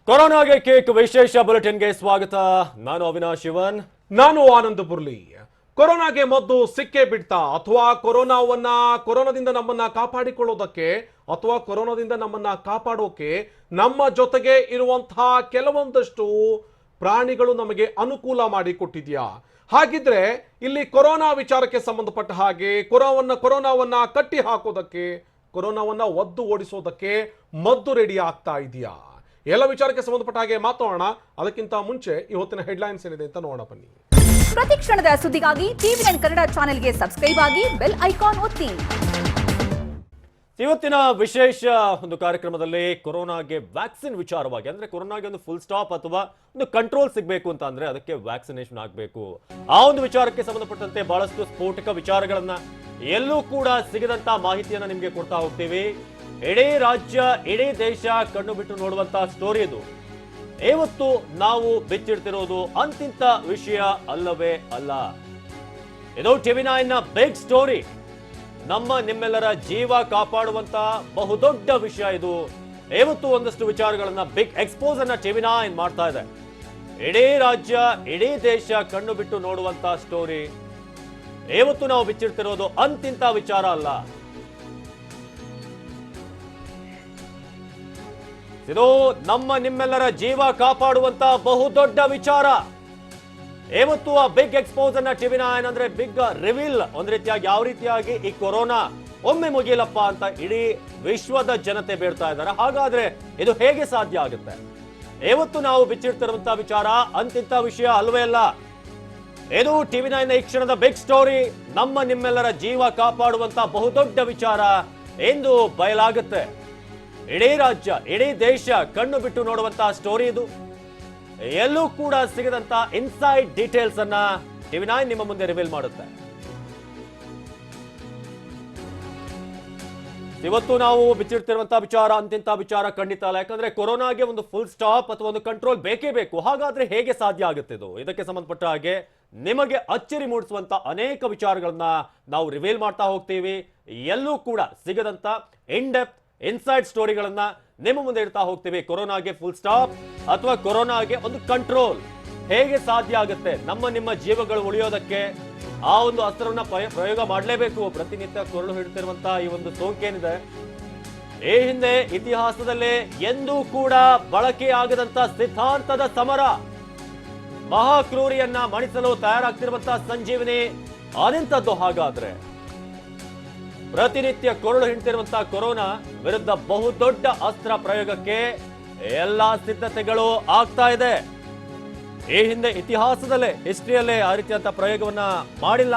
ಕೊರೋನಾಗೆ cake ವಿಶೇಷ ಬುಲೆಟಿನ್ಗೆ ಸ್ವಾಗತ. ನಾನು ಅವಿನಾಶ್ ಶಿವನ್. ನಾನು ಆನಂದ್ ಪುರ್ಲಿ. ಕೊರೋನಾಗೆ ಮದ್ದು ಸಿಕ್ಕೇ ಬಿಡ್ತಾ ಅಥವಾ ಕೊರೋನಾದಿಂದ ನಮ್ಮನ್ನ ಕಾಪಾಡಿಕೊಳ್ಳೋದಕ್ಕೆ ಅಥವಾ ಕೊರೋನಾದಿಂದ ನಮ್ಮನ್ನ ಕಾಪಾಡೋಕೆ ನಮ್ಮ ಜೊತೆಗೆ ಇರುವಂತಹ ಕೆಲವೊಂದಷ್ಟು ಪ್ರಾಣಿಗಳು ನಮಗೆ ಅನುಕೂಲ ಮಾಡಿಕೊಟ್ಟಿದ್ಯಾ? ಹಾಗಿದ್ರೆ ಇಲ್ಲಿ ಕೊರೋನಾ ವಿಚಾರಕ್ಕೆ ಸಂಬಂಧಪಟ್ಟ ಹಾಗೆ ಕೊರೋನಾವನ್ನ ಕಟ್ಟಿ ಹಾಕೋದಕ್ಕೆ, ಕೊರೋನಾವನ್ನ ಒದ್ದು ಓಡಿಸೋದಕ್ಕೆ ಮದ್ದು ರೆಡಿ ಆಗ್ತಾ ಇದೆಯಾ? ಎಲ್ಲ ವಿಚಾರಕ್ಕೆ ಸಂಬಂಧಪಟ್ಟ ಹಾಗೆ ಮಾತಾಡೋಣ. ಅದಕ್ಕಿಂತ ಮುಂಚೆ ಇವತ್ತಿನ ಹೆಡ್ಲೈನ್ಸ್ ಏನಿದೆ ಅಂತ ನೋಡೋಣ ಬನ್ನಿ. ಪ್ರತಿ ಕ್ಷಣದ ಸುದ್ದಿಗಾಗಿ ಟಿವಿಎನ್ ಕನ್ನಡ ಚಾನೆಲ್ಗೆ ಸಬ್ಸ್ಕ್ರೈಬ್ ಆಗಿ ಬೆಲ್ ಐಕಾನ್ ಒತ್ತಿ. ಇವತ್ತಿನ ವಿಶೇಷ ಒಂದು ಕಾರ್ಯಕ್ರಮದಲ್ಲಿ ಕೊರೋನಾಗೆ ವ್ಯಾಕ್ಸಿನ್ ವಿಚಾರವಾಗಿ, ಅಂದ್ರೆ ಕೊರೋನಾಗೆ ಒಂದು ಫುಲ್ ಸ್ಟಾಪ್ ಅಥವಾ ಒಂದು ಕಂಟ್ರೋಲ್ ಸಿಗಬೇಕು ಅಂತ ಅಂದ್ರೆ ಅದಕ್ಕೆ ವ್ಯಾಕ್ಸಿನೇಷನ್ ಆಗಬೇಕು. ಆ ಒಂದು ವಿಚಾರಕ್ಕೆ ಸಂಬಂಧಪಟ್ಟಂತೆ ಬಹಳಷ್ಟು ಸ್ಫೋಟಕ ವಿಚಾರಗಳನ್ನ, ಎಲ್ಲೂ ಕೂಡ ಸಿಗದಂತ ಮಾಹಿತಿಯನ್ನ ನಿಮ್ಗೆ ಕೊಡ್ತಾ ಹೋಗ್ತೀವಿ. ಇಡೀ ರಾಜ್ಯ, ಇಡೀ ದೇಶ ಕಣ್ಣು ಬಿಟ್ಟು ನೋಡುವಂತ ಸ್ಟೋರಿ ಇದು. ಇವತ್ತು ನಾವು ಬಿಚ್ಚಿಡ್ತಿರೋದು ಅಂತಿಂತ ವಿಷಯ ಅಲ್ಲವೇ ಅಲ್ಲ. ಇದು ಟಿವಿ9ನ ಬಿಗ್ ಸ್ಟೋರಿ. ನಿಮ್ಮೆಲ್ಲರ ಜೀವ ಕಾಪಾಡುವಂತ ಬಹುದೊಡ್ಡ ವಿಷಯ ಇದು. ಇವತ್ತು ಒಂದಷ್ಟು ವಿಚಾರಗಳನ್ನ, ಬಿಗ್ ಎಕ್ಸ್ಪೋಸ್ ಅನ್ನ ಟಿವಿ9 ಮಾಡ್ತಾ ಇದೆ. ಇಡೀ ರಾಜ್ಯ, ಇಡೀ ದೇಶ ಕಣ್ಣು ಬಿಟ್ಟು ನೋಡುವಂತ ಸ್ಟೋರಿ. ಇವತ್ತು ನಾವು ಬಿಚ್ಚಿಡ್ತಿರೋದು ಅಂತಿಂತ ವಿಚಾರ ಅಲ್ಲ. ಇದು ನಿಮ್ಮೆಲ್ಲರ ಜೀವ ಕಾಪಾಡುವಂತ ಬಹುದೊಡ್ಡ ವಿಚಾರ. ಇವತ್ತು ಆ ಬಿಗ್ ಎಕ್ಸ್ಪೋಸ್ ಅನ್ನ ಟಿವಿ9 ಅಂದ್ರೆ ಬಿಗ್ ರಿವೀಲ್, ಒಂದ್ ರೀತಿಯಾಗಿ ಯಾವ ರೀತಿಯಾಗಿ ಈ ಕೊರೋನಾ ಒಮ್ಮೆ ಮುಗಿಯಲಪ್ಪ ಅಂತ ಇಡೀ ವಿಶ್ವದ ಜನತೆ ಬೇಡ್ತಾ ಇದ್ದಾರೆ. ಹಾಗಾದ್ರೆ ಇದು ಹೇಗೆ ಸಾಧ್ಯ ಆಗುತ್ತೆ? ಇವತ್ತು ನಾವು ಬಿಚ್ಚಿಡ್ತಿರುವಂತ ವಿಚಾರ ಅಂತಿಂತ ವಿಷಯ ಅಲ್ವೇ ಅಲ್ಲ. ಇದು ಟಿವಿ9ನ ಈ ಕ್ಷಣದ ಬಿಗ್ ಸ್ಟೋರಿ. ನಿಮ್ಮೆಲ್ಲರ ಜೀವ ಕಾಪಾಡುವಂತ ಬಹುದೊಡ್ಡ ವಿಚಾರ ಎಂದು ಬಯಲಾಗುತ್ತೆ. ಇಡೀ ರಾಜ್ಯ, ಇಡೀ ದೇಶ ಕಣ್ಣು ಬಿಟ್ಟು ನೋಡುವಂತಹ ಸ್ಟೋರಿ ಇದು. ಎಲ್ಲೂ ಕೂಡ ಸಿಗದಂತ ಇನ್ಸೈಡ್ ಡೀಟೇಲ್ಸ್ ಅನ್ನ ಟಿವಿ9 ನಿಮ್ಮ ಮುಂದೆ ರಿವೀಲ್ ಮಾಡುತ್ತೆ. ಇವತ್ತು ನಾವು ಬಿಚ್ಚಿಡ್ತಿರುವಂತಹ ವಿಚಾರ ಅಂತಿಂತ ವಿಚಾರ ಖಂಡಿತ ಅಲ್ಲ. ಯಾಕಂದ್ರೆ ಕೊರೋನಾಗೆ ಒಂದು ಫುಲ್ ಸ್ಟಾಪ್ ಅಥವಾ ಒಂದು ಕಂಟ್ರೋಲ್ ಬೇಕೇ ಬೇಕು. ಹಾಗಾದ್ರೆ ಹೇಗೆ ಸಾಧ್ಯ ಆಗುತ್ತೆ ಇದು? ಇದಕ್ಕೆ ಸಂಬಂಧಪಟ್ಟ ಹಾಗೆ ನಿಮಗೆ ಅಚ್ಚರಿ ಮೂಡಿಸುವಂತ ಅನೇಕ ವಿಚಾರಗಳನ್ನ ನಾವು ರಿವೀಲ್ ಮಾಡ್ತಾ ಹೋಗ್ತೀವಿ. ಎಲ್ಲೂ ಕೂಡ ಸಿಗದಂತ ಇನ್ ಡೆಪ್ತ್ ಇನ್ಸೈಡ್ ಸ್ಟೋರಿಗಳನ್ನ ನಿಮ್ಮ ಮುಂದೆ ಇಡ್ತಾ ಹೋಗ್ತೀವಿ. ಕೊರೋನಾಗೆ ಫುಲ್ ಸ್ಟಾಪ್ ಅಥವಾ ಕೊರೋನಾಗೆ ಒಂದು ಕಂಟ್ರೋಲ್ ಹೇಗೆ ಸಾಧ್ಯ ಆಗುತ್ತೆ? ನಿಮ್ಮ ಜೀವಗಳು ಉಳಿಯೋದಕ್ಕೆ ಆ ಒಂದು ಅಸ್ತ್ರವನ್ನ ಪ್ರಯೋಗ ಮಾಡಲೇಬೇಕು. ಪ್ರತಿನಿತ್ಯ ಕೊರಳು ಹಿಡಿತಿರುವಂತಹ ಈ ಒಂದು ಸೋಂಕೇನಿದೆ, ಈ ಹಿಂದೆ ಇತಿಹಾಸದಲ್ಲೇ ಎಂದೂ ಕೂಡ ಬಳಕೆಯಾಗದಂತ ಸಿದ್ಧಾಂತದ ಸಮರ, ಮಹಾಕ್ರೂರಿಯನ್ನ ಮಣಿಸಲು ತಯಾರಾಗ್ತಿರುವಂತಹ ಸಂಜೀವಿನಿ ಅದೆಂತದ್ದು? ಹಾಗಾದ್ರೆ ಪ್ರತಿನಿತ್ಯ ಕೊರಳು ಹಿಂಡ್ತಿರುವಂತಹ ಕೊರೋನಾ ವಿರುದ್ಧ ಬಹುದೊಡ್ಡ ಅಸ್ತ್ರ ಪ್ರಯೋಗಕ್ಕೆ ಎಲ್ಲಾ ಸಿದ್ಧತೆಗಳು ಆಗ್ತಾ ಇದೆ. ಈ ಹಿಂದೆ ಇತಿಹಾಸದಲ್ಲೇ, ಹಿಸ್ಟ್ರಿಯಲ್ಲೇ ಆ ರೀತಿಯಂತ ಪ್ರಯೋಗವನ್ನ ಮಾಡಿಲ್ಲ.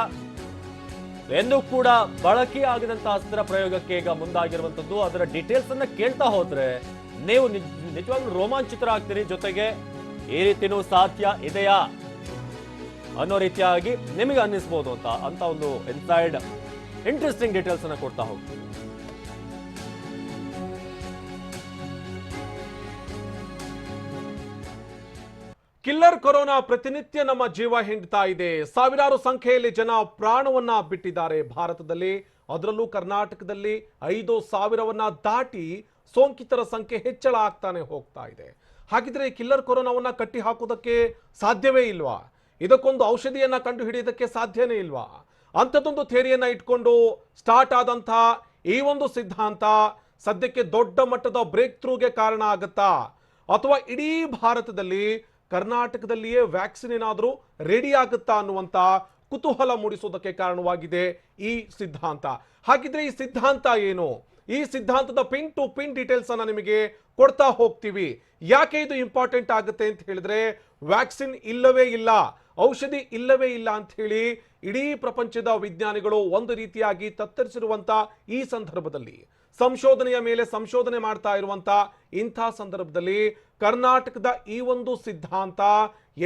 ಎಂದೂ ಕೂಡ ಬಳಕೆಯಾಗದಂತಹ ಅಸ್ತ್ರ ಪ್ರಯೋಗಕ್ಕೆ ಈಗ ಮುಂದಾಗಿರುವಂತದ್ದು. ಅದರ ಡೀಟೇಲ್ಸ್ ಅನ್ನ ಕೇಳ್ತಾ ಹೋದ್ರೆ ನೀವು ನಿಜವಾಗ್ಲೂ ರೋಮಾಂಚಿತರಾಗ್ತೀರಿ. ಜೊತೆಗೆ ಈ ರೀತಿನೂ ಸಾಧ್ಯ ಇದೆಯಾ ಅನ್ನೋ ರೀತಿಯಾಗಿ ನಿಮಗೆ ಅನ್ನಿಸ್ಬೋದು ಅಂತ ಒಂದು ಇನ್ಸೈಡ್ ಇಂಟ್ರೆಸ್ಟಿಂಗ್ ಡೀಟೇಲ್ಸ್ ಅನ್ನ ಕೊಡ್ತಾ ಹೋಗ್ತೀವಿ. ಕಿಲ್ಲರ್ ಕೊರೋನಾ ಪ್ರತಿನಿತ್ಯ ನಮ್ಮ ಜೀವ ಹಿಂಡ್ತಾ ಇದೆ. ಸಾವಿರಾರು ಸಂಖ್ಯೆಯಲ್ಲಿ ಜನ ಪ್ರಾಣವನ್ನ ಬಿಟ್ಟಿದ್ದಾರೆ ಭಾರತದಲ್ಲಿ. ಅದರಲ್ಲೂ ಕರ್ನಾಟಕದಲ್ಲಿ 5,000 ದಾಟಿ ಸೋಂಕಿತರ ಸಂಖ್ಯೆ ಹೆಚ್ಚಳ ಆಗ್ತಾನೆ ಹೋಗ್ತಾ ಇದೆ. ಹಾಗಿದ್ರೆ ಕಿಲ್ಲರ್ ಕೊರೋನಾವನ್ನ ಕಟ್ಟಿ ಹಾಕೋದಕ್ಕೆ ಸಾಧ್ಯವೇ ಇಲ್ವಾ? ಇದಕ್ಕೊಂದು ಔಷಧಿಯನ್ನ ಕಂಡು ಹಿಡಿಯೋದಕ್ಕೆ ಸಾಧ್ಯನೇ ಇಲ್ವಾ? ಅಂಥದ್ದೊಂದು ಥಿಯರಿಯನ್ನ ಇಟ್ಕೊಂಡು ಸ್ಟಾರ್ಟ್ ಆದಂತಹ ಈ ಒಂದು ಸಿದ್ಧಾಂತ ಸದ್ಯಕ್ಕೆ ದೊಡ್ಡ ಮಟ್ಟದ ಬ್ರೇಕ್ ಥ್ರೂಗೆ ಕಾರಣ ಆಗುತ್ತಾ? ಅಥವಾ ಇಡೀ ಭಾರತದಲ್ಲಿ, ಕರ್ನಾಟಕದಲ್ಲಿಯೇ ವ್ಯಾಕ್ಸಿನ್ ಏನಾದರೂ ರೆಡಿ ಆಗುತ್ತಾ ಅನ್ನುವಂತ ಕುತೂಹಲ ಮೂಡಿಸೋದಕ್ಕೆ ಕಾರಣವಾಗಿದೆ ಈ ಸಿದ್ಧಾಂತ. ಹಾಗಿದ್ರೆ ಈ ಸಿದ್ಧಾಂತ ಏನು? ಈ ಸಿದ್ಧಾಂತದ ಪಿನ್ ಟು ಪಿನ್ ಡೀಟೇಲ್ಸ್ ಅನ್ನ ನಿಮಗೆ ಕೊಡ್ತಾ ಹೋಗ್ತೀವಿ. ಯಾಕೆ ಇದು ಇಂಪಾರ್ಟೆಂಟ್ ಆಗುತ್ತೆ ಅಂತ ಹೇಳಿದ್ರೆ, ವ್ಯಾಕ್ಸಿನ್ ಇಲ್ಲವೇ ಇಲ್ಲ, ಔಷಧಿ ಇಲ್ಲವೇ ಇಲ್ಲ ಅಂತ ಹೇಳಿ ಇಡೀ ಪ್ರಪಂಚದ ವಿಜ್ಞಾನಿಗಳು ಒಂದು ರೀತಿಯಾಗಿ ತತ್ತರಿಸಿರುವಂತ ಈ ಸಂದರ್ಭದಲ್ಲಿ, ಸಂಶೋಧನೆಯ ಮೇಲೆ ಸಂಶೋಧನೆ ಮಾಡ್ತಾ ಇರುವಂತ ಇಂಥ ಸಂದರ್ಭದಲ್ಲಿ ಕರ್ನಾಟಕದ ಈ ಒಂದು ಸಿದ್ಧಾಂತ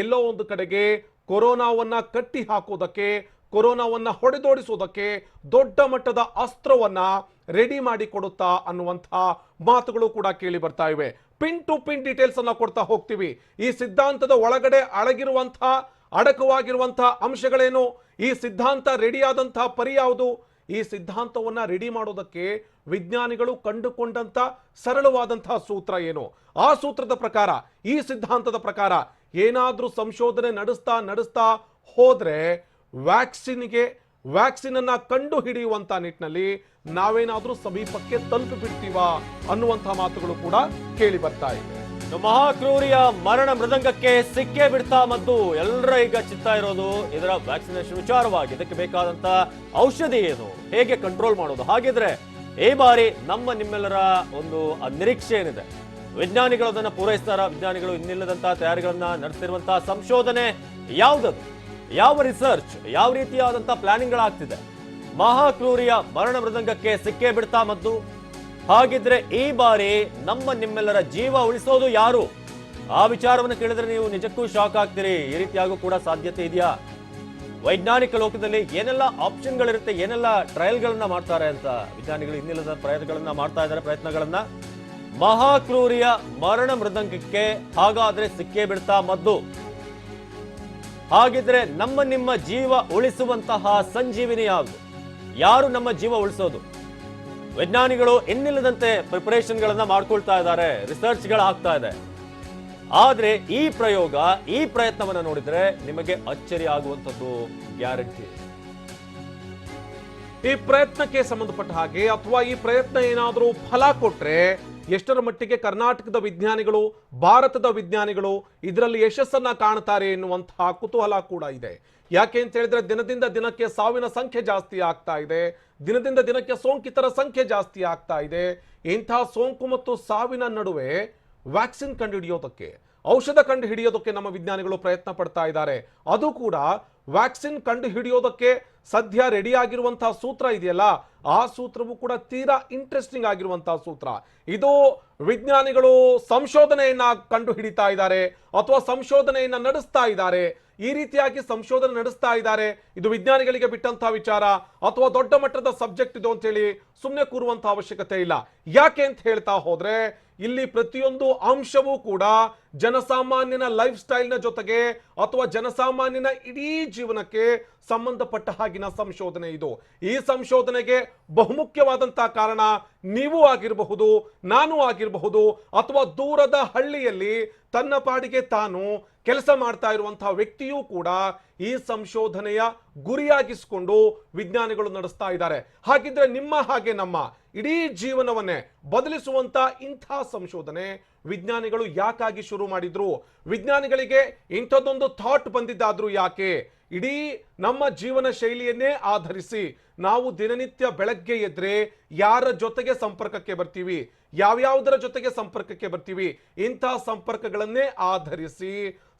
ಎಲ್ಲೋ ಒಂದು ಕಡೆಗೆ ಕೊರೋನಾವನ್ನ ಕಟ್ಟಿ ಹಾಕೋದಕ್ಕೆ, ಕೊರೋನಾವನ್ನ ಹೊಡೆದೋಡಿಸೋದಕ್ಕೆ ದೊಡ್ಡ ಮಟ್ಟದ ಅಸ್ತ್ರವನ್ನ ರೆಡಿ ಮಾಡಿ ಕೊಡುತ್ತಾ ಅನ್ನುವಂಥ ಮಾತುಗಳು ಕೂಡ ಕೇಳಿ ಬರ್ತಾ ಇವೆ. ಪಿನ್ ಟು ಪಿನ್ ಡೀಟೇಲ್ಸ್ ಅನ್ನ ಕೊಡ್ತಾ ಹೋಗ್ತೀವಿ. ಈ ಸಿದ್ಧಾಂತದ ಒಳಗಡೆ ಅಡಕವಾಗಿರುವಂತಹ ಅಂಶಗಳೇನು? ಈ ಸಿದ್ಧಾಂತ ರೆಡಿ ಆದಂತಹ ಪರಿ ಯಾವುದು? ಈ ಸಿದ್ಧಾಂತವನ್ನ ರೆಡಿ ಮಾಡೋದಕ್ಕೆ ವಿಜ್ಞಾನಿಗಳು ಕಂಡುಕೊಂಡಂತ ಸರಳವಾದಂತಹ ಸೂತ್ರ ಏನು, ಆ ಸೂತ್ರದ ಪ್ರಕಾರ, ಈ ಸಿದ್ಧಾಂತದ ಪ್ರಕಾರ ಏನಾದ್ರೂ ಸಂಶೋಧನೆ ನಡೆಸ್ತಾ ಹೋದ್ರೆ ವ್ಯಾಕ್ಸಿನ್ ಅನ್ನ ಕಂಡು ಹಿಡಿಯುವಂತ ನಿಟ್ಟಿನಲ್ಲಿ ನಾವೇನಾದ್ರೂ ಸಮೀಪಕ್ಕೆ ತಲುಪಿ ಬಿಡ್ತೀವಾ ಅನ್ನುವಂತಹ ಮಾತುಗಳು ಕೂಡ ಕೇಳಿ ಬರ್ತಾ ಇದೆ. ಮಹಾಕ್ರೂರಿಯ ಮರಣ ಮೃದಂಗಕ್ಕೆ ಸಿಕ್ಕೇ ಬಿಡ್ತಾ ಮದ್ದು ಎಲ್ಲರ ಈಗ ಚಿತ್ತ ಇರೋದು ಇದರ ವ್ಯಾಕ್ಸಿನೇಷನ್ ವಿಚಾರವಾಗಿ. ಇದಕ್ಕೆ ಬೇಕಾದಂತ ಔಷಧಿ ಏನು, ಹೇಗೆ ಕಂಟ್ರೋಲ್ ಮಾಡೋದು? ಹಾಗಿದ್ರೆ ಈ ಬಾರಿ ನಿಮ್ಮೆಲ್ಲರ ಒಂದು ನಿರೀಕ್ಷೆ ಏನಿದೆ? ವಿಜ್ಞಾನಿಗಳು ಅದನ್ನ ಪೂರೈಸ್ತಾರ? ವಿಜ್ಞಾನಿಗಳು ಇನ್ನಿಲ್ಲದಂತಹ ತಯಾರಿಗಳನ್ನ ನಡೆಸಿರುವಂತಹ ಸಂಶೋಧನೆ ಯಾವುದದು? ಯಾವ ರಿಸರ್ಚ್, ಯಾವ ರೀತಿಯಾದಂತಹ ಪ್ಲಾನಿಂಗ್ಗಳಾಗ್ತಿದೆ? ಮಹಾಕ್ರೂರಿಯ ಮರಣ ಮೃದಂಗಕ್ಕೆ ಸಿಕ್ಕೇ ಬಿಡ್ತಾ ಮದ್ದು. ಹಾಗಿದ್ರೆ ಈ ಬಾರಿ ನಿಮ್ಮೆಲ್ಲರ ಜೀವ ಉಳಿಸೋದು ಯಾರು? ಆ ವಿಚಾರವನ್ನು ಕೇಳಿದ್ರೆ ನೀವು ನಿಜಕ್ಕೂ ಶಾಕ್ ಆಗ್ತೀರಿ. ಈ ರೀತಿಯಾಗೂ ಕೂಡ ಸಾಧ್ಯತೆ ಇದೆಯಾ? ವೈಜ್ಞಾನಿಕ ಲೋಕದಲ್ಲಿ ಏನೆಲ್ಲ ಆಪ್ಷನ್ಗಳಿರುತ್ತೆ, ಏನೆಲ್ಲ ಟ್ರಯಲ್ಗಳನ್ನ ಮಾಡ್ತಾರೆ ಅಂತ ವಿಜ್ಞಾನಿಗಳು ಇನ್ನಿಲ್ಲದ ಪ್ರಯತ್ನಗಳನ್ನ ಮಾಡ್ತಾ ಇದ್ದಾರೆ. ಪ್ರಯತ್ನಗಳನ್ನ ಮಹಾಕ್ರೂರಿಯ ಮರಣ ಮೃದಂಗಕ್ಕೆ ಹಾಗಾದ್ರೆ ಸಿಕ್ಕೇ ಬಿಡ್ತಾ ಮದ್ದು. ಹಾಗಿದ್ರೆ ನಿಮ್ಮ ಜೀವ ಉಳಿಸುವಂತಹ ಸಂಜೀವಿನಿ ಯಾವುದು? ಯಾರು ನಮ್ಮ ಜೀವ ಉಳಿಸೋದು? ವಿಜ್ಞಾನಿಗಳು ಇನ್ನಿಲ್ಲದಂತೆ ಪ್ರಿಪರೇಷನ್ಗಳನ್ನ ಮಾಡ್ಕೊಳ್ತಾ ಇದ್ದಾರೆ, ರಿಸರ್ಚ್ಗಳಾಗ್ತಾ ಇದೆ. ಆದ್ರೆ ಈ ಪ್ರಯೋಗ, ಈ ಪ್ರಯತ್ನವನ್ನ ನೋಡಿದ್ರೆ ನಿಮಗೆ ಅಚ್ಚರಿ ಆಗುವಂಥದ್ದು ಗ್ಯಾರಂಟಿ. ಈ ಪ್ರಯತ್ನಕ್ಕೆ ಸಂಬಂಧಪಟ್ಟ ಹಾಗೆ ಅಥವಾ ಈ ಪ್ರಯತ್ನ ಏನಾದರೂ ಫಲ ಕೊಟ್ರೆ ಎಷ್ಟರ ಮಟ್ಟಿಗೆ ಕರ್ನಾಟಕದ ವಿಜ್ಞಾನಿಗಳು, ಭಾರತದ ವಿಜ್ಞಾನಿಗಳು ಇದರಲ್ಲಿ ಯಶಸ್ಸನ್ನ ಕಾಣ್ತಾರೆ ಎನ್ನುವಂತಹ ಕುತೂಹಲ ಕೂಡ ಇದೆ. ಯಾಕೆ ಅಂತ ಹೇಳಿದ್ರೆ ದಿನದಿಂದ ದಿನಕ್ಕೆ ಸಾವಿನ ಸಂಖ್ಯೆ ಜಾಸ್ತಿ ಆಗ್ತಾ ಇದೆ, ದಿನದಿಂದ ದಿನಕ್ಕೆ ಸೋಂಕಿತರ ಸಂಖ್ಯೆ ಜಾಸ್ತಿ ಆಗ್ತಾ ಇದೆ. ಇಂತಹ ಸೋಂಕು ಮತ್ತು ಸಾವಿನ ನಡುವೆ ವ್ಯಾಕ್ಸಿನ್ ಕಂಡುಹಿಡಿಯೋದಕ್ಕೆ, ಔಷಧ ಕಂಡು ಹಿಡಿಯೋದಕ್ಕೆ ನಮ್ಮ ವಿಜ್ಞಾನಿಗಳು ಪ್ರಯತ್ನ ಪಡ್ತಾ ಇದ್ದಾರೆ. ಅದು ಕೂಡ ವ್ಯಾಕ್ಸಿನ್ ಕಂಡು ಹಿಡಿಯೋದಕ್ಕೆ ಸದ್ಯ ರೆಡಿ ಆಗಿರುವಂತಹ ಸೂತ್ರ ಇದೆಯಲ್ಲ, ಆ ಸೂತ್ರವು ಕೂಡ ತೀರಾ ಇಂಟ್ರೆಸ್ಟಿಂಗ್ ಆಗಿರುವಂತಹ ಸೂತ್ರ. ಇದು ವಿಜ್ಞಾನಿಗಳು ಸಂಶೋಧನೆಯನ್ನ ಕಂಡು ಹಿಡಿತಾ ಇದ್ದಾರೆ ಅಥವಾ ಸಂಶೋಧನೆಯನ್ನ ನಡೆಸ್ತಾ ಇದ್ದಾರೆ. ಈ ರೀತಿಯಾಗಿ ಸಂಶೋಧನೆ ನಡೆಸ್ತಾ ಇದ್ದಾರೆ, ಇದು ವಿಜ್ಞಾನಿಗಳಿಗೆ ಬಿಟ್ಟಂತಹ ವಿಚಾರ ಅಥವಾ ದೊಡ್ಡ ಮಟ್ಟದ ಸಬ್ಜೆಕ್ಟ್ ಇದು ಅಂತ ಹೇಳಿ ಸುಮ್ಮನೆ ಕೂರುವಂತಹ ಅವಶ್ಯಕತೆ ಇಲ್ಲ. ಯಾಕೆ ಅಂತ ಹೇಳ್ತಾ ಹೋದ್ರೆ ಇಲ್ಲಿ ಪ್ರತಿಯೊಂದು ಅಂಶವೂ ಕೂಡ ಜನಸಾಮಾನ್ಯನ ಲೈಫ್ ಸ್ಟೈಲ್ನ ಜೊತೆಗೆ ಅಥವಾ ಜನಸಾಮಾನ್ಯನ ಇಡೀ ಜೀವನಕ್ಕೆ ಸಂಬಂಧಪಟ್ಟ ಹಾಗಿನ ಸಂಶೋಧನೆ ಇದು. ಈ ಸಂಶೋಧನೆಗೆ ಬಹುಮುಖ್ಯವಾದಂತಹ ಕಾರಣ ನೀವು ಆಗಿರಬಹುದು, ನಾನು ಆಗಿರಬಹುದು, ಅಥವಾ ದೂರದ ಹಳ್ಳಿಯಲ್ಲಿ ತನ್ನ ಪಾಡಿಗೆ ತಾನು ಕೆಲಸ ಮಾಡ್ತಾ ಇರುವಂತಹ ವ್ಯಕ್ತಿಯೂ ಕೂಡ ಈ ಸಂಶೋಧನೆಯ ಗುರಿಯಾಗಿಸಿಕೊಂಡು ವಿಜ್ಞಾನಿಗಳು ನಡೆಸ್ತಾ ಇದ್ದಾರೆ. ಹಾಗಿದ್ರೆ ನಿಮ್ಮ ಹಾಗೆ ನಮ್ಮ ಇಡೀ ಜೀವನವನ್ನೇ ಬದಲಿಸುವಂತ ಇಂಥ ಸಂಶೋಧನೆ ವಿಜ್ಞಾನಿಗಳು ಯಾಕಾಗಿ ಶುರು ಮಾಡಿದ್ರು? ವಿಜ್ಞಾನಿಗಳಿಗೆ ಇಂಥದ್ದೊಂದು ಥಾಟ್ ಬಂದಿದ್ದಾದ್ರೂ ಯಾಕೆ? ಇಡೀ ನಮ್ಮ ಜೀವನ ಶೈಲಿಯನ್ನೇ ಆಧರಿಸಿ ನಾವು ದಿನನಿತ್ಯ ಬೆಳಗ್ಗೆ ಎದ್ರೆ ಯಾರ ಜೊತೆಗೆ ಸಂಪರ್ಕಕ್ಕೆ ಬರ್ತೀವಿ, ಯಾವ್ಯಾವುದರ ಜೊತೆಗೆ ಸಂಪರ್ಕಕ್ಕೆ ಬರ್ತೀವಿ, ಇಂಥ ಸಂಪರ್ಕಗಳನ್ನೇ ಆಧರಿಸಿ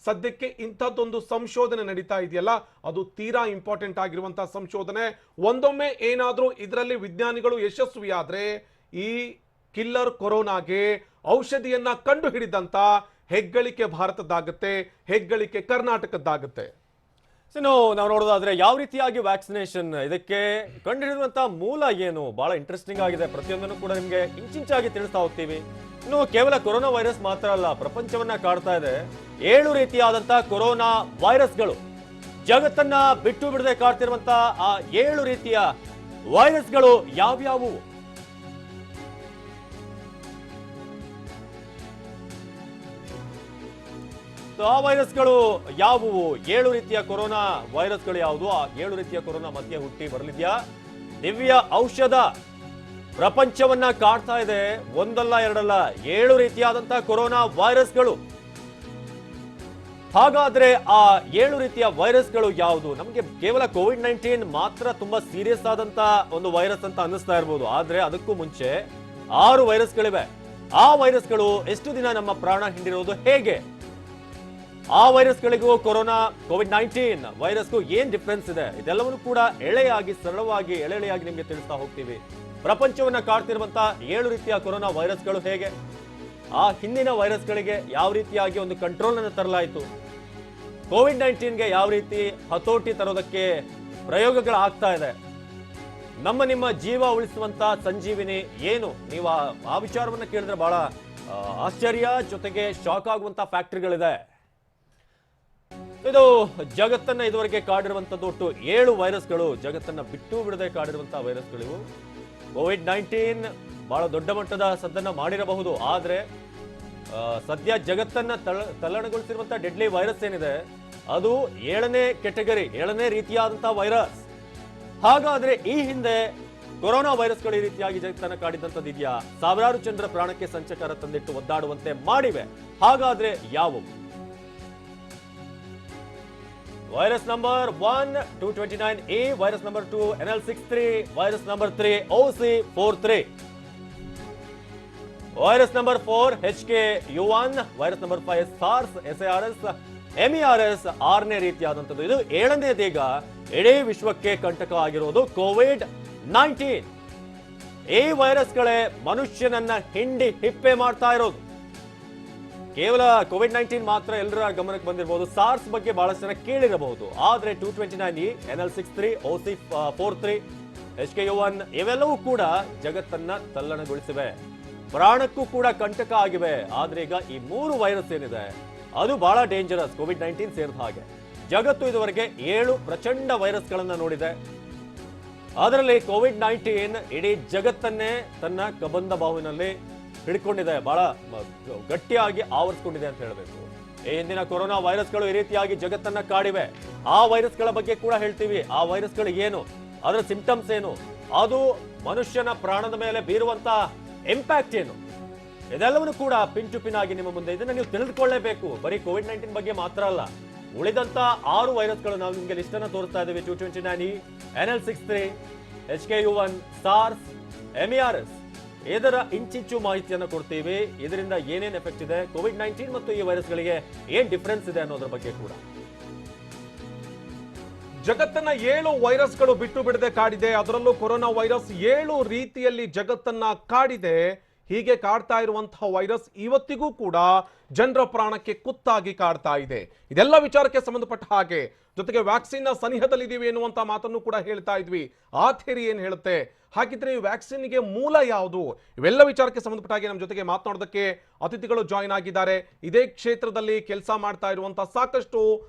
ಸದ್ಯಕ್ಕೆ ಇಂಥದ್ದೊಂದು ಸಂಶೋಧನೆ ನಡೀತಾ ಇದೆಯಲ್ಲ, ಅದು ತೀರಾ ಇಂಪಾರ್ಟೆಂಟ್ ಆಗಿರುವಂತಹ ಸಂಶೋಧನೆ. ಒಂದೊಮ್ಮೆ ಏನಾದ್ರೂ ಇದರಲ್ಲಿ ವಿಜ್ಞಾನಿಗಳು ಯಶಸ್ವಿಯಾದ್ರೆ ಈ ಕಿಲ್ಲರ್ ಕೊರೋನಾಗೆ ಔಷಧಿಯನ್ನ ಕಂಡು ಹಿಡಿದಂತ ಹೆಗ್ಗಳಿಕೆ ಭಾರತದ್ದಾಗುತ್ತೆ, ಹೆಗ್ಗಳಿಕೆ ಕರ್ನಾಟಕದ್ದಾಗುತ್ತೆ. ನಾವು ನೋಡೋದಾದ್ರೆ ಯಾವ ರೀತಿಯಾಗಿ ವ್ಯಾಕ್ಸಿನೇಷನ್, ಇದಕ್ಕೆ ಕಂಡುಹಿಡಿಯುವಂತಹ ಮೂಲ ಏನು, ಬಹಳ ಇಂಟ್ರೆಸ್ಟಿಂಗ್ ಆಗಿದೆ. ಪ್ರತಿಯೊಂದನ್ನು ಕೂಡ ನಿಮ್ಗೆ ಇಂಚಿಂಚಾಗಿ ತಿಳಿಸ್ತಾ ಹೋಗ್ತೀವಿ. ಇನ್ನು ಕೇವಲ ಕೊರೋನಾ ವೈರಸ್ ಮಾತ್ರ ಅಲ್ಲ, ಪ್ರಪಂಚವನ್ನ ಕಾಡ್ತಾ ಇದೆ 7 ರೀತಿಯಾದಂತಹ ಕೊರೋನಾ ವೈರಸ್ಗಳು. ಜಗತ್ತನ್ನ ಬಿಟ್ಟು ಬಿಡದೆ ಕಾಡ್ತಿರುವಂತಹ ಆ 7 ರೀತಿಯ ವೈರಸ್ಗಳು ಯಾವ್ಯಾವು? ಆ ವೈರಸ್ಗಳು ಯಾವುವು? 7 ರೀತಿಯ ಕೊರೋನಾ ವೈರಸ್ಗಳು ಯಾವುದು? ಆ 7 ರೀತಿಯ ಕೊರೋನಾ ಮಧ್ಯೆ ಹುಟ್ಟಿ ಬರಲಿದ್ಯಾ ದಿವ್ಯ ಔಷಧ? ಪ್ರಪಂಚವನ್ನ ಕಾಡ್ತಾ ಇದೆ ಒಂದಲ್ಲ ಎರಡಲ್ಲ 7 ರೀತಿಯಾದಂತಹ ಕೊರೋನಾ ವೈರಸ್ಗಳು. ಹಾಗಾದ್ರೆ ಆ 7 ರೀತಿಯ ವೈರಸ್ಗಳು ಯಾವುದು? ನಮಗೆ ಕೇವಲ ಕೋವಿಡ್-19 ಮಾತ್ರ ತುಂಬಾ ಸೀರಿಯಸ್ ಆದಂತ ಒಂದು ವೈರಸ್ ಅಂತ ಅನ್ನಿಸ್ತಾ ಇರ್ಬೋದು, ಆದ್ರೆ ಅದಕ್ಕೂ ಮುಂಚೆ 6 ವೈರಸ್ಗಳಿವೆ. ಆ ವೈರಸ್ಗಳು ಎಷ್ಟು ದಿನ ನಮ್ಮ ಪ್ರಾಣ ಹಿಂಡಿರೋದು ಹೇಗೆ? ಆ ವೈರಸ್ಗಳಿಗೂ ಕೊರೋನಾ ಕೋವಿಡ್-19 ವೈರಸ್ಗೂ ಏನ್ ಡಿಫ್ರೆನ್ಸ್ ಇದೆ? ಇದೆಲ್ಲವನ್ನು ಕೂಡ ಎಳೆಯಾಗಿ ಸರಳವಾಗಿ ಎಳೆಯಾಗಿ ನಿಮಗೆ ತಿಳಿಸ್ತಾ ಹೋಗ್ತೀವಿ. ಪ್ರಪಂಚವನ್ನ ಕಾಡ್ತಿರುವಂತಹ 7 ರೀತಿಯ ಕೊರೋನಾ ವೈರಸ್ಗಳು ಹೇಗೆ, ಆ ಹಿಂದಿನ ವೈರಸ್ಗಳಿಗೆ ಯಾವ ರೀತಿಯಾಗಿ ಒಂದು ಕಂಟ್ರೋಲ್ ಅನ್ನು ತರಲಾಯಿತು, ಕೋವಿಡ್-19ಗೆ ಯಾವ ರೀತಿ ಹತೋಟಿ ತರೋದಕ್ಕೆ ಪ್ರಯೋಗಗಳಾಗ್ತಾ ಇದೆ, ನಿಮ್ಮ ಜೀವ ಉಳಿಸುವಂತ ಸಂಜೀವಿನಿ ಏನು? ನೀವು ಆ ವಿಚಾರವನ್ನ ಕೇಳಿದ್ರೆ ಬಹಳ ಆಶ್ಚರ್ಯ ಜೊತೆಗೆ ಶಾಕ್ ಆಗುವಂತ ಫ್ಯಾಕ್ಟರಿಗಳಿದೆ. ಇದು ಜಗತ್ತನ್ನ ಇದುವರೆಗೆ ಕಾಡಿರುವಂತದ್ದು ಒಟ್ಟು 7 ವೈರಸ್ಗಳು, ಜಗತ್ತನ್ನ ಬಿಟ್ಟು ಬಿಡದೆ ಕಾಡಿರುವಂತಹ ವೈರಸ್ಗಳಿವು. ಕೋವಿಡ್-19 ಬಹಳ ದೊಡ್ಡ ಮಟ್ಟದ ಸದ್ದನ್ನ ಮಾಡಿರಬಹುದು, ಆದ್ರೆ ಸದ್ಯ ಜಗತ್ತನ್ನ ತಲ್ಲಣಗೊಳಿಸಿರುವಂತಹ ಡೆಡ್ಲಿ ವೈರಸ್ ಏನಿದೆ ಅದು 7ನೇ ಕೆಟಗರಿ, 7ನೇ ರೀತಿಯಾದಂತಹ ವೈರಸ್. ಹಾಗಾದ್ರೆ ಈ ಹಿಂದೆ ಕೊರೋನಾ ವೈರಸ್ಗಳು ಈ ರೀತಿಯಾಗಿ ಜಗತ್ತನ್ನ ಕಾಡಿದಂಥದ್ದು ಇದೆಯಾ? ಸಾವಿರಾರು ಜನರ ಪ್ರಾಣಕ್ಕೆ ಸಂಚಕಾರ ತಂದಿಟ್ಟು ಒದ್ದಾಡುವಂತೆ ಮಾಡಿವೆ. ಹಾಗಾದ್ರೆ ಯಾವುವು? Virus number 1 229A, virus number 2 NL63, virus number 3 OC43, virus number 4 HKU1, virus number 5 SARS, SARS, MERS 6ನೇ ರೀತಿಯಾದಂಥದ್ದು. ಇದು 7ನೇದೀಗ ಇಡೀ ವಿಶ್ವಕ್ಕೆ ಕಂಟಕ ಆಗಿರೋದು ಕೋವಿಡ್-19. ಈ ವೈರಸ್ಗಳೇ ಮನುಷ್ಯನನ್ನ ಹಿಂಡಿ ಹಿಪ್ಪೆ ಮಾಡ್ತಾ ಇರೋದು. ಕೇವಲ ಕೋವಿಡ್-19 ಮಾತ್ರ ಎಲ್ಲರ ಗಮನಕ್ಕೆ ಬಂದಿರಬಹುದು, ಸಾರ್ಸ್ ಬಗ್ಗೆ ಬಹಳಷ್ಟು ಜನ ಕೇಳಿರಬಹುದು. ಆದ್ರೆ 229E, NL63, OC43, HKU1 ಇವೆಲ್ಲವೂ ಕೂಡ ಜಗತ್ತನ್ನ ತಲ್ಲಣಗೊಳಿಸಿವೆ, ಪ್ರಾಣಕ್ಕೂ ಕೂಡ ಕಂಟಕ ಆಗಿವೆ. ಆದ್ರೆ ಈಗ ಈ 3 ವೈರಸ್ ಏನಿದೆ ಅದು ಬಹಳ ಡೇಂಜರಸ್. ಕೋವಿಡ್-19 ಸೇರಿದ ಹಾಗೆ ಜಗತ್ತು ಇದುವರೆಗೆ 7 ಪ್ರಚಂಡ ವೈರಸ್ಗಳನ್ನ ನೋಡಿದೆ. ಅದರಲ್ಲಿ ಕೋವಿಡ್-19 ಇಡೀ ಜಗತ್ತನ್ನೇ ತನ್ನ ಕಬಂದ ಬಾವಿನಲ್ಲಿ ಹಿಡ್ಕೊಂಡಿದೆ, ಬಹಳ ಗಟ್ಟಿಯಾಗಿ ಆವರಿಸಿಕೊಂಡಿದೆ ಅಂತ ಹೇಳಬೇಕು. ಈ ಹಿಂದಿನ ಕೊರೋನಾ ವೈರಸ್ಗಳು ಈ ರೀತಿಯಾಗಿ ಜಗತ್ತನ್ನ ಕಾಡಿವೆ. ಆ ವೈರಸ್ಗಳ ಬಗ್ಗೆ ಕೂಡ ಹೇಳ್ತೀವಿ. ಆ ವೈರಸ್ಗಳು ಏನು, ಅದರ ಸಿಂಪ್ಟಮ್ಸ್ ಏನು, ಅದು ಮನುಷ್ಯನ ಪ್ರಾಣದ ಮೇಲೆ ಬೀರುವಂತ ಇಂಪ್ಯಾಕ್ಟ್ ಏನು, ಇದೆಲ್ಲವನ್ನು ಕೂಡ ಪಿನ್ ಟು ಪಿನ್ ಆಗಿ ನಿಮ್ಮ ಮುಂದೆ ಇದನ್ನ ನೀವು ತಿಳಿದುಕೊಳ್ಳೇಬೇಕು. ಬರೀ ಕೋವಿಡ್-19 ಬಗ್ಗೆ ಮಾತ್ರ ಅಲ್ಲ, ಉಳಿದಂತ 6 ವೈರಸ್ಗಳು ನಾವು ನಿಮಗೆ ಲಿಸ್ಟ್ ಅನ್ನ ತೋರಿಸ್ತಾ ಇದ್ದೀವಿ. 229E, NL63, HKU1, SARS, MERS, ಇದರ ಇಂಚಿಂಚು ಮಾಹಿತಿಯನ್ನು ಕೊಡ್ತೀವಿ. ಇದರಿಂದ ಏನೇನ್ ಎಫೆಕ್ಟ್ ಇದೆ, ಕೋವಿಡ್-19 ಮತ್ತು ಈ ವೈರಸ್ಗಳಿಗೆ ಏನ್ ಡಿಫರೆನ್ಸ್ ಇದೆ ಅನ್ನೋದ್ರ ಬಗ್ಗೆ ಕೂಡ. ಜಗತ್ತನ್ನ 7 ವೈರಸ್ಗಳು ಬಿಟ್ಟು ಬಿಡದೆ ಕಾಡಿದೆ. ಅದರಲ್ಲೂ ಕೊರೋನಾ ವೈರಸ್ 7 ರೀತಿಯಲ್ಲಿ ಜಗತ್ತನ್ನ ಕಾಡಿದೆ. ಹೀಗೆ ಕಾಡ್ತಾ ಇರುವಂತಹ ವೈರಸ್ ಇವತ್ತಿಗೂ ಕೂಡ ಜನರ ಪ್ರಾಣಕ್ಕೆ ಕುತ್ತಾಗಿ ಕಾಡ್ತಾ ಇದೆ. ಇದೆಲ್ಲ ವಿಚಾರಕ್ಕೆ ಸಂಬಂಧಪಟ್ಟ ಹಾಗೆ ಜೊತೆಗೆ ವ್ಯಾಕ್ಸಿನ್ ನ ಸನಿಹದಲ್ಲಿದ್ದೀವಿ ಎನ್ನುವಂತ ಮಾತನ್ನು ಕೂಡ ಹೇಳ್ತಾ ಇದ್ವಿ. ಆ ಥಿಯರಿ ಏನ್ ಹೇಳುತ್ತೆ, ಹಾಗಿದ್ರೆ ಈ ವ್ಯಾಕ್ಸಿನ್ಗೆ ಮೂಲ ಯಾವುದು, ಇವೆಲ್ಲ ವಿಚಾರಕ್ಕೆ ಸಂಬಂಧಪಟ್ಟ ಹಾಗೆ ನಮ್ಮ ಜೊತೆಗೆ ಮಾತನಾಡೋದಕ್ಕೆ ಅತಿಥಿಗಳು ಜಾಯಿನ್ ಆಗಿದ್ದಾರೆ. ಇದೇ ಕ್ಷೇತ್ರದಲ್ಲಿ ಕೆಲಸ ಮಾಡ್ತಾ ಇರುವಂತಹ ಸಾಕಷ್ಟು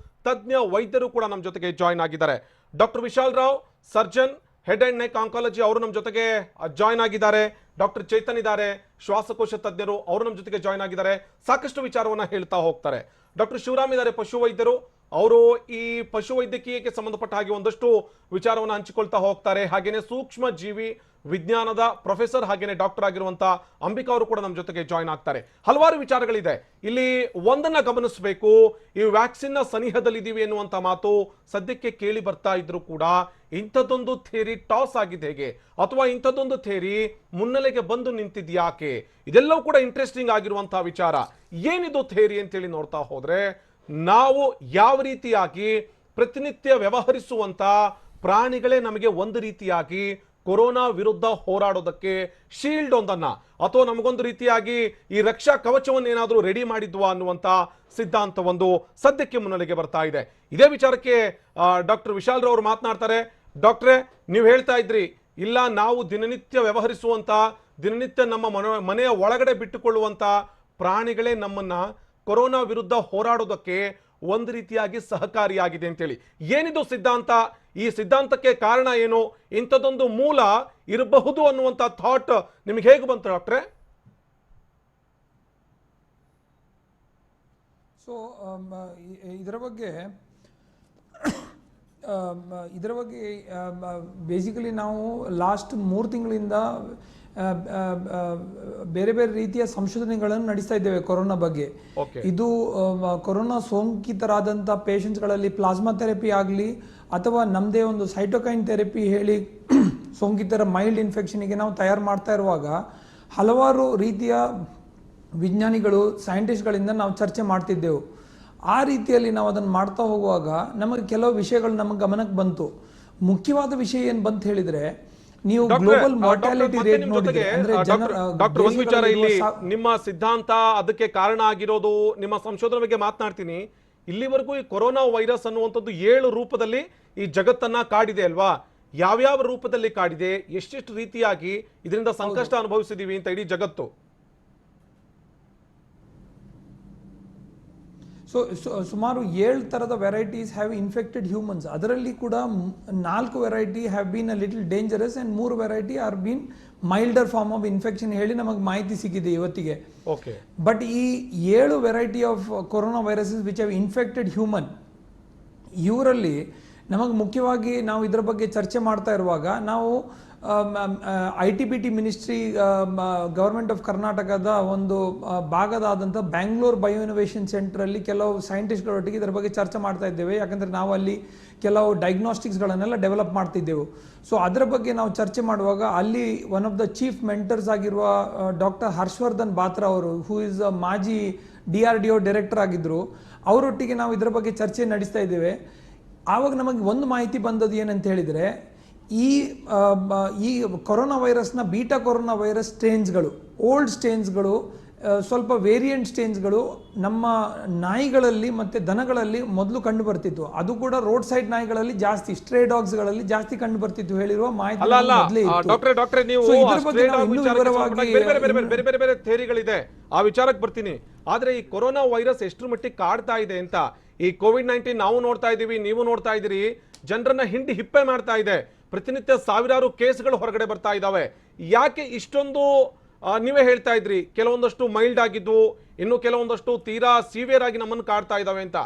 ತಜ್ಞ ವೈದ್ಯರು ಕೂಡ ನಮ್ಮ ಜೊತೆಗೆ ಜಾಯಿನ್ ಆಗಿದ್ದಾರೆ. Doctor Vishal Rao, surgeon, head and neck oncology, ಅವರು ನಮ್ಮ ಜೊತೆಗೆ ಜಾಯಿನ್ ಆಗಿದ್ದಾರೆ. ಡಾಕ್ಟರ್ ಚೇತನ್ ಇದ್ದಾರೆ, ಶ್ವಾಸಕೋಶ ತಜ್ಞರು, ಅವರು ನಮ್ಮ ಜೊತೆಗೆ ಜಾಯಿನ್ ಆಗಿದ್ದಾರೆ. ಸಾಕಷ್ಟು ವಿಚಾರವನ್ನ ಹೇಳ್ತಾ ಹೋಗ್ತಾರೆ. ಡಾಕ್ಟರ್ ಶಿವರಾಮ್ ಇದ್ದಾರೆ, ಪಶು ವೈದ್ಯರು, ಅವರು ಈ ಪಶು ವೈದ್ಯಕೀಯಕ್ಕೆ ಸಂಬಂಧಪಟ್ಟ ಹಾಗೆ ಒಂದಷ್ಟು ವಿಚಾರವನ್ನು ಹಂಚಿಕೊಳ್ತಾ ಹೋಗ್ತಾರೆ. ಹಾಗೇನೆ ಸೂಕ್ಷ್ಮ ಜೀವಿ ವಿಜ್ಞಾನದ ಪ್ರೊಫೆಸರ್ ಹಾಗೇನೆ ಡಾಕ್ಟರ್ ಆಗಿರುವಂತಹ ಅಂಬಿಕಾ ಅವರು ಕೂಡ ನಮ್ಮ ಜೊತೆಗೆ ಜಾಯಿನ್ ಆಗ್ತಾರೆ. ಹಲವಾರು ವಿಚಾರಗಳಿದೆ. ಇಲ್ಲಿ ಒಂದನ್ನ ಗಮನಿಸಬೇಕು, ಈ ವ್ಯಾಕ್ಸಿನ್ ನ ಸನಿಹದಲ್ಲಿದ್ದೀವಿ ಎನ್ನುವಂತ ಮಾತು ಸದ್ಯಕ್ಕೆ ಕೇಳಿ ಬರ್ತಾ ಇದ್ರು ಕೂಡ ಇಂಥದ್ದೊಂದು ಥಿಯರಿ ಟಾಸ್ ಆಗಿದೆ ಹೇಗೆ, ಅಥವಾ ಇಂಥದ್ದೊಂದು ಥಿಯರಿ ಮುನ್ನೆಲೆಗೆ ಬಂದು ನಿಂತಿದ್ಯಾಕೆ, ಇದೆಲ್ಲವೂ ಕೂಡ ಇಂಟ್ರೆಸ್ಟಿಂಗ್ ಆಗಿರುವಂತಹ ವಿಚಾರ. ಏನಿದು ಥಿಯರಿ ಅಂತೇಳಿ ನೋಡ್ತಾ ಹೋದ್ರೆ, ನಾವು ಯಾವ ರೀತಿಯಾಗಿ ಪ್ರತಿನಿತ್ಯ ವ್ಯವಹರಿಸುವಂತ ಪ್ರಾಣಿಗಳೇ ನಮಗೆ ಒಂದು ರೀತಿಯಾಗಿ ಕೊರೋನಾ ವಿರುದ್ಧ ಹೋರಾಡೋದಕ್ಕೆ ಶೀಲ್ಡ್ ಒಂದನ್ನ, ಅಥವಾ ನಮಗೊಂದು ರೀತಿಯಾಗಿ ಈ ರಕ್ಷಾ ಕವಚವನ್ನು ಏನಾದರೂ ರೆಡಿ ಮಾಡಿದ್ವಾ ಅನ್ನುವಂತ ಸಿದ್ಧಾಂತ ಒಂದು ಸದ್ಯಕ್ಕೆ ಮುನ್ನೆಲೆಗೆ ಬರ್ತಾ ಇದೆ. ಇದೇ ವಿಚಾರಕ್ಕೆ ಡಾಕ್ಟರ್ ವಿಶಾಲ್ ರವರು ಮಾತನಾಡ್ತಾರೆ. ಡಾಕ್ಟ್ರೇ, ನೀವು ಹೇಳ್ತಾ ಇದ್ರಿ, ಇಲ್ಲ ನಾವು ದಿನನಿತ್ಯ ವ್ಯವಹರಿಸುವಂತ, ದಿನನಿತ್ಯ ನಮ್ಮ ಮನೆಯ ಒಳಗಡೆ ಬಿಟ್ಟುಕೊಳ್ಳುವಂತ ಪ್ರಾಣಿಗಳೇ ನಮ್ಮನ್ನ ಕೊರೋನಾ ವಿರುದ್ಧ ಹೋರಾಡೋದಕ್ಕೆ ಒಂದು ರೀತಿಯಾಗಿ ಸಹಕಾರಿಯಾಗಿದೆ ಅಂತೇಳಿ. ಏನಿದು ಸಿದ್ಧಾಂತ, ಈ ಸಿದ್ಧಾಂತಕ್ಕೆ ಕಾರಣ ಏನು, ಇಂಥದ್ದೊಂದು ಮೂಲ ಇರಬಹುದು ಅನ್ನುವಂಥ ಥಾಟ್ ನಿಮಗೆ ಹೇಗೆ ಬಂತು ಡಾಕ್ಟ್ರೆ? ಸೊ ಇದರ ಬಗ್ಗೆ ಬೇಸಿಕಲಿ ನಾವು ಲಾಸ್ಟ್ 3 ತಿಂಗಳಿಂದ ಬೇರೆ ಬೇರೆ ರೀತಿಯ ಸಂಶೋಧನೆಗಳನ್ನು ನಡೆಸ್ತಾ ಇದ್ದೇವೆ ಕೊರೋನಾ ಬಗ್ಗೆ. ಇದು ಕೊರೋನಾ ಸೋಂಕಿತರಾದಂಥ ಪೇಷಂಟ್ಸ್ಗಳಲ್ಲಿ ಪ್ಲಾಸ್ಮಾ ಥೆರಪಿ ಆಗಲಿ ಅಥವಾ ನಮ್ಮದೇ ಒಂದು ಸೈಟೋಕೈನ್ ಥೆರಪಿ ಹೇಳಿ ಸೋಂಕಿತರ ಮೈಲ್ಡ್ ಇನ್ಫೆಕ್ಷನ್ಗೆ ನಾವು ತಯಾರು ಮಾಡ್ತಾ ಇರುವಾಗ ಹಲವಾರು ರೀತಿಯ ವಿಜ್ಞಾನಿಗಳು, ಸೈಂಟಿಸ್ಟ್ಗಳಿಂದ ನಾವು ಚರ್ಚೆ ಮಾಡ್ತಿದ್ದೆವು. ಆ ರೀತಿಯಲ್ಲಿ ನಾವು ಅದನ್ನು ಮಾಡ್ತಾ ಹೋಗುವಾಗ ನಮಗೆ ಕೆಲವು ವಿಷಯಗಳು ನಮ್ಮ ಗಮನಕ್ಕೆ ಬಂತು. ಮುಖ್ಯವಾದ ವಿಷಯ ಏನು ಬಂತ ಹೇಳಿದ್ರೆ, ನೀವು ಗ್ಲೋಬಲ್ ಮಾರ್ಟಾಲಿಟಿ ರೇಟ್ ನೋಡಿದ್ರೆ ಅಂದ್ರೆ ಡಾಕ್ಟರ್ ಒಂದು ವಿಚಾರ ಇಲ್ಲಿ ನಿಮ್ಮ ಸಿದ್ಧಾಂತ ಅದಕ್ಕೆ ಕಾರಣ ಆಗಿರೋದು, ನಿಮ್ಮ ಸಂಶೋಧನೆ ಬಗ್ಗೆ ಮಾತನಾಡ್ತೀನಿ. ಇಲ್ಲಿವರೆಗೂ ಈ ಕೊರೋನಾ ವೈರಸ್ ಅನ್ನುವಂಥದ್ದು 7 ರೂಪದಲ್ಲಿ ಈ ಜಗತ್ತನ್ನ ಕಾಡಿದೆ ಅಲ್ವಾ? ಯಾವ್ಯಾವ ರೂಪದಲ್ಲಿ ಕಾಡಿದೆ, ಎಷ್ಟೆಷ್ಟು ರೀತಿಯಾಗಿ ಇದರಿಂದ ಸಂಕಷ್ಟ ಅನುಭವಿಸಿದೀವಿ ಅಂತ ಇಡೀ ಜಗತ್ತು. ಸುಮಾರು 7 ಥರದ ವೆರೈಟೀಸ್ ಹ್ಯಾವ್ ಇನ್ಫೆಕ್ಟೆಡ್ ಹ್ಯೂಮನ್ಸ್. ಅದರಲ್ಲಿ ಕೂಡ 4 variety have been a little dangerous and 3 variety are been milder form of infection ಹೇಳಿ ನಮಗೆ ಮಾಹಿತಿ ಸಿಕ್ಕಿದೆ ಇವತ್ತಿಗೆ. ಓಕೆ, ಬಟ್ ಈ 7 variety of corona viruses which have infected human, ಇವರಲ್ಲಿ ನಮಗೆ ಮುಖ್ಯವಾಗಿ ನಾವು ಇದರ ಬಗ್ಗೆ ಚರ್ಚೆ ಮಾಡ್ತಾ ಇರುವಾಗ ನಾವು ITBT ಮಿನಿಸ್ಟ್ರಿ ಗವರ್ಮೆಂಟ್ ಆಫ್ ಕರ್ನಾಟಕದ ಒಂದು ಭಾಗದಾದಂಥ ಬ್ಯಾಂಗ್ಳೂರ್ ಬಯೋ ಇನೋವೇಷನ್ ಸೆಂಟ್ರಲ್ಲಿ ಕೆಲವು ಸೈಂಟಿಸ್ಟ್ಗಳೊಟ್ಟಿಗೆ ಇದರ ಬಗ್ಗೆ ಚರ್ಚೆ ಮಾಡ್ತಾ ಇದ್ದೇವೆ. ಯಾಕಂದರೆ ನಾವು ಅಲ್ಲಿ ಕೆಲವು ಡಯಾಗ್ನೋಸ್ಟಿಕ್ಸ್ಗಳನ್ನೆಲ್ಲ ಡೆವಲಪ್ ಮಾಡ್ತಿದ್ದೆವು. ಸೊ ಅದರ ಬಗ್ಗೆ ನಾವು ಚರ್ಚೆ ಮಾಡುವಾಗ ಅಲ್ಲಿ one of the chief mentors ಆಗಿರುವ ಡಾಕ್ಟರ್ ಹರ್ಷವರ್ಧನ್ ಬಾತ್ರಾ ಅವರು, ಹೂ ಇಸ್ ಮಾಜಿ DRDO ಡೈರೆಕ್ಟರ್ ಆಗಿದ್ದರು, ಅವರೊಟ್ಟಿಗೆ ನಾವು ಇದರ ಬಗ್ಗೆ ಚರ್ಚೆ ನಡೆಸ್ತಾ ಇದ್ದೇವೆ. ಆವಾಗ ನಮಗೆ ಒಂದು ಮಾಹಿತಿ ಬಂದದ್ದು ಏನಂತ ಹೇಳಿದರೆ, ಈ ಕೊರೋನಾ ವೈರಸ್ನ ಬೀಟಾ ಕೊರೋನಾ ವೈರಸ್ ಸ್ಟ್ರೇನ್ಸ್ಗಳು, ಓಲ್ಡ್ ಸ್ಟ್ರೇನ್ಸ್ಗಳು, ಸ್ವಲ್ಪ ವೇರಿಯಂಟ್ ಸ್ಟ್ರೇನ್ಸ್ಗಳು ನಮ್ಮ ನಾಯಿಗಳಲ್ಲಿ ಮತ್ತು ದನಗಳಲ್ಲಿ ಮೊದಲು ಕಂಡು ಬರ್ತಿತ್ತು. ಅದು ಕೂಡ ರೋಡ್ ಸೈಡ್ ನಾಯಿಗಳಲ್ಲಿ ಜಾಸ್ತಿ, ಸ್ಟ್ರೇ ಡಾಗ್ಸ್ಗಳಲ್ಲಿ ಜಾಸ್ತಿ ಕಂಡು ಬರ್ತಿತ್ತು ಹೇಳಿರುವ ಮಾಹಿತಿ ಮೊದಲೇ ಇತ್ತು. ಡಾಕ್ಟರ್, ನೀವು ಇದರ ಬಗ್ಗೆ ನಾವು ಇನ್ನೂ ವಿವರವಾಗಿ ಬೇರೆ ಬೇರೆ ಥಿಯರಿಗಳಿದೆ, ಆ ವಿಚಾರಕ್ಕೆ ಬರ್ತೀನಿ. ಆದ್ರೆ ಈ ಕೊರೋನಾ ವೈರಸ್ ಎಷ್ಟರ ಮಟ್ಟಿಗೆ ಕಾಡ್ತಾ ಇದೆ ಅಂತ, ಈ COVID-19 ನಾವು ನೋಡ್ತಾ ಇದೀವಿ, ನೀವು ನೋಡ್ತಾ ಇದೀರಿ, ಜನರನ್ನ ಹಿಂಡಿ ಹಿಪ್ಪೆ ಮಾಡ್ತಾ ಇದೆ. ಪ್ರತಿನಿತ್ಯ ಸಾವಿರಾರು ಕೇಸ್ಗಳು ಹೊರಗಡೆ ಬರ್ತಾ ಇದ್ದಾವೆ. ಯಾಕೆ ಇಷ್ಟೊಂದು, ನೀವೇ ಹೇಳ್ತಾ ಇದ್ರಿ ಕೆಲವೊಂದಷ್ಟು ಮೈಲ್ಡ್ ಆಗಿದ್ವು, ಇನ್ನು ಕೆಲವೊಂದಷ್ಟು ತೀರಾ ಸಿವಿಯರ್ ಆಗಿ ನಮ್ಮನ್ನು ಕಾಡ್ತಾ ಇದ್ದಾವೆ ಅಂತ.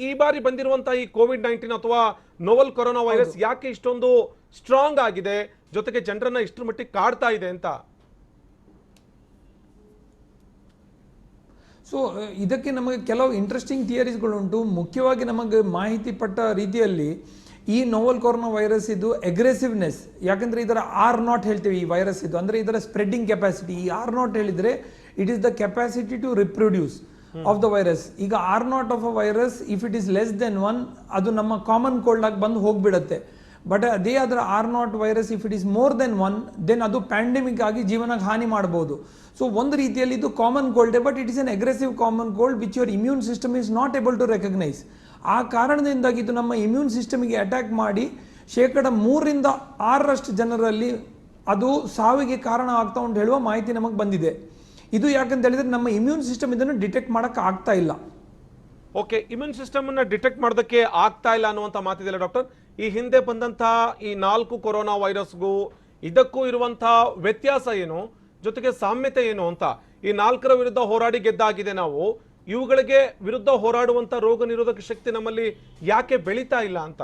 ಈ ಬಾರಿ ಬಂದಿರುವಂತಹ ಈ COVID-19 ಅಥವಾ ನೋವೆಲ್ ಕೊರೋನಾ ವೈರಸ್ ಯಾಕೆ ಇಷ್ಟೊಂದು ಸ್ಟ್ರಾಂಗ್ ಆಗಿದೆ, ಜೊತೆಗೆ ಜನರನ್ನ ಇಷ್ಟರ ಮಟ್ಟಿಗೆ ಕಾಡ್ತಾ ಇದೆ ಅಂತ? ಸೊ ಇದಕ್ಕೆ ನಮಗೆ ಕೆಲವು ಇಂಟ್ರೆಸ್ಟಿಂಗ್ ಥಿಯರೀಸ್ಗಳುಂಟು. ಮುಖ್ಯವಾಗಿ ನಮಗೆ ಮಾಹಿತಿ ಪಟ್ಟ ರೀತಿಯಲ್ಲಿ ಈ ನೋವೆಲ್ ಕೊರೋನಾ ವೈರಸ್ ಇದು ಅಗ್ರೆಸಿವ್ನೆಸ್, ಯಾಕಂದರೆ ಇದರ R0 ಹೇಳ್ತೀವಿ ಈ ವೈರಸ್ ಇದು, ಅಂದರೆ ಇದರ ಸ್ಪ್ರೆಡ್ಡಿಂಗ್ ಕೆಪಾಸಿಟಿ. ಈ R0 ಹೇಳಿದರೆ it is the capacity to reproduce of the virus. ಈಗ R0 of a virus if it is less than 1, ಅದು ನಮ್ಮ ಕಾಮನ್ ಕೋಲ್ಡ್ ಆಗಿ ಬಂದು ಹೋಗ್ಬಿಡುತ್ತೆ. ಬಟ್ ಅದೇ ಅದರ R0 virus if it is more than 1, then ಅದು ಪ್ಯಾಂಡೆಮಿಕ್ ಆಗಿ ಜೀವನಕ್ಕೆ ಹಾನಿ ಮಾಡ್ಬೋದು. ಸೊ ಒಂದು ರೀತಿಯಲ್ಲಿ ಇದು common cold, but it is an aggressive common cold which your immune system is not able to recognise. ಆ ಕಾರಣದಿಂದಾಗಿ ಇದು ನಮ್ಮ ಇಮ್ಯೂನ್ ಸಿಸ್ಟಮಿಗೆ ಅಟ್ಯಾಕ್ ಮಾಡಿ 3 ರಿಂದ 6% ಜನರಲ್ಲಿ ಅದು ಸಾವಿಗೆ ಕಾರಣ ಆಗ್ತಾ ಉಂಟು ಹೇಳುವ ಮಾಹಿತಿ ನಮಗೆ ಬಂದಿದೆ. ಇದು ಯಾಕಂತ ಹೇಳಿದ್ರೆ ನಮ್ಮ ಇಮ್ಯೂನ್ ಸಿಸ್ಟಮ್ ಇದನ್ನು ಡಿಟೆಕ್ಟ್ ಮಾಡಕ್ಕೆ ಆಗ್ತಾ ಇಲ್ಲ. ಓಕೆ, ಇಮ್ಯೂನ್ ಸಿಸ್ಟಮ್ ಅನ್ನ ಡಿಟೆಕ್ಟ್ ಮಾಡೋದಕ್ಕೆ ಆಗ್ತಾ ಇಲ್ಲ ಅನ್ನುವಂಥ ಮಾತಿದೆಯಲ್ಲ ಡಾಕ್ಟರ್. ಈ ಹಿಂದೆ ಬಂದಂತಹ ಈ 4 ಕೊರೋನಾ ವೈರಸ್ಗೂ ಇದಕ್ಕೂ ಇರುವಂತಹ ವ್ಯತ್ಯಾಸ ಏನು, ಜೊತೆಗೆ ಸಾಮ್ಯತೆ ಏನು ಅಂತ? ಈ 4ರ ವಿರುದ್ಧ ಹೋರಾಡಿ ಗೆದ್ದಾಗಿದೆ ನಾವು, ಇವುಗಳಿಗೆ ವಿರುದ್ಧ ಹೋರಾಡುವಂತ ರೋಗ ನಿರೋಧಕ ಶಕ್ತಿ ನಮ್ಮಲ್ಲಿ ಯಾಕೆ ಬೆಳೀತಾ ಇಲ್ಲ ಅಂತ?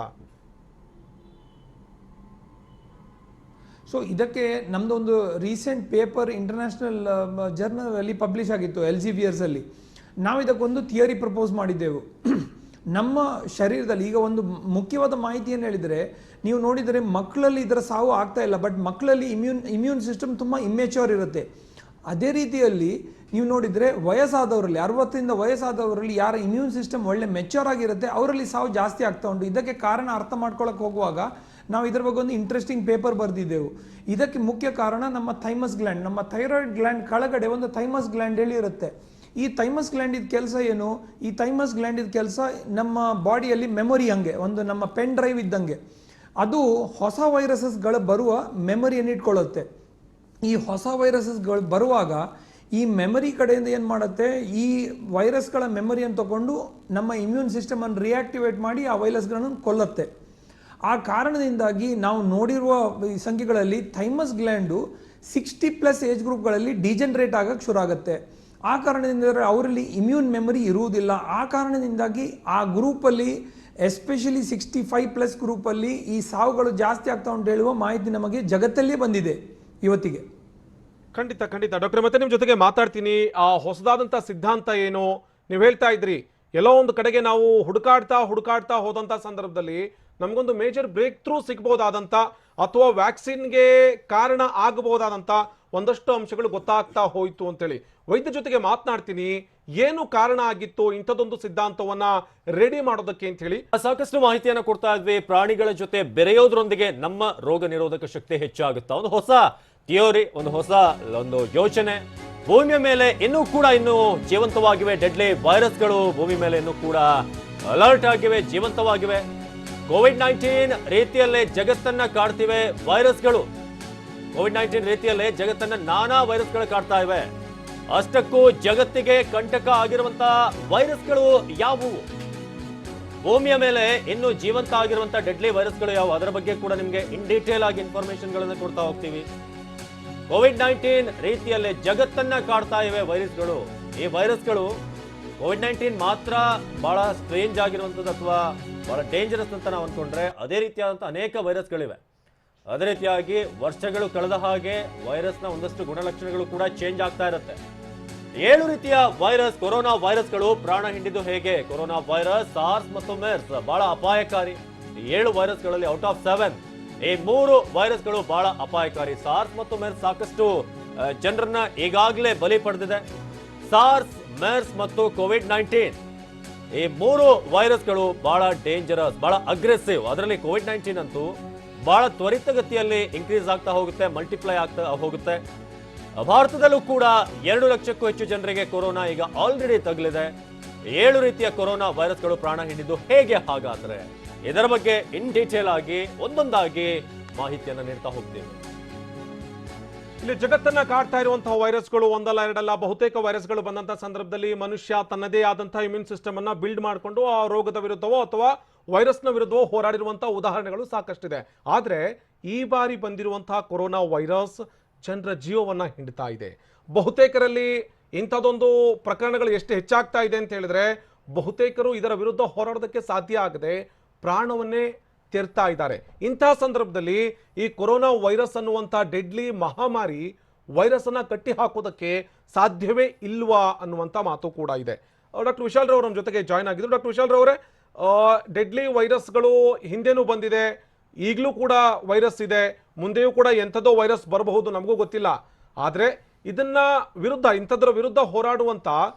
ಸೊ ಇದಕ್ಕೆ ನಮ್ದು ಒಂದು ರೀಸೆಂಟ್ ಪೇಪರ್ ಇಂಟರ್ನ್ಯಾಷನಲ್ ಜರ್ನಲ್ ಅಲ್ಲಿ ಪಬ್ಲಿಷ್ ಆಗಿತ್ತು, Elsevier ಅಲ್ಲಿ. ನಾವು ಇದಕ್ಕೊಂದು ಥಿಯರಿ ಪ್ರಪೋಸ್ ಮಾಡಿದ್ದೆವು. ನಮ್ಮ ಶರೀರದಲ್ಲಿ ಈಗ ಒಂದು ಮುಖ್ಯವಾದ ಮಾಹಿತಿ ಏನು ಹೇಳಿದರೆ, ನೀವು ನೋಡಿದರೆ ಮಕ್ಕಳಲ್ಲಿ ಇದರ ಸಾವು ಆಗ್ತಾ ಇಲ್ಲ, ಬಟ್ ಮಕ್ಕಳಲ್ಲಿ ಇಮ್ಯೂನ್ ಸಿಸ್ಟಮ್ ತುಂಬ ಇಮ್ಮೆಚ್ಯೂರ್ ಇರುತ್ತೆ. ಅದೇ ರೀತಿಯಲ್ಲಿ ನೀವು ನೋಡಿದರೆ ವಯಸ್ಸಾದವರಲ್ಲಿ, 60ರಿಂದ ವಯಸ್ಸಾದವರಲ್ಲಿ ಯಾರ ಇಮ್ಯೂನ್ ಸಿಸ್ಟಮ್ ಒಳ್ಳೆ ಮೆಚ್ಯೂರ್ ಆಗಿರುತ್ತೆ ಅವರಲ್ಲಿ ಸಾವು ಜಾಸ್ತಿ ಆಗ್ತಾ ಉಂಟು. ಇದಕ್ಕೆ ಕಾರಣ ಅರ್ಥ ಮಾಡ್ಕೊಳ್ಳೋಕೆ ಹೋಗುವಾಗ ನಾವು ಇದರ ಬಗ್ಗೆ ಒಂದು ಇಂಟ್ರೆಸ್ಟಿಂಗ್ ಪೇಪರ್ ಬರೆದಿದ್ದೆವು. ಇದಕ್ಕೆ ಮುಖ್ಯ ಕಾರಣ ನಮ್ಮ ಥೈಮಸ್ ಗ್ಲ್ಯಾಂಡ್, ನಮ್ಮ ಥೈರಾಯ್ಡ್ ಗ್ಲ್ಯಾಂಡ್ ಕೆಳಗಡೆ ಒಂದು ಥೈಮಸ್ ಗ್ಲ್ಯಾಂಡ್ ಹೇಳಿ ಇರುತ್ತೆ. ಈ ಥೈಮಸ್ ಗ್ಲ್ಯಾಂಡ್ ಇದ್ದ ಕೆಲಸ ಏನು? ಈ ಥೈಮಸ್ ಗ್ಲ್ಯಾಂಡ್ ಇದ್ದ ಕೆಲಸ ನಮ್ಮ ಬಾಡಿಯಲ್ಲಿ ಮೆಮೊರಿ, ಹಂಗೆ ಒಂದು ನಮ್ಮ ಪೆನ್ ಡ್ರೈವ್ ಇದ್ದಂಗೆ, ಅದು ಹೊಸ ವೈರಸಸ್ಗಳು ಬರುವ ಮೆಮೊರಿಯನ್ನು ಇಟ್ಕೊಳ್ಳುತ್ತೆ. ಈ ಹೊಸ ವೈರಸಸ್ಗಳು ಬರುವಾಗ ಈ ಮೆಮರಿ ಕಡೆಯಿಂದ ಏನು ಮಾಡುತ್ತೆ, ಈ ವೈರಸ್ಗಳ ಮೆಮರಿಯನ್ನು ತಗೊಂಡು ನಮ್ಮ ಇಮ್ಯೂನ್ ಸಿಸ್ಟಮನ್ನು ರಿಯಾಕ್ಟಿವೇಟ್ ಮಾಡಿ ಆ ವೈರಸ್ಗಳನ್ನು ಕೊಲ್ಲುತ್ತೆ. ಆ ಕಾರಣದಿಂದಾಗಿ ನಾವು ನೋಡಿರುವ ಈ ಸಂಖ್ಯೆಗಳಲ್ಲಿ ಥೈಮಸ್ ಗ್ಲ್ಯಾಂಡು 60+ ಏಜ್ ಗ್ರೂಪ್ಗಳಲ್ಲಿ ಡಿಜನರೇಟ್ ಆಗಕ್ಕೆ ಶುರು ಆಗುತ್ತೆ. ಆ ಕಾರಣದಿಂದ ಅವರಲ್ಲಿ ಇಮ್ಯೂನ್ ಮೆಮರಿ ಇರುವುದಿಲ್ಲ. ಆ ಕಾರಣದಿಂದಾಗಿ ಆ ಗ್ರೂಪಲ್ಲಿ, ಎಸ್ಪೆಷಲಿ 65+ ಗ್ರೂಪಲ್ಲಿ ಈ ಸಾವುಗಳು ಜಾಸ್ತಿ ಆಗ್ತಾ ಉಂಟು ಹೇಳುವ ಮಾಹಿತಿ ನಮಗೆ ಜಗತ್ತಲ್ಲೇ ಬಂದಿದೆ ಇವತ್ತಿಗೆ. ಖಂಡಿತ ಖಂಡಿತ ಡಾಕ್ಟರ್, ಮತ್ತೆ ನಿಮ್ಮ ಜೊತೆಗೆ ಮಾತಾಡ್ತೀನಿ. ಆ ಹೊಸದಾದಂಥ ಸಿದ್ಧಾಂತ ಏನು? ನೀವು ಹೇಳ್ತಾ ಇದ್ರಿ ಎಲ್ಲೋ ಒಂದು ಕಡೆಗೆ ನಾವು ಹುಡುಕಾಡ್ತಾ ಹೋದಂಥ ಸಂದರ್ಭದಲ್ಲಿ ನಮಗೊಂದು ಮೇಜರ್ ಬ್ರೇಕ್ ಥ್ರೂ ಸಿಗ್ಬೋದಾದಂಥ ಅಥವಾ ವ್ಯಾಕ್ಸಿನ್ಗೆ ಕಾರಣ ಆಗಬಹುದಾದಂಥ ಒಂದಷ್ಟು ಅಂಶಗಳು ಗೊತ್ತಾಗ್ತಾ ಹೋಯಿತು ಅಂತೇಳಿ ವೈದ್ಯರ ಜೊತೆಗೆ ಮಾತನಾಡ್ತೀನಿ. ಏನು ಕಾರಣ ಆಗಿತ್ತು ಇಂಥದ್ದೊಂದು ಸಿದ್ಧಾಂತವನ್ನ ರೆಡಿ ಮಾಡೋದಕ್ಕೆ ಅಂತ ಹೇಳಿ ಸಾಕಷ್ಟು ಮಾಹಿತಿಯನ್ನು ಕೊಡ್ತಾ ಇದ್ವಿ. ಪ್ರಾಣಿಗಳ ಜೊತೆ ಬೆರೆಯೋದ್ರೊಂದಿಗೆ ನಮ್ಮ ರೋಗ ನಿರೋಧಕ ಶಕ್ತಿ ಹೆಚ್ಚಾಗುತ್ತಾ, ಒಂದು ಹೊಸ ಥಿಯೋರಿ, ಒಂದು ಯೋಚನೆ ಭೂಮಿಯ ಮೇಲೆ ಇನ್ನೂ ಜೀವಂತವಾಗಿವೆ. ಡೆಡ್ಲಿ ವೈರಸ್ಗಳು ಭೂಮಿ ಮೇಲೆ ಇನ್ನೂ ಕೂಡ ಅಲರ್ಟ್ ಆಗಿವೆ, ಜೀವಂತವಾಗಿವೆ. COVID-19 ರೀತಿಯಲ್ಲೇ ಜಗತ್ತನ್ನ ಕಾಡ್ತಿವೆ ವೈರಸ್ಗಳು. COVID-19 ರೀತಿಯಲ್ಲೇ ಜಗತ್ತನ್ನ ನಾನಾ ವೈರಸ್ಗಳು ಕಾಡ್ತಾ ಇವೆ. ಅಷ್ಟಕ್ಕೂ ಜಗತ್ತಿಗೆ ಕಂಟಕ ಆಗಿರುವಂತಹ ವೈರಸ್ಗಳು ಯಾವುವು, ಭೂಮಿಯ ಮೇಲೆ ಇನ್ನು ಜೀವಂತ ಆಗಿರುವಂತಹ ಡೆಡ್ಲಿ ವೈರಸ್ಗಳು ಯಾವುವು, ಅದರ ಬಗ್ಗೆ ಕೂಡ ನಿಮಗೆ ಇನ್ ಡೀಟೇಲ್ ಆಗಿ ಇನ್ಫಾರ್ಮೇಶನ್ ಗಳನ್ನು ಕೊಡ್ತಾ ಹೋಗ್ತೀವಿ. ಕೋವಿಡ್-19 ರೀತಿಯಲ್ಲೇ ಜಗತ್ತನ್ನ ಕಾಡ್ತಾ ಇವೆ ವೈರಸ್ಗಳು. ಈ ವೈರಸ್ಗಳು ಕೋವಿಡ್-19 ಮಾತ್ರ ಬಹಳ ಸ್ಟ್ರೇಂಜ್ ಆಗಿರುವಂಥದ್ದು ಅಥವಾ ಬಹಳ ಡೇಂಜರಸ್ ಅಂತ ನಾವು ಅನ್ಕೊಂಡ್ರೆ, ಅದೇ ರೀತಿಯಾದಂಥ ಅನೇಕ ವೈರಸ್ಗಳಿವೆ. ಅದೇ ರೀತಿಯಾಗಿ ವರ್ಷಗಳು ಕಳೆದ ಹಾಗೆ ವೈರಸ್ನ ಒಂದಷ್ಟು ಗುಣಲಕ್ಷಣಗಳು ಕೂಡ ಚೇಂಜ್ ಆಗ್ತಾ ಇರುತ್ತೆ. 7 ರೀತಿಯ ವೈರಸ್, ಕೊರೋನಾ ವೈರಸ್ಗಳು ಪ್ರಾಣ ಹಿಂಡಿದ್ದು ಹೇಗೆ? ಕೊರೋನಾ ವೈರಸ್, ಸಾರ್ಸ್ ಮತ್ತು ಮೆರ್ಸ್ ಬಹಳ ಅಪಾಯಕಾರಿ. 7 ವೈರಸ್ಗಳಲ್ಲಿ ಔಟ್ ಆಫ್ 7 ಈ 3 ವೈರಸ್ಗಳು ಬಹಳ ಅಪಾಯಕಾರಿ. ಸಾರ್ಸ್ ಮತ್ತು ಮೆರ್ಸ್ ಸಾಕಷ್ಟು ಜನರನ್ನ ಈಗಾಗಲೇ ಬಲಿ ಪಡೆದಿದೆ. ಸಾರ್ಸ್, ಮೆರ್ಸ್ ಮತ್ತು ಕೋವಿಡ್-19 ಈ 3 ವೈರಸ್ಗಳು ಬಹಳ ಡೇಂಜರಸ್, ಬಹಳ ಅಗ್ರೆಸಿವ್. ಅದರಲ್ಲಿ ಕೋವಿಡ್-19 ಅಂತೂ ಬಹಳ ತ್ವರಿತಗತಿಯಲ್ಲಿ ಇನ್ಕ್ರೀಸ್ ಆಗ್ತಾ ಹೋಗುತ್ತೆ, ಮಲ್ಟಿಪ್ಲೈ ಆಗ್ತಾ ಹೋಗುತ್ತೆ. ಭಾರತದಲ್ಲೂ ಕೂಡ 2 ಲಕ್ಷಕ್ಕೂ ಹೆಚ್ಚು ಜನರಿಗೆ ಕೊರೋನಾ ಈಗ ಆಲ್ರೆಡಿ ತಗುಲಿದೆ. 7 ರೀತಿಯ ಕೊರೋನಾ ವೈರಸ್ಗಳು ಪ್ರಾಣ ಹಿಂಡಿದ್ದು ಹೇಗೆ ಹಾಗಾದ್ರೆ? ಇದರ ಬಗ್ಗೆ ಇನ್ ಡೀಟೇಲ್ ಆಗಿ ಒಂದೊಂದಾಗಿ ಮಾಹಿತಿಯನ್ನು ನೀಡ್ತಾ ಹೋಗ್ತೀವಿ. ಇಲ್ಲಿ ಜಗತ್ತನ್ನ ಕಾಡ್ತಾ ಇರುವಂತಹ ವೈರಸ್ಗಳು ಒಂದಲ್ಲ ಎರಡಲ್ಲ, ಬಹುತೇಕ ವೈರಸ್ಗಳು ಬಂದಂತಹ ಸಂದರ್ಭದಲ್ಲಿ ಮನುಷ್ಯ ತನ್ನದೇ ಆದಂತಹ ಇಮ್ಯೂನ್ ಸಿಸ್ಟಮ್ ಅನ್ನ ಬಿಲ್ಡ್ ಮಾಡಿಕೊಂಡು ಆ ರೋಗದ ವಿರುದ್ಧವೋ ಅಥವಾ ವೈರಸ್ನ ವಿರುದ್ಧವೋ ಹೋರಾಡಿರುವಂತಹ ಉದಾಹರಣೆಗಳು ಸಾಕಷ್ಟಿದೆ. ಆದ್ರೆ ಈ ಬಾರಿ ಬಂದಿರುವಂತಹ ಕೊರೋನಾ ವೈರಸ್ ಜನರ ಜೀವವನ್ನ ಹಿಂಡ್ತಾ ಇದೆ. ಬಹುತೇಕರಲ್ಲಿ ಇಂಥದೊಂದು ಪ್ರಕರಣಗಳು ಎಷ್ಟು ಹೆಚ್ಚಾಗ್ತಾ ಇದೆ ಅಂತ ಹೇಳಿದ್ರೆ, ಬಹುತೇಕರು ಇದರ ವಿರುದ್ಧ ಹೋರಾಡೋದಕ್ಕೆ ಸಾಧ್ಯ ಆಗದೆ ಪ್ರಾಣವನ್ನೇ ತೆರ್ತಾ ಇದ್ದಾರೆ. ಇಂತಹ ಸಂದರ್ಭದಲ್ಲಿ ಈ ಕೊರೋನಾ ವೈರಸ್ ಅನ್ನುವಂಥ ಡೆಡ್ಲಿ ಮಹಾಮಾರಿ ವೈರಸ್ ಅನ್ನ ಕಟ್ಟಿ ಹಾಕೋದಕ್ಕೆ ಸಾಧ್ಯವೇ ಇಲ್ವಾ ಅನ್ನುವಂಥ ಮಾತು ಕೂಡ ಇದೆ. ಡಾಕ್ಟರ್ ವಿಶಾಲ್ ರವರು ನಮ್ಮ ಜೊತೆಗೆ ಜಾಯ್ನ್ ಆಗಿದ್ರು. ಡಾಕ್ಟರ್ ವಿಶಾಲ್ ರವರೇ, ಡೆಡ್ಲಿ ವೈರಸ್ಗಳು ಹಿಂದೆನೂ ಬಂದಿದೆ, ಈಗಲೂ ಕೂಡ ವೈರಸ್ ಇದೆ, ಮುಂದೆಯೂ ಕೂಡ ಎಂಥದೋ ವೈರಸ್ ಬರಬಹುದು, ನಮಗೂ ಗೊತ್ತಿಲ್ಲ. ಆದರೆ ಇಂಥದ್ರ ವಿರುದ್ಧ ಹೋರಾಡುವಂಥ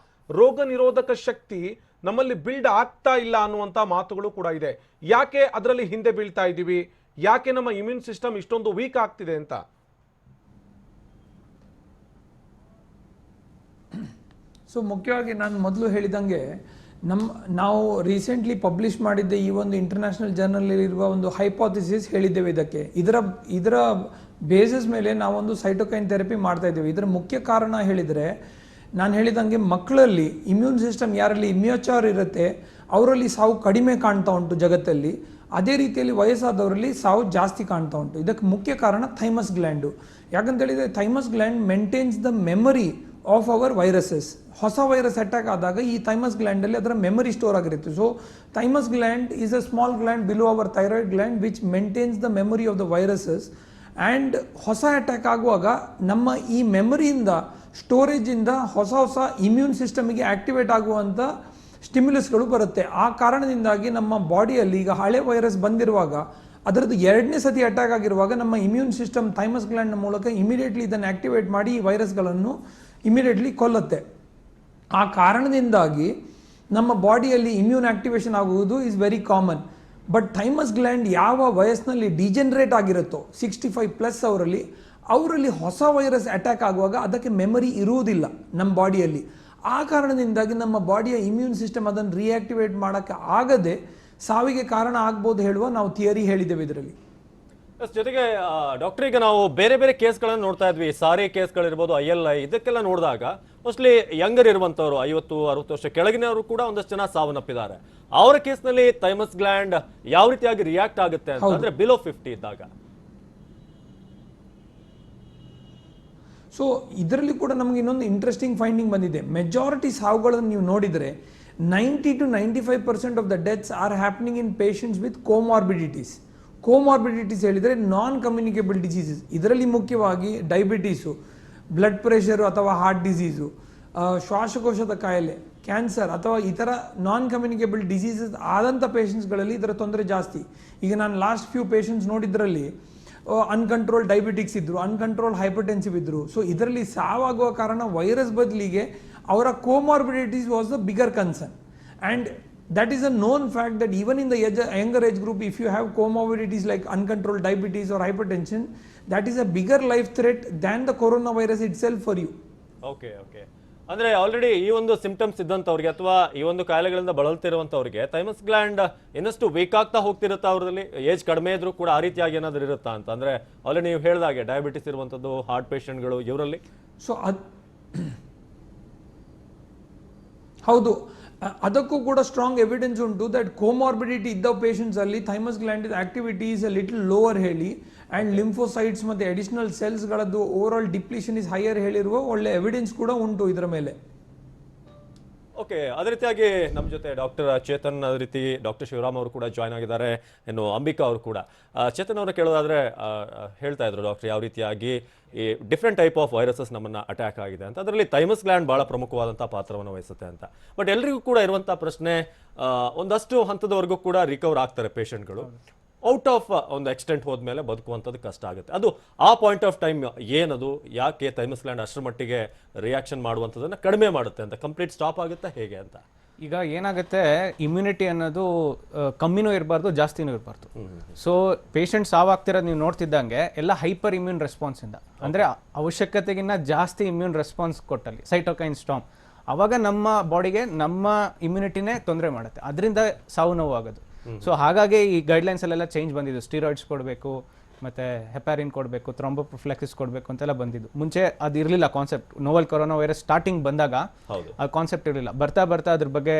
ರೋಗ ನಿರೋಧಕ ಶಕ್ತಿ ನಮ್ಮಲ್ಲಿ ಬಿಲ್ಡ್ ಆಗ್ತಾ ಇಲ್ಲ ಅನ್ನುವಂಥ ಮಾತುಗಳು ಕೂಡ ಇದೆ. ಯಾಕೆ ಅದರಲ್ಲಿ ಹಿಂದೆ ಬೀಳ್ತಾ ಇದ್ದೀವಿ? ಯಾಕೆ ನಮ್ಮ ಇಮ್ಯೂನ್ ಸಿಸ್ಟಮ್ ಇಷ್ಟೊಂದು ವೀಕ್ ಆಗ್ತಿದೆ ಅಂತ? ಸೊ ಮುಖ್ಯವಾಗಿ ನಾನು ಮೊದಲು ಹೇಳಿದಂಗೆ ನಾವು ರೀಸೆಂಟ್ಲಿ ಪಬ್ಲಿಷ್ ಮಾಡಿದ್ದೆ ಈ ಒಂದು ಇಂಟರ್ನ್ಯಾಷನಲ್ ಜರ್ನಲ್ ಇರುವ ಒಂದು ಹೈಪೋಥಿಸಿಸ್ ಹೇಳಿದ್ದೇವೆ. ಇದರ ಬೇಸಿಸ್ ಮೇಲೆ ನಾವೊಂದು ಸೈಟೋಕೈನ್ ಥೆರಪಿ ಮಾಡ್ತಾ ಇದ್ದೇವೆ. ಇದರ ಮುಖ್ಯ ಕಾರಣ ಹೇಳಿದರೆ, ನಾನು ಹೇಳಿದಂಗೆ ಮಕ್ಕಳಲ್ಲಿ ಇಮ್ಯೂನ್ ಸಿಸ್ಟಮ್ ಯಾರಲ್ಲಿ ಇಮ್ಯೂಚರ್ ಇರುತ್ತೆ ಅವರಲ್ಲಿ ಸಾವು ಕಡಿಮೆ ಕಾಣ್ತಾ ಉಂಟು ಜಗತ್ತಲ್ಲಿ. ಅದೇ ರೀತಿಯಲ್ಲಿ ವಯಸ್ಸಾದವರಲ್ಲಿ ಸಾವು ಜಾಸ್ತಿ ಕಾಣ್ತಾ ಉಂಟು. ಇದಕ್ಕೆ ಮುಖ್ಯ ಕಾರಣ ಥೈಮಸ್ ಗ್ಲ್ಯಾಂಡು. ಯಾಕಂತ ಹೇಳಿದರೆ thymus gland maintains the memory of our viruses. ಹೊಸ ವೈರಸ್ ಅಟ್ಯಾಕ್ ಆದಾಗ ಈ ಥೈಮಸ್ ಗ್ಲ್ಯಾಂಡಲ್ಲಿ ಅದರ ಮೆಮರಿ ಸ್ಟೋರ್ ಆಗಿರುತ್ತೆ. So thymus gland is a small gland below our thyroid gland which maintains the memory of the viruses. And ಹೊಸ attack ಆಗುವಾಗ ನಮ್ಮ ಈ ಮೆಮರಿಯಿಂದ, ಸ್ಟೋರೇಜಿಂದ ಹೊಸ ಇಮ್ಯೂನ್ ಸಿಸ್ಟಮಿಗೆ ಆಕ್ಟಿವೇಟ್ ಆಗುವಂಥ ಸ್ಟಿಮ್ಯುಲಸ್ಗಳು ಬರುತ್ತೆ. ಆ ಕಾರಣದಿಂದಾಗಿ ನಮ್ಮ ಬಾಡಿಯಲ್ಲಿ ಈಗ ಹಳೆ ವೈರಸ್ ಬಂದಿರುವಾಗ ಅದರದ್ದು 2ನೇ ಸತಿ ಅಟ್ಯಾಕ್ ಆಗಿರುವಾಗ ನಮ್ಮ ಇಮ್ಯೂನ್ ಸಿಸ್ಟಮ್ ಥೈಮಸ್ ಗ್ಲ್ಯಾಂಡ್ನ ಮೂಲಕ ಇಮಿಡಿಯೇಟ್ಲಿ ಇದನ್ನು ಆಕ್ಟಿವೇಟ್ ಮಾಡಿ ಈ ವೈರಸ್ಗಳನ್ನು ಇಮಿಡಿಯೇಟ್ಲಿ ಕೊಲ್ಲುತ್ತೆ. ಆ ಕಾರಣದಿಂದಾಗಿ ನಮ್ಮ ಬಾಡಿಯಲ್ಲಿ ಇಮ್ಯೂನ್ ಆಕ್ಟಿವೇಶನ್ ಆಗುವುದು is very common. But thymus gland ಯಾವ ವಯಸ್ಸಿನಲ್ಲಿ ಡಿಜೆನರೇಟ್ ಆಗಿರುತ್ತೋ 65+ ಅವರಲ್ಲಿ ಹೊಸ ವೈರಸ್ ಅಟ್ಯಾಕ್ ಆಗುವಾಗ ಅದಕ್ಕೆ ಮೆಮರಿ ಇರುವುದಿಲ್ಲ ನಮ್ಮ ಬಾಡಿಯಲ್ಲಿ. ಆ ಕಾರಣದಿಂದಾಗಿ ನಮ್ಮ ಬಾಡಿಯ ಇಮ್ಯೂನ್ ಸಿಸ್ಟಮ್ ಅದನ್ನು ರಿಯಾಕ್ಟಿವೇಟ್ ಮಾಡೋಕ್ಕೆ ಆಗದೆ ಸಾವಿಗೆ ಕಾರಣ ಆಗ್ಬೋದು ಹೇಳುವ ನಾವು ಥಿಯರಿ ಹೇಳಿದ್ದೇವೆ ಇದರಲ್ಲಿ. ಜೊತೆಗೆ ಡಾಕ್ಟರ್, ಈಗ ನಾವು ಬೇರೆ ಬೇರೆ ಕೇಸ್ಗಳನ್ನು ನೋಡ್ತಾ ಇದ್ವಿ. ಸಾರಿ ಕೇಸ್ಗಳಿರ್ಬೋದು, ILI, ಇದಕ್ಕೆಲ್ಲ ನೋಡಿದಾಗ ಮೋಸ್ಟ್ಲಿ ಯಂಗರ್ ಇರುವಂಥವ್ರು 50-60 ವರ್ಷ ಕೆಳಗಿನವರು ಕೂಡ ಒಂದಷ್ಟು ಜನ ಸಾವನ್ನಪ್ಪಿದ್ದಾರೆ. ಅವರ ಕೇಸ್ನಲ್ಲಿ ಥೈಮಸ್ ಗ್ಲ್ಯಾಂಡ್ ಯಾವ ರೀತಿಯಾಗಿ ರಿಯಾಕ್ಟ್ ಆಗುತ್ತೆ ಅಂತಂದ್ರೆ ಬಿಲೋ 50 ಇದ್ದಾಗ. ಸೊ ಇದರಲ್ಲಿ ಕೂಡ ನಮಗೆ ಇನ್ನೊಂದು ಇಂಟ್ರೆಸ್ಟಿಂಗ್ ಫೈಂಡಿಂಗ್ ಬಂದಿದೆ. ಮೆಜಾರಿಟಿ ಸಾವುಗಳನ್ನು ನೀವು ನೋಡಿದರೆ 90 to 95% of the deaths are happening in patients with comorbidities. Comorbidities ಹೇಳಿದರೆ ನಾನ್ ಕಮ್ಯುನಿಕೇಬಲ್ ಡಿಸೀಸಸ್. ಇದರಲ್ಲಿ ಮುಖ್ಯವಾಗಿ ಡಯಾಬಿಟೀಸು, ಬ್ಲಡ್ ಪ್ರೆಷರು ಅಥವಾ ಹಾರ್ಟ್ ಡಿಸೀಸು, ಶ್ವಾಸಕೋಶದ ಕಾಯಿಲೆ, ಕ್ಯಾನ್ಸರ್ ಅಥವಾ ಇತರ ನಾನ್ ಕಮ್ಯುನಿಕೇಬಲ್ ಡಿಸೀಸಸ್ ಆದಂಥ ಪೇಷಂಟ್ಸ್ಗಳಲ್ಲಿ ಇದರ ತೊಂದರೆ ಜಾಸ್ತಿ. ಈಗ ನಾನು ಲಾಸ್ಟ್ ಫ್ಯೂ ಪೇಷಂಟ್ಸ್ ನೋಡಿದ್ರಲ್ಲಿ ಅನ್ಕಂಟ್ರೋಲ್ ಡಯಾಬಿಟಿಕ್ಸ್ ಇದ್ದರು, ಅನ್ಕಂಟ್ರೋಲ್ ಹೈಪರ್ಟೆನ್ಸಿವ್ ಇದ್ದರು. ಸೊ ಇದರಲ್ಲಿ ಸಾವಾಗುವ ಕಾರಣ ವೈರಸ್ ಬದಲಿಗೆ ಅವರ comorbidities was the bigger concern. And that is a known fact that even in the younger age group, if you have comorbidities like uncontrolled diabetes or hypertension, that is a bigger life threat than the coronavirus itself for you. Okay. ಅಂದ್ರೆ already ಈ ಒಂದು symptoms ಇದ್ದಂಥವ್ರಿಗೆ ಅಥವಾ ಈ ಒಂದು ಕಾಯಿಲೆಗಳಿಂದ ಬಳಲ್ತಿರುವಂಥವ್ರಿಗೆ thymus gland ಇನ್ನಷ್ಟು weak ಆಗ್ತಾ ಹೋಗ್ತಿರುತ್ತಾ? ಅವರಲ್ಲಿ ಏಜ್ ಕಡಿಮೆ ಇದ್ರೂ ಕೂಡ ಆ ರೀತಿಯಾಗಿ ಏನಾದರೂ ಇರುತ್ತಾ ಅಂತ? ಅಂದ್ರೆ ಆಲ್ರೆಡಿ ನೀವು ಹೇಳಿದಾಗೆ ಡಯಾಬಿಟಿಸ್ ಇರುವಂಥದ್ದು, ಹಾರ್ಟ್ ಪೇಷಂಟ್ಗಳು, ಇವರಲ್ಲಿ ಹೌದು, ಅದಕ್ಕೂ ಕೂಡ ಸ್ಟ್ರಾಂಗ್ ಎವಿಡೆನ್ಸ್ ಉಂಟು ದಟ್ ಕೋಮಾರ್ಬಿಡಿಟಿ ಇದ್ದ ಪೇಷಂಟ್ಸ್ ಅಲ್ಲಿ thymus gland activity is a little lower ಹೇಳಿ ಅಂಡ್ ಲಿಂಫೋಸೈಟ್ಸ್ ಮತ್ತೆ ಅಡಿಷನಲ್ ಸೆಲ್ಸ್ ಗಳದ್ದು overall depletion is higher ಹೇಳಿರುವ ಒಳ್ಳೆ ಎವಿಡೆನ್ಸ್ ಕೂಡ ಉಂಟು ಇದರ ಮೇಲೆ. ಓಕೆ, ಅದೇ ರೀತಿಯಾಗಿ ನಮ್ಮ ಜೊತೆ ಡಾಕ್ಟರ್ ಚೇತನ್, ಅದೇ ರೀತಿ ಡಾಕ್ಟರ್ ಶಿವರಾಮ್ ಅವರು ಕೂಡ ಜಾಯ್ನ್ ಆಗಿದ್ದಾರೆ, ಇನ್ನು ಅಂಬಿಕಾ ಅವರು ಕೂಡ. ಚೇತನ್ ಅವರು ಕೇಳೋದಾದ್ರೆ ಹೇಳ್ತಾ ಇದ್ರು ಡಾಕ್ಟರ್ ಯಾವ ರೀತಿಯಾಗಿ ಈ ಡಿಫ್ರೆಂಟ್ ಟೈಪ್ ಆಫ್ ವೈರಸಸ್ ನಮ್ಮನ್ನ ಅಟ್ಯಾಕ್ ಆಗಿದೆ ಅಂತ. ಅದರಲ್ಲಿ ಥೈಮಸ್ ಗ್ಲ್ಯಾಂಡ್ ಬಹಳ ಪ್ರಮುಖವಾದಂತಹ ಪಾತ್ರವನ್ನು ವಹಿಸುತ್ತೆ ಅಂತ. ಬಟ್ ಎಲ್ರಿಗೂ ಕೂಡ ಇರುವಂತಹ ಪ್ರಶ್ನೆ, ಒಂದಷ್ಟು ಹಂತದವರೆಗೂ ಕೂಡ ರಿಕವರ್ ಆಗ್ತಾರೆ ಪೇಷಂಟ್ಗಳು, ಔಟ್ ಆಫ್ ಒಂದು ಎಕ್ಸ್ಟೆಂಟ್ ಹೋದ್ಮೇಲೆ ಬದುಕುವಂಥದ್ದು ಕಷ್ಟ ಆಗುತ್ತೆ. ಅದು ಆ ಪಾಯಿಂಟ್ ಆಫ್ ಟೈಮ್ ಏನದು, ಯಾಕೆ ಥೈಮಸ್ ಗ್ಲ್ಯಾಂಡ್ ಅಷ್ಟರ ಮಟ್ಟಿಗೆ ರಿಯಾಕ್ಷನ್ ಮಾಡುವಂಥದ್ದನ್ನು ಕಡಿಮೆ ಮಾಡುತ್ತೆ ಅಂತ, ಕಂಪ್ಲೀಟ್ ಸ್ಟಾಪ್ ಆಗುತ್ತೆ ಹೇಗೆ ಅಂತ? ಈಗ ಏನಾಗುತ್ತೆ, ಇಮ್ಯುನಿಟಿ ಅನ್ನೋದು ಕಮ್ಮಿನೂ ಇರಬಾರ್ದು ಜಾಸ್ತಿನೂ ಇರಬಾರ್ದು. ಸೊ ಪೇಷಂಟ್ ಸಾವಾಗ್ತಿರೋದು ನೀವು ನೋಡ್ತಿದ್ದಂಗೆ ಎಲ್ಲ ಹೈಪರ್ ಇಮ್ಯೂನ್ ರೆಸ್ಪಾನ್ಸ್ ಇಂದ, ಅಂದರೆ ಅವಶ್ಯಕತೆಗಿನ್ನ ಜಾಸ್ತಿ ಇಮ್ಯೂನ್ ರೆಸ್ಪಾನ್ಸ್ ಕೊಟ್ಟಲ್ಲಿ ಸೈಟೋಕೈನ್ ಸ್ಟಾರ್ಮ್, ಅವಾಗ ನಮ್ಮ ಬಾಡಿಗೆ ನಮ್ಮ ಇಮ್ಯುನಿಟಿನೇ ತೊಂದರೆ ಮಾಡುತ್ತೆ, ಅದರಿಂದ ಸಾವು ನೋವು ಆಗೋದು. ಸೊ ಹಾಗಾಗಿ ಈ ಗೈಡ್ಲೈನ್ಸ್ ಅಲ್ಲೆಲ್ಲ ಚೇಂಜ್ ಬಂದಿದ್ದು, ಸ್ಟೀರಾಯ್ಡ್ಸ್ ಕೊಡಬೇಕು, ಮತ್ತೆ ಹೆಪಾರಿನ್ ಕೊಡಬೇಕು, ಥ್ರಾಂಬೋಪ್ರೊಫಿಲಾಕ್ಸಿಸ್ ಕೊಡಬೇಕು ಅಂತೆಲ್ಲ ಬಂದಿದ್ದು. ಮುಂಚೆ ಅದು ಇರಲಿಲ್ಲ concept. Novel corona virus starting ಬಂದಾಗ ಆ ಕಾನ್ಸೆಪ್ಟ್ ಇರಲಿಲ್ಲ. ಬರ್ತಾ ಬರ್ತಾ ಅದ್ರ ಬಗ್ಗೆ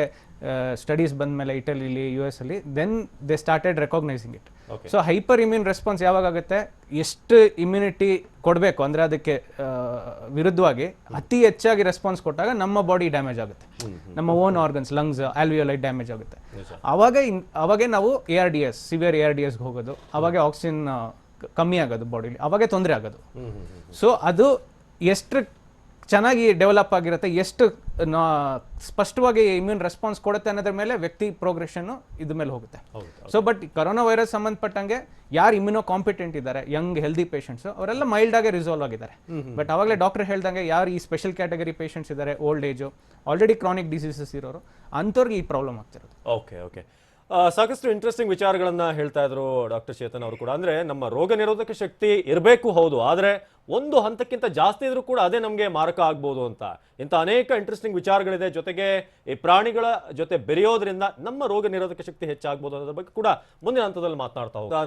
ಸ್ಟಡೀಸ್ ಬಂದ ಮೇಲೆ ಇಟಲಿಲಿ, US ಅಲ್ಲಿ, then they started recognising it. So hyper immune response ಯಾವಾಗ ಆಗುತ್ತೆ, ಎಷ್ಟು ಇಮ್ಯುನಿಟಿ ಕೊಡಬೇಕು ಅಂದರೆ ಅದಕ್ಕೆ ವಿರುದ್ಧವಾಗಿ ಅತಿ ಹೆಚ್ಚಾಗಿ ರೆಸ್ಪಾನ್ಸ್ ಕೊಟ್ಟಾಗ ನಮ್ಮ ಬಾಡಿ ಡ್ಯಾಮೇಜ್ ಆಗುತ್ತೆ, ನಮ್ಮ own organs, lungs, alveoli damage ಆಗುತ್ತೆ. ಅವಾಗೇ ನಾವು ARDS, ಸಿವಿಯರ್ ARDSಗೆ ಹೋಗೋದು, ಅವಾಗೆ ಆಕ್ಸಿಜನ್ ಕಮ್ಮಿ ಆಗೋದು ಬಾಡಿಲಿ, ಅವಾಗೆ ತೊಂದರೆ ಆಗೋದು. ಸೊ ಅದು ಎಷ್ಟು ಚೆನ್ನಾಗಿ ಡೆವಲಪ್ ಆಗಿರುತ್ತೆ, ಎಷ್ಟು ಸ್ಪಷ್ಟವಾಗಿ ಇಮ್ಯೂನ್ ರೆಸ್ಪಾನ್ಸ್ ಕೊಡುತ್ತೆ ಅನ್ನೋದ್ರ ಮೇಲೆ ವ್ಯಕ್ತಿ ಪ್ರೋಗ್ರೆಷನ್ ಇದ್ರ ಮೇಲೆ ಹೋಗುತ್ತೆ. ಸೊ ಬಟ್ ಕರೋನಾ ವೈರಸ್ ಸಂಬಂಧಪಟ್ಟಂಗೆ ಯಾರು ಇಮ್ಯುನೋ ಕಾಂಪಿಟೆಂಟ್ ಇದ್ದಾರೆ, ಯಂಗ್ ಹೆಲ್ದಿ ಪೇಷಂಟ್ಸ್, ಅವರೆಲ್ಲ ಮೈಲ್ಡ್ ಆಗಿ ರಿಸಾಲ್ವ್ ಆಗಿದ್ದಾರೆ. ಬಟ್ ಅವಾಗಲೇ ಡಾಕ್ಟರ್ ಹೇಳ್ದಂಗೆ ಯಾರು ಈ ಸ್ಪೆಷಲ್ ಕ್ಯಾಟಗರಿ ಪೇಷಂಟ್ಸ್ ಇದ್ದಾರೆ, old age, already chronic diseases ಇರೋರು, ಅಂಥವ್ರಿಗೆ ಈ ಪ್ರಾಬ್ಲಮ್ ಆಗ್ತಿರೋದು. ಓಕೆ ಓಕೆ, ಸಾಕಷ್ಟು ಇಂಟ್ರೆಸ್ಟಿಂಗ್ ವಿಚಾರಗಳನ್ನ ಹೇಳ್ತಾ ಇದ್ರು ಡಾಕ್ಟರ್ ಚೇತನ್ ಅವರು ಕೂಡ. ಅಂದ್ರೆ ನಮ್ಮ ರೋಗ ನಿರೋಧಕ ಶಕ್ತಿ ಇರಬೇಕು, ಹೌದು, ಆದ್ರೆ ಒಂದು ಹಂತಕ್ಕಿಂತ ಜಾಸ್ತಿ ಇದ್ರೂ ಕೂಡ ಅದೇ ನಮಗೆ ಮಾರಕ ಆಗ್ಬೋದು ಅಂತ. ಇಂಥ ಅನೇಕ ಇಂಟ್ರೆಸ್ಟಿಂಗ್ ವಿಚಾರಗಳಿದೆ. ಜೊತೆಗೆ ಈ ಪ್ರಾಣಿಗಳ ಜೊತೆ ಬೆರೆಯೋದ್ರಿಂದ ನಮ್ಮ ರೋಗ ನಿರೋಧಕ ಶಕ್ತಿ ಹೆಚ್ಚಾಗ್ಬೋದು ಅನ್ನೋದ್ರ ಬಗ್ಗೆ ಕೂಡ ಮುಂದಿನ ಹಂತದಲ್ಲಿ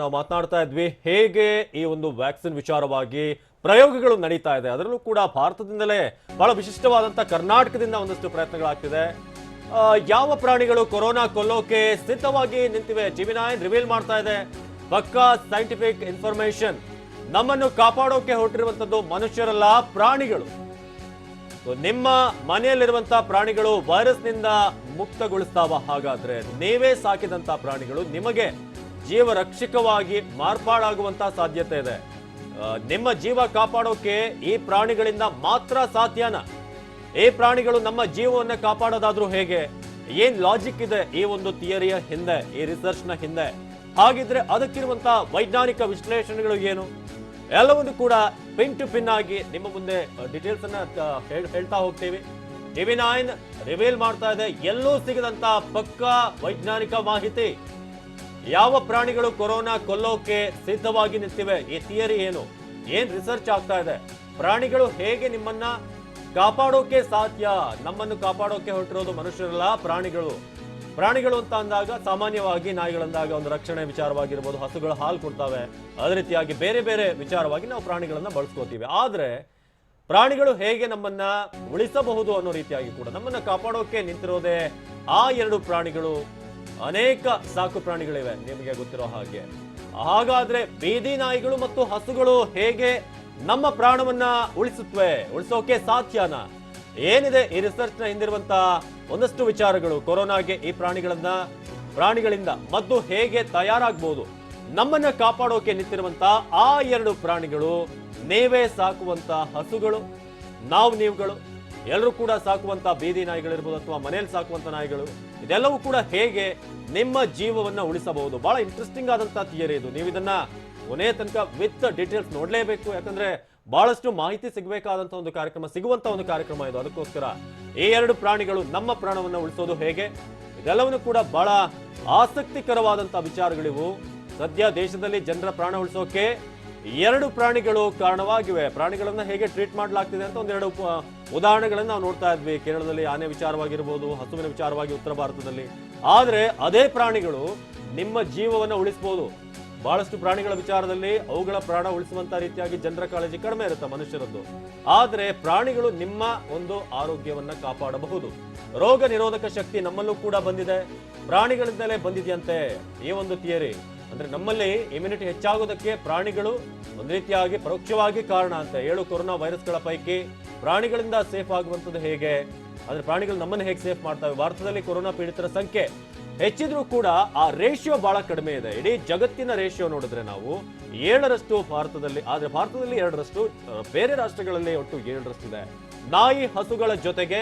ನಾವು ಮಾತನಾಡ್ತಾ ಇದ್ವಿ. ಹೇಗೆ ಈ ಒಂದು ವ್ಯಾಕ್ಸಿನ್ ವಿಚಾರವಾಗಿ ಪ್ರಯೋಗಗಳು ನಡೀತಾ ಇದೆ, ಅದರಲ್ಲೂ ಕೂಡ ಭಾರತದಿಂದಲೇ ಬಹಳ ವಿಶಿಷ್ಟವಾದಂಥ ಕರ್ನಾಟಕದಿಂದ ಒಂದಷ್ಟು ಪ್ರಯತ್ನಗಳಾಗ್ತಿದೆ. ಯಾವ ಪ್ರಾಣಿಗಳು ಕೊರೋನಾ ಕೊಲ್ಲೋಕೆ ಸಿದ್ಧವಾಗಿ ನಿಂತಿವೆ, ಟಿವಿ9 ರಿವೀಲ್ ಮಾಡ್ತಾ ಇದೆ ಪಕ್ಕಾ ಸೈಂಟಿಫಿಕ್ ಇನ್ಫಾರ್ಮೇಶನ್. ನಮ್ಮನ್ನು ಕಾಪಾಡೋಕೆ ಹೊರಟಿರುವಂತದ್ದು ಮನುಷ್ಯರಲ್ಲ, ಪ್ರಾಣಿಗಳು. ನಿಮ್ಮ ಮನೆಯಲ್ಲಿರುವಂತಹ ಪ್ರಾಣಿಗಳು ವೈರಸ್ನಿಂದ ಮುಕ್ತಗೊಳಿಸ್ತಾವ? ಹಾಗಾದ್ರೆ ನೀವೇ ಸಾಕಿದಂತ ಪ್ರಾಣಿಗಳು ನಿಮಗೆ ಜೀವ ರಕ್ಷಕವಾಗಿ ಮಾರ್ಪಾಡಾಗುವಂತ ಸಾಧ್ಯತೆ ಇದೆ. ನಿಮ್ಮ ಜೀವ ಕಾಪಾಡೋಕೆ ಈ ಪ್ರಾಣಿಗಳಿಂದ ಮಾತ್ರ ಸಾಧ್ಯನಾ? ಈ ಪ್ರಾಣಿಗಳು ನಮ್ಮ ಜೀವವನ್ನ ಕಾಪಾಡೋದಾದ್ರೂ ಹೇಗೆ? ಏನ್ ಲಾಜಿಕ್ ಇದೆ ಈ ಒಂದು ಥಿಯರಿಯ ಹಿಂದೆ, ಈ ರಿಸರ್ಚ್ ನ ಹಿಂದೆ? ಹಾಗಿದ್ರೆ ಅದಕ್ಕಿರುವಂತಹ ವೈಜ್ಞಾನಿಕ ವಿಶ್ಲೇಷಣೆಗಳು ಏನು? ಎಲ್ಲವನ್ನು ಕೂಡ ಪಿನ್ ಟು ಪಿನ್ ಆಗಿ ನಿಮ್ಮ ಮುಂದೆ ಡೀಟೇಲ್ಸ್ ಅನ್ನ ಹೇಳ್ತಾ ಹೋಗ್ತೀವಿ. ಟಿವಿ9 ರಿವೀಲ್ ಮಾಡ್ತಾ ಇದೆ ಎಲ್ಲೂ ಸಿಗದಂತ ಪಕ್ಕಾ ವೈಜ್ಞಾನಿಕ ಮಾಹಿತಿ. ಯಾವ ಪ್ರಾಣಿಗಳು ಕೊರೋನಾ ಕೊಲ್ಲೋಕೆ ಸಿದ್ಧವಾಗಿ ನಿಂತಿವೆ, ಈ ಥಿಯರಿ ಏನು, ಏನ್ ರಿಸರ್ಚ್ ಆಗ್ತಾ ಇದೆ, ಪ್ರಾಣಿಗಳು ಹೇಗೆ ನಿಮ್ಮನ್ನ ಕಾಪಾಡೋಕೆ ಸಾಧ್ಯ? ನಮ್ಮನ್ನು ಕಾಪಾಡೋಕೆ ಹೊರಟಿರೋದು ಮನುಷ್ಯರಲ್ಲ, ಪ್ರಾಣಿಗಳು. ಪ್ರಾಣಿಗಳು ಅಂತ ಅಂದಾಗ ಸಾಮಾನ್ಯವಾಗಿ ನಾಯಿಗಳಂದಾಗ ಒಂದು ರಕ್ಷಣೆ ವಿಚಾರವಾಗಿರ್ಬೋದು, ಹಸುಗಳು ಹಾಲು ಕೊಡ್ತವೆ, ಅದೇ ರೀತಿಯಾಗಿ ಬೇರೆ ಬೇರೆ ವಿಚಾರವಾಗಿ ನಾವು ಪ್ರಾಣಿಗಳನ್ನ ಬಳಸ್ಕೋತೀವಿ. ಆದ್ರೆ ಪ್ರಾಣಿಗಳು ಹೇಗೆ ನಮ್ಮನ್ನ ಉಳಿಸಬಹುದು ಅನ್ನೋ ರೀತಿಯಾಗಿ ಕೂಡ ನಮ್ಮನ್ನ ಕಾಪಾಡೋಕೆ ನಿಂತಿರೋದೇ ಆ ಎರಡು ಪ್ರಾಣಿಗಳು. ಅನೇಕ ಸಾಕು ಪ್ರಾಣಿಗಳಿವೆ ನಿಮಗೆ ಗೊತ್ತಿರೋ ಹಾಗೆ. ಹಾಗಾದ್ರೆ ಬೀದಿ ನಾಯಿಗಳು ಮತ್ತು ಹಸುಗಳು ಹೇಗೆ ನಮ್ಮ ಪ್ರಾಣವನ್ನ ಉಳಿಸೋಕೆ ಸಾಧ್ಯನಾ? ಏನಿದೆ ಈ ರಿಸರ್ಚ್ ನ ಹಿಂದಿರುವಂತ ಒಂದಷ್ಟು ವಿಚಾರಗಳು? ಕೊರೋನಾಗೆ ಈ ಪ್ರಾಣಿಗಳಿಂದ ಮದ್ದು ಹೇಗೆ ತಯಾರಾಗಬಹುದು? ನಮ್ಮನ್ನ ಕಾಪಾಡೋಕೆ ನಿಂತಿರುವಂತ ಆ ಎರಡು ಪ್ರಾಣಿಗಳು, ನೀವೇ ಸಾಕುವಂತ ಹಸುಗಳು, ನೀವುಗಳು, ಎಲ್ಲರೂ ಕೂಡ ಸಾಕುವಂತ ಬೀದಿ ನಾಯಿಗಳಿರ್ಬೋದು ಅಥವಾ ಮನೆಯಲ್ಲಿ ಸಾಕುವಂತ ನಾಯಿಗಳು, ಇದೆಲ್ಲವೂ ಕೂಡ ಹೇಗೆ ನಿಮ್ಮ ಜೀವವನ್ನ ಉಳಿಸಬಹುದು? ಬಹಳ ಇಂಟ್ರೆಸ್ಟಿಂಗ್ ಆದಂತ ಥಿಯರಿ ಇದು. ನೀವು ಇದನ್ನ ಕೊನೆ ತನಕ ವಿತ್ ಡೀಟೇಲ್ಸ್ ನೋಡ್ಲೇಬೇಕು. ಯಾಕಂದ್ರೆ ಬಹಳಷ್ಟು ಮಾಹಿತಿ ಸಿಗಬೇಕಾದಂತ ಒಂದು ಕಾರ್ಯಕ್ರಮ, ಸಿಗುವಂತ ಒಂದು ಕಾರ್ಯಕ್ರಮ ಇದು. ಅದಕ್ಕೋಸ್ಕರ ಈ ಎರಡು ಪ್ರಾಣಿಗಳು ನಮ್ಮ ಪ್ರಾಣವನ್ನ ಉಳಿಸೋದು ಹೇಗೆ, ಇದೆಲ್ಲವನ್ನು ಕೂಡ ಬಹಳ ಆಸಕ್ತಿಕರವಾದಂತ ವಿಚಾರಗಳಿವು. ಸದ್ಯ ದೇಶದಲ್ಲಿ ಜನರ ಪ್ರಾಣ ಉಳಿಸೋಕೆ ಎರಡು ಪ್ರಾಣಿಗಳು ಕಾರಣವಾಗಿವೆ. ಪ್ರಾಣಿಗಳನ್ನ ಹೇಗೆ ಟ್ರೀಟ್ ಮಾಡಲಾಗ್ತಿದೆ ಅಂತ ಒಂದೆರಡು ಉದಾಹರಣೆಗಳನ್ನ ನಾವು ನೋಡ್ತಾ ಇದ್ವಿ. ಕೇರಳದಲ್ಲಿ ಆನೆ ವಿಚಾರವಾಗಿರ್ಬೋದು, ಹಸುವಿನ ವಿಚಾರವಾಗಿ ಉತ್ತರ ಭಾರತದಲ್ಲಿ. ಆದ್ರೆ ಅದೇ ಪ್ರಾಣಿಗಳು ನಿಮ್ಮ ಜೀವವನ್ನ ಉಳಿಸಬಹುದು. ಬಹಳಷ್ಟು ಪ್ರಾಣಿಗಳ ವಿಚಾರದಲ್ಲಿ ಅವುಗಳ ಪ್ರಾಣ ಉಳಿಸುವಂತ ರೀತಿಯಾಗಿ ಜನರ ಕಾಳಜಿ ಕಡಿಮೆ ಇರುತ್ತೆ ಮನುಷ್ಯರದ್ದು. ಆದ್ರೆ ಪ್ರಾಣಿಗಳು ನಿಮ್ಮ ಒಂದು ಆರೋಗ್ಯವನ್ನ ಕಾಪಾಡಬಹುದು. ರೋಗ ನಿರೋಧಕ ಶಕ್ತಿ ನಮ್ಮಲ್ಲೂ ಕೂಡ ಬಂದಿದೆ, ಪ್ರಾಣಿಗಳಿಂದಲೇ ಬಂದಿದೆಯಂತೆ ಈ ಒಂದು ಥಿಯರಿ. ಅಂದ್ರೆ ನಮ್ಮಲ್ಲಿ ಇಮ್ಯುನಿಟಿ ಹೆಚ್ಚಾಗೋದಕ್ಕೆ ಪ್ರಾಣಿಗಳು ಒಂದು ರೀತಿಯಾಗಿ ಪರೋಕ್ಷವಾಗಿ ಕಾರಣ ಅಂತ. 7 ಕೊರೋನಾ ವೈರಸ್ಗಳ ಪೈಕಿ ಪ್ರಾಣಿಗಳಿಂದ ಸೇಫ್ ಆಗುವಂಥದ್ದು ಹೇಗೆ, ಅಂದ್ರೆ ಪ್ರಾಣಿಗಳು ನಮ್ಮನ್ನು ಹೇಗೆ ಸೇಫ್ ಮಾಡ್ತವೆ. ಭಾರತದಲ್ಲಿ ಕೊರೋನಾ ಪೀಡಿತರ ಸಂಖ್ಯೆ ಹೆಚ್ಚಿದ್ರೂ ಕೂಡ ಆ ರೇಷಿಯೋ ಬಹಳ ಕಡಿಮೆ ಇದೆ. ಇಡೀ ಜಗತ್ತಿನ ರೇಷಿಯೋ ನೋಡಿದ್ರೆ ನಾವು 7ರಷ್ಟು ಭಾರತದಲ್ಲಿ, ಆದ್ರೆ ಭಾರತದಲ್ಲಿ 2ರಷ್ಟು, ಬೇರೆ ರಾಷ್ಟ್ರಗಳಲ್ಲಿ ಒಟ್ಟು 7ರಷ್ಟು ಇದೆ. ನಾಯಿ ಹಸುಗಳ ಜೊತೆಗೆ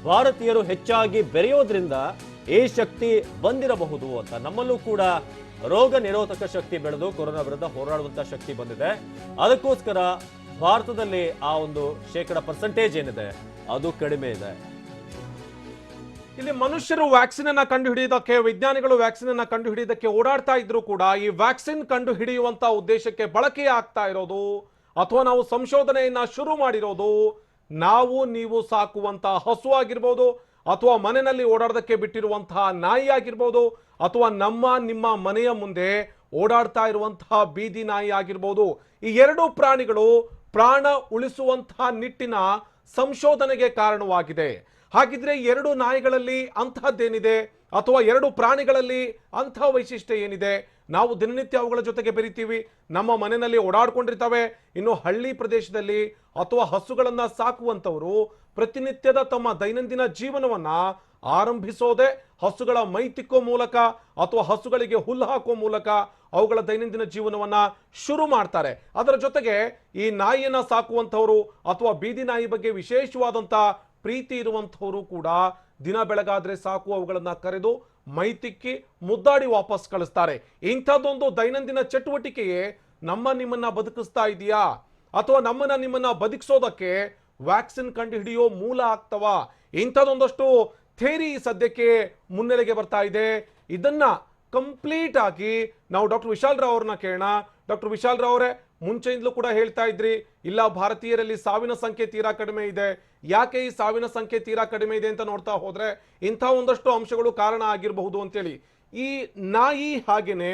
ಭಾರತೀಯರು ಹೆಚ್ಚಾಗಿ ಬೆರೆಯೋದ್ರಿಂದ ಈ ಶಕ್ತಿ ಬಂದಿರಬಹುದು ಅಂತ. ನಮ್ಮಲ್ಲೂ ಕೂಡ ರೋಗ ನಿರೋಧಕ ಶಕ್ತಿ ಬೆಳೆದು ಕೊರೋನಾ ವಿರುದ್ಧ ಹೋರಾಡುವಂತ ಶಕ್ತಿ ಬಂದಿದೆ. ಅದಕ್ಕೋಸ್ಕರ ಭಾರತದಲ್ಲಿ ಆ ಒಂದು ಪರ್ಸೆಂಟೇಜ್ ಏನಿದೆ ಅದು ಕಡಿಮೆ ಇದೆ. ಇಲ್ಲಿ ಮನುಷ್ಯರು ವ್ಯಾಕ್ಸಿನ್ ಅನ್ನ ಕಂಡು ಹಿಡಿಯೋದಕ್ಕೆ, ವಿಜ್ಞಾನಿಗಳು ವ್ಯಾಕ್ಸಿನ್ ಅನ್ನ ಕಂಡು ಹಿಡಿಯೋದಕ್ಕೆ ಓಡಾಡ್ತಾ ಇದ್ರು ಕೂಡ ಈ ವ್ಯಾಕ್ಸಿನ್ ಕಂಡು ಹಿಡಿಯುವಂತ ಉದ್ದೇಶಕ್ಕೆ ಬಳಕೆ ಆಗ್ತಾ ಇರೋದು ಅಥವಾ ನಾವು ಸಂಶೋಧನೆಯನ್ನ ಶುರು ಮಾಡಿರೋದು ನಾವು ನೀವು ಸಾಕುವಂತ ಹಸು ಆಗಿರ್ಬೋದು, ಅಥವಾ ಮನೆಯಲ್ಲಿ ಓಡಾಡೋದಕ್ಕೆ ಬಿಟ್ಟಿರುವಂತಹ ನಾಯಿ ಆಗಿರ್ಬೋದು, ಅಥವಾ ನಿಮ್ಮ ಮನೆಯ ಮುಂದೆ ಓಡಾಡ್ತಾ ಇರುವಂತಹ ಬೀದಿ ನಾಯಿ ಆಗಿರ್ಬೋದು. ಈ 2 ಪ್ರಾಣಿಗಳು ಪ್ರಾಣ ಉಳಿಸುವಂತಹ ನಿಟ್ಟಿನ ಸಂಶೋಧನೆಗೆ ಕಾರಣವಾಗಿದೆ. ಹಾಗಿದ್ರೆ 2 ನಾಯಿಗಳಲ್ಲಿ ಅಂತಹದ್ದೇನಿದೆ, ಅಥವಾ 2 ಪ್ರಾಣಿಗಳಲ್ಲಿ ಅಂತಹ ವೈಶಿಷ್ಟ್ಯ ಏನಿದೆ? ನಾವು ದಿನನಿತ್ಯ ಅವುಗಳ ಜೊತೆಗೆ ಬೆರಿತೀವಿ, ನಮ್ಮ ಮನೆಯಲ್ಲಿ ಓಡಾಡ್ಕೊಂಡಿರ್ತವೆ. ಇನ್ನು ಹಳ್ಳಿ ಪ್ರದೇಶದಲ್ಲಿ ಅಥವಾ ಹಸುಗಳನ್ನ ಸಾಕುವಂತವರು ಪ್ರತಿನಿತ್ಯದ ತಮ್ಮ ದೈನಂದಿನ ಜೀವನವನ್ನ ಆರಂಭಿಸೋದೆ ಹಸುಗಳ ಮೈ ತಿಕ್ಕೋ ಮೂಲಕ ಅಥವಾ ಹಸುಗಳಿಗೆ ಹುಲ್ಲು ಹಾಕುವ ಮೂಲಕ ಅವುಗಳ ದೈನಂದಿನ ಜೀವನವನ್ನ ಶುರು ಮಾಡ್ತಾರೆ. ಅದರ ಜೊತೆಗೆ ಈ ನಾಯಿಯನ್ನ ಸಾಕುವಂಥವ್ರು ಅಥವಾ ಬೀದಿ ನಾಯಿ ಬಗ್ಗೆ ವಿಶೇಷವಾದಂತ ಪ್ರೀತಿ ಇರುವಂಥವರು ಕೂಡ ದಿನ ಬೆಳಗಾದ್ರೆ ಸಾಕು ಅವುಗಳನ್ನ ಕರೆದು ಮೈ ತಿಕ್ಕಿ ಮುದ್ದಾಡಿ ವಾಪಸ್ ಕಳಿಸ್ತಾರೆ. ಇಂಥದ್ದೊಂದು ದೈನಂದಿನ ಚಟುವಟಿಕೆಯೇ ನಿಮ್ಮನ್ನ ಬದುಕಿಸ್ತಾ ಇದೆಯಾ, ಅಥವಾ ನಿಮ್ಮನ್ನ ಬದುಕಿಸೋದಕ್ಕೆ ವ್ಯಾಕ್ಸಿನ್ ಕಂಡು ಹಿಡಿಯೋ ಮೂಲ ಆಗ್ತವ? ಇಂಥದ್ದೊಂದಷ್ಟು ಥೇರಿ ಸದ್ಯಕ್ಕೆ ಮುನ್ನೆಲೆಗೆ ಬರ್ತಾ ಇದೆ. ಇದನ್ನ ಕಂಪ್ಲೀಟ್ ಆಗಿ ನಾವು ಡಾಕ್ಟರ್ ವಿಶಾಲ್ ರಾವ್ ಅವ್ರನ್ನ ಕೇಳೋಣ. ಡಾಕ್ಟರ್ ವಿಶಾಲ್ ರಾವ್ ಅವರೇ, ಮುಂಚೆಯಿಂದಲೂ ಕೂಡ ಹೇಳ್ತಾ ಇದ್ರಿ ಇಲ್ಲ ಭಾರತೀಯರಲ್ಲಿ ಸಾವಿನ ಸಂಖ್ಯೆ ತೀರಾ ಕಡಿಮೆ ಇದೆ. ಯಾಕೆ ಈ ಸಾವಿನ ಸಂಖ್ಯೆ ತೀರಾ ಕಡಿಮೆ ಇದೆ ಅಂತ ನೋಡ್ತಾ ಹೋದ್ರೆ ಇಂಥ ಒಂದಷ್ಟು ಅಂಶಗಳು ಕಾರಣ ಆಗಿರಬಹುದು ಅಂತೇಳಿ. ಈ ನಾಯಿ ಹಾಗೇನೆ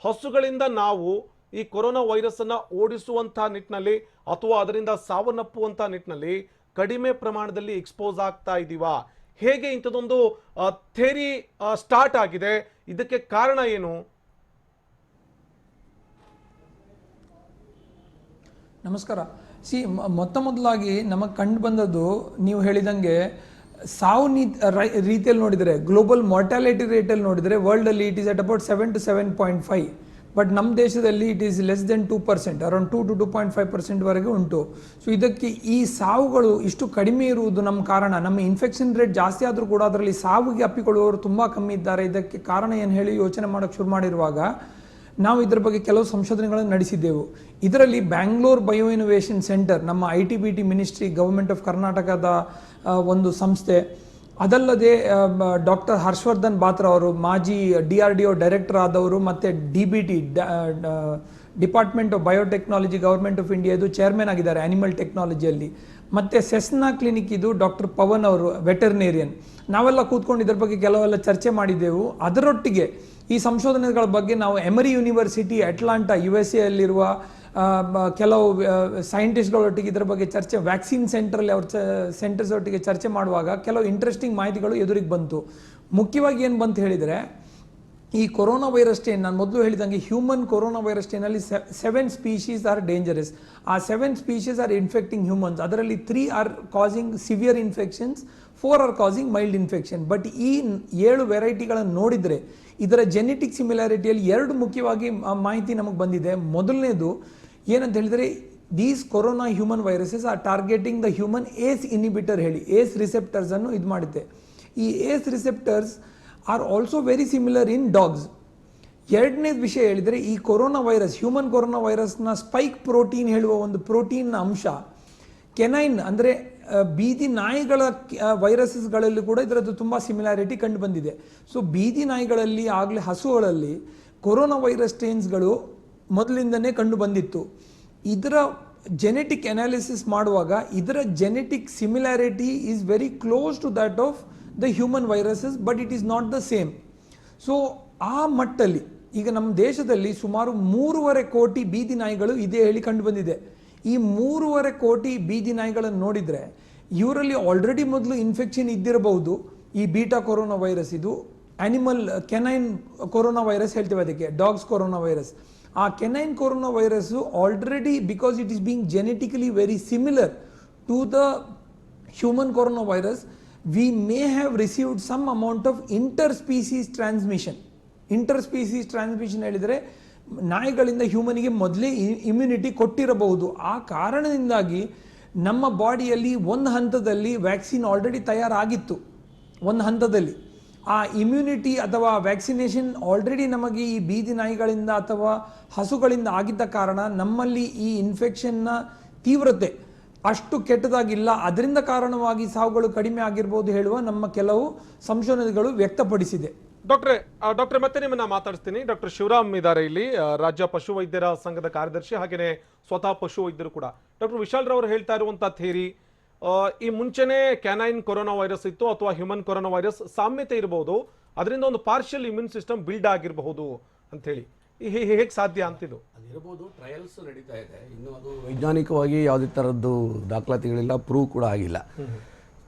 ಹಸುಗಳಿಂದ ನಾವು ಈ ಕೊರೋನಾ ವೈರಸ್ ಅನ್ನ ಓಡಿಸುವಂತ ನಿಟ್ಟಿನಲ್ಲಿ ಅಥವಾ ಅದರಿಂದ ಸಾವನ್ನಪ್ಪುವಂತ ನಿಟ್ಟಿನಲ್ಲಿ ಕಡಿಮೆ ಪ್ರಮಾಣದಲ್ಲಿ ಎಕ್ಸ್ಪೋಸ್ ಆಗ್ತಾ ಇದೀವಾ? ಹೇಗೆ ಇಂಥದೊಂದು ಥೇರಿ ಸ್ಟಾರ್ಟ್ ಆಗಿದೆ? ಇದಕ್ಕೆ ಕಾರಣ ಏನು? ನಮಸ್ಕಾರ. ಮೊದಲಾಗಿ ನಮಗೆ ಕಂಡು ಬಂದದ್ದು ನೀವು ಹೇಳಿದಂಗೆ ಸಾವು ರೀತಿಯಲ್ಲಿ ನೋಡಿದರೆ, ಗ್ಲೋಬಲ್ ಮಾರ್ಟಾಲಿಟಿ ರೇಟಲ್ಲಿ ನೋಡಿದರೆ ವರ್ಲ್ಡಲ್ಲಿ it is at about 7 to 7.5. But ನಮ್ಮ ದೇಶದಲ್ಲಿ it is less than 2%, around 2 to 2.5% ವರೆಗೆ ಉಂಟು. ಸೊ ಇದಕ್ಕೆ ಈ ಸಾವುಗಳು ಇಷ್ಟು ಕಡಿಮೆ ಇರುವುದು ನಮ್ಮ ಕಾರಣ. ನಮ್ಮ ಇನ್ಫೆಕ್ಷನ್ ರೇಟ್ ಜಾಸ್ತಿ ಆದರೂ ಕೂಡ ಅದರಲ್ಲಿ ಸಾವಿಗೆ ಅಪ್ಪಿಕೊಳ್ಳುವವರು ತುಂಬ ಕಮ್ಮಿ ಇದ್ದಾರೆ. ಇದಕ್ಕೆ ಕಾರಣ ಏನು ಹೇಳಿ ಯೋಚನೆ ಮಾಡೋಕ್ಕೆ ಶುರು ಮಾಡಿರುವಾಗ ನಾವು ಇದರ ಬಗ್ಗೆ ಕೆಲವು ಸಂಶೋಧನೆಗಳನ್ನು ನಡೆಸಿದ್ದೆವು. ಇದರಲ್ಲಿ ಬ್ಯಾಂಗ್ಳೂರ್ ಬಯೋ ಇನೋವೇಷನ್ ಸೆಂಟರ್, ನಮ್ಮ ITBT ಮಿನಿಸ್ಟ್ರಿ, ಗವರ್ಮೆಂಟ್ ಆಫ್ ಕರ್ನಾಟಕದ ಒಂದು ಸಂಸ್ಥೆ, ಅದಲ್ಲದೆ ಡಾಕ್ಟರ್ ಹರ್ಷವರ್ಧನ್ ಬಾತ್ರ ಅವರು ಮಾಜಿ DRDO ಡೈರೆಕ್ಟರ್ ಆದವರು, ಮತ್ತು DBT department of biotechnology government of ಇಂಡಿಯಾದು ಚೇರ್ಮನ್ ಆಗಿದ್ದಾರೆ ಆನಿಮಲ್ ಟೆಕ್ನಾಲಜಿಯಲ್ಲಿ. ಮತ್ತು ಸೆಸ್ನಾ ಕ್ಲಿನಿಕ್ ಇದು ಡಾಕ್ಟರ್ ಪವನ್ ಅವರು ವೆಟರ್ನೇರಿಯನ್. ನಾವೆಲ್ಲ ಕೂತ್ಕೊಂಡು ಇದರ ಬಗ್ಗೆ ಕೆಲವೆಲ್ಲ ಚರ್ಚೆ ಮಾಡಿದ್ದೆವು. ಅದರೊಟ್ಟಿಗೆ ಈ ಸಂಶೋಧನೆಗಳ ಬಗ್ಗೆ ನಾವು ಎಮರಿ ಯೂನಿವರ್ಸಿಟಿ ಅಟ್ಲಾಂಟಾ USA ಅಲ್ಲಿರುವ ಕೆಲವು ಸೈಂಟಿಸ್ಟ್ಗಳೊಟ್ಟಿಗೆ ಇದರ ಬಗ್ಗೆ ಚರ್ಚೆ, ವ್ಯಾಕ್ಸಿನ್ ಸೆಂಟ್ರಲ್ಲಿ ಅವ್ರ ಸೆಂಟರ್ಸ್ ಒಟ್ಟಿಗೆ ಚರ್ಚೆ ಮಾಡುವಾಗ ಕೆಲವು ಇಂಟ್ರೆಸ್ಟಿಂಗ್ ಮಾಹಿತಿಗಳು ಎದುರಿಗೆ ಬಂತು. ಮುಖ್ಯವಾಗಿ ಏನು ಬಂತು ಹೇಳಿದರೆ, ಈ ಕೊರೋನಾ ವೈರಸ್ ಸ್ಟೇನ್, ನಾನು ಮೊದಲು ಹೇಳಿದಂಗೆ ಹ್ಯೂಮನ್ ಕೊರೋನಾ ವೈರಸ್ ಸ್ಟೇನಲ್ಲಿ 7 ಸ್ಪೀಶೀಸ್ ಆರ್ ಡೇಂಜರಸ್. ಆ 7 ಸ್ಪೀಶೀಸ್ ಆರ್ ಇನ್ಫೆಕ್ಟಿಂಗ್ ಹ್ಯೂಮನ್ಸ್. ಅದರಲ್ಲಿ 3 are causing severe infections, 4 are causing mild infection. But ಈ 7 ವೆರೈಟಿಗಳನ್ನು ನೋಡಿದರೆ ಇದರ ಜೆನೆಟಿಕ್ ಸಿಮಿಲಾರಿಟಿಯಲ್ಲಿ 2 ಮುಖ್ಯವಾಗಿ ಮಾಹಿತಿ ನಮಗೆ ಬಂದಿದೆ. ಮೊದಲನೇದು ಏನಂತ ಹೇಳಿದರೆ, these corona human viruses are targeting the human ACE inhibitor ಹೇಳಿ ಏಸ್ ರಿಸೆಪ್ಟರ್ಸ್ ಅನ್ನು ಇದು ಮಾಡುತ್ತೆ. ಈ ACE receptors are also very similar in dogs. ಎರಡನೇದು ವಿಷಯ ಹೇಳಿದರೆ, ಈ ಕೊರೋನಾ ವೈರಸ್, ಹ್ಯೂಮನ್ ಕೊರೋನಾ ವೈರಸ್ನ ಸ್ಪೈಕ್ ಪ್ರೋಟೀನ್ ಹೇಳುವ ಒಂದು ಪ್ರೋಟೀನ್ನ ಅಂಶ ಕೆನೈನ್ ಅಂದರೆ ಬೀದಿ ನಾಯಿಗಳ ವೈರಸಸ್ಗಳಲ್ಲಿ ಕೂಡ ಇದರದ್ದು ತುಂಬ ಸಿಮಿಲಾರಿಟಿ ಕಂಡು ಬಂದಿದೆ. ಸೊ ಬೀದಿ ನಾಯಿಗಳಲ್ಲಿ ಆಗಲೇ ಹಸುಗಳಲ್ಲಿ ಕೊರೋನಾ ವೈರಸ್ ಸ್ಟೇನ್ಸ್ಗಳು ಮೊದಲಿಂದನೇ ಕಂಡು ಬಂದಿತ್ತು. ಇದರ ಜೆನೆಟಿಕ್ ಅನಾಲಿಸಿಸ್ ಮಾಡುವಾಗ ಇದರ genetic similarity is very close to that of the human viruses, but it is not the same. So ಆ ಮಟ್ಟಲ್ಲಿ ಈಗ ನಮ್ಮ ದೇಶದಲ್ಲಿ ಸುಮಾರು 3.5 ಕೋಟಿ ಬೀದಿ ನಾಯಿಗಳು ಇದೇ ಹೇಳಿ ಕಂಡು ಬಂದಿದೆ. ಈ 3.5 ಕೋಟಿ ಬೀದಿ ನಾಯಿಗಳನ್ನು ನೋಡಿದರೆ ಇವರಲ್ಲಿ ಆಲ್ರೆಡಿ ಮೊದಲು ಇನ್ಫೆಕ್ಷನ್ ಇದ್ದಿರಬಹುದು. ಈ ಬೀಟಾ ಕೊರೋನಾ ವೈರಸ್, ಇದು ಆನಿಮಲ್ ಕೆನೈನ್ ಕೊರೋನಾ ವೈರಸ್ ಹೇಳ್ತೇವೆ ಅದಕ್ಕೆ, ಡಾಗ್ಸ್ ಕೊರೋನಾ ವೈರಸ್. ಆ canine corona virus already, because it is being genetically very similar to the human corona virus, we may have received some amount of inter species transmission. Inter species transmission ಹೇಳಿದರೆ ನಾಯಿಗಳಿಂದ ಹ್ಯೂಮನಿಗೆ ಮೊದಲೇ immunity ಕೊಟ್ಟಿರಬಹುದು. ಆ ಕಾರಣದಿಂದಾಗಿ ನಮ್ಮ ಬಾಡಿಯಲ್ಲಿ ಒಂದು ಹಂತದಲ್ಲಿ ವ್ಯಾಕ್ಸಿನ್ ಆಲ್ರೆಡಿ ತಯಾರಾಗಿತ್ತು. ಒಂದು ಹಂತದಲ್ಲಿ ಆ ಇಮ್ಯುನಿಟಿ ಅಥವಾ ವ್ಯಾಕ್ಸಿನೇಷನ್ ಆಲ್ರೆಡಿ ನಮಗೆ ಈ ಬೀದಿ ನಾಯಿಗಳಿಂದ ಅಥವಾ ಹಸುಗಳಿಂದ ಆಗಿದ್ದ ಕಾರಣ ನಮ್ಮಲ್ಲಿ ಈ ಇನ್ಫೆಕ್ಷನ್ನ ತೀವ್ರತೆ ಅಷ್ಟು ಕೆಟ್ಟದಾಗಿಲ್ಲ. ಅದರಿಂದ ಕಾರಣವಾಗಿ ಸಾವುಗಳು ಕಡಿಮೆ ಆಗಿರ್ಬೋದು ಹೇಳುವ ನಮ್ಮ ಕೆಲವು ಸಂಶೋಧನೆಗಳು ವ್ಯಕ್ತಪಡಿಸಿದೆ. ಡಾಕ್ಟ್ರೆ ಮತ್ತೆ ನಿಮ್ಮನ್ನ ಮಾತಾಡಿಸ್ತೀನಿ. ಡಾಕ್ಟರ್ ಶಿವರಾಮ್ ಇದ್ದಾರೆ ಇಲ್ಲಿ, ರಾಜ್ಯ ಪಶು ವೈದ್ಯರ ಸಂಘದ ಕಾರ್ಯದರ್ಶಿ, ಹಾಗೇನೆ ಸ್ವತಃ ಪಶು ವೈದ್ಯರು ಕೂಡ. ಡಾಕ್ಟರ್ ವಿಶಾಲ್ ರವರು ಹೇಳ್ತಾ ಇರುವಂತಹ ಥಿಯರಿ, ಈ ಮುಂಚೆನೆ ಕ್ಯಾನೈನ್ ಕೊರೋನಾ ವೈರಸ್ ಇತ್ತು ಅಥವಾ ಹ್ಯೂಮನ್ ಕೊರೋನಾ ವೈರಸ್ ಸಾಮ್ಯತೆ ಇರಬಹುದು, ಅದರಿಂದ ಒಂದು ಪಾರ್ಷಿಯಲ್ ಇಮ್ಯೂನ್ ಸಿಸ್ಟಮ್ ಬಿಲ್ಡ್ ಆಗಿರಬಹುದು ಅಂತ ಹೇಳಿ, ಹೇಗೆ ಸಾಧ್ಯ ಅಂತಿದ್ದು? ಅದಿರಬಹುದು. ಟ್ರಯಲ್ಸ್ ನಡೀತಾ ಇದೆ, ಇನ್ನು ಅದು ವೈಜ್ಞಾನಿಕವಾಗಿ ಯಾವುದೇ ಥರದ್ದು ದಾಖಲಾತಿಗಳಿಲ್ಲ, ಪ್ರೂವ್ ಕೂಡ ಆಗಿಲ್ಲ.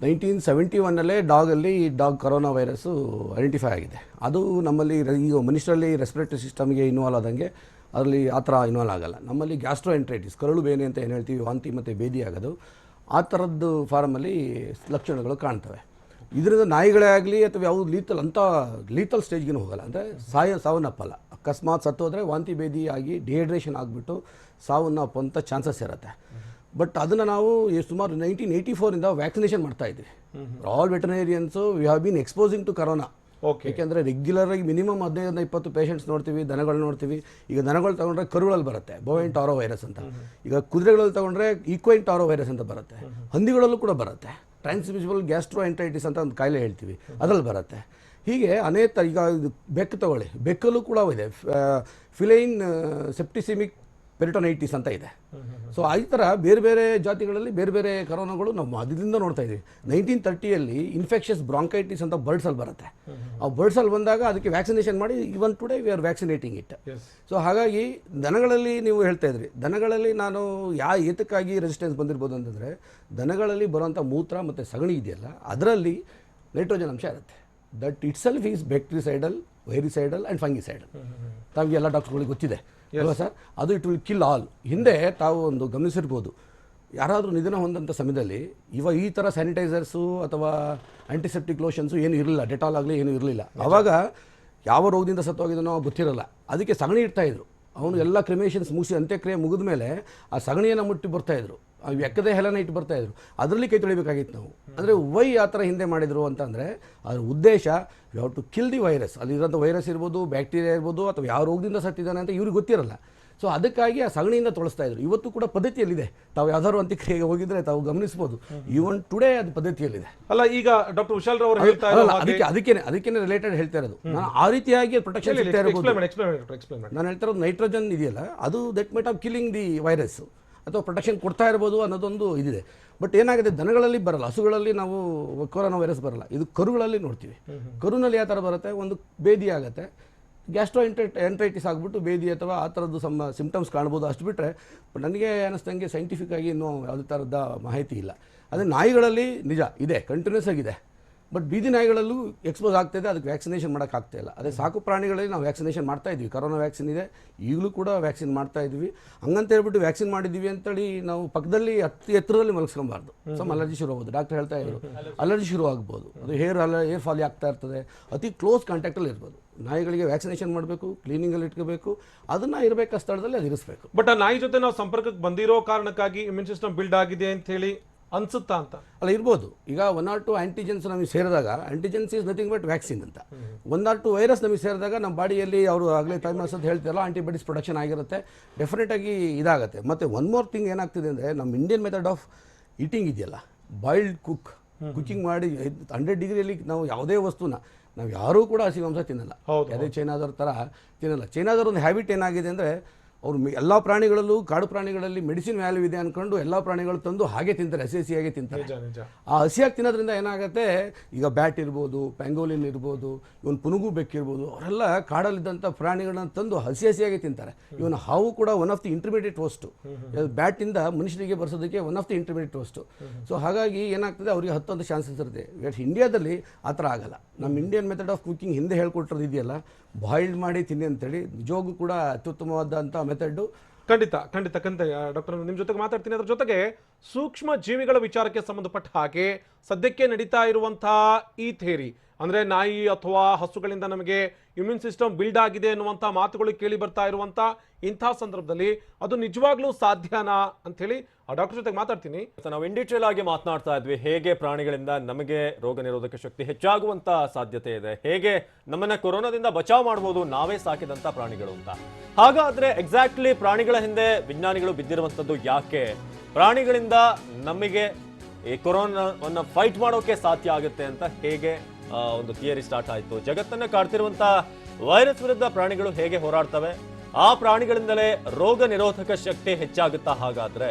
1971 ಡಾಗಲ್ಲಿ ಡಾಗ್ ಕೊರೋನಾ ವೈರಸ್ಸು ಐಡೆಂಟಿಫೈ ಆಗಿದೆ. ಅದು ನಮ್ಮಲ್ಲಿ ಈಗ ಮನುಷ್ಯರಲ್ಲಿ ರೆಸ್ಪಿರೇಟರಿ ಸಿಸ್ಟಮ್ಗೆ ಇನ್ವಾಲ್ವ್ ಆದಂಗೆ ಅದರಲ್ಲಿ ಆ ಥರ ಇನ್ವಾಲ್ವ್ ಆಗಲ್ಲ. ನಮ್ಮಲ್ಲಿ ಗ್ಯಾಸ್ಟ್ರೋಎಂಟ್ರೈಟಿಸ್, ಕರಳು ಬೇನೆ ಅಂತ ಏನು ಹೇಳ್ತೀವಿ, ವಾಂತಿ ಮತ್ತು ಬೇದಿ ಆಗೋದು, ಆ ಥರದ್ದು ಫಾರ್ಮಲ್ಲಿ ಲಕ್ಷಣಗಳು ಕಾಣ್ತವೆ. ಇದರಿಂದ ನಾಯಿಗಳೇ ಆಗಲಿ ಅಥವಾ ಯಾವುದು ಲೀತಲ್ ಸ್ಟೇಜ್ಗೆ ಹೋಗಲ್ಲ, ಅಂದರೆ ಸಾವನ್ನಪ್ಪಲ್ಲ. ಅಕಸ್ಮಾತ್ ಸತ್ತೋದ್ರೆ ವಾಂತಿ ಬೇದಿ ಆಗಿ ಡಿಹೈಡ್ರೇಷನ್ ಆಗಿಬಿಟ್ಟು ಸಾವನ್ನಪ್ಪುವಂಥ ಚಾನ್ಸಸ್ ಇರುತ್ತೆ. ಬಟ್ ಅದನ್ನು ನಾವು ಸುಮಾರು 1984 ವ್ಯಾಕ್ಸಿನೇಷನ್ ಮಾಡ್ತಾ ಇದ್ವಿ. All veterinarians we have been exposing to corona. ಏಕೆಂದರೆ ರೆಗ್ಯುಲರಾಗಿ ಮಿನಿಮಮ್ 15-20 ಪೇಷಂಟ್ಸ್ ನೋಡ್ತೀವಿ, ದನಗಳು ನೋಡ್ತೀವಿ. ಈಗ ದನಗಳು ತಗೊಂಡ್ರೆ ಕರುಗಳಲ್ಲಿ ಬರುತ್ತೆ ಬೋವೈನ್ ಟಾರೋ ವೈರಸ್ ಅಂತ. ಈಗ ಕುದುರೆಗಳಲ್ಲಿ ತಗೊಂಡ್ರೆ ಈಕ್ವೈನ್ ಟಾರೋ ವೈರಸ್ ಅಂತ ಬರುತ್ತೆ. ಹಂದಿಗಳಲ್ಲೂ ಕೂಡ ಬರುತ್ತೆ. ಟ್ರಾನ್ಸ್ಮಿಸಿಬಲ್ ಗ್ಯಾಸ್ಟ್ರೋಎಂಟ್ರೈಟಿಸ್ ಅಂತ ಒಂದು ಕಾಯಿಲೆ ಹೇಳ್ತೀವಿ, ಅದರಲ್ಲಿ ಬರುತ್ತೆ. ಹೀಗೆ ಅನೇಕ, ಈಗ ಬೆಕ್ಕು ತಗೊಳ್ಳಿ, ಬೆಕ್ಕಲ್ಲೂ ಕೂಡ ಇದೆ ಫಿಲೈನ್ ಸೆಪ್ಟಿಸಿಮಿಕ್ ಪೆರಿಟೋನೈಟಿಸ್ ಅಂತ ಇದೆ. ಸೊ ಈ ಥರ ಬೇರೆ ಬೇರೆ ಜಾತಿಗಳಲ್ಲಿ ಬೇರೆ ಬೇರೆ ಕರೋನಾಗಳು ನಾವು ಅದರಿಂದ ನೋಡ್ತಾ ಇದ್ದೀವಿ. 1930 ಇನ್ಫೆಕ್ಷಸ್ ಬ್ರಾಂಕೈಟಿಸ್ ಅಂತ ಬರ್ಡ್ಸಲ್ಲಿ ಬರುತ್ತೆ. ಆ ಬರ್ಡ್ಸಲ್ಲಿ ಬಂದಾಗ ಅದಕ್ಕೆ ವ್ಯಾಕ್ಸಿನೇಷನ್ ಮಾಡಿ even today we are vaccinating it. So ಹಾಗಾಗಿ ದನಗಳಲ್ಲಿ ನೀವು ಹೇಳ್ತಾ ಇದ್ರಿ, ದನಗಳಲ್ಲಿ ನಾನು ಏತಕ್ಕಾಗಿ ರೆಸಿಸ್ಟೆನ್ಸ್ ಬಂದಿರ್ಬೋದು ಅಂತಂದರೆ, ದನಗಳಲ್ಲಿ ಬರುವಂಥ ಮೂತ್ರ ಮತ್ತು ಸಗಣಿ ಇದೆಯಲ್ಲ, ಅದರಲ್ಲಿ ನೈಟ್ರೋಜನ್ ಅಂಶ ಇರುತ್ತೆ. That itself is bactericidal, virucidal and fungicidal. ತಮಗೆ ಎಲ್ಲ ಡಾಕ್ಟರ್ಗಳಿಗೆ ಗೊತ್ತಿದೆ ಅಲ್ವಾ ಸರ್? ಅದು ಇಟ್ ವಿಲ್ ಕಿಲ್ ಆಲ್. ಹಿಂದೆ ತಾವು ಒಂದು ಗಮನಿಸಿರ್ಬೋದು, ಯಾರಾದರೂ ನಿಧನ ಹೊಂದಂಥ ಸಮಯದಲ್ಲಿ ಈ ಥರ ಸ್ಯಾನಿಟೈಸರ್ಸು ಅಥವಾ ಆ್ಯಂಟಿಸೆಪ್ಟಿಕ್ ಲೋಷನ್ಸು ಏನು ಇರಲಿಲ್ಲ, ಡೆಟಾಲ್ ಆಗಲಿ ಏನೂ ಇರಲಿಲ್ಲ. ಆವಾಗ ಯಾವ ರೋಗದಿಂದ ಸತ್ತೋಗಿದನೋ ಗೊತ್ತಿರಲ್ಲ, ಅದಕ್ಕೆ ಸಗಣಿ ಇಡ್ತಾಯಿದ್ರು. ಅವನು ಎಲ್ಲ ಕ್ರಿಮೇಷನ್ಸ್ ಮುಗಿಸಿ ಅಂತ್ಯಕ್ರಿಯೆ ಮುಗಿದ ಮೇಲೆ ಆ ಸಗಣಿಯನ್ನು ಮುಟ್ಟಿ ಬರ್ತಾಯಿದ್ರು, ಎಕ್ಕದೆ ಹೆಲನ ಇಟ್ಟು ಬರ್ತಾಯಿದ್ರು. ಅದರಲ್ಲಿ ಕೈ ತೊಳಿಬೇಕಾಗಿತ್ತು ನಾವು. ಅಂದರೆ ಆ ಥರ ಹಿಂದೆ ಮಾಡಿದರು ಅಂತಂದರೆ ಅದರ ಉದ್ದೇಶ you have to kill the virus. ಅಲ್ಲಿರೋಂಥ ವೈರಸ್ ಇರ್ಬೋದು, ಬ್ಯಾಕ್ಟೀರಿಯಾ ಇರ್ಬೋದು, ಅಥವಾ ಯಾವ ರೋಗದಿಂದ ಸತ್ತಿದ್ದಾನೆ ಅಂತ ಇವ್ರಿಗೆ ಗೊತ್ತಿರಲ್ಲ. ಸೊ ಅದಕ್ಕಾಗಿ ಆ ಸಗಣಿಯಿಂದ ತೊಳಸ್ತಾ ಇದ್ರು. ಇವತ್ತು ಕೂಡ ಪದ್ಧತಿಯಲ್ಲಿದೆ. ತಾವು ಯಾವ್ದಾದ್ರು ಅಂತ್ಯಕ್ರಿಯೆಗೆ ಹೋಗಿದ್ರೆ ತಾವು ಗಮನಿಸಬಹುದು, ಇವನ್ ಟುಡೇ ಅದು ಪದ್ಧತಿಯಲ್ಲಿದೆ. ಅಲ್ಲ, ಈಗ ಡಾಕ್ಟರ್ ವಿಶಾಲ್ ರವರು ಹೇಳ್ತಾ ಇರೋದು ಅದಕ್ಕೆ ರಿಲೇಟೆಡ್ ಹೇಳ್ತಾ ಇರೋದು. ನಾನು ಆ ರೀತಿಯಾಗಿ ಪ್ರೊಟೆಕ್ಷನ್ ಸಿಗ್ತಾ ಇರಬಹುದು. ನಾನು ಹೇಳ್ತಾ ಇರೋದು ನೈಟ್ರೋಜನ್ ಇದೆಯಲ್ಲ, ಅದು that might of killing the virus ಅಥವಾ ಪ್ರೊಟೆಕ್ಷನ್ ಕೊಡ್ತಾ ಇರ್ಬೋದು ಅನ್ನೋದೊಂದು ಇದಿದೆ. ಬಟ್ ಏನಾಗಿದೆ, ದನಗಳಲ್ಲಿ ಬರಲ್ಲ, ಹಸುಗಳಲ್ಲಿ ನಾವು ಕೊರೋನಾ ವೈರಸ್ ಬರಲ್ಲ. ಇದು ಕರುಗಳಲ್ಲಿ ನೋಡ್ತೀವಿ. ಕರುನಲ್ಲಿ ಯಾವ ಥರ ಬರುತ್ತೆ, ಒಂದು ಬೇದಿ ಆಗುತ್ತೆ, ಗ್ಯಾಸ್ಟ್ರೋಎಂಟ್ರೈಟಿಸ್ ಆಗಿಬಿಟ್ಟು ಬೇದಿ ಅಥವಾ ಆ ಥರದ್ದು ಸಿಂಪ್ಟಮ್ಸ್ ಕಾಣ್ಬೋದು. ಅಷ್ಟು ಬಿಟ್ಟರೆ ನನಗೆ ಅನ್ನಿಸ್ದಂಗೆ ಸೈಂಟಿಫಿಕ್ ಆಗಿ ಇನ್ನೂ ಯಾವುದೇ ಥರದ ಮಾಹಿತಿ ಇಲ್ಲ. ಅದೇ ನಾಯಿಗಳಲ್ಲಿ ನಿಜ ಇದೆ, ಕಂಟಿನ್ಯೂಸ್ ಆಗಿದೆ. ಬಟ್ ಬೀದಿ ನಾಯಿಗಳಲ್ಲೂ ಎಕ್ಸ್ಪೋಸ್ ಆಗ್ತಾಯಿದೆ, ಅದಕ್ಕೆ ವ್ಯಾಕ್ಸಿನೇಷನ್ ಮಾಡೋಕ್ಕಾಗ್ತಾ ಇಲ್ಲ. ಅದೇ ಸಾಕು ಪ್ರಾಣಿಗಳಲ್ಲಿ ನಾವು ವ್ಯಾಕ್ಸಿನೇಷನ್ ಮಾಡ್ತಾ ಇದ್ವಿ. ಕರೋನಾ ವ್ಯಾಕ್ಸಿನ್ ಇದೆ, ಈಗಲೂ ಕೂಡ ವ್ಯಾಕ್ಸಿನ್ ಮಾಡ್ತಾ ಇದ್ವಿ. ಹಂಗಂತ ಹೇಳ್ಬಿಟ್ಟು ವ್ಯಾಕ್ಸಿನ್ ಮಾಡಿದ್ದೀವಿ ಅಂತೇಳಿ ನಾವು ಪಕ್ಕದಲ್ಲಿ ಎತ್ತರದಲ್ಲಿ ಮಲಗಿಸ್ಕೊಬಾರ್ದು. ಸಮ್ ಅಲರ್ಜಿ ಶುರು ಆಗೋದು. ಡಾಕ್ಟರ್ ಹೇಳ್ತಾ ಇದ್ರು ಅಲರ್ಜಿ ಶುರು ಆಗ್ಬೋದು, ಅದು ಹೇರ್ ಫಾಲಿ ಆಗ್ತಾ ಇರ್ತದೆ. ಅತಿ ಕ್ಲೋಸ್ ಕಾಂಟ್ಯಾಕ್ಟಲ್ಲಿ ಇರ್ಬೋದು. ನಾಯಿಗಳಿಗೆ ವ್ಯಾಕ್ಸಿನೇಷನ್ ಮಾಡಬೇಕು, ಕ್ಲೀನಿಂಗಲ್ಲಿ ಇಟ್ಕೋಬೇಕು, ಅದನ್ನು ಇರಬೇಕಾದ ಸ್ಥಳದಲ್ಲಿ ಅದು ಇರಿಸಬೇಕು. ಬಟ್ ಆ ನಾಯಿ ಜೊತೆ ನಾವು ಸಂಪರ್ಕಕ್ಕೆ ಬಂದಿರೋ ಕಾರಣಕ್ಕಾಗಿ ಇಮ್ಯೂನ್ ಸಿಸ್ಟಮ್ ಬಿಲ್ಡ್ ಆಗಿದೆ ಅಂತ ಹೇಳಿ ಅನ್ಸುತ್ತಾ ಅಂತ? ಅಲ್ಲ, ಇರ್ಬೋದು. ಈಗ 1 or 2 ಆ್ಯಂಟಿಜೆನ್ಸ್ ನಮಗೆ ಸೇರಿದಾಗ, ಆ್ಯಂಟಿಜೆನ್ಸ್ ಈಸ್ ನಥಿಂಗ್ ಬಟ್ ವ್ಯಾಕ್ಸಿನ್ ಅಂತ. 1 or 2 ವೈರಸ್ ನಮಗೆ ಸೇರಿದಾಗ ನಮ್ಮ ಬಾಡಿಯಲ್ಲಿ ಅವರು ಆಗಲೇ ಥೈಮಸ್ ಅಂತ ಹೇಳ್ತಾರಲ್ಲ, ಆಂಟಿಬಾಡೀಸ್ ಪ್ರೊಡಕ್ಷನ್ ಆಗಿರುತ್ತೆ, ಡೆಫಿನೆಟಾಗಿ ಇದಾಗುತ್ತೆ. ಮತ್ತು ಒನ್ ಮೋರ್ ಥಿಂಗ್ ಏನಾಗ್ತಿದೆ ಅಂದರೆ, ನಮ್ಮ ಇಂಡಿಯನ್ ಮೆಥಡ್ ಆಫ್ ಈಟಿಂಗ್ ಇದೆಯಲ್ಲ, ಬಾಯ್ಲ್ಡ್ ಕುಕ್ಕಿಂಗ್ ಮಾಡಿ 100 ಡಿಗ್ರಿಯಲ್ಲಿ ನಾವು ಯಾವುದೇ ವಸ್ತುನ ನಾವು ಯಾರೂ ಕೂಡ ಹಸಿ ಮಾಂಸ ತಿನ್ನಲ್ಲ. ಅದೇ ಚೈನಾದವ್ರ ಥರ ತಿನ್ನಲ್ಲ. ಚೈನಾದವ್ರ ಒಂದು ಹ್ಯಾಬಿಟ್ ಏನಾಗಿದೆ ಅಂದರೆ, ಅವರು ಎಲ್ಲ ಪ್ರಾಣಿಗಳಲ್ಲೂ ಕಾಡು ಪ್ರಾಣಿಗಳಲ್ಲಿ ಮೆಡಿಸಿನ್ ವ್ಯಾಲ್ಯೂ ಇದೆ ಅಂದ್ಕೊಂಡು ಎಲ್ಲ ಪ್ರಾಣಿಗಳು ತಂದು ಹಾಗೆ ತಿಂತಾರೆ, ಹಸಿಯಾಗೆ ತಿಂತಾರೆ. ಆ ಹಸಿಯಾಗಿ ತಿನ್ನೋದ್ರಿಂದ ಏನಾಗುತ್ತೆ, ಈಗ ಬ್ಯಾಟ್ ಇರ್ಬೋದು, ಪ್ಯಾಂಗೋಲಿನ್ ಇರ್ಬೋದು, ಇವನು ಪುನುಗು ಬೆಕ್ಕಿರ್ಬೋದು, ಅವರೆಲ್ಲ ಕಾಡಲ್ಲಿದ್ದಂಥ ಪ್ರಾಣಿಗಳನ್ನ ತಂದು ಹಸಿಯಾಗಿ ತಿಂತಾರೆ. ಇವನು ಹಾವು ಕೂಡ one of the intermediate host, ಬ್ಯಾಟಿಂದ ಮನುಷ್ಯರಿಗೆ ಬರ್ಸೋದಕ್ಕೆ one of the intermediate host. So ಹಾಗಾಗಿ ಏನಾಗ್ತದೆ, ಅವರಿಗೆ 10 ಚಾನ್ಸಸ್ ಇರುತ್ತೆ. ಬಟ್ ಇಂಡಿಯಾದಲ್ಲಿ ಆ ಥರ ಆಗಲ್ಲ. ನಮ್ಮ ಇಂಡಿಯನ್ ಮೆಥಡ್ ಆಫ್ ಕುಕಿಂಗ್ ಹಿಂದೆ ಹೇಳ್ಕೊಟ್ಟಿರೋದು ಇದೆಯಲ್ಲ, ಬಾಯ್ಲ್ಡ್ ಮಾಡಿ ತಿನ್ನಿ ಅಂತೇಳಿ, ನಿಜವಾಗೂ ಕೂಡ ಅತ್ಯುತ್ತಮವಾದಂಥ ಮೆಥಡ್ಡು. ಖಂಡಿತ ಡಾಕ್ಟರ್, ನಿಮ್ಮ ಜೊತೆಗೆ ಮಾತಾಡ್ತೀನಿ. ಅದ್ರ ಜೊತೆಗೆ ಸೂಕ್ಷ್ಮ ಜೀವಿಗಳ ವಿಚಾರಕ್ಕೆ ಸಂಬಂಧಪಟ್ಟ ಹಾಗೆ ಸದ್ಯಕ್ಕೆ ನಡೀತಾ ಇರುವಂತಹ ಈ ಥೇರಿ, ಅಂದ್ರೆ ನಾಯಿ ಅಥವಾ ಹಸುಗಳಿಂದ ನಮಗೆ ಇಮ್ಯೂನ್ ಸಿಸ್ಟಮ್ ಬಿಲ್ಡ್ ಆಗಿದೆ ಅನ್ನುವಂಥ ಮಾತುಗಳು ಕೇಳಿ ಬರ್ತಾ ಇರುವಂತ ಇಂಥ ಸಂದರ್ಭದಲ್ಲಿ ಅದು ನಿಜವಾಗ್ಲೂ ಸಾಧ್ಯನಾ ಅಂತ ಹೇಳಿ ಡಾಕ್ಟರ್ ಜೊತೆಗೆ ಮಾತಾಡ್ತೀನಿ. ನಾವು ಇನ್ ಡೀಟೇಲ್ ಆಗಿ ಮಾತನಾಡ್ತಾ ಇದ್ವಿ, ಹೇಗೆ ಪ್ರಾಣಿಗಳಿಂದ ನಮಗೆ ರೋಗ ನಿರೋಧಕ ಶಕ್ತಿ ಹೆಚ್ಚಾಗುವಂತ ಸಾಧ್ಯತೆ ಇದೆ, ಹೇಗೆ ನಮ್ಮನ್ನ ಕೊರೋನಾದಿಂದ ಬಚಾವ್ ಮಾಡಬಹುದು ನಾವೇ ಸಾಕಿದಂತ ಪ್ರಾಣಿಗಳು ಅಂತ. ಹಾಗಾದ್ರೆ ಎಕ್ಸಾಕ್ಟ್ಲಿ ಪ್ರಾಣಿಗಳ ಹಿಂದೆ ವಿಜ್ಞಾನಿಗಳು ಬಿದ್ದಿರುವಂತದ್ದು ಯಾಕೆ? ಪ್ರಾಣಿಗಳಿಂದ ನಮಗೆ ಈ ಕೊರೋನಾವನ್ನ ಫೈಟ್ ಮಾಡೋಕೆ ಸಾಧ್ಯ ಆಗುತ್ತೆ ಅಂತ ಹೇಗೆ ಒಂದು ಥಿಯರಿ ಸ್ಟಾರ್ಟ್ ಆಯಿತು? ಜಗತ್ತನ್ನ ಕಾಡ್ತಿರುವಂತ ವೈರಸ್ ವಿರುದ್ಧ ಪ್ರಾಣಿಗಳು ಹೇಗೆ ಹೋರಾಡ್ತವೆ? ಆ ಪ್ರಾಣಿಗಳಿಂದಲೇ ರೋಗ ನಿರೋಧಕ ಶಕ್ತಿ ಹೆಚ್ಚಾಗುತ್ತಾ? ಹಾಗಾದ್ರೆ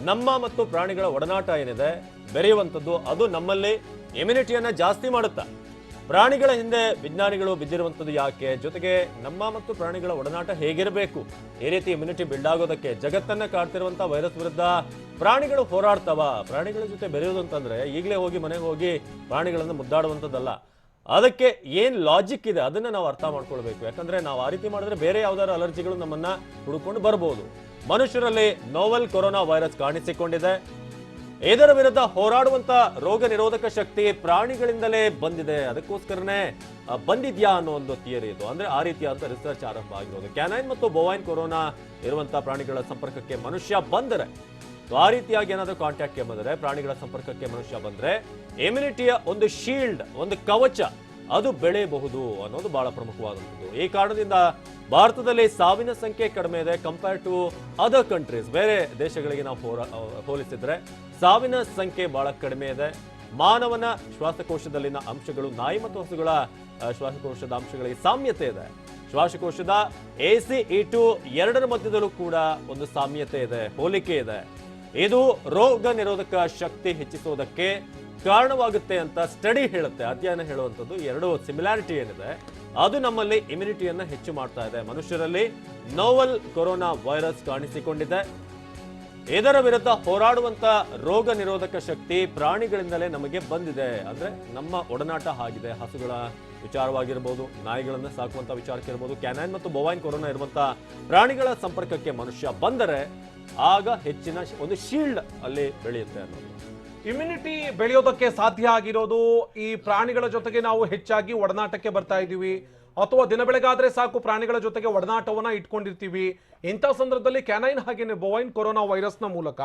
ನಮ್ಮ ಮತ್ತು ಪ್ರಾಣಿಗಳ ಒಡನಾಟ ಏನಿದೆ ಬೆರೆಯುವಂಥದ್ದು, ಅದು ನಮ್ಮಲ್ಲಿ ಇಮ್ಯುನಿಟಿಯನ್ನ ಜಾಸ್ತಿ ಮಾಡುತ್ತಾ? ಪ್ರಾಣಿಗಳ ಹಿಂದೆ ವಿಜ್ಞಾನಿಗಳು ಬಿದ್ದಿರುವಂಥದ್ದು ಯಾಕೆ? ಜೊತೆಗೆ ನಮ್ಮ ಮತ್ತು ಪ್ರಾಣಿಗಳ ಒಡನಾಟ ಹೇಗಿರಬೇಕು ಈ ರೀತಿ ಇಮ್ಯುನಿಟಿ ಬಿಲ್ಡ್ ಆಗೋದಕ್ಕೆ? ಜಗತ್ತನ್ನ ಕಾಡ್ತಿರುವಂತ ವೈರಸ್ ವಿರುದ್ಧ ಪ್ರಾಣಿಗಳು ಹೋರಾಡ್ತವ? ಪ್ರಾಣಿಗಳ ಜೊತೆ ಬೆರೆಯೋದು ಅಂತಂದ್ರೆ ಈಗಲೇ ಹೋಗಿ ಮನೆಗೆ ಹೋಗಿ ಪ್ರಾಣಿಗಳನ್ನು ಮುದ್ದಾಡುವಂಥದ್ದಲ್ಲ. ಅದಕ್ಕೆ ಏನ್ ಲಾಜಿಕ್ ಇದೆ ಅದನ್ನ ನಾವು ಅರ್ಥ ಮಾಡ್ಕೊಳ್ಬೇಕು. ಯಾಕಂದ್ರೆ ನಾವು ಆ ರೀತಿ ಮಾಡಿದ್ರೆ ಬೇರೆ ಯಾವ್ದಾದ್ರು ಅಲರ್ಜಿಗಳು ನಮ್ಮನ್ನ ಹುಡುಕೊಂಡು ಬರ್ಬೋದು. ಮನುಷ್ಯರಲ್ಲಿ ನೋವೆಲ್ ಕೊರೋನಾ ವೈರಸ್ ಕಾಣಿಸಿಕೊಂಡಿದೆ. ಇದರ ವಿರುದ್ಧ ಹೋರಾಡುವಂತ ರೋಗ ನಿರೋಧಕ ಶಕ್ತಿ ಪ್ರಾಣಿಗಳಿಂದಲೇ ಬಂದಿದೆ, ಅದಕ್ಕೋಸ್ಕರನೇ ಬಂದಿದ್ಯಾ ಅನ್ನೋ ಒಂದು ಥಿಯರಿ ಇದು. ಅಂದ್ರೆ ಆ ರೀತಿಯಾದಂತ ರಿಸರ್ಚ್ ಆರಂಭ ಆಗಿರೋದು. ಕ್ಯಾನೈನ್ ಮತ್ತು ಬೊವೈನ್ ಕೊರೋನಾ ಇರುವಂತಹ ಪ್ರಾಣಿಗಳ ಸಂಪರ್ಕಕ್ಕೆ ಮನುಷ್ಯ ಬಂದರೆ, ಆ ರೀತಿಯಾಗಿ ಏನಾದರೂ ಕಾಂಟ್ಯಾಕ್ಟ್ಗೆ ಬಂದರೆ, ಪ್ರಾಣಿಗಳ ಸಂಪರ್ಕಕ್ಕೆ ಮನುಷ್ಯ ಬಂದ್ರೆ ಇಮ್ಯುನಿಟಿಯ ಒಂದು ಶೀಲ್ಡ್, ಒಂದು ಕವಚ ಅದು ಬೆಳೆಯಬಹುದು ಅನ್ನೋದು ಬಹಳ ಪ್ರಮುಖವಾದಂಥದ್ದು. ಈ ಕಾರಣದಿಂದ ಭಾರತದಲ್ಲಿ ಸಾವಿನ ಸಂಖ್ಯೆ ಕಡಿಮೆ ಇದೆ ಕಂಪೇರ್ ಟು ಅದರ್ ಕಂಟ್ರೀಸ್. ಬೇರೆ ದೇಶಗಳಿಗೆ ನಾವು ಹೋಲಿಸಿದ್ರೆ ಸಾವಿನ ಸಂಖ್ಯೆ ಬಹಳ ಕಡಿಮೆ ಇದೆ. ಮಾನವನ ಶ್ವಾಸಕೋಶದಲ್ಲಿನ ಅಂಶಗಳು ನಾಯಿ ಮತ್ತು ಹಸುಗಳ ಶ್ವಾಸಕೋಶದ ಅಂಶಗಳಿಗೆ ಸಾಮ್ಯತೆ ಇದೆ. ಶ್ವಾಸಕೋಶದ ACE2 ಎರಡರ ಮಧ್ಯದಲ್ಲೂ ಕೂಡ ಒಂದು ಸಾಮ್ಯತೆ ಇದೆ, ಹೋಲಿಕೆ ಇದೆ. ಇದು ರೋಗ ನಿರೋಧಕ ಶಕ್ತಿ ಹೆಚ್ಚಿಸುವುದಕ್ಕೆ ಕಾರಣವಾಗುತ್ತೆ ಅಂತ ಸ್ಟಡಿ ಹೇಳುತ್ತೆ, ಅಧ್ಯಯನ ಹೇಳುವಂಥದ್ದು. ಎರಡು ಸಿಮಿಲಾರಿಟಿ ಏನಿದೆ ಅದು ನಮ್ಮಲ್ಲಿ ಇಮ್ಯುನಿಟಿಯನ್ನ ಹೆಚ್ಚು ಮಾಡ್ತಾ ಇದೆ. ಮನುಷ್ಯರಲ್ಲಿ ನೋವೆಲ್ ಕೊರೋನಾ ವೈರಸ್ ಕಾಣಿಸಿಕೊಂಡಿದೆ. ಇದರ ವಿರುದ್ಧ ಹೋರಾಡುವಂತ ರೋಗ ನಿರೋಧಕ ಶಕ್ತಿ ಪ್ರಾಣಿಗಳಿಂದಲೇ ನಮಗೆ ಬಂದಿದೆ. ಅಂದ್ರೆ ನಮ್ಮ ಒಡನಾಟ ಆಗಿದೆ. ಹಸುಗಳ ವಿಚಾರವಾಗಿರ್ಬೋದು, ನಾಯಿಗಳನ್ನ ಸಾಕುವಂತ ವಿಚಾರಕ್ಕೆ ಇರ್ಬೋದು, ಕ್ಯಾನೈನ್ ಮತ್ತು ಬೊವೈನ್ ಕೊರೋನಾ ಇರುವಂತ ಪ್ರಾಣಿಗಳ ಸಂಪರ್ಕಕ್ಕೆ ಮನುಷ್ಯ ಬಂದರೆ ಆಗ ಹೆಚ್ಚಿನ ಒಂದು ಶೀಲ್ಡ್ ಅಲ್ಲಿ ಬೆಳೆಯುತ್ತೆ ಅನ್ನೋದು. ಇಮ್ಯುನಿಟಿ ಬೆಳೆಯೋದಕ್ಕೆ ಸಾಧ್ಯ ಆಗಿರೋದು ಈ ಪ್ರಾಣಿಗಳ ಜೊತೆಗೆ ನಾವು ಹೆಚ್ಚಾಗಿ ಒಡನಾಟಕ್ಕೆ ಬರ್ತಾ ಇದ್ದೀವಿ, ಅಥವಾ ದಿನ ಬೆಳಗಾದ್ರೆ ಸಾಕು ಪ್ರಾಣಿಗಳ ಜೊತೆಗೆ ಒಡನಾಟವನ್ನ ಇಟ್ಕೊಂಡಿರ್ತೀವಿ. ಇಂಥ ಸಂದರ್ಭದಲ್ಲಿ ಕ್ಯಾನೈನ್ ಹಾಗೇನೆ ಬೊವೈನ್ ಕೊರೋನಾ ವೈರಸ್ನ ಮೂಲಕ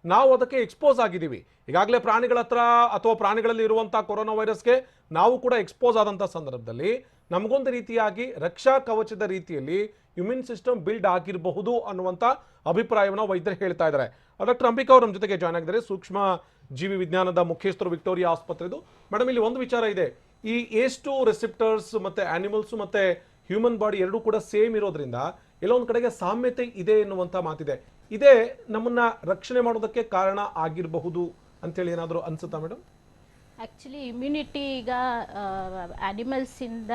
ನಾವು ಅದಕ್ಕೆ ಎಕ್ಸ್ಪೋಸ್ ಆಗಿದ್ದೀವಿ. ಈಗಾಗಲೇ ಪ್ರಾಣಿಗಳ ಹತ್ರ ಅಥವಾ ಪ್ರಾಣಿಗಳಲ್ಲಿ ಇರುವಂತಹ ಕೊರೋನಾ ವೈರಸ್ಗೆ ನಾವು ಕೂಡ ಎಕ್ಸ್ಪೋಸ್ ಆದಂಥ ಸಂದರ್ಭದಲ್ಲಿ ನಮಗೊಂದು ರೀತಿಯಾಗಿ ರಕ್ಷಾ ಕವಚದ ರೀತಿಯಲ್ಲಿ ಇಮ್ಯೂನ್ ಸಿಸ್ಟಮ್ ಬಿಲ್ಡ್ ಆಗಿರಬಹುದು ಅನ್ನುವಂಥ ಅಭಿಪ್ರಾಯವನ್ನು ವೈದ್ಯರು ಹೇಳ್ತಾ ಇದ್ದಾರೆ. ಡಾಕ್ಟರ್ ಅಂಬಿಕಾ ಅವರು ನಮ್ಮ ಜೊತೆಗೆ ಜಾಯ್ನ್ ಆಗಿದ್ದಾರೆ, ಸೂಕ್ಷ್ಮ ಜೀವಿ ವಿಜ್ಞಾನದ ಮುಖ್ಯಸ್ಥರು, ವಿಕ್ಟೋರಿಯಾ ಆಸ್ಪತ್ರೆದು. ಮೇಡಮ್, ಇಲ್ಲಿ ಒಂದು ವಿಚಾರ ಇದೆ, ಈ ACE2 ರೆಸಿಪ್ಟರ್ಸ್ ಮತ್ತೆ ಆನಿಮಲ್ಸ್ ಮತ್ತೆ ಹ್ಯೂಮನ್ ಬಾಡಿ ಎರಡೂ ಕೂಡ ಸೇಮ್ ಇರೋದ್ರಿಂದ ಎಲ್ಲೋ ಒಂದು ಕಡೆಗೆ ಸಾಮ್ಯತೆ ಇದೆ ಎನ್ನುವಂಥ ಮಾತಿದೆ. ಇದೇ ನಮ್ಮನ್ನ ರಕ್ಷಣೆ ಮಾಡೋದಕ್ಕೆ ಕಾರಣ ಆಗಿರಬಹುದು ಅಂತೇಳಿ ಏನಾದರೂ ಅನ್ಸುತ್ತಾ ಮೇಡಮ್? ಆ್ಯಕ್ಚುಲಿ ಇಮ್ಯುನಿಟಿ ಈಗ ಆ್ಯನಿಮಲ್ಸಿಂದ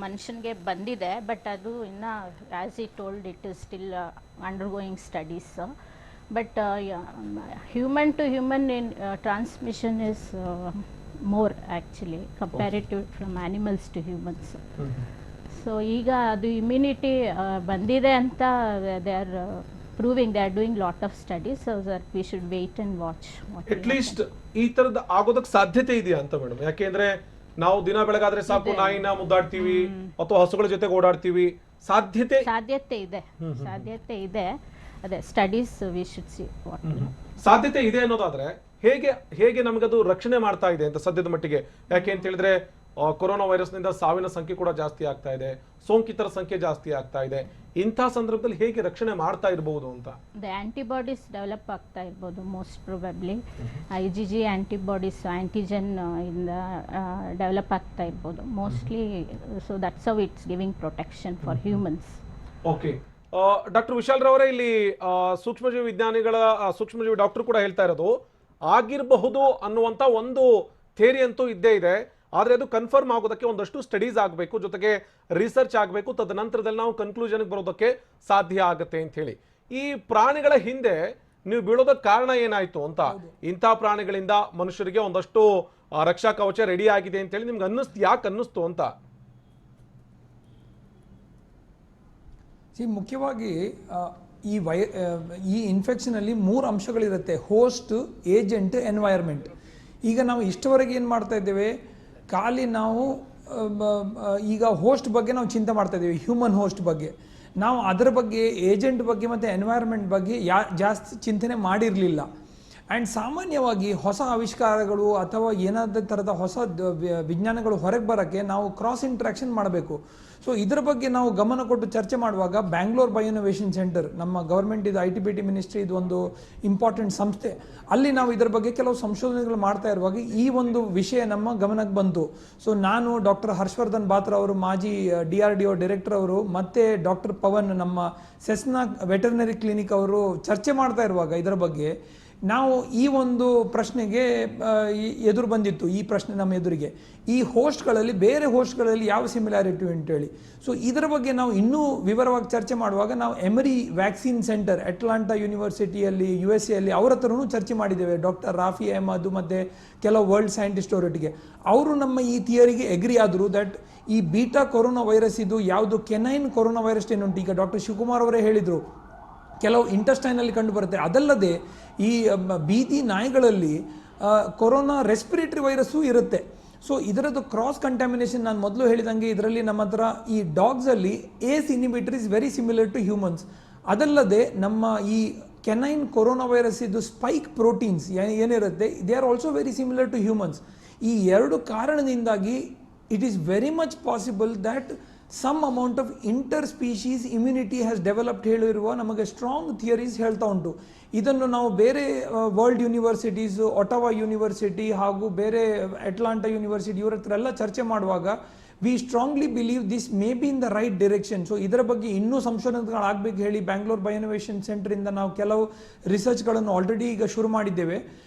ಮನುಷ್ಯನಿಗೆ ಬಂದಿದೆ, ಬಟ್ ಅದು ಇನ್ನು as I told it is still undergoing studies. But human to human in transmission is more actually comparative from animals to humans. So ಈಗ ಅದು ಇಮ್ಯುನಿಟಿ ಬಂದಿದೆ ಅಂತ they are proving, they are doing lot of studies, so that we should wait and watch at least ಈ ತರದ ಆಗೋದಕ್ಕೆ ಸಾಧ್ಯತೆ ಇದೆಯಾ ಅಂತ ಮೇಡಮ್? ಯಾಕೆಂದ್ರೆ ನಾವು ದಿನ ಬೆಳಗಾದ್ರೆ ಸಾಕು ನಾಯಿನ ಮುದ್ದಾಡ್ತೀವಿ ಅಥವಾ ಹಸುಗಳ ಜೊತೆಗೆ ಓಡಾಡ್ತೀವಿ, ಸಾಧ್ಯತೆ ಇದೆ. ಅದೇ studies we should see what ಸಾಧ್ಯತೆ ಇದೆ ಅನ್ನೋದಾದ್ರೆ ಹೇಗೆ ನಮಗದು ರಕ್ಷಣೆ ಮಾಡ್ತಾ ಇದೆ ಅಂತ ಸದ್ಯದ ಮಟ್ಟಿಗೆ? ಯಾಕೆ ಅಂತ ಹೇಳಿದ್ರೆ ಕೊರೋನಾ ವೈರಸ್ನಿಂದ ಸಾವಿನ ಸಂಖ್ಯೆ ಕೂಡ ಜಾಸ್ತಿ ಆಗ್ತಾ ಇದೆ, ಸೋಂಕಿತರ ಸಂಖ್ಯೆ ಜಾಸ್ತಿ ಆಗ್ತಾ ಇದೆ. ಇಂಥ ಸಂದರ್ಭದಲ್ಲಿ ಹೇಗೆ ರಕ್ಷಣೆ ಮಾಡ್ತಾ ಇರಬಹುದು ಅಂತ? ಆಂಟಿಬಾಡೀಸ್ ಡೆವಲಪ್ ಆಗ್ತಾ ಇರ್ಬೋದು most probably. IgG antibodies antigen ಇಂದ ಡೆವಲಪ್ ಆಗ್ತಾ ಇರ್ಬೋದು mostly. So that's how it's giving protection for humans. Okay, doctor Vishal ರವರೇ, ಇಲ್ಲಿ ಸೂಕ್ಷ್ಮಜೀವಿ ವಿಜ್ಞಾನಿಗಳ ಸೂಕ್ಷ್ಮಜೀವಿ ಡಾಕ್ಟರ್ ಕೂಡ ಹೇಳ್ತಾ ಇರೋದು ಆಗಿರಬಹುದು ಅನ್ನುವಂಥ ಒಂದು ಥಿಯರಿ ಅಂತೂ ಇದ್ದೇ ಇದೆ. ಆದರೆ ಅದು ಕನ್ಫರ್ಮ್ ಆಗೋದಕ್ಕೆ ಒಂದಷ್ಟು ಸ್ಟಡೀಸ್ ಆಗಬೇಕು, ಜೊತೆಗೆ ರಿಸರ್ಚ್ ಆಗಬೇಕು, ತದನಂತರದಲ್ಲಿ ನಾವು ಕನ್ಕ್ಲೂಷನ್ಗೆ ಬರೋದಕ್ಕೆ ಸಾಧ್ಯ ಆಗುತ್ತೆ ಅಂತ ಹೇಳಿ. ಈ ಪ್ರಾಣಿಗಳ ಹಿಂದೆ ನೀವು ಬೀಳೋದಕ್ಕೆ ಕಾರಣ ಏನಾಯ್ತು ಅಂತ, ಇಂಥ ಪ್ರಾಣಿಗಳಿಂದ ಮನುಷ್ಯರಿಗೆ ಒಂದಷ್ಟು ರಕ್ಷಾ ಕವಚ ರೆಡಿ ಆಗಿದೆ ಅಂತ ಹೇಳಿ ನಿಮ್ಗೆ ಯಾಕೆ ಅನ್ನಿಸ್ತು ಅಂತ? ಮುಖ್ಯವಾಗಿ ಈ ಇನ್ಫೆಕ್ಷನಲ್ಲಿ 3 ಅಂಶಗಳಿರುತ್ತೆ: ಹೋಸ್ಟ್, ಏಜೆಂಟ್, ಎನ್ವೈರ್ಮೆಂಟ್. ಈಗ ನಾವು ಇಷ್ಟವರೆಗೆ ಏನು ಮಾಡ್ತಾ ಇದ್ದೇವೆ, ಖಾಲಿ ನಾವು ಈಗ ಹೋಸ್ಟ್ ಬಗ್ಗೆ ನಾವು ಚಿಂತೆ ಮಾಡ್ತಾ ಇದ್ದೀವಿ, ಹ್ಯೂಮನ್ ಹೋಸ್ಟ್ ಬಗ್ಗೆ. ನಾವು ಅದರ ಬಗ್ಗೆ, ಏಜೆಂಟ್ ಬಗ್ಗೆ ಮತ್ತು ಎನ್ವೈರ್ಮೆಂಟ್ ಬಗ್ಗೆ ಜಾಸ್ತಿ ಚಿಂತನೆ ಮಾಡಿರಲಿಲ್ಲ. ಆ್ಯಂಡ್ ಸಾಮಾನ್ಯವಾಗಿ ಹೊಸ ಆವಿಷ್ಕಾರಗಳು ಅಥವಾ ಏನಾದ ಥರದ ಹೊಸ ವಿಜ್ಞಾನಗಳು ಹೊರಗೆ ಬರೋಕ್ಕೆ ನಾವು ಕ್ರಾಸ್ ಇಂಟ್ರಾಕ್ಷನ್ ಮಾಡಬೇಕು. ಸೊ ಇದರ ಬಗ್ಗೆ ನಾವು ಗಮನ ಕೊಟ್ಟು ಚರ್ಚೆ ಮಾಡುವಾಗ ಬ್ಯಾಂಗ್ಳೂರ್ ಬಯೋಇನೋವೇಷನ್ ಸೆಂಟರ್, ನಮ್ಮ ಗೌರ್ಮೆಂಟ್ ಇದು IT-BT ಮಿನಿಸ್ಟ್ರಿ, ಇದು ಒಂದು ಇಂಪಾರ್ಟೆಂಟ್ ಸಂಸ್ಥೆ. ಅಲ್ಲಿ ನಾವು ಇದರ ಬಗ್ಗೆ ಕೆಲವು ಸಂಶೋಧನೆಗಳು ಮಾಡ್ತಾ ಇರುವಾಗ ಈ ಒಂದು ವಿಷಯ ನಮ್ಮ ಗಮನಕ್ಕೆ ಬಂತು. ಸೊ ನಾನು ಡಾಕ್ಟರ್ ಹರ್ಷವರ್ಧನ್ ಬಾತ್ರ ಅವರು, ಮಾಜಿ DRDO ಡೈರೆಕ್ಟರ್ ಅವರು, ಮತ್ತು ಡಾಕ್ಟರ್ ಪವನ್, ನಮ್ಮ ಸೆಸ್ನಾ ವೆಟರ್ನರಿ ಕ್ಲಿನಿಕ್ ಅವರು ಚರ್ಚೆ ಮಾಡ್ತಾ ಇರುವಾಗ ಇದರ ಬಗ್ಗೆ ನಾವು ಈ ಒಂದು ಪ್ರಶ್ನೆಗೆ ಎದುರು ಬಂದಿತ್ತು. ಈ ಪ್ರಶ್ನೆ ನಮ್ಮ ಎದುರಿಗೆ, ಈ ಹೋಸ್ಟ್ಗಳಲ್ಲಿ ಬೇರೆ ಹೋಸ್ಟ್ಗಳಲ್ಲಿ ಯಾವ ಸಿಮಿಲಾರಿಟಿ ಅಂತೇಳಿ. ಸೊ ಇದರ ಬಗ್ಗೆ ನಾವು ಇನ್ನೂ ವಿವರವಾಗಿ ಚರ್ಚೆ ಮಾಡುವಾಗ ನಾವು emery vaccine centre, Atlanta ಯೂನಿವರ್ಸಿಟಿಯಲ್ಲಿ, USA ಅಲ್ಲಿ, ಅವ್ರ ಹತ್ರನೂ ಚರ್ಚೆ ಮಾಡಿದ್ದೇವೆ. ಡಾಕ್ಟರ್ ರಾಫಿ ಅಹಮದ್ ಮತ್ತು ಕೆಲವು ವರ್ಲ್ಡ್ ಸೈಂಟಿಸ್ಟ್ ಅವರೊಟ್ಟಿಗೆ. ಅವರು ನಮ್ಮ ಈ ಥಿಯರಿಗೆ ಎಗ್ರಿ ಆದರು ದಟ್ ಈ ಬೀಟಾ ಕೊರೋನಾ ವೈರಸ್ ಇದು ಯಾವುದು ಕೆನೈನ್ ಕೊರೋನಾ ವೈರಸ್ ಏನುಂಟು, ಈಗ ಡಾಕ್ಟರ್ ಶಿವಕುಮಾರ್ ಅವರೇ ಹೇಳಿದರು, ಕೆಲವು ಇಂಟೆಸ್ಟೈನಲ್ಲಿ ಕಂಡು ಬರುತ್ತೆ. ಅದಲ್ಲದೆ ಈ ಬೀದಿ ನಾಯಿಗಳಲ್ಲಿ ಕೊರೋನಾ ರೆಸ್ಪಿರೇಟರಿ ವೈರಸ್ಸು ಇರುತ್ತೆ. ಸೊ ಇದರದ್ದು ಕ್ರಾಸ್ ಕಂಟ್ಯಾಮಿನೇಷನ್, ನಾನು ಮೊದಲು ಹೇಳಿದಂಗೆ ಇದರಲ್ಲಿ ನಮ್ಮ ಹತ್ರ ಈ ಡಾಗ್ಸಲ್ಲಿ ACE inhibitor is very similar to humans. ಅದಲ್ಲದೆ ನಮ್ಮ ಈ ಕೆನೈನ್ ಕೊರೋನಾ ವೈರಸ್ ಇದು ಸ್ಪೈಕ್ ಪ್ರೋಟೀನ್ಸ್ ಏನಿರುತ್ತೆ, they are also very similar to humans. ಈ 2 ಕಾರಣದಿಂದಾಗಿ it is very much possible that some amount of inter species immunity has developed ಹೇಳಿರುವ ನಮಗೆ strong theories ಹೇಳ್ತಾ ಉಂಟು. ಇದನ್ನು ನಾವು ಬೇರೆ ವರ್ಲ್ಡ್ ಯೂನಿವರ್ಸಿಟೀಸು, ಒಟಾವಾ ಯೂನಿವರ್ಸಿಟಿ ಹಾಗೂ ಬೇರೆ ಅಟ್ಲಾಂಟಾ ಯೂನಿವರ್ಸಿಟಿ ಇವರ ಹತ್ರ ಎಲ್ಲ ಚರ್ಚೆ ಮಾಡುವಾಗ we strongly believe this may be in the right direction. So ಇದರ ಬಗ್ಗೆ ಇನ್ನೂ ಸಂಶೋಧನೆಗಳಾಗಬೇಕು ಹೇಳಿ ಬ್ಯಾಂಗ್ಳೂರ್ ಬಯೋಇನೋವೇಷನ್ ಸೆಂಟರಿಂದ ನಾವು ಕೆಲವು ರಿಸರ್ಚ್ಗಳನ್ನು ಆಲ್ರೆಡಿ ಈಗ ಶುರು ಮಾಡಿದ್ದೇವೆ.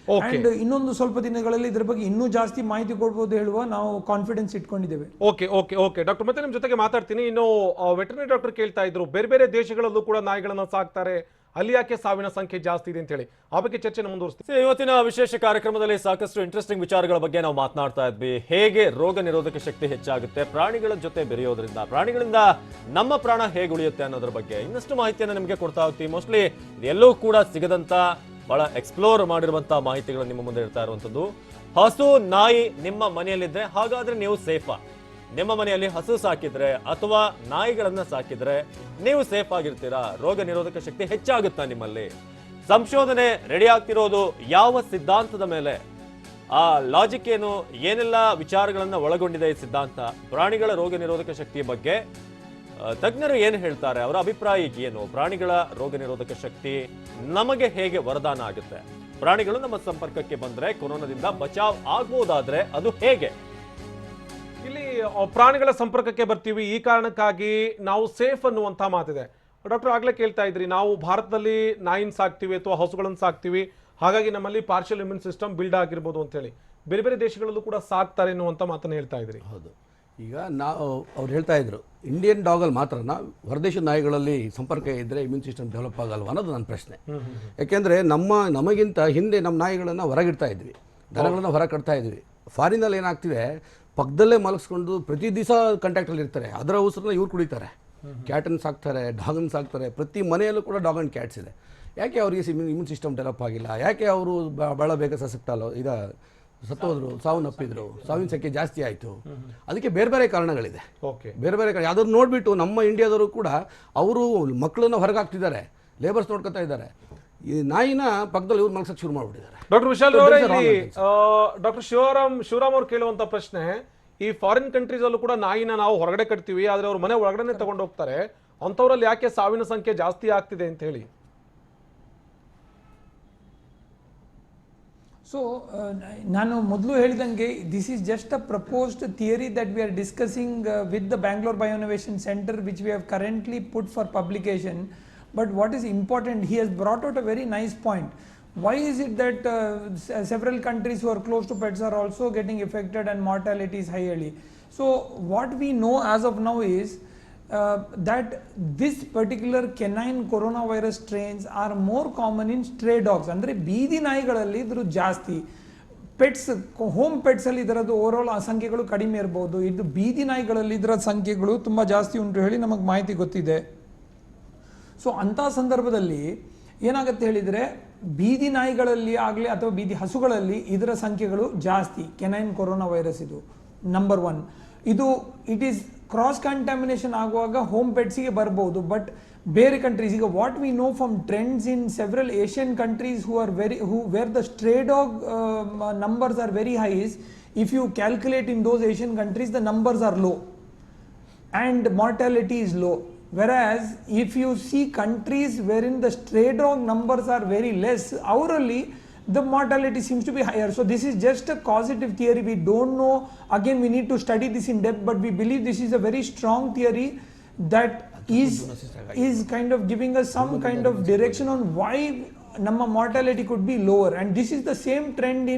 ಅಂಡ್ ಇನ್ನೊಂದು ಸ್ವಲ್ಪ ದಿನಗಳಲ್ಲಿ ಇದರ ಬಗ್ಗೆ ಇನ್ನೂ ಜಾಸ್ತಿ ಮಾಹಿತಿ ಕೊಡ್ಬೋದು ಹೇಳುವ ನಾವು ಕಾನ್ಫಿಡೆನ್ಸ್ ಇಟ್ಕೊಂಡಿದ್ದೇವೆ. ಓಕೆ ಡಾಕ್ಟರ್, ಮತ್ತೆ ನಿಮ್ಮ ಜೊತೆಗೆ ಮಾತಾಡ್ತೀನಿ. ಇನ್ನು ವೆಟರ್ನರಿ ಡಾಕ್ಟರ್ ಕೇಳ್ತಾ ಇದ್ರು, ಬೇರೆ ಬೇರೆ ದೇಶಗಳಲ್ಲೂ ಕೂಡ ನಾಯಿಗಳನ್ನ ಸಾಕ್ತಾರೆ, ಅಲ್ಲಿ ಯಾಕೆ ಸಾವಿನ ಸಂಖ್ಯೆ ಜಾಸ್ತಿ ಇದೆ ಅಂತ ಹೇಳಿ, ಆ ಬಗ್ಗೆ ಚರ್ಚೆ ಮುಂದುವರಿಸ್ತೀವಿ. ಇವತ್ತಿನ ವಿಶೇಷ ಕಾರ್ಯಕ್ರಮದಲ್ಲಿ ಸಾಕಷ್ಟು ಇಂಟ್ರೆಸ್ಟಿಂಗ್ ವಿಚಾರಗಳ ಬಗ್ಗೆ ನಾವು ಮಾತನಾಡ್ತಾ ಇದ್ವಿ. ಹೇಗೆ ರೋಗ ನಿರೋಧಕ ಶಕ್ತಿ ಹೆಚ್ಚಾಗುತ್ತೆ ಪ್ರಾಣಿಗಳ ಜೊತೆ ಬೆರೆಯೋದ್ರಿಂದ, ಪ್ರಾಣಿಗಳಿಂದ ನಮ್ಮ ಪ್ರಾಣ ಹೇಗೆ ಉಳಿಯುತ್ತೆ ಅನ್ನೋದ್ರ ಬಗ್ಗೆ ಇನ್ನಷ್ಟು ಮಾಹಿತಿಯನ್ನು ನಿಮಗೆ ಕೊಡ್ತಾ ಹೋಗ್ತೀವಿ. ಮೋಸ್ಟ್ಲಿ ಎಲ್ಲೂ ಕೂಡ ಸಿಗದಂತ ಬಹಳ ಎಕ್ಸ್ಪ್ಲೋರ್ ಮಾಡಿರುವಂತ ಮಾಹಿತಿಗಳು ನಿಮ್ಮ ಮುಂದೆ ಇರ್ತಾ ಇರುವಂತದ್ದು. ಹಸು ನಾಯಿ ನಿಮ್ಮ ಮನೆಯಲ್ಲಿದ್ರೆ ಹಾಗಾದ್ರೆ ನೀವು ಸೇಫಾ? ನಿಮ್ಮ ಮನೆಯಲ್ಲಿ ಹಸು ಸಾಕಿದ್ರೆ ಅಥವಾ ನಾಯಿಗಳನ್ನ ಸಾಕಿದ್ರೆ ನೀವು ಸೇಫ್ ಆಗಿರ್ತೀರಾ? ರೋಗ ನಿರೋಧಕ ಶಕ್ತಿ ಹೆಚ್ಚಾಗುತ್ತಾ ನಿಮ್ಮಲ್ಲಿ? ಸಂಶೋಧನೆ ರೆಡಿ ಆಗ್ತಿರೋದು ಯಾವ ಸಿದ್ಧಾಂತದ ಮೇಲೆ? ಆ ಲಾಜಿಕ್ ಏನು, ಏನೆಲ್ಲ ವಿಚಾರಗಳನ್ನ ಒಳಗೊಂಡಿದೆ ಈ ಸಿದ್ಧಾಂತ? ಪ್ರಾಣಿಗಳ ರೋಗ ನಿರೋಧಕ ಶಕ್ತಿಯ ಬಗ್ಗೆ ತಜ್ಞರು ಏನು ಹೇಳ್ತಾರೆ, ಅವರ ಅಭಿಪ್ರಾಯ ಏನು? ಪ್ರಾಣಿಗಳ ರೋಗ ನಿರೋಧಕ ಶಕ್ತಿ ನಮಗೆ ಹೇಗೆ ವರದಾನ ಆಗುತ್ತೆ? ಪ್ರಾಣಿಗಳು ನಮ್ಮ ಸಂಪರ್ಕಕ್ಕೆ ಬಂದ್ರೆ ಕೊರೋನಾದಿಂದ ಬಚಾವ್ ಆಗ್ಬೋದಾದ್ರೆ ಅದು ಹೇಗೆ? ಇಲ್ಲಿ ಪ್ರಾಣಿಗಳ ಸಂಪರ್ಕಕ್ಕೆ ಬರ್ತೀವಿ, ಈ ಕಾರಣಕ್ಕಾಗಿ ನಾವು ಸೇಫ್ ಅನ್ನುವಂಥ ಮಾತಿದೆ. ಡಾಕ್ಟರ್ ಆಗ್ಲೇ ಕೇಳ್ತಾ ಇದ್ರಿ, ನಾವು ಭಾರತದಲ್ಲಿ ನಾಯಿನ ಸಾಕ್ತಿವಿ ಅಥವಾ ಹಸುಗಳನ್ನು ಸಾಕ್ತಿವಿ, ಹಾಗಾಗಿ ನಮ್ಮಲ್ಲಿ ಪಾರ್ಷಿಯಲ್ ಇಮ್ಯೂನ್ ಸಿಸ್ಟಮ್ ಬಿಲ್ಡ್ ಆಗಿರ್ಬೋದು ಅಂತ ಹೇಳಿ. ಬೇರೆ ಬೇರೆ ದೇಶಗಳಲ್ಲೂ ಕೂಡ ಸಾಕ್ತಾರೆ ಅನ್ನುವಂಥ ಮಾತನ್ನು ಹೇಳ್ತಾ ಇದ್ರಿ. ಹೌದು, ಈಗ ಅವ್ರು ಹೇಳ್ತಾ ಇದ್ರು ಇಂಡಿಯನ್ ಡಾಗಲ್ಲಿ ಮಾತ್ರನ ಹೊರದೇಶದ ನಾಯಿಗಳಲ್ಲಿ ಸಂಪರ್ಕ ಇದ್ದರೆ ಇಮ್ಯೂನ್ ಸಿಸ್ಟಮ್ ಡೆವಲಪ್ ಆಗಲ್ವ ಅನ್ನೋದು ನನ್ನ ಪ್ರಶ್ನೆ. ಯಾಕೆಂದರೆ ನಮಗಿಂತ ಹಿಂದೆ ನಮ್ಮ ನಾಯಿಗಳನ್ನು ಹೊರಗಿಡ್ತಾ ಇದ್ವಿ, ದನಗಳನ್ನು ಹೊರ ಕಟ್ತಾ ಇದ್ವಿ. ಫಾರಿನಲ್ಲಿ ಏನಾಗ್ತಿದೆ, ಪಕ್ಕದಲ್ಲೇ ಮಲಗಿಸ್ಕೊಂಡು ಪ್ರತಿ ದಿವಸ ಕಾಂಟ್ಯಾಕ್ಟಲ್ಲಿ ಇರ್ತಾರೆ, ಅದರ ಉಸಿರನ್ನ ಇವ್ರು ಕುಡಿತಾರೆ. ಕ್ಯಾಟನ್ನು ಸಾಕ್ತಾರೆ, ಡಾಗನ್ನು ಸಾಕ್ತಾರೆ, ಪ್ರತಿ ಮನೆಯಲ್ಲೂ ಕೂಡ ಡಾಗ್ ಆ್ಯಂಡ್ ಕ್ಯಾಟ್ಸ್ ಇದೆ. ಯಾಕೆ ಅವರಿಗೆ ಇಮ್ಯೂನ್ ಸಿಸ್ಟಮ್ ಡೆವಲಪ್ ಆಗಿಲ್ಲ? ಯಾಕೆ ಅವರು ಭಾಳ ಬೇಗ ಸತ್ತೋದ್ರು, ಸಾವನ್ನಪ್ಪಿದ್ರು, ಸಾವಿನ ಸಂಖ್ಯೆ ಜಾಸ್ತಿ ಆಯಿತು? ಅದಕ್ಕೆ ಬೇರೆ ಬೇರೆ ಕಾರಣಗಳಿದೆ. ಬೇರೆ ಬೇರೆ ಯಾವ್ದಾದ್ರು ನೋಡಿಬಿಟ್ಟು ನಮ್ಮ ಇಂಡಿಯಾದವರು ಕೂಡ ಅವರು ಮಕ್ಕಳನ್ನ ಹೊರಗಾಗ್ತಿದ್ದಾರೆ, ಲೇಬರ್ಸ್ ನೋಡ್ಕೊತಾ ಇದ್ದಾರೆ, ಈ ನಾಯಿನ ಪಕ್ಕದಲ್ಲಿ ಇವ್ರು ಮಲಗ್ಸಕ್ಕೆ ಶುರು ಮಾಡಿಬಿಟ್ಟಿದ್ದಾರೆ. ಡಾಕ್ಟರ್ ವಿಶಾಲ್ ಅವರೇ, ಡಾಕ್ಟರ್ ಶಿವರಾಮ್ ಅವ್ರು ಕೇಳುವಂತ ಪ್ರಶ್ನೆ, ಈ ಫಾರಿನ್ ಕಂಟ್ರೀಸ್ ಅಲ್ಲೂ ಕೂಡ ನಾಯಿನ ನಾವು ಹೊರಗಡೆ ಕಟ್ತೀವಿ, ಆದ್ರೆ ಅವ್ರ ಮನೆ ಒಳಗಡೆ ತಗೊಂಡು ಹೋಗ್ತಾರೆ, ಅಂಥವ್ರಲ್ಲಿ ಯಾಕೆ ಸಾವಿನ ಸಂಖ್ಯೆ ಜಾಸ್ತಿ ಆಗ್ತಿದೆ ಅಂತ ಹೇಳಿ? ಸೊ ನಾನು ಮೊದಲು ಹೇಳಿದಂಗೆ this is just a proposed theory that we are discussing with the Bangalore Bionovation Centre which we have currently put for publication. But what is important, he has brought out a very nice point. Why is it that several countries who are close to pets are also getting affected and mortality is high early? So what we know as of now is that this particular canine coronavirus strains are more common in stray dogs. ಅಂದರೆ ಬೀದಿ ನಾಯಿಗಳಲ್ಲಿ ಇದ್ರ ಜಾಸ್ತಿ. Pets, home pets ಅಲ್ಲಿ ಇದರದ್ದು overall ಸಂಖ್ಯೆಗಳು ಕಡಿಮೆ ಇರಬಹುದು. ಇದು ಬೀದಿ ನಾಯಿಗಳಲ್ಲಿ ಇದರ ಸಂಖ್ಯೆಗಳು ತುಂಬ ಜಾಸ್ತಿ ಉಂಟು ಹೇಳಿ ನಮಗೆ ಮಾಹಿತಿ ಗೊತ್ತಿದೆ. ಸೊ ಅಂಥ ಸಂದರ್ಭದಲ್ಲಿ ಏನಾಗುತ್ತೆ ಹೇಳಿದರೆ, ಬೀದಿ ನಾಯಿಗಳಲ್ಲಿ ಆಗಲಿ ಅಥವಾ ಬೀದಿ ಹಸುಗಳಲ್ಲಿ ಇದರ ಸಂಖ್ಯೆಗಳು ಜಾಸ್ತಿ. ಕೆನೈನ್ ಕೊರೋನಾ ವೈರಸ್ ಇದು ನಂಬರ್ 1. ಇದು ಇಟ್ ಈಸ್ ಕ್ರಾಸ್ ಕಂಟ್ಯಾಮಿನೇಷನ್ ಆಗುವಾಗ ಹೋಮ್ ಪೆಟ್ಸಿಗೆ ಬರ್ಬೋದು. ಬಟ್ ಬೇರೆ ಕಂಟ್ರೀಸ್, ಈಗ what we know from trends in several Asian countries who were the stray dog numbers are very high is, if you calculate in those Asian countries the numbers are low and mortality is low. Whereas if you see countries wherein the stray dog numbers are very less, hourly the mortality seems to be higher. So this is just a causative theory. We don't know, again we need to study this in depth, but we believe this is a very strong theory that is kind of giving us some kind of direction on why nama mortality could be lower. And this is the same trend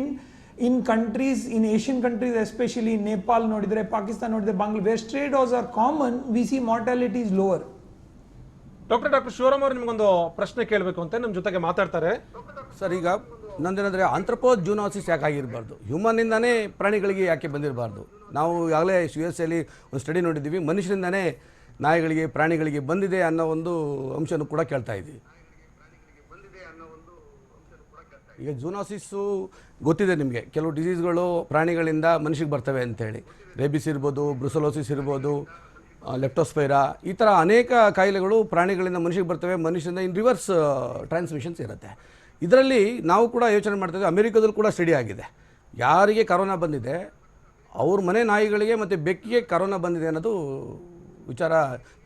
in countries, in Asian countries, especially in Nepal nodidre, Pakistan nodidre, Bangladesh, where stray dogs are common, we see mortality is lower. Doctor Shivaram ಅವರು ನಿಮಗೊಂದು ಪ್ರಶ್ನೆ ಕೇಳಬೇಕು ಅಂತ ನಮ್ಮ ಜೊತೆಗೆ ಮಾತಾಡ್ತಾರೆ. Sir, ಈಗ ನಂದೇನಂದರೆ ಆಂಥ್ರೋಪೋಸ್ zoonosis ಯಾಕೆ ಆಗಿರಬಾರ್ದು, ಹ್ಯೂಮನ್ನಿಂದನೇ ಪ್ರಾಣಿಗಳಿಗೆ ಯಾಕೆ ಬಂದಿರಬಾರ್ದು? ನಾವು ಈಗಾಗಲೇ USA ಒಂದು ಸ್ಟಡಿ ನೋಡಿದ್ದೀವಿ, ಮನುಷ್ಯರಿಂದನೇ ನಾಯಿಗಳಿಗೆ ಪ್ರಾಣಿಗಳಿಗೆ ಬಂದಿದೆ ಅನ್ನೋ ಒಂದು ಅಂಶನೂ ಕೂಡ ಕೇಳ್ತಾ ಇದ್ದೀವಿ. ಈಗ ಜೂನೋಸಿಸ್ಸು ಗೊತ್ತಿದೆ ನಿಮಗೆ, ಕೆಲವು ಡಿಸೀಸ್ಗಳು ಪ್ರಾಣಿಗಳಿಂದ ಮನುಷ್ಯಗೆ ಬರ್ತವೆ ಅಂತೇಳಿ. ರೇಬಿಸ್ ಇರ್ಬೋದು, ಬ್ರುಸಲೋಸಿಸ್ ಇರ್ಬೋದು, ಲೆಪ್ಟೋಸ್ಪೈರಾ, ಈ ಥರ ಅನೇಕ ಕಾಯಿಲೆಗಳು ಪ್ರಾಣಿಗಳಿಂದ ಮನುಷ್ಯಗೆ ಬರ್ತವೆ. ಮನುಷ್ಯರಿಂದ ಇನ್ ರಿವರ್ಸ್ ಟ್ರಾನ್ಸ್ಮಿಷನ್ಸ್ ಇರುತ್ತೆ. ಇದರಲ್ಲಿ ನಾವು ಕೂಡ ಯೋಚನೆ ಮಾಡ್ತಿದ್ವಿ, ಅಮೆರಿಕದಲ್ಲಿ ಕೂಡ ಸ್ಟಡಿ ಆಗಿದೆ. ಯಾರಿಗೆ ಕರೋನಾ ಬಂದಿದೆ ಅವ್ರ ಮನೆ ನಾಯಿಗಳಿಗೆ ಮತ್ತು ಬೆಕ್ಕಿಗೆ ಕರೋನಾ ಬಂದಿದೆ ಅನ್ನೋದು ವಿಚಾರ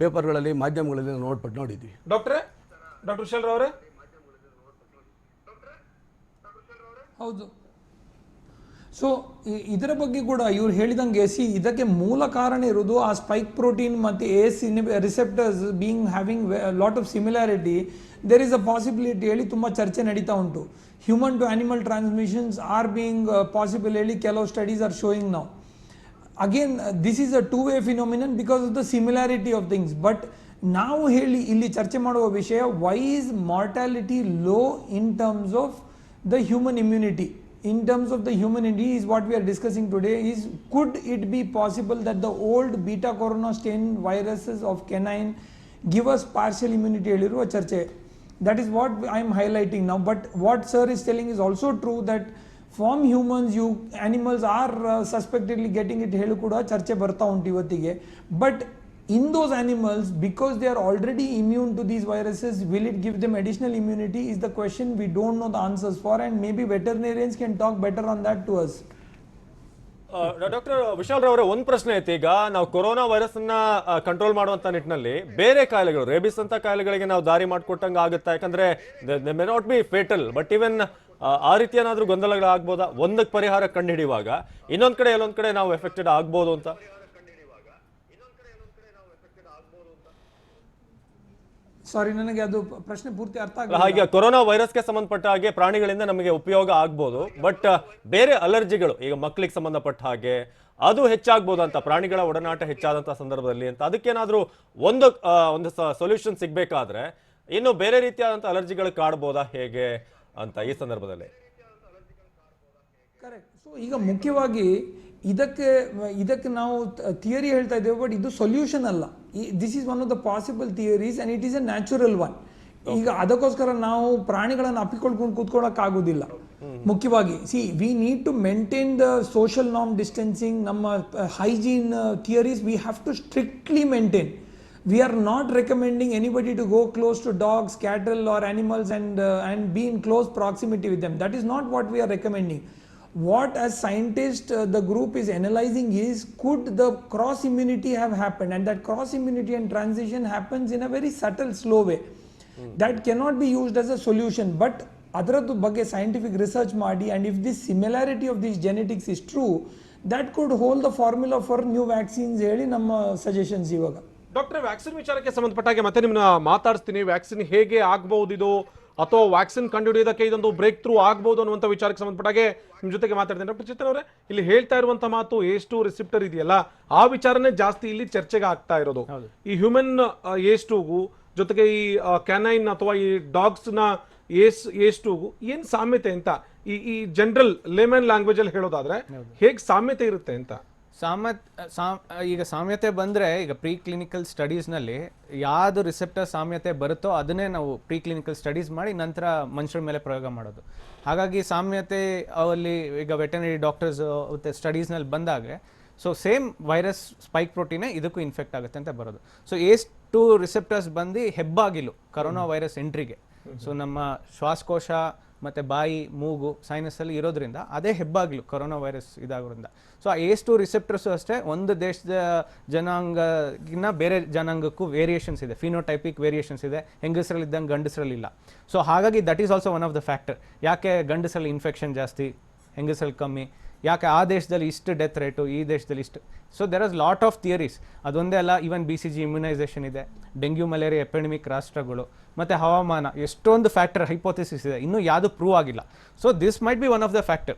ಪೇಪರ್ಗಳಲ್ಲಿ, ಮಾಧ್ಯಮಗಳಲ್ಲಿ ನೋಡಿದ್ವಿ. ಡಾಕ್ಟರ್ ಶೆಲ್ರ ಅವರೇ, ಹೌದು. ಸೊ ಇದರ ಬಗ್ಗೆ ಕೂಡ ಇವ್ರು ಹೇಳಿದಂಗೆ ಇದಕ್ಕೆ ಮೂಲ ಕಾರಣ ಇರೋದು ಆ ಸ್ಪೈಕ್ ಪ್ರೋಟೀನ್ ಮತ್ತು ACE receptors being having lot of similarity. There is a possibility ಹೇಳಿ ತುಂಬ ಚರ್ಚೆ ನಡೀತಾ ಉಂಟು. Human to animal transmissions are being possible ಹೇಳಿ ಕೆಲವು studies are showing now. Again this is a two way phenomenon because of the similarity of things. But ನಾವು ಇಲ್ಲಿ ಚರ್ಚೆ ಮಾಡುವ ವಿಷಯ, why is mortality low in terms of the human immunity? In terms of the human immunity is what we are discussing today, is could it be possible that the old beta corona strain viruses of canine give us partial immunity ಹೇಳಿರುವ ಚರ್ಚೆ. That is what I am highlighting now. But what sir is telling is also true, that from humans animals are suspectedly getting it ಹೇಳಿ ಕೂಡ ಚರ್ಚೆ ಬರ್ತಾ ಉಂಟು ಇವತ್ತಿಗೆ. But in those animals, because they are already immune to these viruses, will it give them additional immunity is the question we don't know the answers for, and maybe veterinarians can talk better on that to us. Doctor Vishal ರವರೇ, ಒಂದು ಪ್ರಶ್ನೆ ಐತಿ. ಈಗ ನಾವು corona virus ಅನ್ನ control ಮಾಡುವಂತ ನಿಟ್ಟಿನಲ್ಲಿ ಬೇರೆ ಕಾಯಿಲೆಗಳು, ರೇಬಿಸ್ ಅಂತ ಕಾಯಿಲೆಗಳಿಗೆ ನಾವು ದಾರಿ ಮಾಡಿಕೊಟ್ಟಂಗೆ ಆಗುತ್ತಾ? ಯಾಕಂದ್ರೆ they may not be fatal, but even ಆ ರೀತಿ ಏನಾದ್ರೂ ಗೊಂದಲಗಳಾಗ್ಬೋದಾ? ಒಂದಕ್ಕೆ ಪರಿಹಾರ ಕಂಡು ಹಿಡಿಯುವಾಗ ಇನ್ನೊಂದ್ ಕಡೆ ಎಲ್ಲೊಂದ್ ಕಡೆ ನಾವು ಎಫೆಕ್ಟೆಡ್ ಆಗ್ಬೋದು ಅಂತ? ಸಾರಿ, ನನಗೆ ಅದು ಪ್ರಶ್ನೆ ಪೂರ್ತಿ ಅರ್ಥ ಹಾಗೆ ಆಗಿಲ್ಲ. ಕೊರೋನಾ ವೈರಸ್ಗೆ ಸಂಬಂಧಪಟ್ಟ ಹಾಗೆ ಪ್ರಾಣಿಗಳಿಂದ ನಮಗೆ ಉಪಯೋಗ ಆಗ್ಬೋದು, ಬಟ್ ಬೇರೆ ಅಲರ್ಜಿಗಳು ಈಗ ಮಕ್ಕಳಿಗೆ ಸಂಬಂಧಪಟ್ಟ ಹಾಗೆ ಅದು ಹೆಚ್ಚಾಗ್ಬೋದು ಅಂತ, ಪ್ರಾಣಿಗಳ ಒಡನಾಟ ಹೆಚ್ಚಾದಂತ ಸಂದರ್ಭದಲ್ಲಿ ಅಂತ, ಅದಕ್ಕೇನಾದ್ರೂ ಒಂದು ಸೊಲ್ಯೂಷನ್ ಸಿಗ್ಬೇಕಾದ್ರೆ ಇನ್ನು ಬೇರೆ ರೀತಿಯಾದಂತ ಅಲರ್ಜಿಗಳು ಕಾಡ್ಬೋದಾ ಹೇಗೆ ಅಂತ ಈ ಸಂದರ್ಭದಲ್ಲಿ? ಕರೆಕ್ಟ್. ಸೊ ಈಗ ಮುಖ್ಯವಾಗಿ ಇದಕ್ಕೆ ನಾವು ಥಿಯರಿ ಹೇಳ್ತಾ ಇದ್ದೇವೆ, ಬಟ್ ಇದು ಸೊಲ್ಯೂಷನ್ ಅಲ್ಲ. This is one of the possible theories and it is a natural one. ಈಗ ಅದಕ್ಕೋಸ್ಕರ ನಾವು ಪ್ರಾಣಿಗಳನ್ನು ಅಪ್ಪಿಕೊಳ್ಕೊಂಡು ಕೂತ್ಕೊಳ್ಳೋಕ್ಕಾಗೋದಿಲ್ಲ. ಮುಖ್ಯವಾಗಿ we need to maintain the social norm distancing. ನಮ್ಮ hygiene theories we have to strictly maintain. We are not recommending anybody to go close to dogs, cattle or animals and be in close proximity with them. That is not what we are recommending. What as scientists the group is analyzing is, could the cross immunity have happened, and that cross immunity and transition happens in a very subtle, slow way. That cannot be used as a solution. But ಅದರದ್ದು ಬಗ್ಗೆ scientific research ಮಾಡಿ and if this similarity of this genetics is true that could hold the formula for new vaccines ಹೇಳಿ ನಮ್ಮ suggestions ಇವಾಗ. Doctor, vaccine ವಿಚಾರಕ್ಕೆ ಸಂಬಂಧಪಟ್ಟಾಗೆ ಮತ್ತೆ ನಿಮ್ಮನ್ನ ಮಾತಾಡ್ತೀನಿ. ವ್ಯಾಕ್ಸಿನ್ ಹೇಗೆ ಆಗಬಹುದು ಇದು, ಅಥವಾ ವ್ಯಾಕ್ಸಿನ್ ಕಂಡುಹಿಡಿಯೋದಕ್ಕೆ ಇದೊಂದು ಬ್ರೇಕ್ ಥ್ರೂ ಆಗಬಹುದು ಅನ್ನುವಂಥ ವಿಚಾರಕ್ಕೆ ಸಂಬಂಧಪಟ್ಟಾಗೆ ನಿಮ್ಮ ಜೊತೆಗೆ ಮಾತಾಡ್ತೀನಿ. ಡಾಕ್ಟರ್ ಚೇತನ್ ಅವರೇ, ಇಲ್ಲಿ ಹೇಳ್ತಾ ಇರುವಂತ ಮಾತು ಏಸ್2 ರಿಸೆಪ್ಟರ್ ಇದೆಯಲ್ಲ, ಆ ವಿಚಾರನೇ ಜಾಸ್ತಿ ಇಲ್ಲಿ ಚರ್ಚೆಗೆ ಆಗ್ತಾ ಇರೋದು. ಈ ಹ್ಯೂಮನ್ ಏಸ್2ಗೂ ಜೊತೆಗೆ ಈ ಕ್ಯಾನೈನ್ ಅಥವಾ ಈ ಡಾಗ್ಸ್ನ ಏಸ್2ಗೂ ಏನು ಸಾಮ್ಯತೆ ಅಂತ ಈ ಜನರಲ್ ಲೇಮನ್ ಲ್ಯಾಂಗ್ವೇಜ್ ಅಲ್ಲಿ ಹೇಳೋದಾದ್ರೆ ಹೇಗೆ ಸಾಮ್ಯತೆ ಇರುತ್ತೆ ಅಂತ? ಈಗ ಸಾಮ್ಯತೆ ಬಂದರೆ, ಈಗ ಪ್ರೀ ಕ್ಲಿನಿಕಲ್ ಸ್ಟಡೀಸ್ನಲ್ಲಿ ಯಾವುದು ರಿಸೆಪ್ಟರ್ ಸಾಮ್ಯತೆ ಬರುತ್ತೋ ಅದನ್ನೇ ನಾವು ಪ್ರೀ ಕ್ಲಿನಿಕಲ್ ಸ್ಟಡೀಸ್ ಮಾಡಿ ನಂತರ ಮನುಷ್ಯರ ಮೇಲೆ ಪ್ರಯೋಗ ಮಾಡೋದು. ಹಾಗಾಗಿ ಸಾಮ್ಯತೆ ಅಲ್ಲಿ ಈಗ ವೆಟರ್ನರಿ ಡಾಕ್ಟರ್ಸ್ ಮತ್ತು ಸ್ಟಡೀಸ್ನಲ್ಲಿ ಬಂದಾಗ ಸೊ ಸೇಮ್ ವೈರಸ್ ಸ್ಪೈಕ್ ಪ್ರೋಟೀನೇ ಇದಕ್ಕೂ ಇನ್ಫೆಕ್ಟ್ ಆಗುತ್ತೆ ಅಂತ ಬರೋದು. ಸೊ ಏಸ್2 ರಿಸೆಪ್ಟರ್ಸ್ ಬಂದು ಹೆಬ್ಬಾಗಿಲು ಕರೋನಾ ವೈರಸ್ ಎಂಟ್ರಿಗೆ. ಸೊ ನಮ್ಮ ಶ್ವಾಸಕೋಶ ಮತ್ತು ಬಾಯಿ, ಮೂಗು, ಸೈನಸಲ್ಲಿ ಇರೋದ್ರಿಂದ ಅದೇ ಹೆಬ್ಬಾಗಿಲು ಕರೋನಾ ವೈರಸ್ ಇದಾಗೋದ್ರಿಂದ. ಸೊ ಆ ಏಸ್2 ರಿಸೆಪ್ಟರ್ಸು ಅಷ್ಟೇ ಒಂದು ದೇಶದ ಜನಾಂಗಗಿನ್ನ ಬೇರೆ ಜನಾಂಗಕ್ಕೂ ವೇರಿಯೇಷನ್ಸ್ ಇದೆ, ಫಿನೋಟೈಪಿಕ್ ವೇರಿಯೇಷನ್ಸ್ ಇದೆ. ಹೆಂಗಸರಲ್ಲಿ ಇದ್ದಂಗೆ ಗಂಡಸರಲ್ಲಿಲ್ಲ. ಸೊ ಹಾಗಾಗಿ that is also one of the factor. ಯಾಕೆ ಗಂಡಸರಲ್ಲಿ ಇನ್ಫೆಕ್ಷನ್ ಜಾಸ್ತಿ, ಹೆಂಗಸರಲ್ಲಿ ಕಮ್ಮಿ, ಯಾಕೆ ಆ ದೇಶದಲ್ಲಿ ಇಷ್ಟು ಡೆತ್ ರೇಟು, ಈ ದೇಶದಲ್ಲಿ ಇಷ್ಟು. So there as lot of theories. ಅದೊಂದೇ ಅಲ್ಲ, ಈವನ್ BCG ಇಮ್ಯುನೈಸೇಷನ್ ಇದೆ, ಡೆಂಗ್ಯೂ ಮಲೇರಿಯಾ ಎಪಿಡೆಮಿಕ್ ರಾಷ್ಟ್ರಗಳು, ಮತ್ತು ಹವಾಮಾನ, ಎಷ್ಟೊಂದು ಫ್ಯಾಕ್ಟರ್ ಹೈಪೋಥಿಸಿಸ್ ಇದೆ, ಇನ್ನೂ ಯಾವುದು ಪ್ರೂವ್ ಆಗಿಲ್ಲ. So this might be one of the factor.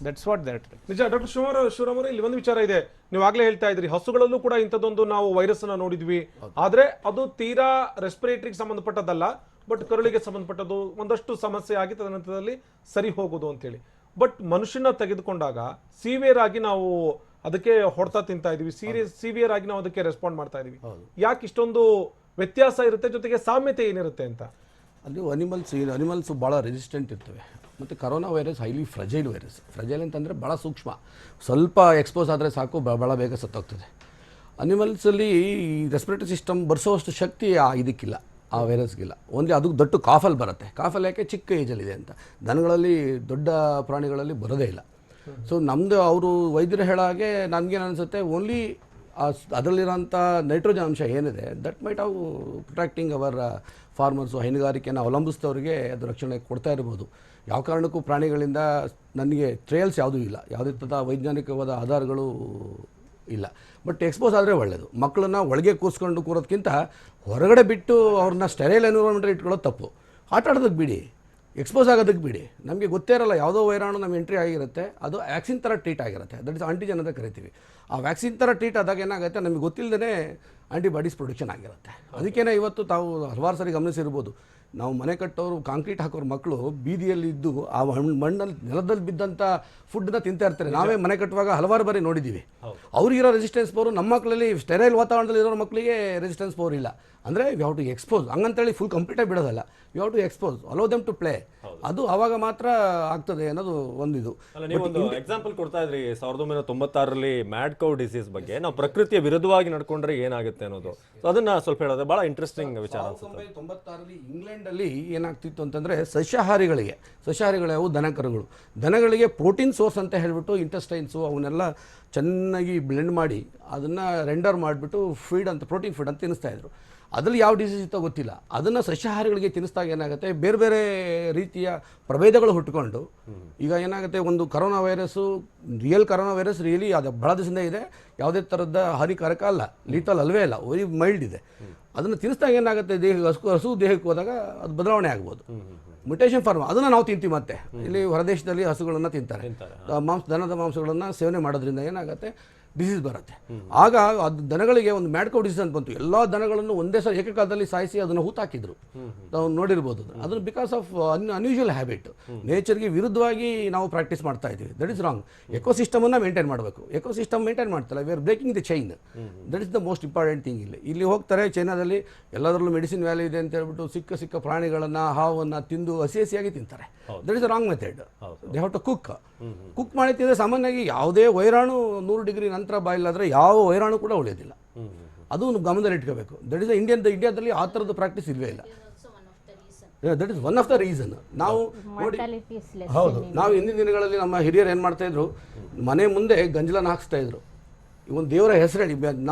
That's what that. ನಿಜ. ಡಾಕ್ಟರ್ ಶಿವರಾಮ್ ಅವರೇ, ಇಲ್ಲಿ ಒಂದು ವಿಚಾರ ಇದೆ. ನೀವು ಆಗ್ಲೇ ಹೇಳ್ತಾ ಇದ್ರಿ, ಹಸುಗಳಲ್ಲೂ ಕೂಡ ಇಂಥದ್ದೊಂದು ನಾವು ವೈರಸ್ ಅನ್ನ ನೋಡಿದ್ವಿ. ಆದ್ರೆ ಅದು ತೀರಾ ರೆಸ್ಪಿರೇಟರಿಗೆ ಸಂಬಂಧಪಟ್ಟದ್ದಲ್ಲ, ಬಟ್ ಕರುಳಿಗೆ ಸಂಬಂಧಪಟ್ಟದ್ದು. ಒಂದಷ್ಟು ಸಮಸ್ಯೆ ಆಗಿ ತದನಂತರದಲ್ಲಿ ಸರಿ ಹೋಗೋದು ಅಂತೇಳಿ. ಬಟ್ ಮನುಷ್ಯನ ತೆಗೆದುಕೊಂಡಾಗ ಸಿವಿಯರ್ ಆಗಿ ನಾವು ಅದಕ್ಕೆ ಹೊಡ್ತಾ ತಿಂತಾ ಇದೀವಿ, ಸಿವಿಯರ್ ಆಗಿ ನಾವು ಅದಕ್ಕೆ ರೆಸ್ಪಾಂಡ್ ಮಾಡ್ತಾ ಇದೀವಿ. ಯಾಕೆ ಇಷ್ಟೊಂದು ವ್ಯತ್ಯಾಸ ಇರುತ್ತೆ, ಜೊತೆಗೆ ಸಾಮ್ಯತೆ ಏನಿರುತ್ತೆ ಅಂತ? ಅಲ್ಲಿ ಅನಿಮಲ್ಸ್ ಭಾಳ ರೆಸಿಸ್ಟೆಂಟ್ ಇರ್ತವೆ. ಮತ್ತು corona virus highly fragile virus. Fragile ಅಂತಂದರೆ ಭಾಳ ಸೂಕ್ಷ್ಮ, ಸ್ವಲ್ಪ ಎಕ್ಸ್ಪೋಸ್ ಆದರೆ ಸಾಕು ಭಾಳ ಬೇಗ ಸತ್ತೋಗ್ತದೆ. ಅನಿಮಲ್ಸಲ್ಲಿ ಈ ರೆಸ್ಪಿರೇಟರಿ ಸಿಸ್ಟಮ್ ಬರ್ಸೋವಷ್ಟು ಶಕ್ತಿ ಇದಕ್ಕಿಲ್ಲ, ಆ ವೈರಸ್ಗಿಲ್ಲ. ಓನ್ಲಿ ಅದು ದೊಡ್ಡ ಕಾಫಲ್ಲಿ ಬರುತ್ತೆ. ಕಾಫಲ್ಲಿ ಯಾಕೆ ಚಿಕ್ಕ ಏಜಲ್ಲಿದೆ ಅಂತ. ದನಗಳಲ್ಲಿ, ದೊಡ್ಡ ಪ್ರಾಣಿಗಳಲ್ಲಿ ಬರೋದೇ ಇಲ್ಲ. ಸೊ ನಮ್ಮದು ಅವರು ವೈದ್ಯರು ಹೇಳೋ ಹಾಗೆ ನಮಗೇನು ಅನಿಸುತ್ತೆ, ಓನ್ಲಿ ಅದರಲ್ಲಿರೋಂಥ ನೈಟ್ರೋಜನ್ ಅಂಶ ಏನಿದೆ that might have protecting our farmers, ಹೈನುಗಾರಿಕೆಯನ್ನು ಅವಲಂಬಿಸಿದವರಿಗೆ ಅದು ರಕ್ಷಣೆ ಕೊಡ್ತಾ ಇರ್ಬೋದು. ಯಾವ ಕಾರಣಕ್ಕೂ ಪ್ರಾಣಿಗಳಿಂದ ನನಗೆ ಟ್ರಯಲ್ಸ್ ಯಾವುದೂ ಇಲ್ಲ, ಯಾವುದೇ ಥರ ವೈಜ್ಞಾನಿಕವಾದ ಆಧಾರಗಳು ಇಲ್ಲ. ಬಟ್ ಎಕ್ಸ್ಪೋಸ್ ಆದರೆ ಒಳ್ಳೆಯದು. ಮಕ್ಕಳನ್ನ ಒಳಗೆ ಕೂರೋದಕ್ಕಿಂತ ಹೊರಗಡೆ ಬಿಟ್ಟು ಅವ್ರನ್ನ ಸ್ಟೆರೈಲ್ ಎನ್ವಿರಾನ್ಮೆಂಟಲ್ಲಿ ಇಟ್ಕೊಳ್ಳೋದು ತಪ್ಪು. ಆಟ ಆಡೋದಕ್ಕೆ ಬಿಡಿ, ಎಕ್ಸ್ಪೋಸ್ ಆಗೋದಕ್ಕೆ ಬಿಡಿ. ನಮಗೆ ಗೊತ್ತೇ ಇರಲ್ಲ, ಯಾವುದೋ ವೈರಾಣು ನಮ್ಮ ಎಂಟ್ರಿ ಆಗಿರುತ್ತೆ, ಅದು ವ್ಯಾಕ್ಸಿನ್ ಥರ ಟ್ರೀಟ್ ಆಗಿರುತ್ತೆ. ದಟ್ ಇಸ್ ಆಂಟಿಜನ್ ಅಂತ ಕರಿತೀವಿ. ಆ ವ್ಯಾಕ್ಸಿನ್ ಥರ ಟ್ರೀಟ್ ಆದಾಗ ಏನಾಗುತ್ತೆ, ನಮಗೆ ಗೊತ್ತಿಲ್ಲದೇ ಆಂಟಿಬಾಡೀಸ್ ಪ್ರೊಡಕ್ಷನ್ ಆಗಿರುತ್ತೆ. ಅದಕ್ಕೇನೆ ಇವತ್ತು ತಾವು ಹಲವಾರು ಸರಿ ಗಮನಿಸಿರ್ಬೋದು, ನಾವು ಮನೆ ಕಟ್ಟೋರು, ಕಾಂಕ್ರೀಟ್ ಹಾಕೋರು ಮಕ್ಕಳು ಬೀದಿಯಲ್ಲಿ ಇದ್ದು ಆ ಮಣ್ಣಲ್ಲಿ ನೆಲದಲ್ಲಿ ಬಿದ್ದಂಥ ಫುಡ್ನ ತಿಂತಾ ಇರ್ತಾರೆ. ನಾವೇ ಮನೆ ಕಟ್ಟುವಾಗ ಹಲವಾರು ಬಾರಿ ನೋಡಿದ್ದೀವಿ. ಅವ್ರಿಗಿರೋ ರೆಸಿಸ್ಟೆನ್ಸ್ ಪವರ್ ನಮ್ಮ ಮಕ್ಕಳಲ್ಲಿ, ಸ್ಟೆರೈಲ್ ವಾತಾವರಣದಲ್ಲಿ ಇರೋ ಮಕ್ಕಳಿಗೆ ರೆಸಿಸ್ಟೆನ್ಸ್ ಪವರ್ ಇಲ್ಲ. ಅಂದರೆ ವಿ ಹ್ಯಾವ್ ಟು ಎಕ್ಸ್ಪೋಸ್. ಹಂಗಂತೇಳಿ ಫುಲ್ ಕಂಪ್ಲೀಟಾಗಿ ಬಿಡೋದಲ್ಲ, we have to expose, allow them to play. ಅದು ಆವಾಗ ಮಾತ್ರ ಆಗ್ತದೆ ಅನ್ನೋದು ಒಂದಿದು. ನೀವೊಂದು ಎಕ್ಸಾಂಪಲ್ ಕೊಡ್ತಾ ಇದ್ರಿ 1996ರಲ್ಲಿ ಮ್ಯಾಡ್ ಕೌ ಡಿಸೀಸ್ ಬಗ್ಗೆ. ನಾವು ಪ್ರಕೃತಿಯ ವಿರುದ್ಧವಾಗಿ ನಡ್ಕೊಂಡ್ರೆ ಏನಾಗುತ್ತೆ ಅನ್ನೋದು, ಅದನ್ನ ಸ್ವಲ್ಪ ಹೇಳೋದು ಬಹಳ ಇಂಟ್ರೆಸ್ಟಿಂಗ್ ವಿಚಾರ ಅನ್ಸುತ್ತೆ. 1996ರಲ್ಲಿ ಇಂಗ್ಲೆಂಡಲ್ಲಿ ಏನಾಗ್ತಿತ್ತು ಅಂತಂದರೆ, ಸಸ್ಯಾಹಾರಿಗಳು ಅವು ದನಗಳಿಗೆ ಪ್ರೋಟೀನ್ ಸೋರ್ಸ್ ಅಂತ ಹೇಳಿಬಿಟ್ಟು ಇಂಟೆಸ್ಟೈನ್ಸು ಅವನ್ನೆಲ್ಲ ಚೆನ್ನಾಗಿ ಬ್ಲೆಂಡ್ ಮಾಡಿ ಅದನ್ನು ರೆಂಡರ್ ಮಾಡಿಬಿಟ್ಟು ಫೀಡ್ ಅಂತ, ಪ್ರೋಟೀನ್ ಫೀಡ್ ಅಂತ ತಿನ್ನಿಸ್ತಾಯಿದ್ರು. ಅದರಲ್ಲಿ ಯಾವ ಡಿಸೀಸ್ ಇತ್ತೋ ಗೊತ್ತಿಲ್ಲ. ಅದನ್ನು ಸಸ್ಯಾಹಾರಿಗಳಿಗೆ ತಿನ್ನಿಸಿದಾಗ ಏನಾಗುತ್ತೆ, ಬೇರೆ ಬೇರೆ ರೀತಿಯ ಪ್ರಭೇದಗಳು ಹುಟ್ಟುಕೊಂಡು ಈಗ ಏನಾಗುತ್ತೆ, ಒಂದು corona virus, real corona virus really ಅದು ಬಹಳ ದಿವಸದಿಂದ ಇದೆ, ಯಾವುದೇ ಥರದ ಹಾನಿಕಾರಕ ಅಲ್ಲ, ಲೀಟಲ್ ಅಲ್ವೇ ಅಲ್ಲ, ವೆರಿ ಮೈಲ್ಡ್ ಇದೆ. ಅದನ್ನು ತಿನ್ನಿಸಿದಾಗ ಏನಾಗುತ್ತೆ, ಹಸು ದೇಹಕ್ಕೆ ಹೋದಾಗ ಅದು ಬದಲಾವಣೆ ಆಗ್ಬೋದು, ಮ್ಯುಟೇಷನ್ ಫಾರ್ಮ್. ಅದನ್ನು ನಾವು ತಿಂತೀವಿ. ಮತ್ತೆ ಇಲ್ಲಿ ಹೊರದೇಶದಲ್ಲಿ ಹಸುಗಳನ್ನು ತಿಂತಾರೆ, ದನದ ಮಾಂಸಗಳನ್ನು ಸೇವನೆ ಮಾಡೋದ್ರಿಂದ ಏನಾಗುತ್ತೆ, ಡಿಸೀಸ್ ಬರುತ್ತೆ. ಆಗ ಅದು ದನಗಳಿಗೆ ಒಂದು ಮ್ಯಾಡ್ ಕೌ ಡಿಸೀಸ್ ಅಂತ ಬಂತು. ಎಲ್ಲ ದನಗಳನ್ನು ಒಂದೇ ಸಲ ಏಕಕಾಲದಲ್ಲಿ ಸಾಯಿಸಿ ಅದನ್ನು ಹೂತಾಕಿದ್ರು, ನಾವು ನೋಡಿರ್ಬೋದು. ಅದನ್ನು ಬಿಕಾಸ್ ಆಫ್ ಅನ್ಯೂಶುವಲ್ ಹ್ಯಾಬಿಟ್, ನೇಚರ್ಗೆ ವಿರುದ್ಧವಾಗಿ ನಾವು ಪ್ರಾಕ್ಟೀಸ್ ಮಾಡ್ತಾ ಇದ್ದೀವಿ. That is wrong. ಎಕೋಸಿಸ್ಟಮನ್ನು ಮೇಂಟೈನ್ ಮಾಡಬೇಕು. ಎಕೋಸಿಸ್ಟಮ್ ಮೇಂಟೈನ್ ಮಾಡ್ತಾರೆ, we are breaking the chain. That is the most important thing. ಇಲ್ಲಿ ಹೋಗ್ತಾರೆ ಚೈನಾದಲ್ಲಿ, ಎಲ್ಲದರಲ್ಲೂ ಮೆಡಿಸಿನ್ ವ್ಯಾಲ್ಯೂ ಇದೆ ಅಂತ ಹೇಳ್ಬಿಟ್ಟು ಸಿಕ್ಕ ಪ್ರಾಣಿಗಳನ್ನು, ಹಾವನ್ನು ತಿಂದು ಹಸಿಯಾಗಿ ತಿಂತಾರೆ. That is the wrong method. They have to cook ಮಾಡಿ ತಿಂದರೆ ಸಾಮಾನ್ಯವಾಗಿ ಯಾವುದೇ ವೈರಾಣು 100 ಡಿಗ್ರಿ ನಂತರ ಬಾಯಿಲಾದರೆ ಯಾವ ವೈರಾಣು ಕೂಡ ಉಳಿಯೋದಿಲ್ಲ. ಅದು ಗಮನದಲ್ಲಿ ಇಟ್ಕೋಬೇಕು. ದಟ್ ಇಸ್ ಇಂಡಿಯಾದಲ್ಲಿ ಆ ಥರದ್ದು ಪ್ರಾಕ್ಟೀಸ್ ಇಲ್ಲವೇ ಇಲ್ಲ. That is one of the reason. ನಾವು ನೋಡಿ, ಹೌದು, ನಾವು ಹಿಂದಿನ ದಿನಗಳಲ್ಲಿ ನಮ್ಮ ಹಿರಿಯರು ಏನು ಮಾಡ್ತಾಯಿದ್ರು, ಮನೆ ಮುಂದೆ ಗಂಜಲನ ಹಾಕ್ಸ್ತಾ ಇದ್ರು. ಒಂದು ದೇವರ ಹೆಸರು ಹೇಳಿ,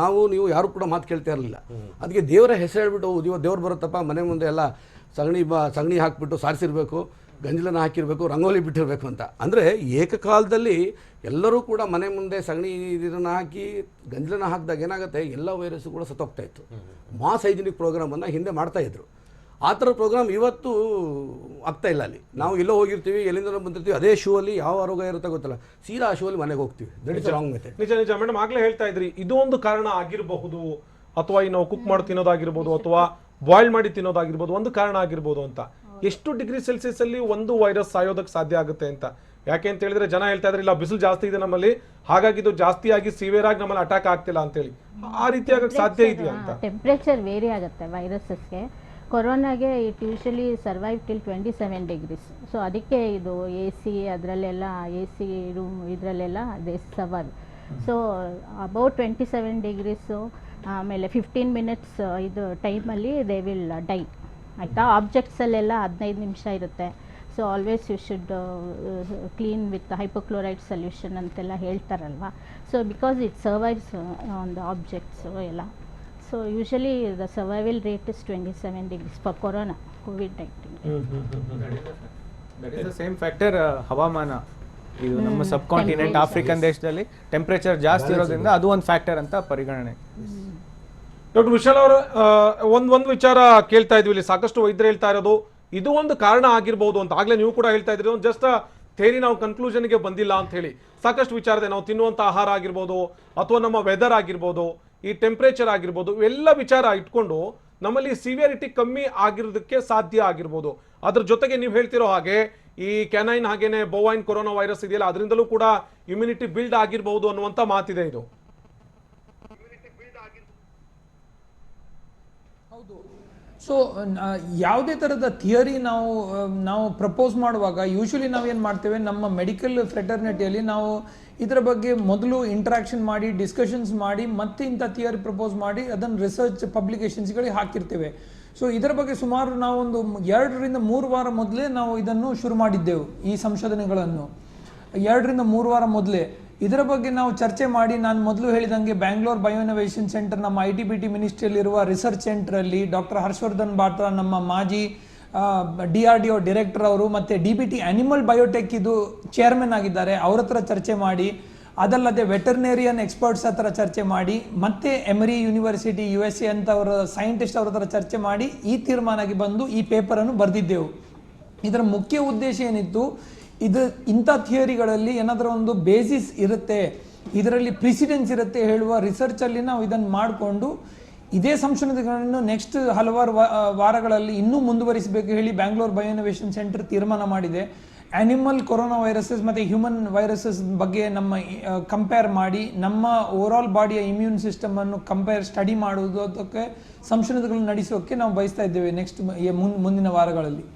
ನೀವು ಯಾರು ಕೂಡ ಮಾತು ಕೇಳ್ತಾ ಇರಲಿಲ್ಲ. ಅದಕ್ಕೆ ದೇವರ ಹೆಸರು ಹೇಳ್ಬಿಟ್ಟು, ದೇವ್ರು ಬರುತ್ತಪ್ಪ ಮನೆ ಮುಂದೆ ಎಲ್ಲ ಸಗಣಿ ಹಾಕ್ಬಿಟ್ಟು ಸಾರಿಸಿರ್ಬೇಕು, ಗಂಜಲನ ಹಾಕಿರಬೇಕು, ರಂಗೋಲಿ ಬಿಟ್ಟಿರಬೇಕು ಅಂತ. ಅಂದರೆ ಏಕಕಾಲದಲ್ಲಿ ಎಲ್ಲರೂ ಕೂಡ ಮನೆ ಮುಂದೆ ಸಗಣಿ ಇದನ್ನು ಹಾಕಿ ಗಂಜಲನ ಹಾಕಿದಾಗ ಏನಾಗುತ್ತೆ, ಎಲ್ಲ ವೈರಸ್ಸು ಕೂಡ ಸತ್ತೋಗ್ತಾ ಇತ್ತು. ಮಾಸ್ ಹೈಜಿನಿಕ್ ಪ್ರೋಗ್ರಾಮನ್ನು ಹಿಂದೆ ಮಾಡ್ತಾಯಿದ್ರು. ಆ ಥರ ಪ್ರೋಗ್ರಾಮ್ ಇವತ್ತು ಆಗ್ತಾ ಇಲ್ಲ. ಅಲ್ಲಿ ನಾವು ಎಲ್ಲೋ ಹೋಗಿರ್ತೀವಿ, ಎಲ್ಲಿಂದ ಬಂದಿರ್ತೀವಿ, ಅದೇ ಶೂ ಅಲ್ಲಿ ಯಾವ ರೋಗ ಇರುತ್ತೆ ಗೊತ್ತಲ್ಲ, ಸೀದಾ ಆ ಶೂ ಅಲ್ಲಿ ಮನೆಗೆ ಹೋಗ್ತೀವಿ. That is wrong method. ನಿಜ ನಿಜ ಮೇಡಮ್, ಆಗ್ಲೇ ಹೇಳ್ತಾ ಇದ್ರಿ ಇದು ಒಂದು ಕಾರಣ ಆಗಿರಬಹುದು, ಅಥವಾ ಈ ನಾವು ಕುಕ್ ಮಾಡಿ ತಿನ್ನೋದಾಗಿರ್ಬೋದು, ಅಥವಾ ಬಾಯ್ಲ್ ಮಾಡಿ ತಿನ್ನೋದಾಗಿರ್ಬೋದು, ಒಂದು ಕಾರಣ ಆಗಿರ್ಬೋದು ಅಂತ. ಎಷ್ಟು ಡಿಗ್ರಿ ಸೆಲ್ಸಿಯಸ್ ಅಲ್ಲಿ ಒಂದು ವೈರಸ್ ಸಾಯೋದಕ್ಕೆ ಸಾಧ್ಯ ಆಗುತ್ತೆ ಅಂತ? ಯಾಕೆ ಅಂತ ಹೇಳಿದ್ರೆ ಜನ ಹೇಳ್ತಾ ಇದ್ರೆ ಇಲ್ಲ ಬಿಸಿಲು ಜಾಸ್ತಿ ಇದೆ ನಮ್ಮಲ್ಲಿ, ಹಾಗಾಗಿ ಇದು ಜಾಸ್ತಿ ಆಗಿ ಸಿವಿಯರ್ ಆಗಿ ನಮ್ಮಲ್ಲಿ ಅಟ್ಯಾಕ್ ಆಗ್ತಿಲ್ಲ ಅಂತ ಹೇಳಿ. ಆ ರೀತಿ ಆಗಕ್ಕೆ ಸಾಧ್ಯ ಇದೆಯಾ ಅಂತ? ಟೆಂಪ್ರೇಚರ್ ವೇರಿ ಆಗುತ್ತೆ ವೈರಸಸ್ಗೆ. ಕೊರೋನಾಗೆ it usually survive till 27 degrees. So ಅದಕ್ಕೆ ಇದು ಎ ಸಿ ಅದರಲ್ಲೆಲ್ಲ ಎ ಸಿ ರೂಮ್ ಇದರಲ್ಲೆಲ್ಲ they survive. So about 27 degrees, ಆಮೇಲೆ 15 ಮಿನಿಟ್ಸ್ ಇದು ಟೈಮಲ್ಲಿ ದೇ ವಿಲ್ ಡೈ ಆಯಿತಾ. ಆಬ್ಜೆಕ್ಟ್ಸಲ್ಲೆಲ್ಲ 15 ನಿಮಿಷ ಇರುತ್ತೆ. So always you should clean with hypochlorite solution ಅಂತೆಲ್ಲ ಹೇಳ್ತಾರಲ್ವ. So because it survives on the objects ಎಲ್ಲ. So usually the survival rate is 27 degrees for corona ಕೋವಿಡ್-19. ಸೇಮ್ ಫ್ಯಾಕ್ಟರ್ ಹವಾಮಾನ. ಇದು ನಮ್ಮ ಸಬ್ ಕಾಂಟಿನೆಂಟ್ ಆಫ್ರಿಕನ್ ದೇಶದಲ್ಲಿ ಟೆಂಪರೇಚರ್ ಜಾಸ್ತಿ ಇರೋದ್ರಿಂದ ಅದು ಒಂದು ಫ್ಯಾಕ್ಟರ್ ಅಂತ ಪರಿಗಣನೆ. ಡಾಕ್ಟರ್ ವಿಶಾಲ್ ಅವರು, ಒಂದು ವಿಚಾರ ಕೇಳ್ತಾ ಇದ್ವಿ ಇಲ್ಲಿ, ಸಾಕಷ್ಟು ವೈದ್ಯರು ಹೇಳ್ತಾ ಇರೋದು ಇದು ಒಂದು ಕಾರಣ ಆಗಿರ್ಬೋದು ಅಂತ. ಆಗ್ಲೇ ನೀವು ಕೂಡ ಹೇಳ್ತಾ ಇದ್ರಿ, ಒಂದು ಜಸ್ಟ್ ಥೇರಿ ನಾವು ಕನ್ಕ್ಲೂಷನ್ಗೆ ಬಂದಿಲ್ಲ ಅಂತ ಹೇಳಿ. ಸಾಕಷ್ಟು ವಿಚಾರ ಇದೆ, ನಾವು ತಿನ್ನುವಂಥ ಆಹಾರ ಆಗಿರ್ಬೋದು, ಅಥವಾ ನಮ್ಮ ವೆದರ್ ಆಗಿರ್ಬೋದು, ಈ ಟೆಂಪ್ರೇಚರ್ ಆಗಿರ್ಬೋದು, ಎಲ್ಲ ವಿಚಾರ ಇಟ್ಕೊಂಡು ನಮ್ಮಲ್ಲಿ ಸಿವಿಯರಿಟಿ ಕಮ್ಮಿ ಆಗಿರೋದಕ್ಕೆ ಸಾಧ್ಯ ಆಗಿರ್ಬೋದು. ಅದ್ರ ಜೊತೆಗೆ ನೀವು ಹೇಳ್ತಿರೋ ಹಾಗೆ ಈ ಕ್ಯಾನೈನ್ ಹಾಗೇನೆ ಬೋವೈನ್ ಕೊರೋನಾ ವೈರಸ್ ಇದೆಯಲ್ಲ, ಅದರಿಂದಲೂ ಕೂಡ ಇಮ್ಯುನಿಟಿ ಬಿಲ್ಡ್ ಆಗಿರ್ಬಹುದು ಅನ್ನುವಂಥ ಮಾತಿದೆ. ಇದು ಹೌದು. ಸೊ ಯಾವುದೇ ಥರದ ಥಿಯರಿ ನಾವು ಪ್ರಪೋಸ್ ಮಾಡುವಾಗ ಯೂಶಲಿ ನಾವೇನು ಮಾಡ್ತೇವೆ, ನಮ್ಮ ಮೆಡಿಕಲ್ ಫ್ರೆಟರ್ನಿಟಿಯಲ್ಲಿ ನಾವು ಇದರ ಬಗ್ಗೆ ಮೊದಲು ಇಂಟ್ರಾಕ್ಷನ್ ಮಾಡಿ, ಡಿಸ್ಕಷನ್ಸ್ ಮಾಡಿ, ಮತ್ತೆ ಇಂಥ ಥಿಯರಿ ಪ್ರಪೋಸ್ ಮಾಡಿ ಅದನ್ನು ರಿಸರ್ಚ್ ಪಬ್ಲಿಕೇಶನ್ಸ್ಗಳಿಗೆ ಹಾಕಿರ್ತೇವೆ. ಸೊ ಇದರ ಬಗ್ಗೆ ಸುಮಾರು ನಾವೊಂದು 2 ರಿಂದ 3 ವಾರ ಮೊದಲೇ ನಾವು ಇದನ್ನು ಶುರು ಮಾಡಿದ್ದೆವು. ಈ ಸಂಶೋಧನೆಗಳನ್ನು 2 ರಿಂದ 3 ವಾರ ಮೊದಲೇ ಇದರ ಬಗ್ಗೆ ನಾವು ಚರ್ಚೆ ಮಾಡಿ, ನಾನು ಮೊದಲು ಹೇಳಿದಂಗೆ ಬ್ಯಾಂಗ್ಳೂರ್ ಬಯೋಇನೋವೇಷನ್ ಸೆಂಟರ್, ನಮ್ಮ ITBT ಮಿನಿಸ್ಟ್ರಿಯಲ್ಲಿರುವ ರಿಸರ್ಚ್ ಸೆಂಟ್ರಲ್ಲಿ ಡಾಕ್ಟರ್ ಹರ್ಷವರ್ಧನ್ ಬಾಟ್ರಾ, ನಮ್ಮ ಮಾಜಿ DRDO ಡೈರೆಕ್ಟರ್ ಅವರು, ಮತ್ತು DBT ಅನಿಮಲ್ ಬಯೋಟೆಕ್ ಇದು ಚೇರ್ಮನ್ ಆಗಿದ್ದಾರೆ, ಅವ್ರ ಹತ್ರ ಚರ್ಚೆ ಮಾಡಿ, ಅದಲ್ಲದೆ ವೆಟರ್ನೇರಿಯನ್ ಎಕ್ಸ್ಪರ್ಟ್ಸ್ ಹತ್ರ ಚರ್ಚೆ ಮಾಡಿ, ಮತ್ತೆ ಎಮರಿ ಯೂನಿವರ್ಸಿಟಿ USA ಅಂತವರ ಸೈಂಟಿಸ್ಟ್ ಅವ್ರ ಹತ್ರ ಚರ್ಚೆ ಮಾಡಿ ಈ ತೀರ್ಮಾನಕ್ಕೆ ಬಂದು ಈ ಪೇಪರನ್ನು ಬರೆದಿದ್ದೆವು. ಇದರ ಮುಖ್ಯ ಉದ್ದೇಶ ಏನಿತ್ತು, ಇಂಥ ಥಿಯರಿಗಳಲ್ಲಿ ಏನಾದರೂ ಒಂದು ಬೇಸಿಸ್ ಇರುತ್ತೆ, ಇದರಲ್ಲಿ ಪ್ರಿಸಿಡೆನ್ಸ್ ಇರುತ್ತೆ ಹೇಳುವ ರಿಸರ್ಚಲ್ಲಿ ನಾವು ಇದನ್ನು ಮಾಡಿಕೊಂಡು ಇದೇ ಸಂಶೋಧನೆಗಳನ್ನು ನೆಕ್ಸ್ಟ್ ಹಲವಾರು ವಾರಗಳಲ್ಲಿ ಇನ್ನೂ ಮುಂದುವರಿಸಬೇಕು ಹೇಳಿ ಬ್ಯಾಂಗ್ಳೂರ್ ಬಯೋಇನೋವೇಷನ್ ಸೆಂಟರ್ ತೀರ್ಮಾನ ಮಾಡಿದೆ. ಆನಿಮಲ್ ಕೊರೋನಾ ವೈರಸಸ್ ಮತ್ತು ಹ್ಯೂಮನ್ ವೈರಸಸ್ ಬಗ್ಗೆ ನಮ್ಮ ಕಂಪೇರ್ ಮಾಡಿ, ನಮ್ಮ ಓವರಾಲ್ ಬಾಡಿಯ ಇಮ್ಯೂನ್ ಸಿಸ್ಟಮನ್ನು ಸ್ಟಡಿ ಮಾಡುವುದಕ್ಕೆ ಸಂಶೋಧನೆಗಳನ್ನು ನಡೆಸೋಕ್ಕೆ ನಾವು ಬಯಸ್ತಾ ಇದ್ದೇವೆ ನೆಕ್ಸ್ಟ್ ಮುಂದಿನ ವಾರಗಳಲ್ಲಿ.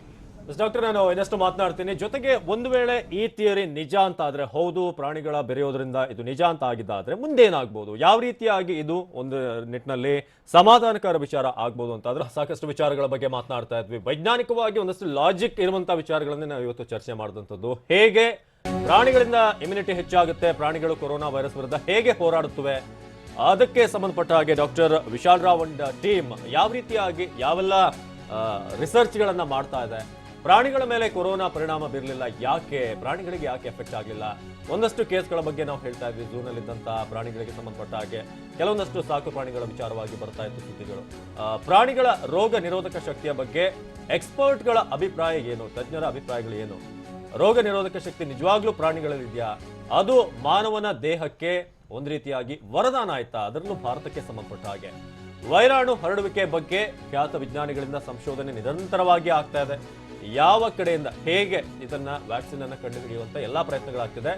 ಡಾಕ್ಟರ್, ನಾನು ಇನ್ನಷ್ಟು ಮಾತನಾಡ್ತೀನಿ. ಜೊತೆಗೆ ಒಂದು ವೇಳೆ ಈ ಥಿಯರಿ ನಿಜ ಅಂತ ಆದ್ರೆ, ಹೌದು ಪ್ರಾಣಿಗಳ ಬೆರೆಯೋದ್ರಿಂದ ಇದು ನಿಜ ಅಂತ ಆಗಿದ್ದಾದ್ರೆ ಮುಂದೇನಾಗ್ಬೋದು, ಯಾವ ರೀತಿಯಾಗಿ ಇದು ಒಂದು ನಿಟ್ಟಿನಲ್ಲಿ ಸಮಾಧಾನಕರ ವಿಚಾರ ಆಗ್ಬೋದು ಅಂತ ಆದ್ರೆ ಸಾಕಷ್ಟು ವಿಚಾರಗಳ ಬಗ್ಗೆ ಮಾತನಾಡ್ತಾ ಇದ್ವಿ. ವೈಜ್ಞಾನಿಕವಾಗಿ ಒಂದಷ್ಟು ಲಾಜಿಕ್ ಇರುವಂತಹ ವಿಚಾರಗಳನ್ನೇ ನಾವು ಇವತ್ತು ಚರ್ಚೆ ಮಾಡಿದಂಥದ್ದು. ಹೇಗೆ ಪ್ರಾಣಿಗಳಿಂದ ಇಮ್ಯುನಿಟಿ ಹೆಚ್ಚಾಗುತ್ತೆ, ಪ್ರಾಣಿಗಳು ಕೊರೋನಾ ವೈರಸ್ ವಿರುದ್ಧ ಹೇಗೆ ಹೋರಾಡುತ್ತವೆ, ಅದಕ್ಕೆ ಸಂಬಂಧಪಟ್ಟ ಹಾಗೆ doctor Vishal Rao and team ಯಾವ ರೀತಿಯಾಗಿ ಯಾವೆಲ್ಲ ರಿಸರ್ಚ್ಗಳನ್ನ ಮಾಡ್ತಾ ಇದೆ, ಪ್ರಾಣಿಗಳ ಮೇಲೆ ಕೊರೋನಾ ಪರಿಣಾಮ ಬೀರಲಿಲ್ಲ, ಯಾಕೆ ಪ್ರಾಣಿಗಳಿಗೆ ಯಾಕೆ ಎಫೆಕ್ಟ್ ಆಗಲಿಲ್ಲ, ಒಂದಷ್ಟು ಕೇಸ್ಗಳ ಬಗ್ಗೆ ನಾವು ಹೇಳ್ತಾ ಇದ್ವಿ. ಝೂನಲ್ಲಿದ್ದಂತಹ ಪ್ರಾಣಿಗಳಿಗೆ ಸಂಬಂಧಪಟ್ಟ ಹಾಗೆ ಕೆಲವೊಂದಷ್ಟು ಸಾಕು ಪ್ರಾಣಿಗಳ ವಿಚಾರವಾಗಿ ಬರ್ತಾ ಇತ್ತು ಸುದ್ದಿಗಳು. ಪ್ರಾಣಿಗಳ ರೋಗ ನಿರೋಧಕ ಶಕ್ತಿಯ ಬಗ್ಗೆ ಎಕ್ಸ್ಪರ್ಟ್ಗಳ ಅಭಿಪ್ರಾಯ ಏನು, ತಜ್ಞರ ಅಭಿಪ್ರಾಯಗಳು ಏನು, ರೋಗ ನಿರೋಧಕ ಶಕ್ತಿ ನಿಜವಾಗ್ಲೂ ಪ್ರಾಣಿಗಳಲ್ಲಿದೆಯಾ, ಅದು ಮಾನವನ ದೇಹಕ್ಕೆ ಒಂದು ರೀತಿಯಾಗಿ ವರದಾನ ಆಯ್ತಾ, ಅದರಲ್ಲೂ ಭಾರತಕ್ಕೆ ಸಂಬಂಧಪಟ್ಟ ಹಾಗೆ ವೈರಾಣು ಹರಡುವಿಕೆ ಬಗ್ಗೆ ಖ್ಯಾತ ವಿಜ್ಞಾನಿಗಳಿಂದ ಸಂಶೋಧನೆ ನಿರಂತರವಾಗಿ ಆಗ್ತಾ ಇದೆ. ಯಾವ ಕಡೆಯಿಂದ ಹೇಗೆ ಇದನ್ನ ವ್ಯಾಕ್ಸಿನ್ ಅನ್ನ ಕಂಡುಹಿಡಿಯುವಂತ ಎಲ್ಲಾ ಪ್ರಯತ್ನಗಳಾಗ್ತಿದೆ.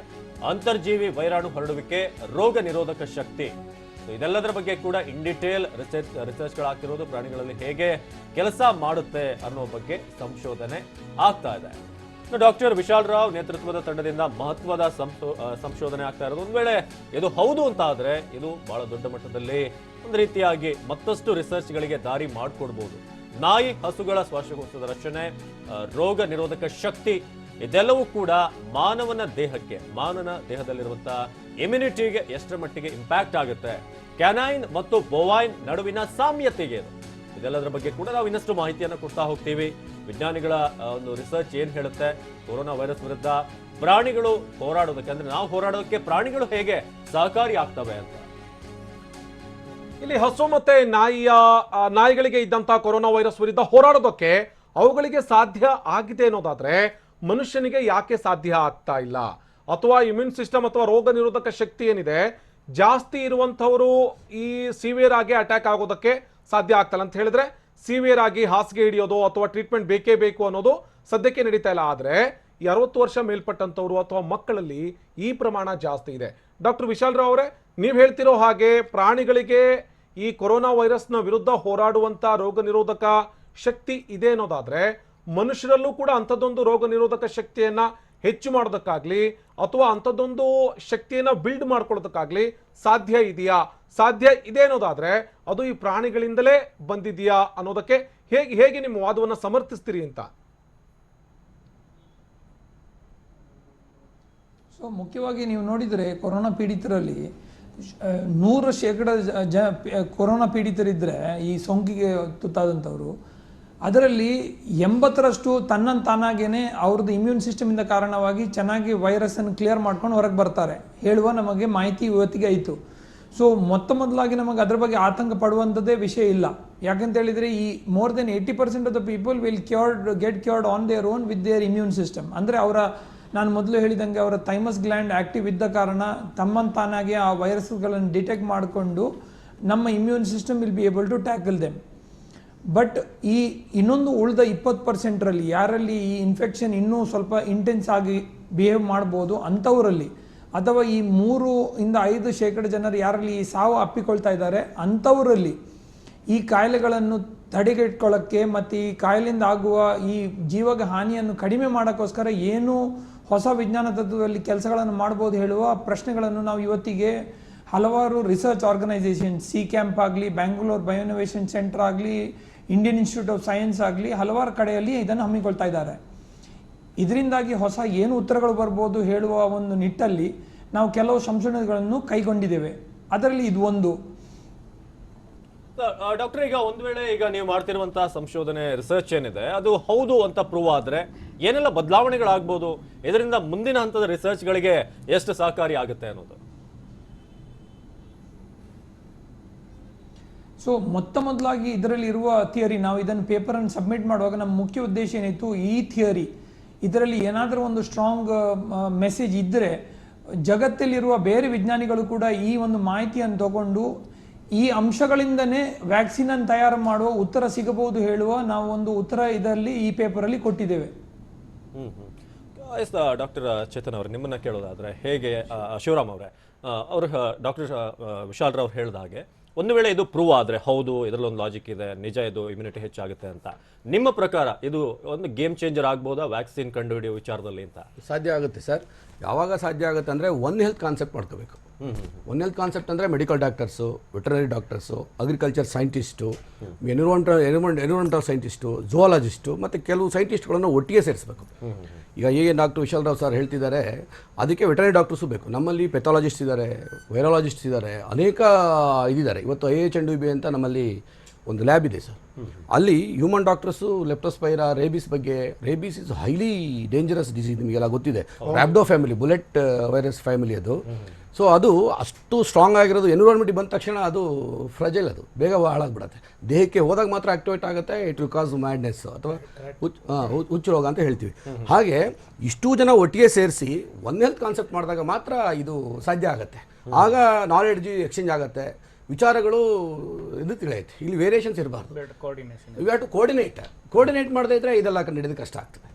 ಅಂತರ್ಜೀವಿ ವೈರಾಣು ಹರಡುವಿಕೆ, ರೋಗ ನಿರೋಧಕ ಶಕ್ತಿ, ಇದೆಲ್ಲದರ ಬಗ್ಗೆ ಕೂಡ ಇನ್ ಡಿಟೇಲ್ ರಿಸರ್ಚ್ಗಳಾಗ್ತಿರೋದು. ಪ್ರಾಣಿಗಳಲ್ಲಿ ಹೇಗೆ ಕೆಲಸ ಮಾಡುತ್ತೆ ಅನ್ನೋ ಬಗ್ಗೆ ಸಂಶೋಧನೆ ಆಗ್ತಾ ಇದೆ. ಡಾಕ್ಟರ್ ವಿಶಾಲ್ ರಾವ್ ನೇತೃತ್ವದ ತಂಡದಿಂದ ಮಹತ್ವದ ಸಂಶೋಧನೆ ಆಗ್ತಾ ಇರೋದು. ಒಂದ್ ವೇಳೆ ಇದು ಹೌದು ಅಂತ ಆದ್ರೆ ಇದು ಬಹಳ ದೊಡ್ಡ ಮಟ್ಟದಲ್ಲಿ ಒಂದು ರೀತಿಯಾಗಿ ಮತ್ತಷ್ಟು ರಿಸರ್ಚ್ಗಳಿಗೆ ದಾರಿ ಮಾಡಿಕೊಡ್ಬೋದು. ನಾಯಿ ಹಸುಗಳ ಶ್ವಾಸಕೋಶದ ರಕ್ಷಣೆ, ರೋಗ ನಿರೋಧಕ ಶಕ್ತಿ, ಇದೆಲ್ಲವೂ ಕೂಡ ಮಾನವನ ದೇಹಕ್ಕೆ, ಮಾನವನ ದೇಹದಲ್ಲಿರುವಂತಹ ಇಮ್ಯುನಿಟಿಗೆ ಎಷ್ಟರ ಮಟ್ಟಿಗೆ ಇಂಪ್ಯಾಕ್ಟ್ ಆಗುತ್ತೆ, ಕ್ಯಾನೈನ್ ಮತ್ತು ಬೋವೈನ್ ನಡುವಿನ ಸಾಮ್ಯತೆಗೆ ಇದೆಲ್ಲದರ ಬಗ್ಗೆ ಕೂಡ ನಾವು ಇನ್ನಷ್ಟು ಮಾಹಿತಿಯನ್ನು ಕೊಡ್ತಾ ಹೋಗ್ತೀವಿ. ವಿಜ್ಞಾನಿಗಳ ಒಂದು ರಿಸರ್ಚ್ ಏನ್ ಹೇಳುತ್ತೆ ಕೊರೋನಾ ವೈರಸ್ ವಿರುದ್ಧ ಪ್ರಾಣಿಗಳು ಹೋರಾಡೋದಕ್ಕೆ, ಅಂದ್ರೆ ನಾವು ಹೋರಾಡೋದಕ್ಕೆ ಪ್ರಾಣಿಗಳು ಹೇಗೆ ಸಹಕಾರಿ ಆಗ್ತವೆ ಅಂತ. ಇಲ್ಲಿ ಹಸು ಮತ್ತೆ ನಾಯಿಗಳಿಗೆ ಇದ್ದಂತಹ ಕೊರೋನಾ ವೈರಸ್ ವಿರುದ್ಧ ಹೋರಾಡೋದಕ್ಕೆ ಅವುಗಳಿಗೆ ಸಾಧ್ಯ ಆಗಿದೆ ಅನ್ನೋದಾದ್ರೆ ಮನುಷ್ಯನಿಗೆ ಯಾಕೆ ಸಾಧ್ಯ ಆಗ್ತಾ ಇಲ್ಲ? ಅಥವಾ ಇಮ್ಯೂನ್ ಸಿಸ್ಟಮ್ ಅಥವಾ ರೋಗ ನಿರೋಧಕ ಶಕ್ತಿ ಏನಿದೆ ಜಾಸ್ತಿ ಇರುವಂತವರು ಈ ಸಿವಿಯರ್ ಆಗಿ ಅಟ್ಯಾಕ್ ಆಗೋದಕ್ಕೆ ಸಾಧ್ಯ ಆಗ್ತಲ್ಲ ಅಂತ ಹೇಳಿದ್ರೆ ಸಿವಿಯರ್ ಆಗಿ ಹಾಸಿಗೆ ಹಿಡಿಯೋದು ಅಥವಾ ಟ್ರೀಟ್ಮೆಂಟ್ ಬೇಕೇ ಬೇಕು ಅನ್ನೋದು ಸದ್ಯಕ್ಕೆ ನಡೀತಾ ಇಲ್ಲ. ಆದ್ರೆ 60 ವರ್ಷ ಮೇಲ್ಪಟ್ಟಂತವರು ಅಥವಾ ಮಕ್ಕಳಲ್ಲಿ ಈ ಪ್ರಮಾಣ ಜಾಸ್ತಿ ಇದೆ. ಡಾಕ್ಟರ್ ವಿಶಾಲ್ ರಾವ್ ಅವರೇ, ನೀವು ಹೇಳ್ತಿರೋ ಹಾಗೆ ಪ್ರಾಣಿಗಳಿಗೆ ಈ ಕೊರೋನಾ ವೈರಸ್ನ ವಿರುದ್ಧ ಹೋರಾಡುವಂತ ರೋಗ ನಿರೋಧಕ ಶಕ್ತಿ ಇದೆ ಅನ್ನೋದಾದ್ರೆ ಮನುಷ್ಯರಲ್ಲೂ ಕೂಡ ಅಂಥದ್ದೊಂದು ರೋಗ ನಿರೋಧಕ ಶಕ್ತಿಯನ್ನ ಹೆಚ್ಚು ಮಾಡೋದಕ್ಕಾಗ್ಲಿ ಅಥವಾ ಅಂಥದ್ದೊಂದು ಶಕ್ತಿಯನ್ನ ಬಿಲ್ಡ್ ಮಾಡ್ಕೊಳ್ಳೋದಕ್ಕಾಗ್ಲಿ ಸಾಧ್ಯ ಇದೆಯಾ? ಸಾಧ್ಯ ಇದೆ ಅನ್ನೋದಾದ್ರೆ ಅದು ಈ ಪ್ರಾಣಿಗಳಿಂದಲೇ ಬಂದಿದೆಯಾ ಅನ್ನೋದಕ್ಕೆ ಹೇಗೆ ನಿಮ್ಮ ವಾದವನ್ನ ಸಮರ್ಥಿಸ್ತೀರಿ ಅಂತ. ಸೊ ಮುಖ್ಯವಾಗಿ ನೀವು ನೋಡಿದರೆ ಕೊರೋನಾ ಪೀಡಿತರಲ್ಲಿ 100% ಕೊರೋನಾ ಪೀಡಿತರಿದ್ದರೆ ಈ ಸೋಂಕಿಗೆ ತುತ್ತಾದಂಥವರು, ಅದರಲ್ಲಿ 80ರಷ್ಟು ತನ್ನಂತಾನಾಗೇನೆ ಅವ್ರದ್ದು ಇಮ್ಯೂನ್ ಸಿಸ್ಟಮಿಂದ ಕಾರಣವಾಗಿ ಚೆನ್ನಾಗಿ ವೈರಸ್ಸನ್ನು ಕ್ಲಿಯರ್ ಮಾಡ್ಕೊಂಡು ಹೊರಗೆ ಬರ್ತಾರೆ ಹೇಳುವ ನಮಗೆ ಮಾಹಿತಿ ಇವತ್ತಿಗೆ ಆಯಿತು. ಸೊ ಮೊದಲಾಗಿ ನಮಗೆ ಅದ್ರ ಬಗ್ಗೆ ಆತಂಕ ಪಡುವಂಥದ್ದೇ ವಿಷಯ ಇಲ್ಲ. ಯಾಕಂತ ಹೇಳಿದರೆ ಈ more than 80% of the people will get cured on their own with their immune system. ಅಂದರೆ ನಾನು ಮೊದಲು ಹೇಳಿದಂಗೆ ಅವರ ಥೈಮಸ್ ಗ್ಲ್ಯಾಂಡ್ ಆ್ಯಕ್ಟಿವ್ ಇದ್ದ ಕಾರಣ ತಮ್ಮಂತಾನಾಗಿ ಆ ವೈರಸ್ಗಳನ್ನು ಡಿಟೆಕ್ಟ್ ಮಾಡಿಕೊಂಡು ನಮ್ಮ immune system will be able to tackle them. But ಈ ಇನ್ನೊಂದು ಉಳಿದ 20%ರಲ್ಲಿ ಯಾರಲ್ಲಿ ಈ ಇನ್ಫೆಕ್ಷನ್ ಇನ್ನೂ ಸ್ವಲ್ಪ ಇಂಟೆನ್ಸ್ ಆಗಿ ಬಿಹೇವ್ ಮಾಡ್ಬೋದು ಅಂಥವರಲ್ಲಿ, ಅಥವಾ ಈ 3-5% ಜನರು ಯಾರಲ್ಲಿ ಈ ಸಾವು ಅಪ್ಪಿಕೊಳ್ತಾ ಇದ್ದಾರೆ ಅಂಥವರಲ್ಲಿ ಈ ಕಾಯಿಲೆಗಳನ್ನು ತಡೆಗಟ್ಕೊಳ್ಳೋಕ್ಕೆ ಮತ್ತು ಈ ಕಾಯಿಲೆಯಿಂದ ಆಗುವ ಈ ಜೀವಗ ಹಾನಿಯನ್ನು ಕಡಿಮೆ ಮಾಡೋಕ್ಕೋಸ್ಕರ ಏನು ಹೊಸ ವಿಜ್ಞಾನ ತತ್ವದಲ್ಲಿ ಕೆಲಸಗಳನ್ನು ಮಾಡ್ಬೋದು ಹೇಳುವ ಪ್ರಶ್ನೆಗಳನ್ನು ನಾವು ಇವತ್ತಿಗೆ ಹಲವಾರು ರಿಸರ್ಚ್ ಆರ್ಗನೈಸೇಷನ್, ಸಿ ಕ್ಯಾಂಪ್ ಆಗಲಿ, ಬ್ಯಾಂಗ್ಳೂರ್ ಬಯೋಇನೋವೇಷನ್ ಸೆಂಟರ್ ಆಗಲಿ, ಇಂಡಿಯನ್ ಇನ್ಸ್ಟಿಟ್ಯೂಟ್ ಆಫ್ ಸೈನ್ಸ್ ಆಗಲಿ, ಹಲವಾರು ಕಡೆಯಲ್ಲಿ ಇದನ್ನು ಹಮ್ಮಿಕೊಳ್ತಾ ಇದ್ದಾರೆ. ಇದರಿಂದಾಗಿ ಹೊಸ ಏನು ಉತ್ತರಗಳು ಬರ್ಬೋದು ಹೇಳುವ ಒಂದು ನಿಟ್ಟಲ್ಲಿ ನಾವು ಕೆಲವು ಸಂಶೋಧನೆಗಳನ್ನು ಕೈಗೊಂಡಿದ್ದೇವೆ. ಅದರಲ್ಲಿ ಇದು ಒಂದು. ಡಾಕ್ಟರ್, ಈಗ ಒಂದು ವೇಳೆ ಈಗ ನೀವು ಮಾಡ್ತಿರುವಂತಹ ಸಂಶೋಧನೆ ರಿಸರ್ಚ್ ಏನಿದೆ ಅದು ಹೌದು ಅಂತ ಪ್ರೂವ್ ಆದ್ರೆ ಏನೆಲ್ಲ ಬದಲಾವಣೆಗಳಾಗ್ಬೋದು, ಇದರಿಂದ ಮುಂದಿನ ಹಂತದ ರಿಸರ್ಚ್ಗಳಿಗೆ ಎಷ್ಟು ಸಹಕಾರಿ ಆಗುತ್ತೆ ಅನ್ನೋದು? ಸೊ ಮೊದಲಾಗಿ ಇದರಲ್ಲಿ ಇರುವ ಥಿಯರಿ, ನಾವು ಇದನ್ನು ಪೇಪರನ್ನು ಸಬ್ಮಿಟ್ ಮಾಡುವಾಗ ನಮ್ಮ ಮುಖ್ಯ ಉದ್ದೇಶ ಏನಿತ್ತು, ಈ ಥಿಯರಿ ಇದರಲ್ಲಿ ಏನಾದರೂ ಒಂದು ಸ್ಟ್ರಾಂಗ್ ಮೆಸೇಜ್ ಇದ್ದರೆ ಜಗತ್ತಲ್ಲಿರುವ ಬೇರೆ ವಿಜ್ಞಾನಿಗಳು ಕೂಡ ಈ ಒಂದು ಮಾಹಿತಿಯನ್ನು ತಗೊಂಡು ಈ ಅಂಶಗಳಿಂದನೇ ವ್ಯಾಕ್ಸಿನನ್ನು ತಯಾರು ಮಾಡುವ ಉತ್ತರ ಸಿಗಬಹುದು ಹೇಳುವ ನಾವು ಒಂದು ಉತ್ತರ ಇದರಲ್ಲಿ ಈ ಪೇಪರಲ್ಲಿ ಕೊಟ್ಟಿದ್ದೇವೆ. ಡಾಕ್ಟರ್ ಚೇತನ್ ಅವರು, ನಿಮ್ಮನ್ನ ಕೇಳೋದಾದ್ರೆ ಹೇಗೆ, ಶಿವರಾಮ್ ಅವರೇ, ಅವರು ಡಾಕ್ಟರ್ ವಿಶಾಲ್ ರಾವ್ ಹೇಳಿದ ಹಾಗೆ ಒಂದು ವೇಳೆ ಇದು ಪ್ರೂವ್ ಆದರೆ ಹೌದು ಇದರಲ್ಲಿ ಒಂದು ಲಾಜಿಕ್ ಇದೆ, ನಿಜ ಇದು ಇಮ್ಯುನಿಟಿ ಹೆಚ್ಚಾಗುತ್ತೆ ಅಂತ, ನಿಮ್ಮ ಪ್ರಕಾರ ಇದು ಒಂದು ಗೇಮ್ ಚೇಂಜರ್ ಆಗ್ಬೋದಾ ವ್ಯಾಕ್ಸಿನ್ ಕಂಡುಹಿಡಿಯೋ ವಿಚಾರದಲ್ಲಿ ಅಂತ? ಸಾಧ್ಯ ಆಗುತ್ತೆ ಸರ್. ಯಾವಾಗ ಸಾಧ್ಯ ಆಗುತ್ತೆ ಅಂದರೆ ಒನ್ ಹೆಲ್ತ್ ಕಾನ್ಸೆಪ್ಟ್ ಮಾಡ್ಕೋಬೇಕು. ಒನ್ ಹೆಲ್ತ್ ಕಾನ್ಸೆಪ್ಟ್ ಅಂದರೆ medical doctors, veterinary doctors, agriculture scientist, environmental scientist, zoologist ಮತ್ತು ಕೆಲವು ಸೈಂಟಿಸ್ಟ್ಗಳನ್ನು ಒಟ್ಟಿಗೆ ಸೇರಿಸಬೇಕು. ಈಗ ಹೇಗೆ ಡಾಕ್ಟರ್ ವಿಶಾಲ್ ರಾವ್ ಸರ್ ಹೇಳ್ತಿದ್ದಾರೆ, ಅದಕ್ಕೆ ವೆಟರ್ನರಿ ಡಾಕ್ಟರ್ಸು ಬೇಕು. ನಮ್ಮಲ್ಲಿ ಪೆಥಾಲಜಿಸ್ಟ್ ಇದ್ದಾರೆ, ವೈರಾಲಜಿಸ್ಟ್ ಇದ್ದಾರೆ, ಅನೇಕ ಇದಿದ್ದಾರೆ. ಇವತ್ತು IHNDB ಅಂತ ನಮ್ಮಲ್ಲಿ ಒಂದು ಲ್ಯಾಬ್ ಇದೆ ಸರ್. ಅಲ್ಲಿ ಹ್ಯೂಮನ್ ಡಾಕ್ಟರ್ಸು ಲೆಪ್ಟೋಸ್ಪೈರಾ, ರೇಬಿಸ್ ಬಗ್ಗೆ, rabies is highly dangerous disease, ನಿಮಗೆಲ್ಲ ಗೊತ್ತಿದೆ. Rhabdo family, bullet virus family ಅದು. ಸೊ ಅದು ಅಷ್ಟು ಸ್ಟ್ರಾಂಗ್ ಆಗಿರೋದು, ಎನ್ವಿರಾನ್ಮೆಂಟಿಗೆ ಬಂದ ತಕ್ಷಣ ಅದು ಫ್ರಜೈಲ್, ಅದು ಬೇಗ ಹಾಳಾಗ್ಬಿಡುತ್ತೆ. ದೇಹಕ್ಕೆ ಹೋದಾಗ ಮಾತ್ರ ಆಕ್ಟಿವೇಟ್ ಆಗುತ್ತೆ. ಇಟ್ ವಿಲ್ ಕಾಸ್ ಮ್ಯಾಡ್ನೆಸ್ ಅಥವಾ ಹುಚ್ಚು ರೋಗ ಅಂತ ಹೇಳ್ತೀವಿ. ಹಾಗೆ ಇಷ್ಟೂ ಜನ ಒಟ್ಟಿಗೆ ಸೇರಿಸಿ ಒನ್ ಹೆಲ್ತ್ ಕಾನ್ಸೆಪ್ಟ್ ಮಾಡಿದಾಗ ಮಾತ್ರ ಇದು ಸಾಧ್ಯ ಆಗುತ್ತೆ. ಆಗ ನಾಲೆಡ್ಜ್ ಎಕ್ಸ್ಚೇಂಜ್ ಆಗುತ್ತೆ, ವಿಚಾರಗಳು ಇದು ತಿಳಿಯುತ್ತೆ. ಇಲ್ಲಿ ವೇರಿಯೇಷನ್ಸ್ ಇರಬಾರ್ದು. ಯು ಹ್ಯಾವ್ ಟು ಕೋರ್ಡಿನೇಟ್ ಮಾಡದೇ ಇದ್ರೆ ಇದೆಲ್ಲ ಕಂಡುಹಿಡಿದು ಕಷ್ಟ ಆಗ್ತದೆ.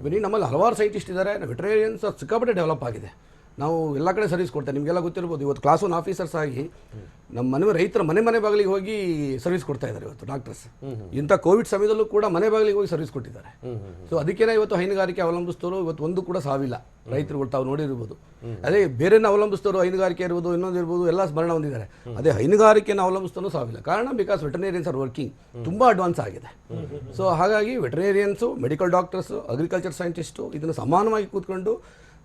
ಬನ್ನಿ, ನಮ್ಮಲ್ಲಿ ಹಲವಾರು ಸೈಂಟಿಸ್ಟ್ ಇದ್ದಾರೆ, ವೆಟರೇರಿಯನ್ಸ್ ಸಿಕ್ಕಾಪಟ್ಟೆ ಡೆವಲಪ್ ಆಗಿದೆ. ನಾವು ಎಲ್ಲ ಕಡೆ ಸರ್ವಿಸ್ ಕೊಡ್ತೇವೆ. ನಿಮಗೆಲ್ಲ ಗೊತ್ತಿರ್ಬೋದು, ಇವತ್ತು ಕ್ಲಾಸ್ 1 ಆಫೀಸರ್ಸ್ ಆಗಿ ನಮ್ಮ ರೈತರ ಮನೆ ಬಾಗಿಲಿಗೆ ಹೋಗಿ ಸರ್ವಿಸ್ ಕೊಡ್ತಾ ಇದ್ದಾರೆ ಇವತ್ತು ಡಾಕ್ಟರ್ಸ್. ಇಂಥ ಕೋವಿಡ್ ಸಮಯದಲ್ಲೂ ಕೂಡ ಮನೆ ಬಾಗಿಲಿಗೆ ಹೋಗಿ ಸರ್ವಿಸ್ ಕೊಟ್ಟಿದ್ದಾರೆ. ಸೊ ಅದಕ್ಕೇನೆ ಇವತ್ತು ಹೈನುಗಾರಿಕೆ ಅವಲಂಬಿಸ್ತವರು ಇವತ್ತು ಒಂದು ಕೂಡ ಸಾವಿಲ್ಲ. ರೈತರುಗಳು ತಾವು ನೋಡಿರ್ಬೋದು. ಅದೇ ಬೇರೆನ ಅವಲಂಬಿಸ್ತವರು ಹೈನುಗಾರಿಕೆ ಇರ್ಬೋದು, ಇನ್ನೊಂದು ಇರ್ಬೋದು, ಎಲ್ಲ ಸ್ಮರಣ ಹೊಂದಿದ್ದಾರೆ. ಅದೇ ಹೈನುಗಾರಿಕೆಯನ್ನು ಅವಲಂಬಿಸ್ತರೂ ಸಾವಿಲ್ಲ. ಕಾರಣ ಬಿಕಾಸ್ ವೆಟರ್ನೇರಿಯನ್ಸ್ ಆರ್ ವರ್ಕಿಂಗ್, ತುಂಬ ಅಡ್ವಾನ್ಸ್ ಆಗಿದೆ. ಸೊ ಹಾಗಾಗಿ ವೆಟರ್ನೇರಿಯನ್ಸು, ಮೆಡಿಕಲ್ ಡಾಕ್ಟರ್ಸು, ಅಗ್ರಿಕಲ್ಚರ್ ಸೈಂಟಿಸ್ಟು ಇದನ್ನು ಸಮಾನವಾಗಿ ಕೂತ್ಕೊಂಡು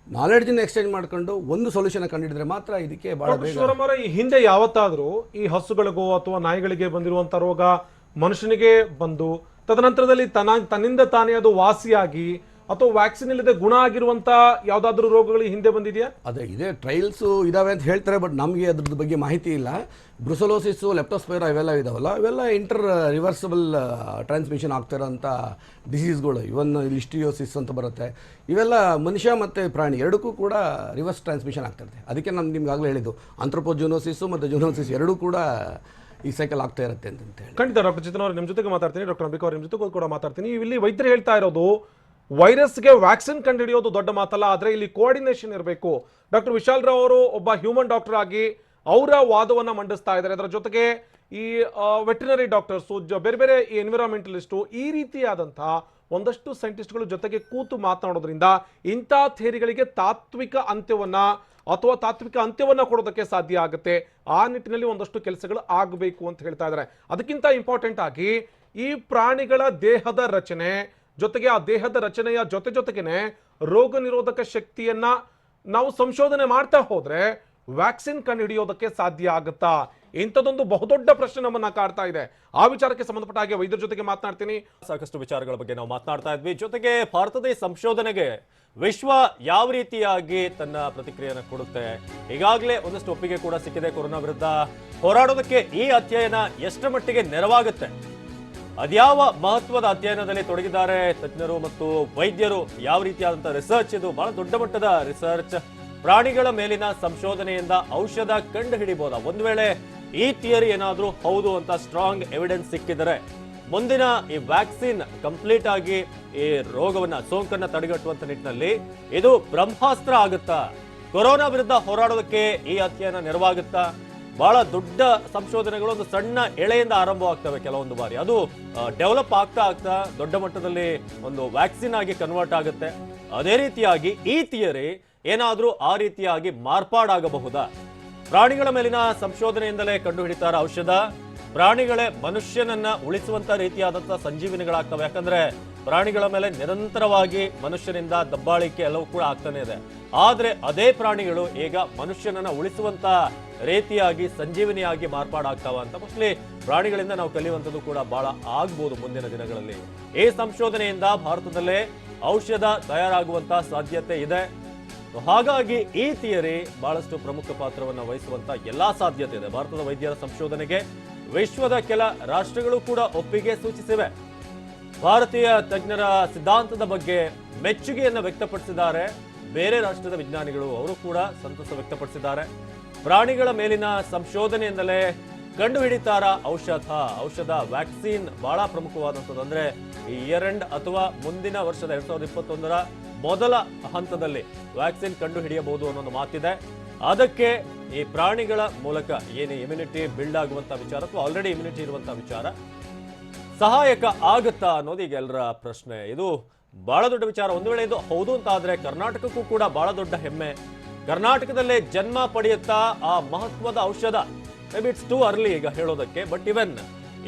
ನಾಲೆಡ್ಜನ್ನು ಎಕ್ಸ್ಚೇಂಜ್ ಮಾಡ್ಕೊಂಡು ಒಂದು ಸೊಲ್ಯೂಷನ್ ಕಂಡಿಡಿದ್ರೆ ಮಾತ್ರ ಇದಕ್ಕೆ ಬಹಳ ಬೇಗ. ಈ ಹಿಂದೆ ಯಾವತ್ತಾದರೂ ಈ ಹಸುಗಳಿಗೋ ಅಥವಾ ನಾಯಿಗಳಿಗೆ ಬಂದಿರುವಂಥ ರೋಗ ಮನುಷ್ಯನಿಗೆ ಬಂದು ತದನಂತರದಲ್ಲಿ ತನ್ನಿಂದ ತಾನೇ ಅದು ವಾಸಿಯಾಗಿ ಅಥವಾ ವ್ಯಾಕ್ಸಿನ್ ಇಲ್ಲದೆ ಗುಣ ಆಗಿರುವಂತ ಯಾವ್ದಾದ್ರು ರೋಗಗಳು ಹಿಂದೆ ಬಂದಿದೆಯಾ? ಅದೇ ಇದೆ, ಟ್ರಯಲ್ಸು ಇದಾವೆ ಅಂತ ಹೇಳ್ತಾರೆ, ಬಟ್ ನಮಗೆ ಅದ್ರದ್ದು ಬಗ್ಗೆ ಮಾಹಿತಿ ಇಲ್ಲ. ಬ್ರುಸಲೋಸಿಸು, ಲೆಪ್ಟೋಸ್ಪೈರಾ ಇವೆಲ್ಲ ಇದಾವಲ್ಲ, ಇವೆಲ್ಲ ರಿವರ್ಸಿಬಲ್ ಟ್ರಾನ್ಸ್ಮಿಷನ್ ಆಗ್ತಿರೋಂಥ ಡಿಸೀಸ್ಗಳು. ಇವನ್ ಲಿಸ್ಟಿಯೋಸಿಸ್ ಅಂತ ಬರುತ್ತೆ, ಇವೆಲ್ಲ ಮನುಷ್ಯ ಮತ್ತು ಪ್ರಾಣಿ ಎರಡಕ್ಕೂ ಕೂಡ ರಿವರ್ಸ್ ಟ್ರಾನ್ಸ್ಮಿಷನ್ ಆಗ್ತಿರುತ್ತೆ. ಅದಕ್ಕೆ ನಾನು ನಿಮ್ಗೆ ಆಗಲೇ ಹೇಳಿದ್ದು, ಆಂಥ್ರೋಪೋಜೂನೋಸಿಸು ಮತ್ತು ಜೂನೋಸಿಸ್ ಎರಡೂ ಕೂಡ ಈ ಸೈಕಲ್ ಆಗ್ತಾ ಇರುತ್ತೆ ಅಂತ ಹೇಳಿ. ಖಂಡಿತ ಡಾಕ್ಟರ್ ಚೇತನ್ ಅವರು ನಿಮ್ಮ ಜೊತೆಗೆ ಮಾತಾಡ್ತೀನಿ, ಡಾಕ್ಟರ್ ಅಂಬಿಕಾ ಅವ್ರ ನಿಮ್ಮ ಜೊತೆಗೂ ಕೂಡ ಮಾತಾಡ್ತೀನಿ. ಇಲ್ಲಿ ವೈದ್ಯರು ಹೇಳ್ತಾ ಇರೋದು ವೈರಸ್ಗೆ ವ್ಯಾಕ್ಸಿನ್ ಕಂಡುಹಿಡಿಯೋದು ದೊಡ್ಡ ಮಾತಲ್ಲ, ಆದರೆ ಇಲ್ಲಿ ಕೋಆರ್ಡಿನೇಷನ್ ಇರಬೇಕು. ಡಾಕ್ಟರ್ ವಿಶಾಲ್ ರಾವ್ ಅವರು ಒಬ್ಬ ಹ್ಯೂಮನ್ ಡಾಕ್ಟರ್ ಆಗಿ ಅವರ ವಾದವನ್ನು ಮಂಡಿಸ್ತಾ ಇದ್ದಾರೆ. ಅದರ ಜೊತೆಗೆ ಈ ವೆಟರ್ನರಿ ಡಾಕ್ಟರ್ಸು, ಬೇರೆ ಬೇರೆ ಎನ್ವಿರಾನ್ಮೆಂಟಲಿಸ್ಟು, ಈ ರೀತಿಯಾದಂತಹ ಒಂದಷ್ಟು ಸೈಂಟಿಸ್ಟ್ಗಳು ಜೊತೆಗೆ ಕೂತು ಮಾತನಾಡೋದ್ರಿಂದ ಇಂಥ ಥಿಯರಿಗಳಿಗೆ ತಾತ್ವಿಕ ಅಂತ್ಯವನ್ನ ಕೊಡೋದಕ್ಕೆ ಸಾಧ್ಯ ಆಗುತ್ತೆ. ಆ ನಿಟ್ಟಿನಲ್ಲಿ ಒಂದಷ್ಟು ಕೆಲಸಗಳು ಆಗಬೇಕು ಅಂತ ಹೇಳ್ತಾ ಇದ್ದಾರೆ. ಅದಕ್ಕಿಂತ ಇಂಪಾರ್ಟೆಂಟ್ ಆಗಿ ಈ ಪ್ರಾಣಿಗಳ ದೇಹದ ರಚನೆ ಜೊತೆಗೆ ಆ ದೇಹದ ರಚನೆಯ ಜೊತೆಗೇನೆ ರೋಗ ನಿರೋಧಕ ಶಕ್ತಿಯನ್ನ ನಾವು ಸಂಶೋಧನೆ ಮಾಡ್ತಾ ಹೋದ್ರೆ ವ್ಯಾಕ್ಸಿನ್ ಕಂಡುಹಿಡಿಯೋದಕ್ಕೆ ಸಾಧ್ಯ ಆಗುತ್ತಾ? ಇಂಥದ್ದೊಂದು ಬಹುದೊಡ್ಡ ಪ್ರಶ್ನೆ ನಮ್ಮನ್ನ ಕಾಡ್ತಾ ಇದೆ. ಆ ವಿಚಾರಕ್ಕೆ ಸಂಬಂಧಪಟ್ಟ ಹಾಗೆ ವೈದ್ಯರ ಜೊತೆಗೆ ಮಾತನಾಡ್ತೀನಿ. ಸಾಕಷ್ಟು ವಿಚಾರಗಳ ಬಗ್ಗೆ ನಾವು ಮಾತನಾಡ್ತಾ ಇದ್ವಿ. ಜೊತೆಗೆ ಭಾರತದ ಈ ಸಂಶೋಧನೆಗೆ ವಿಶ್ವ ಯಾವ ರೀತಿಯಾಗಿ ತನ್ನ ಪ್ರತಿಕ್ರಿಯೆಯನ್ನು ಕೊಡುತ್ತೆ, ಈಗಾಗಲೇ ಒಂದಷ್ಟು ಒಪ್ಪಿಗೆ ಕೂಡ ಸಿಕ್ಕಿದೆ. ಕೊರೋನಾ ವಿರುದ್ಧ ಹೋರಾಡೋದಕ್ಕೆ ಈ ಅಧ್ಯಯನ ಎಷ್ಟರ ಮಟ್ಟಿಗೆ ನೆರವಾಗುತ್ತೆ, ಅದ್ಯಾವ ಮಹತ್ವದ ಅಧ್ಯಯನದಲ್ಲಿ ತೊಡಗಿದ್ದಾರೆ ತಜ್ಞರು ಮತ್ತು ವೈದ್ಯರು, ಯಾವ ರೀತಿಯಾದಂತಹ ರಿಸರ್ಚ್ ಇದು, ಬಹಳ ದೊಡ್ಡ ಮಟ್ಟದ ರಿಸರ್ಚ್. ಪ್ರಾಣಿಗಳ ಮೇಲಿನ ಸಂಶೋಧನೆಯಿಂದ ಔಷಧ ಕಂಡು ಹಿಡಿಬಹುದಾ? ಒಂದು ವೇಳೆ ಈ ಥಿಯರಿ ಏನಾದ್ರೂ ಹೌದು ಅಂತ ಸ್ಟ್ರಾಂಗ್ ಎವಿಡೆನ್ಸ್ ಸಿಕ್ಕಿದರೆ ಮುಂದಿನ ಈ ವ್ಯಾಕ್ಸಿನ್ ಕಂಪ್ಲೀಟ್ ಆಗಿ ಈ ಸೋಂಕನ್ನ ತಡೆಗಟ್ಟುವಂತ ನಿಟ್ಟಿನಲ್ಲಿ ಇದು ಬ್ರಹ್ಮಾಸ್ತ್ರ ಆಗುತ್ತಾ? ಕೊರೋನಾ ವಿರುದ್ಧ ಹೋರಾಡೋದಕ್ಕೆ ಈ ಅಧ್ಯಯನ ನೆರವಾಗುತ್ತಾ? ಬಹಳ ದೊಡ್ಡ ಸಂಶೋಧನೆಗಳು ಒಂದು ಸಣ್ಣ ಎಳೆಯಿಂದ ಆರಂಭವಾಗ್ತವೆ ಕೆಲವೊಂದು ಬಾರಿ, ಅದು ಡೆವಲಪ್ ಆಗ್ತಾ ದೊಡ್ಡ ಮಟ್ಟದಲ್ಲಿ ಒಂದು ವ್ಯಾಕ್ಸಿನ್ ಆಗಿ ಕನ್ವರ್ಟ್ ಆಗುತ್ತೆ. ಅದೇ ರೀತಿಯಾಗಿ ಈ ಥಿಯರಿ ಏನಾದ್ರೂ ಆ ರೀತಿಯಾಗಿ ಮಾರ್ಪಾಡಾಗಬಹುದಾ? ಪ್ರಾಣಿಗಳ ಮೇಲಿನ ಸಂಶೋಧನೆಯಿಂದಲೇ ಕಂಡು ಹಿಡಿತಾರ ಔಷಧ, ಪ್ರಾಣಿಗಳೇ ಮನುಷ್ಯನನ್ನ ಉಳಿಸುವಂತ ರೀತಿಯಾದಂತಹ ಸಂಜೀವಿನಿಗಳಾಗ್ತವೆ. ಯಾಕಂದ್ರೆ ಪ್ರಾಣಿಗಳ ಮೇಲೆ ನಿರಂತರವಾಗಿ ಮನುಷ್ಯನಿಂದ ದಬ್ಬಾಳಿಕೆ ಎಲ್ಲವೂ ಕೂಡ ಆಗ್ತಾನೆ ಇದೆ. ಆದ್ರೆ ಅದೇ ಪ್ರಾಣಿಗಳು ಈಗ ಮನುಷ್ಯನನ್ನ ಉಳಿಸುವಂತ ರೀತಿಯಾಗಿ ಸಂಜೀವಿನಿಯಾಗಿ ಮಾರ್ಪಾಡಾಗ್ತಾವ ಅಂತ ಮೋಸ್ಟ್ಲಿ ಪ್ರಾಣಿಗಳಿಂದ ನಾವು ಕಲಿಯುವಂಥದ್ದು ಕೂಡ ಬಹಳ ಆಗ್ಬೋದು ಮುಂದಿನ ದಿನಗಳಲ್ಲಿ. ಈ ಸಂಶೋಧನೆಯಿಂದ ಭಾರತದಲ್ಲೇ ಔಷಧ ತಯಾರಾಗುವಂತ ಸಾಧ್ಯತೆ ಇದೆ. ಹಾಗಾಗಿ ಈ ಥಿಯರಿ ಬಹಳಷ್ಟು ಪ್ರಮುಖ ಪಾತ್ರವನ್ನು ವಹಿಸುವಂತ ಎಲ್ಲಾ ಸಾಧ್ಯತೆ ಇದೆ. ಭಾರತದ ವೈದ್ಯರ ಸಂಶೋಧನೆಗೆ ವಿಶ್ವದ ಕೆಲ ರಾಷ್ಟ್ರಗಳು ಕೂಡ ಒಪ್ಪಿಗೆ ಸೂಚಿಸಿವೆ. ಭಾರತೀಯ ತಜ್ಞರ ಸಿದ್ಧಾಂತದ ಬಗ್ಗೆ ಮೆಚ್ಚುಗೆಯನ್ನು ವ್ಯಕ್ತಪಡಿಸಿದ್ದಾರೆ. ಬೇರೆ ರಾಷ್ಟ್ರದ ವಿಜ್ಞಾನಿಗಳು ಅವರು ಕೂಡ ಸಂತಸ ವ್ಯಕ್ತಪಡಿಸಿದ್ದಾರೆ. ಪ್ರಾಣಿಗಳ ಮೇಲಿನ ಸಂಶೋಧನೆಯಿಂದಲೇ ಕಂಡು ಹಿಡಿತಾರ ಔಷಧ ವ್ಯಾಕ್ಸಿನ್ ಬಹಳ ಪ್ರಮುಖವಾದಂಥದ್ದು. ಅಂದ್ರೆ ಈ ಇಯರ್ ಎಂಡ್ ಅಥವಾ ಮುಂದಿನ ವರ್ಷದ 2021ರ ಮೊದಲ ಹಂತದಲ್ಲಿ ವ್ಯಾಕ್ಸಿನ್ ಕಂಡು ಹಿಡಿಯಬಹುದು ಅನ್ನೋ ಮಾತಿದೆ. ಅದಕ್ಕೆ ಈ ಪ್ರಾಣಿಗಳ ಮೂಲಕ ಏನು ಇಮ್ಯುನಿಟಿ ಬಿಲ್ಡ್ ಆಗುವಂತ ವಿಚಾರ ಅಥವಾ ಆಲ್ರೆಡಿ ಇಮ್ಯುನಿಟಿ ಇರುವಂತಹ ವಿಚಾರ ಸಹಾಯಕ ಆಗುತ್ತಾ ಅನ್ನೋದು ಈಗ ಎಲ್ಲರ ಪ್ರಶ್ನೆ. ಇದು ಬಹಳ ದೊಡ್ಡ ವಿಚಾರ. ಒಂದು ವೇಳೆ ಇದು ಹೌದು ಅಂತ ಆದ್ರೆ ಕರ್ನಾಟಕಕ್ಕೂ ಕೂಡ ಬಹಳ ದೊಡ್ಡ ಹೆಮ್ಮೆ. ಕರ್ನಾಟಕದಲ್ಲೇ ಜನ್ಮ ಪಡೆಯುತ್ತಾ ಆ ಮಹತ್ವದ ಔಷಧ. ಮೇಬಿ ಇಟ್ಸ್ ಟೂ ಅರ್ಲಿ ಈಗ ಹೇಳೋದಕ್ಕೆ, ಬಟ್ ಇವನ್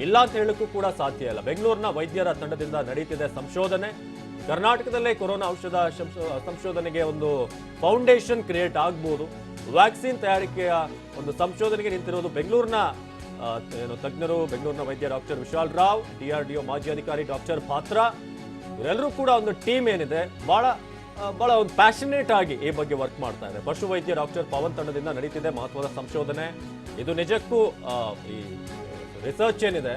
ಇಲ್ಲ ಅಂತ ಹೇಳಕ್ಕೂ ಕೂಡ ಸಾಧ್ಯ ಇಲ್ಲ. ಬೆಂಗಳೂರಿನ ವೈದ್ಯರ ತಂಡದಿಂದ ನಡೀತಿದೆ ಸಂಶೋಧನೆ. ಕರ್ನಾಟಕದಲ್ಲೇ ಕೊರೋನಾ ಔಷಧ ಸಂಶೋಧನೆಗೆ ಒಂದು ಫೌಂಡೇಶನ್ ಕ್ರಿಯೇಟ್ ಆಗ್ಬೋದು. ವ್ಯಾಕ್ಸಿನ್ ತಯಾರಿಕೆಯ ಒಂದು ಸಂಶೋಧನೆಗೆ ನಿಂತಿರೋದು ಬೆಂಗಳೂರಿನ ತಜ್ಞರು, ಬೆಂಗಳೂರಿನ ವೈದ್ಯ ಡಾಕ್ಟರ್ ವಿಶಾಲ್ ರಾವ್, DRDO ಮಾಜಿ ಅಧಿಕಾರಿ ಡಾಕ್ಟರ್ ಪಾತ್ರ, ಇವರೆಲ್ಲರೂ ಕೂಡ ಒಂದು ಟೀಮ್ ಏನಿದೆ ಬಹಳ ಒಂದು ಪ್ಯಾಷನೇಟ್ ಆಗಿ ಈ ಬಗ್ಗೆ ವರ್ಕ್ ಮಾಡ್ತಾ ಇದೆ. ಪಶು ವೈದ್ಯ ಡಾಕ್ಟರ್ ಪವನ್ ತಂಡದಿಂದ ನಡೀತಿದೆ ಮಹತ್ವದ ಸಂಶೋಧನೆ. ಇದು ನಿಜಕ್ಕೂ ಈ ರಿಸರ್ಚ್ ಏನಿದೆ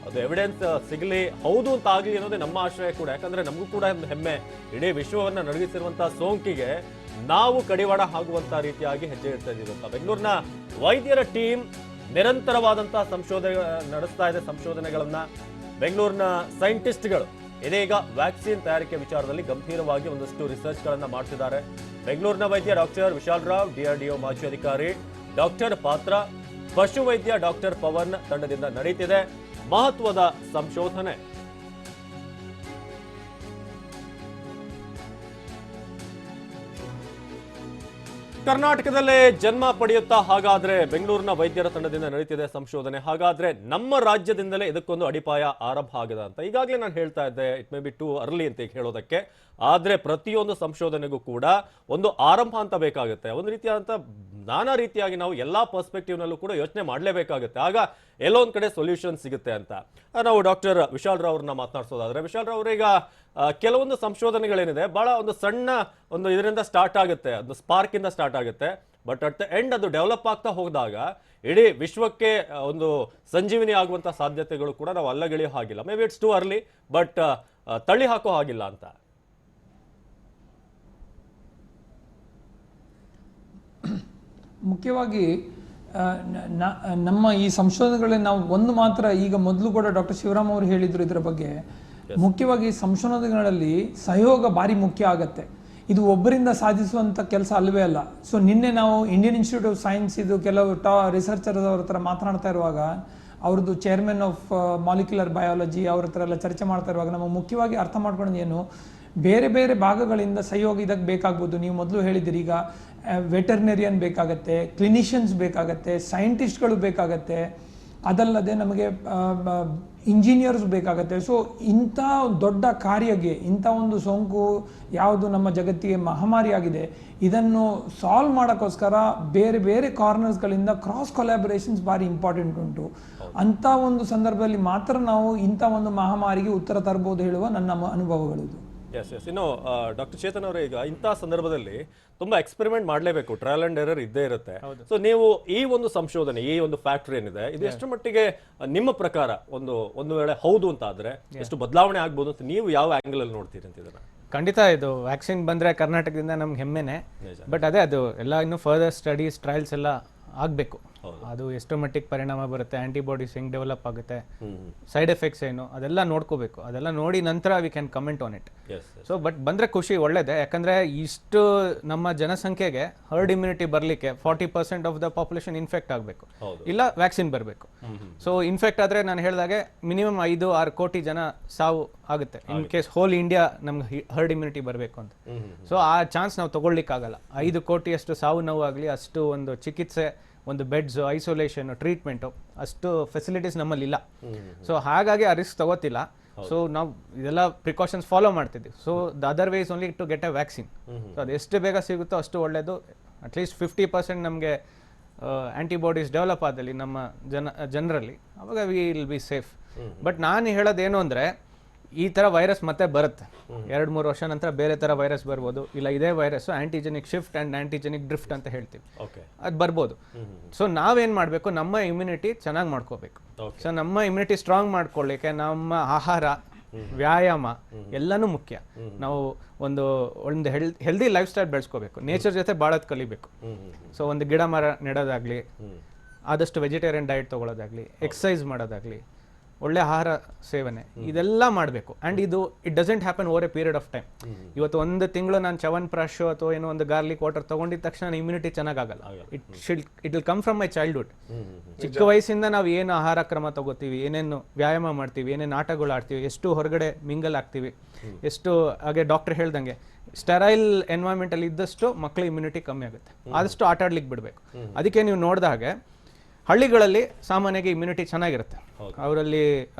ಅದು ಎವಿಡೆನ್ಸ್ ಸಿಗಲಿ, ಹೌದು ಅಂತ ಆಗಲಿ ಅನ್ನೋದೇ ನಮ್ಮ ಆಶ್ರಯ ಕೂಡ. ಯಾಕಂದ್ರೆ ನಮಗೂ ಕೂಡ ಒಂದು ಹೆಮ್ಮೆ, ಇಡೀ ವಿಶ್ವವನ್ನ ನಡಗಿಸಿರುವಂತಹ ಸೋಂಕಿಗೆ ನಾವು ಕಡಿವಾಣ ಆಗುವಂತಹ ರೀತಿಯಾಗಿ ಹೆಜ್ಜೆ ಇಡ್ತಾ ಇದೀವಿ ಅಂತ ಬೆಂಗಳೂರಿನ ವೈದ್ಯರ ಟೀಮ್ ನಿರಂತರವಾದಂತಹ ಸಂಶೋಧನೆ ನಡೆಸ್ತಾ ಇದೆ. ಸಂಶೋಧನೆಗಳನ್ನ ಬೆಂಗಳೂರಿನ ಸೈಂಟಿಸ್ಟ್ಗಳು ಇದೀಗ ವ್ಯಾಕ್ಸಿನ್ ತಯಾರಿಕೆ ವಿಚಾರದಲ್ಲಿ ಗಂಭೀರವಾಗಿ ಒಂದಷ್ಟು ರಿಸರ್ಚ್ ಗಳನ್ನ ಮಾಡ್ತಿದ್ದಾರೆ. ಬೆಂಗಳೂರಿನ ವೈದ್ಯ ಡಾಕ್ಟರ್ ವಿಶಾಲ್ ರಾವ್, DRDO ಮಾಜಿ ಅಧಿಕಾರಿ ಡಾಕ್ಟರ್ ಪಾತ್ರ, ಪಶು ವೈದ್ಯ ಡಾಕ್ಟರ್ ಪವನ್ ತಂಡದಿಂದ ನಡೀತಿದೆ ಮಹತ್ವದ ಸಂಶೋಧನೆ. ಕರ್ನಾಟಕದಲ್ಲೇ ಜನ್ಮ ಪಡೆಯುತ್ತಾ ಹಾಗಾದ್ರೆ ಬೆಂಗಳೂರಿನ ವೈದ್ಯರ ತಂಡದಿಂದ ನಡೀತಿದೆ ಸಂಶೋಧನೆ. ಹಾಗಾದ್ರೆ ನಮ್ಮ ರಾಜ್ಯದಿಂದಲೇ ಇದಕ್ಕೊಂದು ಅಡಿಪಾಯ ಆರಂಭ ಆಗಿದೆ ಅಂತ ಈಗಾಗಲೇ ನಾನು ಹೇಳ್ತಾ ಇದ್ದೆ. It may be too early ಅಂತ ಹೇಳೋದಕ್ಕೆ, ಆದ್ರೆ ಪ್ರತಿಯೊಂದು ಸಂಶೋಧನೆಗೂ ಕೂಡ ಒಂದು ಆರಂಭ ಅಂತ ಬೇಕಾಗುತ್ತೆ. ಒಂದು ರೀತಿಯಾದಂಥ ನಾನಾ ರೀತಿಯಾಗಿ ನಾವು ಎಲ್ಲಾ ಪರ್ಸ್ಪೆಕ್ಟಿವ್ನಲ್ಲೂ ಕೂಡ ಯೋಚನೆ ಮಾಡಲೇಬೇಕಾಗುತ್ತೆ. ಆಗ ಎಲ್ಲೋ ಒಂದು ಕಡೆ ಸೊಲ್ಯೂಷನ್ ಸಿಗುತ್ತೆ ಅಂತ ನಾವು ಡಾಕ್ಟರ್ ವಿಶಾಲ್ ರಾವ್ ಅವ್ರನ್ನ ಮಾತನಾಡ್ಸೋದಾದ್ರೆ, ವಿಶಾಲ್ ರಾವ್ ಅವರೀಗ ಕೆಲವೊಂದು ಸಂಶೋಧನೆಗಳೇನಿದೆ ಬಹಳ ಒಂದು ಸಣ್ಣ ಒಂದು ಇದರಿಂದ ಸ್ಟಾರ್ಟ್ ಆಗುತ್ತೆ, ಒಂದು ಸ್ಪಾರ್ಕ್ ಇಂದ ಸ್ಟಾರ್ಟ್ ಆಗುತ್ತೆ. ಬಟ್ ಅಟ್ ದ ಎಂಡ್ ಅದು ಡೆವಲಪ್ ಆಗ್ತಾ ಹೋದಾಗ ಇಡೀ ವಿಶ್ವಕ್ಕೆ ಒಂದು ಸಂಜೀವಿನಿ ಆಗುವಂತ ಸಾಧ್ಯತೆಗಳು ಕೂಡ ನಾವು ಅಲ್ಲಗೆಳೆಯೋ ಹಾಗಿಲ್ಲ. Maybe it's too early, but ತಳ್ಳಿ ಹಾಕೋ ಹಾಗಿಲ್ಲ ಅಂತ. ಮುಖ್ಯವಾಗಿ ನಮ್ಮ ಈ ಸಂಶೋಧನೆಗಳಲ್ಲಿ ನಾವು ಒಂದು ಮಾತ್ರ ಈಗ ಮೊದಲು ಕೂಡ ಡಾಕ್ಟರ್ ಶಿವರಾಮ್ ಅವರು ಹೇಳಿದ್ರು ಇದರ ಬಗ್ಗೆ. ಮುಖ್ಯವಾಗಿ ಸಂಶೋಧನೆಗಳಲ್ಲಿ ಸಹಯೋಗ ಭಾರಿ ಮುಖ್ಯ ಆಗತ್ತೆ. ಇದು ಒಬ್ಬರಿಂದ ಸಾಧಿಸುವಂಥ ಕೆಲಸ ಅಲ್ಲವೇ ಅಲ್ಲ. ಸೊ ನಿನ್ನೆ ನಾವು ಇಂಡಿಯನ್ ಇನ್ಸ್ಟಿಟ್ಯೂಟ್ ಆಫ್ ಸೈನ್ಸ್ ಇದು ಕೆಲವು ರಿಸರ್ಚರ್ಸ್ ಅವ್ರ ಹತ್ರ ಮಾತನಾಡ್ತಾ ಇರುವಾಗ, ಅವ್ರದ್ದು ಚೇರ್ಮನ್ ಆಫ್ ಮಾಲಿಕ್ಯುಲರ್ ಬಯಾಲಜಿ ಅವ್ರ ಹತ್ರ ಎಲ್ಲ ಚರ್ಚೆ ಮಾಡ್ತಾ ಇರುವಾಗ ನಮಗೆ ಮುಖ್ಯವಾಗಿ ಅರ್ಥ ಮಾಡ್ಕೊಂಡು ಏನು, ಬೇರೆ ಬೇರೆ ಭಾಗಗಳಿಂದ ಸಹಯೋಗ ಇದಕ್ಕೆ ಬೇಕಾಗ್ಬೋದು. ನೀವು ಮೊದಲು ಹೇಳಿದಿರಿ, ಈಗ ವೆಟರ್ನರಿಯನ್ ಬೇಕಾಗತ್ತೆ, ಕ್ಲಿನಿಷಿಯನ್ಸ್ ಬೇಕಾಗತ್ತೆ, ಸೈಂಟಿಸ್ಟ್ಗಳು ಬೇಕಾಗತ್ತೆ, ಅದಲ್ಲದೆ ನಮಗೆ ಇಂಜಿನಿಯರ್ಸ್ ಬೇಕಾಗತ್ತೆ. ಸೊ ಇಂಥ ದೊಡ್ಡ ಕಾರ್ಯಕ್ಕೆ, ಇಂಥ ಒಂದು ಸೋಂಕು ಯಾವುದು ನಮ್ಮ ಜಗತ್ತಿಗೆ ಮಹಾಮಾರಿಯಾಗಿದೆ, ಇದನ್ನು ಸಾಲ್ವ್ ಮಾಡೋಕ್ಕೋಸ್ಕರ ಬೇರೆ ಬೇರೆ ಕಾರ್ನರ್ಸ್ಗಳಿಂದ ಕ್ರಾಸ್ ಕೊಲಾಬರೇಷನ್ಸ್ ಭಾರಿ ಇಂಪಾರ್ಟೆಂಟ್ ಉಂಟು. ಅಂಥ ಒಂದು ಸಂದರ್ಭದಲ್ಲಿ ಮಾತ್ರ ನಾವು ಇಂಥ ಒಂದು ಮಹಾಮಾರಿಗೆ ಉತ್ತರ ತರಬಹುದು ಹೇಳುವ ನನ್ನ ಅನುಭವಗಳು. ಎಸ್ ಎಸ್ ಇನ್ನು ಡಾಕ್ಟರ್ ಚೇತನ್ ಅವರೇ, ಈಗ ಇಂಥ ಸಂದರ್ಭದಲ್ಲಿ ತುಂಬಾ ಎಕ್ಸ್ಪೆರಿಮೆಂಟ್ ಮಾಡಲೇಬೇಕು, ಟ್ರಯಲ್ ಅಂಡ್ ಎರರ್ ಇದ್ದೇ ಇರುತ್ತೆ. ಸೊ ನೀವು ಈ ಒಂದು ಸಂಶೋಧನೆ, ಈ ಒಂದು ಫ್ಯಾಕ್ಟರಿ ಏನಿದೆ, ಇದು ಎಷ್ಟು ಮಟ್ಟಿಗೆ ನಿಮ್ಮ ಪ್ರಕಾರ ಒಂದು ವೇಳೆ ಹೌದು ಅಂತ ಆದ್ರೆ ಎಷ್ಟು ಬದಲಾವಣೆ ಆಗ್ಬೋದು ಅಂತ ನೀವು ಯಾವ ಆಂಗಲ್ ಅಲ್ಲಿ ನೋಡ್ತೀರಿ ಅಂತ ಇದನ್ನ? ಖಂಡಿತ ಇದು ವ್ಯಾಕ್ಸಿನ್ ಬಂದ್ರೆ ಕರ್ನಾಟಕದಿಂದ ನಮ್ಗೆ ಹೆಮ್ಮೆನೆ. ಬಟ್ ಅದೇ ಅದು ಎಲ್ಲ ಇನ್ನು ಫರ್ದರ್ ಸ್ಟಡೀಸ್ ಟ್ರಯಲ್ಸ್ ಎಲ್ಲ ಆಗಬೇಕು. ಅದು ಎಷ್ಟು ಮಟ್ಟಿಗೆ ಪರಿಣಾಮ ಬರುತ್ತೆ, ಆಂಟಿಬಾಡೀಸ್ ಹೆಂಗ್ ಡೆವಲಪ್ ಆಗುತ್ತೆ, ಸೈಡ್ ಎಫೆಕ್ಟ್ಸ್ ಏನು, ಅದೆಲ್ಲ ನೋಡ್ಕೋಬೇಕು. ಅದೆಲ್ಲ ನೋಡಿ ನಂತರ we can comment on it. So but ಬಂದ್ರೆ ಖುಷಿ, ಒಳ್ಳೇದೆ. ಯಾಕಂದ್ರೆ ಇಷ್ಟು ನಮ್ಮ ಜನಸಂಖ್ಯೆಗೆ ಹರ್ಡ್ ಇಮ್ಯುನಿಟಿ ಬರಲಿಕ್ಕೆ 40% ಆಫ್ ದ ಪಾಪ್ಯುಲೇಷನ್ ಇನ್ಫೆಕ್ಟ್ ಆಗಬೇಕು, ಇಲ್ಲ ವ್ಯಾಕ್ಸಿನ್ ಬರಬೇಕು. ಸೊ ಇನ್ಫೆಕ್ಟ್ ಆದ್ರೆ ನಾನು ಹೇಳಿದಾಗೆ ಮಿನಿಮಮ್ 5-6 ಕೋಟಿ ಜನ ಸಾವು ಆಗುತ್ತೆ ಇನ್ ಕೇಸ್ ಹೋಲ್ ಇಂಡಿಯಾ ನಮ್ಗೆ ಹರ್ಡ್ ಇಮ್ಯುನಿಟಿ ಬರಬೇಕು ಅಂತ. ಸೊ ಆ ಚಾನ್ಸ್ ನಾವು ತಗೊಳ್ಲಿಕ್ಕಾಗಲ್ಲ. 5 ಕೋಟಿಯಷ್ಟು ಸಾವು ನೋವು ಆಗಲಿ, ಅಷ್ಟು ಒಂದು ಚಿಕಿತ್ಸೆ, ಒಂದು ಬೆಡ್ಸ್, ಐಸೋಲೇಷನ್, ಟ್ರೀಟ್ಮೆಂಟು, ಅಷ್ಟು ಫೆಸಿಲಿಟೀಸ್ ನಮ್ಮಲ್ಲಿ ಇಲ್ಲ. ಸೊ ಹಾಗಾಗಿ ಆ ರಿಸ್ಕ್ ತಗೋತಿಲ್ಲ. ಸೊ ನಾವು ಇದೆಲ್ಲ ಪ್ರಿಕಾಷನ್ಸ್ ಫಾಲೋ ಮಾಡ್ತಿದ್ವಿ. So the other way is only to get a vaccine. So ಅದು ಎಷ್ಟು ಬೇಗ ಸಿಗುತ್ತೋ ಅಷ್ಟು ಒಳ್ಳೆಯದು. ಅಟ್ಲೀಸ್ಟ್ 50% ನಮಗೆ ಆಂಟಿಬಾಡೀಸ್ ಡೆವಲಪ್ ಆದಲ್ಲಿ ನಮ್ಮ ಜನರಲ್ಲಿ, ಅವಾಗ we will be safe. But ನಾನು ಹೇಳೋದೇನು ಅಂದರೆ, ಈ ಥರ ವೈರಸ್ ಮತ್ತೆ ಬರುತ್ತೆ 2-3 ವರ್ಷ ನಂತರ, ಬೇರೆ ಥರ ವೈರಸ್ ಬರ್ಬೋದು, ಇಲ್ಲ ಇದೇ virus antigenic shift and antigenic drift ಅಂತ ಹೇಳ್ತೀವಿ, ಅದು ಬರ್ಬೋದು. ಸೊ ನಾವೇನು ಮಾಡಬೇಕು, ನಮ್ಮ ಇಮ್ಯುನಿಟಿ ಚೆನ್ನಾಗಿ ಮಾಡ್ಕೋಬೇಕು. ಸೊ ನಮ್ಮ ಇಮ್ಯುನಿಟಿ ಸ್ಟ್ರಾಂಗ್ ಮಾಡ್ಕೊಳ್ಳಿಕ್ಕೆ ನಮ್ಮ ಆಹಾರ, ವ್ಯಾಯಾಮ ಎಲ್ಲನೂ ಮುಖ್ಯ. ನಾವು ಒಂದು ಹೆಲ್ದಿ ಲೈಫ್ ಸ್ಟೈಲ್ ಬೆಳೆಸ್ಕೋಬೇಕು, ನೇಚರ್ ಜೊತೆ ಬಾಳೋದು ಕಲಿಬೇಕು. ಸೊ ಒಂದು ಗಿಡ ಮರ ನೆಡೋದಾಗ್ಲಿ, ಆದಷ್ಟು ವೆಜಿಟೇರಿಯನ್ ಡಯಟ್ ತೊಗೊಳೋದಾಗ್ಲಿ, ಎಕ್ಸಸೈಸ್ ಮಾಡೋದಾಗ್ಲಿ, ಒಳ್ಳೆ ಆಹಾರ ಸೇವನೆ, ಇದೆಲ್ಲ ಮಾಡಬೇಕು. And it doesn't happen over A period of time. ಇವತ್ತು 1 ತಿಂಗಳು ನಾನು ಚ್ಯವನ್ಪ್ರಾಶ್ ಅಥವಾ ಏನೋ ಒಂದು ಗಾರ್ಲಿಕ್ ವಾಟರ್ ತೊಗೊಂಡಿದ್ದ ತಕ್ಷಣ ಇಮ್ಯುನಿಟಿ ಚೆನ್ನಾಗಾಗಲ್ಲ. It will come from my childhood. ಚಿಕ್ಕ ವಯಸ್ಸಿಂದ ನಾವು ಏನು ಆಹಾರ ಕ್ರಮ ತಗೋತೀವಿ, ಏನೇನು ವ್ಯಾಯಾಮ ಮಾಡ್ತೀವಿ, ಏನೇನು ಆಟಗಳು ಆಡ್ತೀವಿ, ಎಷ್ಟು ಹೊರಗಡೆ ಮಿಂಗಲ್ ಆಗ್ತೀವಿ, ಎಷ್ಟು ಹಾಗೆ ಡಾಕ್ಟರ್ ಹೇಳ್ದಂಗೆ ಸ್ಟೆರೈಲ್ ಎನ್ವೈರನ್ಮೆಂಟಲ್ಲಿ ಇದ್ದಷ್ಟು ಮಕ್ಕಳ ಇಮ್ಯುನಿಟಿ ಕಮ್ಮಿ ಆಗುತ್ತೆ. ಆದಷ್ಟು ಆಟ ಆಡ್ಲಿಕ್ಕೆ ಬಿಡಬೇಕು. ಅದಕ್ಕೆ ನೀವು ನೋಡಿದ ಹಾಗೆ ಹಳ್ಳಿಗಳಲ್ಲಿ ಸಾಮಾನ್ಯವಾಗಿ ಇಮ್ಯುನಿಟಿ ಚೆನ್ನಾಗಿರುತ್ತೆ. ಅವರಲ್ಲಿ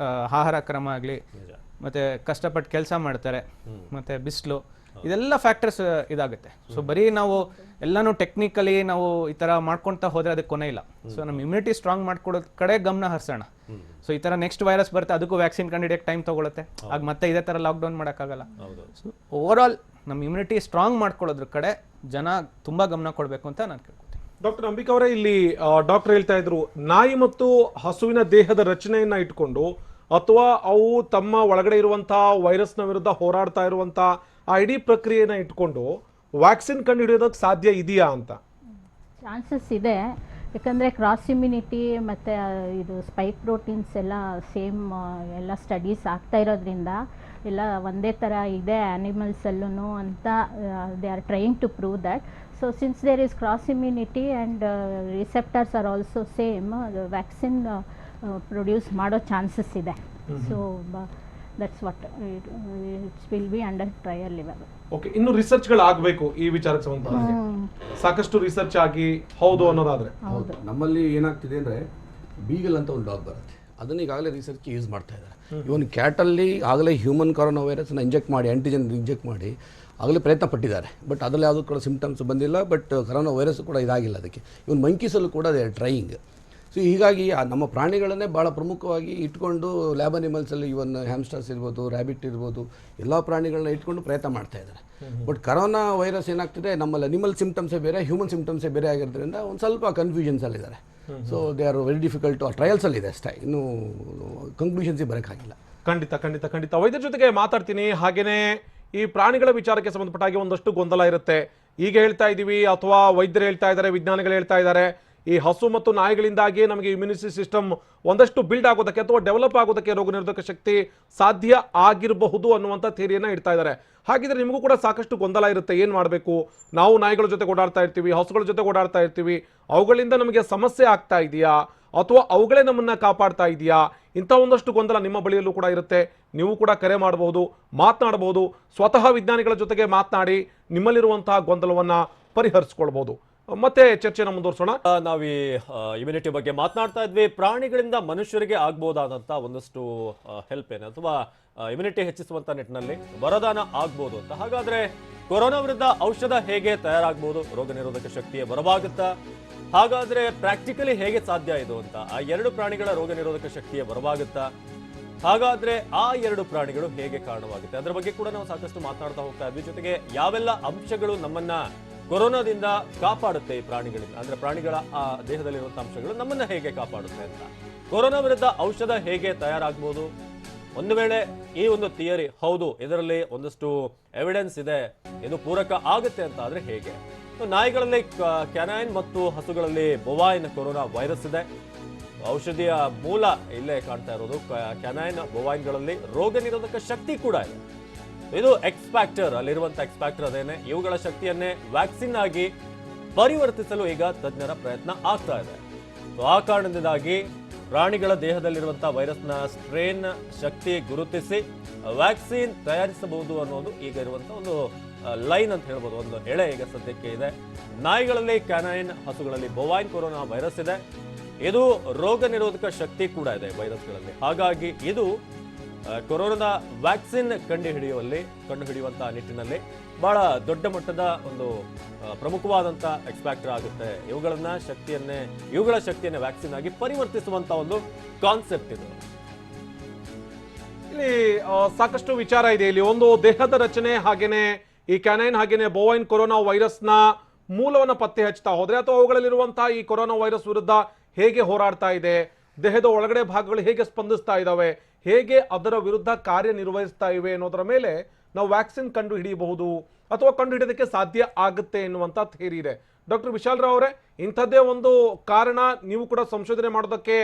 ಆಹಾರ ಕ್ರಮ ಆಗಲಿ, ಮತ್ತೆ ಕಷ್ಟಪಟ್ಟು ಕೆಲಸ ಮಾಡ್ತಾರೆ, ಮತ್ತೆ ಬಿಸಿಲು, ಇದೆಲ್ಲ ಫ್ಯಾಕ್ಟರ್ಸ್ ಇದಾಗುತ್ತೆ. ಸೊ ಬರೀ ನಾವು ಎಲ್ಲನೂ ಟೆಕ್ನಿಕಲಿ ನಾವು ಈ ಥರ ಮಾಡ್ಕೊಳ್ತಾ ಹೋದರೆ ಅದಕ್ಕೆ ಕೊನೆ ಇಲ್ಲ. ಸೊ ನಮ್ಮ ಇಮ್ಯುನಿಟಿ ಸ್ಟ್ರಾಂಗ್ ಮಾಡ್ಕೊಡೋದ್ ಕಡೆ ಗಮನ ಹರಿಸೋಣ. ಸೊ ಈ ಥರ ನೆಕ್ಸ್ಟ್ ವೈರಸ್ ಬರುತ್ತೆ, ಅದಕ್ಕೂ ವ್ಯಾಕ್ಸಿನ್ ಕಂಡುಹಿಡಿಯೋಕ್ಕೆ ಟೈಮ್ ತೊಗೊಳುತ್ತೆ. ಆಗ ಮತ್ತೆ ಇದೇ ಥರ ಲಾಕ್ಡೌನ್ ಮಾಡೋಕ್ಕಾಗಲ್ಲ. ಸೊ ಓವರ್ ಆಲ್ ನಮ್ಮ ಇಮ್ಯುನಿಟಿ ಸ್ಟ್ರಾಂಗ್ ಮಾಡ್ಕೊಳ್ಳೋದ್ರ ಕಡೆ ಜನ ತುಂಬ ಗಮನ ಕೊಡಬೇಕು ಅಂತ ನಾನು ಕೇಳ್ತೀನಿ. ಡಾಕ್ಟರ್ ಅಂಬಿಕಾ ಅವರೇ, ಇಲ್ಲಿ ಡಾಕ್ಟರ್ ಹೇಳ್ತಾ ಇದ್ರು, ನಾಯಿ ಮತ್ತು ಹಸುವಿನ ದೇಹದ ರಚನೆಯನ್ನ ಇಟ್ಕೊಂಡು ಅಥವಾ ಅವು ತಮ್ಮ ಒಳಗಡೆ ಇರುವಂತಹ ವೈರಸ್ನ ವಿರುದ್ಧ ಹೋರಾಡ್ತಾ ಇರುವಂತಹ ಆ ಇಡೀ ಪ್ರಕ್ರಿಯೆನ ಇಟ್ಕೊಂಡು ವ್ಯಾಕ್ಸಿನ್ ಕಂಡು ಹಿಡಿಯೋದಕ್ಕೆ ಸಾಧ್ಯ ಇದೆಯಾ ಅಂತ? ಚಾನ್ಸಸ್ ಇದೆ. ಯಾಕಂದರೆ ಕ್ರಾಸ್ ಇಮ್ಯುನಿಟಿ ಮತ್ತು ಇದು ಸ್ಪೈಕ್ ಪ್ರೋಟೀನ್ಸ್ ಎಲ್ಲ ಸೇಮ್ ಎಲ್ಲ ಸ್ಟಡೀಸ್ ಆಗ್ತಾ ಇರೋದ್ರಿಂದ ಎಲ್ಲ ಒಂದೇ ಥರ ಇದೆ ಆ್ಯನಿಮಲ್ಸಲ್ಲೂ ಅಂತ they are trying to prove that. So since there is cross immunity and receptors are also same, the vaccine produce ಮಾಡೋ ಚಾನ್ಸಸ್ ಇದೆ. So that's what it's will be under trial ಇವಾಗ. ಓಕೆ, ಇನ್ನು ರಿಸರ್ಚ್ಗಳು ಆಗಬೇಕು ಈ ವಿಚಾರಕ್ಕೆ ಸಂಬಂಧಪಟ್ಟ ಸಾಕಷ್ಟು ರಿಸರ್ಚ್ ಆಗಿ ಹೌದು ಅನ್ನೋದಾದ್ರೆ. ಹೌದು. ನಮ್ಮಲ್ಲಿ ಏನಾಗ್ತಿದೆ ಅಂದರೆ ಬೀಗಲ್ ಅಂತ ಒಂದು ಡಾಗ್ ಬರುತ್ತೆ, ಅದನ್ನು ಈಗಾಗಲೇ ರಿಸರ್ಚ್ಗೆ ಯೂಸ್ ಮಾಡ್ತಾ ಇದ್ದಾರೆ. ಇವನ್ ಕ್ಯಾಟಲ್ಲಿ ಆಗಲೇ ಹ್ಯೂಮನ್ ಕೊರೋನಾ ವೈರಸ್ನ ಇಂಜೆಕ್ಟ್ ಮಾಡಿ, ಆ್ಯಂಟಿಜನ್ ಇಂಜೆಕ್ಟ್ ಮಾಡಿ ಆಗಲೇ ಪ್ರಯತ್ನ ಪಟ್ಟಿದ್ದಾರೆ. ಬಟ್ ಅದರಲ್ಲಿ ಯಾವುದೂ ಕೂಡ ಸಿಂಪ್ಟಮ್ಸ್ ಬಂದಿಲ್ಲ. ಬಟ್ ಕೊರೋನಾ ವೈರಸ್ ಕೂಡ ಇದಾಗಿಲ್ಲ ಅದಕ್ಕೆ. ಇವನ್ ಮಂಕೀಸಲ್ಲೂ ಕೂಡ ದೇ ಆರ್ ಟ್ರೈಯಿಂಗ್. ಸೊ ಹೀಗಾಗಿ ನಮ್ಮ ಪ್ರಾಣಿಗಳನ್ನೇ ಭಾಳ ಪ್ರಮುಖವಾಗಿ ಇಟ್ಕೊಂಡು ಲ್ಯಾಬ್ ಅನಿಮಲ್ಸಲ್ಲಿ ಇವನ್ ಹ್ಯಾಮ್ಸ್ಟರ್ಸ್ ಇರ್ಬೋದು, ರ್ಯಾಬಿಟ್ ಇರ್ಬೋದು, ಎಲ್ಲ ಪ್ರಾಣಿಗಳನ್ನ ಇಟ್ಕೊಂಡು ಪ್ರಯತ್ನ ಮಾಡ್ತಾ ಇದ್ದಾರೆ. ಬಟ್ ಕರೋನಾ ವೈರಸ್ ಏನಾಗ್ತಿದೆ, ನಮ್ಮಲ್ಲಿ ಅನಿಮಲ್ ಸಿಂಪ್ಟಮ್ಸೇ ಬೇರೆ, ಹ್ಯೂಮನ್ ಸಿಂಪ್ಟಮ್ಸೇ ಬೇರೆ ಆಗಿರೋದ್ರಿಂದ ಒಂದು ಸ್ವಲ್ಪ ಕನ್ಫ್ಯೂಷನ್ಸಲ್ಲಿದ್ದಾರೆ. So they are very difficult. ಟ್ರಯಲ್ಸಲ್ಲಿದೆ ಅಷ್ಟೇ, ಇನ್ನೂ ಕನ್ಕ್ಲೂಷನ್ಸಿಗೆ ಬರೋಕ್ಕಾಗಿಲ್ಲ. ಖಂಡಿತ ಖಂಡಿತ ಖಂಡಿತ ವೈದ್ಯರ ಜೊತೆಗೆ ಮಾತಾಡ್ತೀನಿ. ಹಾಗೇನೆ ಈ ಪ್ರಾಣಿಗಳ ವಿಚಾರಕ್ಕೆ ಸಂಬಂಧಪಟ್ಟ ಹಾಗೆ ಒಂದಷ್ಟು ಗೊಂದಲ ಇರುತ್ತೆ. ಈಗ ಹೇಳ್ತಾ ಇದ್ದೀವಿ ಅಥವಾ ವೈದ್ಯರು ಹೇಳ್ತಾ ಇದ್ದಾರೆ, ವಿಜ್ಞಾನಿಗಳು ಹೇಳ್ತಾ ಇದ್ದಾರೆ, ಈ ಹಸು ಮತ್ತು ನಾಯಿಗಳಿಂದಾಗಿ ನಮಗೆ ಇಮ್ಯುನಿಟಿ ಸಿಸ್ಟಮ್ ಒಂದಷ್ಟು ಬಿಲ್ಡ್ ಆಗೋದಕ್ಕೆ ಅಥವಾ ಡೆವಲಪ್ ಆಗೋದಕ್ಕೆ ರೋಗ ನಿರೋಧಕ ಶಕ್ತಿ ಸಾಧ್ಯ ಆಗಿರಬಹುದು ಅನ್ನುವಂಥ ಥಿಯರಿಯನ್ನು ಇಡ್ತಾ ಇದ್ದಾರೆ. ಹಾಗಿದ್ರೆ ನಿಮಗೂ ಕೂಡ ಸಾಕಷ್ಟು ಗೊಂದಲ ಇರುತ್ತೆ, ಏನು ಮಾಡಬೇಕು? ನಾವು ನಾಯಿಗಳ ಜೊತೆ ಓಡಾಡ್ತಾ ಇರ್ತೀವಿ, ಹಸುಗಳ ಜೊತೆ ಓಡಾಡ್ತಾ ಇರ್ತೀವಿ, ಅವುಗಳಿಂದ ನಮಗೆ ಸಮಸ್ಯೆ ಆಗ್ತಾ ಇದೆಯಾ ಅಥವಾ ಅವುಗಳೇ ನಮ್ಮನ್ನು ಕಾಪಾಡ್ತಾ ಇದೆಯಾ? ಇಂಥ ಒಂದಷ್ಟು ಗೊಂದಲ ನಿಮ್ಮ ಬಳಿಯಲ್ಲೂ ಕೂಡ ಇರುತ್ತೆ. ನೀವು ಕೂಡ ಕರೆ ಮಾಡಬಹುದು, ಮಾತನಾಡಬಹುದು, ಸ್ವತಃ ವಿಜ್ಞಾನಿಗಳ ಜೊತೆಗೆ ಮಾತನಾಡಿ ನಿಮ್ಮಲ್ಲಿರುವಂತಹ ಗೊಂದಲವನ್ನು ಪರಿಹರಿಸ್ಕೊಳ್ಬಹುದು. ಮತ್ತೆ ಚರ್ಚೆನ ಮುಂದುವರಿಸೋಣ. ನಾವು ಈ ಇಮ್ಯುನಿಟಿ ಬಗ್ಗೆ ಮಾತನಾಡ್ತಾ ಇದ್ವಿ. ಪ್ರಾಣಿಗಳಿಂದ ಮನುಷ್ಯರಿಗೆ ಆಗ್ಬೋದಾದಂತ ಒಂದಷ್ಟು ಹೆಲ್ಪ್ ಏನು ಅಥವಾ ಇಮ್ಯುನಿಟಿ ಹೆಚ್ಚಿಸುವಂತ ನಿಟ್ಟಿನಲ್ಲಿ ವರದಾನ ಆಗ್ಬೋದು ಅಂತ. ಹಾಗಾದ್ರೆ ಕೊರೋನಾ ವಿರುದ್ಧ ಔಷಧ ಹೇಗೆ ತಯಾರಾಗಬಹುದು? ರೋಗ ನಿರೋಧಕ ಶಕ್ತಿಯ ಬರವಾಗುತ್ತಾ? ಹಾಗಾದ್ರೆ ಪ್ರಾಕ್ಟಿಕಲಿ ಹೇಗೆ ಸಾಧ್ಯ ಇದು ಅಂತ? ಆ ಎರಡು ಪ್ರಾಣಿಗಳ ರೋಗ ನಿರೋಧಕ ಶಕ್ತಿಯ ಬರವಾಗುತ್ತಾ? ಹಾಗಾದ್ರೆ ಆ ಎರಡು ಪ್ರಾಣಿಗಳು ಹೇಗೆ ಕಾರಣವಾಗುತ್ತೆ? ಅದರ ಬಗ್ಗೆ ಕೂಡ ನಾವು ಸಾಕಷ್ಟು ಮಾತನಾಡ್ತಾ ಹೋಗ್ತಾ ಇದ್ವಿ. ಜೊತೆಗೆ ಯಾವೆಲ್ಲ ಅಂಶಗಳು ನಮ್ಮನ್ನ ಕೊರೋನಾದಿಂದ ಕಾಪಾಡುತ್ತೆ, ಈ ಪ್ರಾಣಿಗಳಿಂದ ಅಂದ್ರೆ ಪ್ರಾಣಿಗಳ ಆ ದೇಹದಲ್ಲಿರುವಂತಹ ಅಂಶಗಳು ನಮ್ಮನ್ನ ಹೇಗೆ ಕಾಪಾಡುತ್ತೆ ಅಂತ. ಕೊರೋನಾ ವಿರುದ್ಧ ಔಷಧ ಹೇಗೆ ತಯಾರಾಗಬಹುದು? ಒಂದು ವೇಳೆ ಈ ಒಂದು ಥಿಯರಿ ಹೌದು, ಇದರಲ್ಲಿ ಒಂದಷ್ಟು ಎವಿಡೆನ್ಸ್ ಇದೆ, ಇದು ಪೂರಕ ಆಗುತ್ತೆ ಅಂತ ಆದ್ರೆ ಹೇಗೆ? ನಾಯಿಗಳಲ್ಲಿ ಕ್ಯಾನೈನ್ ಮತ್ತು ಹಸುಗಳಲ್ಲಿ ಬೊವೈನ್ ಕೊರೋನಾ ವೈರಸ್ ಇದೆ. ಔಷಧಿಯ ಮೂಲ ಇಲ್ಲೇ ಕಾಣ್ತಾ ಇರೋದು ಕ್ಯಾನೈನ್ ಬೊವೈನ್ಗಳಲ್ಲಿ ರೋಗ ನಿರೋಧಕ ಶಕ್ತಿ ಕೂಡ ಇದೆ. ಇದು ಎಕ್ಸ್ಫ್ಯಾಕ್ಟರ್, ಅಲ್ಲಿರುವಂತ ಎಕ್ಸ್ಫ್ಯಾಕ್ಟರ್ ಅದೇನೆ. ಇವುಗಳ ಶಕ್ತಿಯನ್ನೇ ವ್ಯಾಕ್ಸಿನ್ ಆಗಿ ಪರಿವರ್ತಿಸಲು ಈಗ ತಜ್ಞರ ಪ್ರಯತ್ನ ಆಗ್ತಾ ಇದೆ. ಆ ಕಾರಣದಿಂದಾಗಿ ಪ್ರಾಣಿಗಳ ದೇಹದಲ್ಲಿರುವಂತಹ ವೈರಸ್ನ ಸ್ಟ್ರೇನ್ ಶಕ್ತಿ ಗುರುತಿಸಿ ವ್ಯಾಕ್ಸಿನ್ ತಯಾರಿಸಬಹುದು ಅನ್ನೋದು ಈಗ ಇರುವಂತಹ ಒಂದು ಲೈನ್ ಅಂತ ಹೇಳ್ಬೋದು, ಒಂದು ಎಳೆ ಈಗ ಸದ್ಯಕ್ಕೆ ಇದೆ. ನಾಯಿಗಳಲ್ಲಿ ಕ್ಯಾನೈನ್, ಹಸುಗಳಲ್ಲಿ ಬೊವೈನ್ ಕೊರೋನಾ ವೈರಸ್ ಇದೆ. ಇದು ರೋಗ ನಿರೋಧಕ ಶಕ್ತಿ ಕೂಡ ಇದೆ ವೈರಸ್ಗಳಲ್ಲಿ. ಹಾಗಾಗಿ ಇದು ಕೊರೋನಾದ ವ್ಯಾಕ್ಸಿನ್ ಕಂಡುಹಿಡಿಯುವಂತಹ ನಿಟ್ಟಿನಲ್ಲಿ ಬಹಳ ದೊಡ್ಡ ಮಟ್ಟದ ಒಂದು ಪ್ರಮುಖವಾದಂತ ಎಕ್ಸ್ಫ್ಯಾಕ್ಟರ್ ಆಗುತ್ತೆ. ಇವುಗಳ ಶಕ್ತಿಯನ್ನೇ ವ್ಯಾಕ್ಸಿನ್ ಆಗಿ ಪರಿವರ್ತಿಸುವಂತ ಒಂದು ಕಾನ್ಸೆಪ್ಟ್ ಇದು. ಇಲ್ಲಿ ಸಾಕಷ್ಟು ವಿಚಾರ ಇದೆ. ಇಲ್ಲಿ ಒಂದು ದೇಹದ ರಚನೆ, ಹಾಗೇನೆ ಈ ಕ್ಯಾನೈನ್ ಹಾಗೇನೆ ಬೊವೈನ್ ಕೊರೋನಾ ವೈರಸ್ನ ಮೂಲವನ್ನು ಪತ್ತೆ ಹಚ್ತಾ ಹೋದ್ರೆ ಅಥವಾ ಅವುಗಳಲ್ಲಿರುವಂತಹ ಈ ಕೊರೋನಾ ವೈರಸ್ ವಿರುದ್ಧ ಹೇಗೆ ಹೋರಾಡ್ತಾ ಇದೆ, ದೇಹದ ಒಳಗಡೆ ಭಾಗಗಳು ಹೇಗೆ ಸ್ಪಂದಿಸ್ತಾ ಇದ್ದಾವೆ, ಹೇಗೆ ಅದರ ವಿರುದ್ಧ ಕಾರ್ಯನಿರ್ವಹಿಸ್ತಾ ಇವೆ ಅನ್ನೋದರ ಮೇಲೆ ನಾವು ವ್ಯಾಕ್ಸಿನ್ ಕಂಡು ಹಿಡಿಯಬಹುದು ಅಥವಾ ಕಂಡು ಹಿಡಿಯೋದಕ್ಕೆ ಸಾಧ್ಯ ಆಗುತ್ತೆ ಎನ್ನುವಂಥ ಥಿಯರಿ ಇದೆ. ಡಾಕ್ಟರ್ ವಿಶಾಲ್ ರಾವ್ ಅವರೇ, ಇಂಥದ್ದೇ ಒಂದು ಕಾರಣ ನೀವು ಕೂಡ ಸಂಶೋಧನೆ ಮಾಡೋದಕ್ಕೆ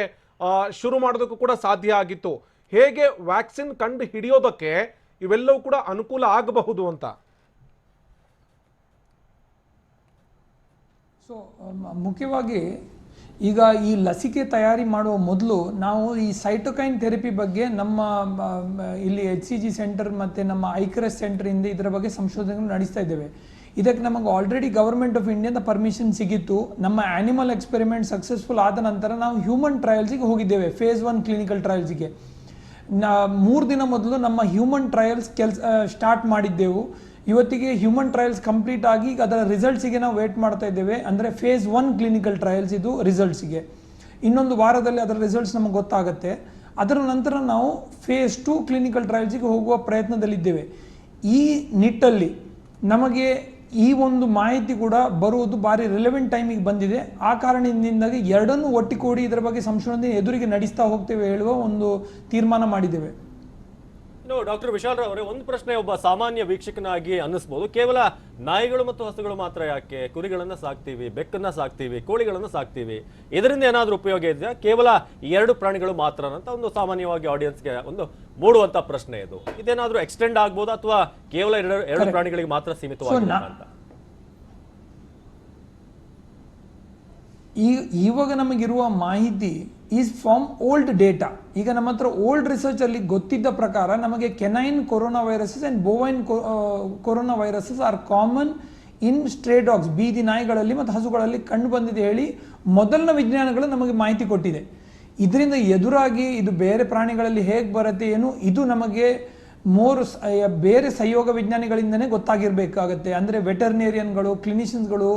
ಶುರು ಮಾಡೋದಕ್ಕೂ ಕೂಡ ಸಾಧ್ಯ ಆಗಿತ್ತು. ಹೇಗೆ ವ್ಯಾಕ್ಸಿನ್ ಕಂಡು ಹಿಡಿಯೋದಕ್ಕೆ ಇವೆಲ್ಲವೂ ಕೂಡ ಅನುಕೂಲ ಆಗಬಹುದು ಅಂತ? ಸೊ ಮುಖ್ಯವಾಗಿ ಈಗ ಈ ಲಸಿಕೆ ತಯಾರಿ ಮಾಡುವ ಮೊದಲು ನಾವು ಈ ಸೈಟೋಕೈನ್ ಥೆರಪಿ ಬಗ್ಗೆ ನಮ್ಮ ಇಲ್ಲಿ HCG ಸೆಂಟರ್ ಮತ್ತು ನಮ್ಮ ಐಕ್ರೆಸ್ ಸೆಂಟರಿಂದ ಇದರ ಬಗ್ಗೆ ಸಂಶೋಧನೆ ನಡೆಸ್ತಾ ಇದ್ದೇವೆ. ಇದಕ್ಕೆ ನಮಗೆ ಆಲ್ರೆಡಿ ಗವರ್ಮೆಂಟ್ ಆಫ್ ಇಂಡಿಯಾದ ಪರ್ಮಿಷನ್ ಸಿಗಿತ್ತು. ನಮ್ಮ ಆ್ಯನಿಮಲ್ ಎಕ್ಸ್ಪೆರಿಮೆಂಟ್ ಸಕ್ಸಸ್ಫುಲ್ ಆದ ನಂತರ ನಾವು ಹ್ಯೂಮನ್ ಟ್ರಯಲ್ಸಿಗೆ ಹೋಗಿದ್ದೇವೆ, ಫೇಸ್ 1 ಕ್ಲಿನಿಕಲ್ ಟ್ರಯಲ್ಸಿಗೆ. 3 ದಿನ ಮೊದಲು ನಮ್ಮ ಹ್ಯೂಮನ್ ಟ್ರಯಲ್ಸ್ ಸ್ಟಾರ್ಟ್ ಮಾಡಿದ್ದೆವು. ಇವತ್ತಿಗೆ ಹ್ಯೂಮನ್ ಟ್ರಯಲ್ಸ್ ಕಂಪ್ಲೀಟ್ ಆಗಿ ಅದರ ರಿಸಲ್ಟ್ಸಿಗೆ ನಾವು ವೇಟ್ ಮಾಡ್ತಾ ಇದ್ದೇವೆ. ಅಂದರೆ ಫೇಸ್ 1 ಕ್ಲಿನಿಕಲ್ ಟ್ರಯಲ್ಸ್ ಇದು ರಿಸಲ್ಟ್ಸಿಗೆ. ಇನ್ನೊಂದು ವಾರದಲ್ಲಿ ಅದರ ರಿಸಲ್ಟ್ಸ್ ನಮಗೆ ಗೊತ್ತಾಗುತ್ತೆ. ಅದರ ನಂತರ ನಾವು ಫೇಸ್ 2 ಕ್ಲಿನಿಕಲ್ ಟ್ರಯಲ್ಸಿಗೆ ಹೋಗುವ ಪ್ರಯತ್ನದಲ್ಲಿದ್ದೇವೆ. ಈ ನಿಟ್ಟಲ್ಲಿ ನಮಗೆ ಈ ಒಂದು ಮಾಹಿತಿ ಕೂಡ ಬರುವುದು ಭಾರಿ ರಿಲೆವೆಂಟ್ ಟೈಮಿಗೆ ಬಂದಿದೆ. ಆ ಕಾರಣದಿಂದಾಗಿ ಎರಡನ್ನೂ ಒಟ್ಟಿಗೂಡಿ ಇದರ ಬಗ್ಗೆ ಸಂಶೋಧನೆ ಎದುರಿಗೆ ನಡೆಸ್ತಾ ಹೋಗ್ತೇವೆ ಹೇಳುವ ಒಂದು ತೀರ್ಮಾನ ಮಾಡಿದ್ದೇವೆ. ಡಾಕ್ಟರ್ ವಿಶಾಲ್ ಅವರೇ, ಒಂದು ಪ್ರಶ್ನೆ ಒಬ್ಬ ಸಾಮಾನ್ಯ ವೀಕ್ಷಕನಾಗಿ ಅನ್ನಿಸ್ಬೋದು, ಕೇವಲ ನಾಯಿಗಳು ಮತ್ತು ಹಸುಗಳು ಮಾತ್ರ ಯಾಕೆ? ಕುರಿಗಳನ್ನ ಸಾಕ್ತೀವಿ, ಬೆಕ್ಕನ್ನ ಸಾಕ್ತೀವಿ, ಕೋಳಿಗಳನ್ನ ಸಾಕ್ತೀವಿ, ಇದರಿಂದ ಏನಾದ್ರೂ ಉಪಯೋಗ ಇದೆಯಾ? ಕೇವಲ ಈ 2 ಪ್ರಾಣಿಗಳು ಮಾತ್ರ ಅಂತ ಒಂದು ಸಾಮಾನ್ಯವಾಗಿ ಆಡಿಯನ್ಸ್ಗೆ ಒಂದು ಮೂಡುವಂತ ಪ್ರಶ್ನೆ ಇದು. ಇದೇನಾದ್ರೂ ಎಕ್ಸ್ಟೆಂಡ್ ಆಗ್ಬೋದಾ ಅಥವಾ ಕೇವಲ 2 ಪ್ರಾಣಿಗಳಿಗೆ ಮಾತ್ರ ಸೀಮಿತವಾಗಿದೆ ಅಂತ? ಇವಾಗ ನಮಗಿರುವ ಮಾಹಿತಿ ಈಸ್ ಫ್ರಮ್ ಓಲ್ಡ್ ಡೇಟಾ. ಈಗ ನಮ್ಮ ಹತ್ರ ಓಲ್ಡ್ ರಿಸರ್ಚ್ ಅಲ್ಲಿ ಗೊತ್ತಿದ್ದ ಪ್ರಕಾರ ನಮಗೆ canine corona viruses and bovine corona viruses are common in stray dogs, ಬೀದಿ ನಾಯಿಗಳಲ್ಲಿ ಮತ್ತು ಹಸುಗಳಲ್ಲಿ ಕಂಡು ಬಂದಿದೆ ಹೇಳಿ ಮೊದಲಿನ ವಿಜ್ಞಾನಗಳು ನಮಗೆ ಮಾಹಿತಿ ಕೊಟ್ಟಿದೆ. ಇದರಿಂದ ಎದುರಾಗಿ ಇದು ಬೇರೆ ಪ್ರಾಣಿಗಳಲ್ಲಿ ಹೇಗೆ ಬರುತ್ತೆ ಏನು, ಇದು ನಮಗೆ ಬೇರೆ ಸಹಯೋಗ ವಿಜ್ಞಾನಿಗಳಿಂದನೇ ಗೊತ್ತಾಗಿರ್ಬೇಕಾಗತ್ತೆ. ಅಂದರೆ ವೆಟರ್ನೇರಿಯನ್ಗಳು, ಕ್ಲಿನಿಷಿಯನ್ಸ್ಗಳು,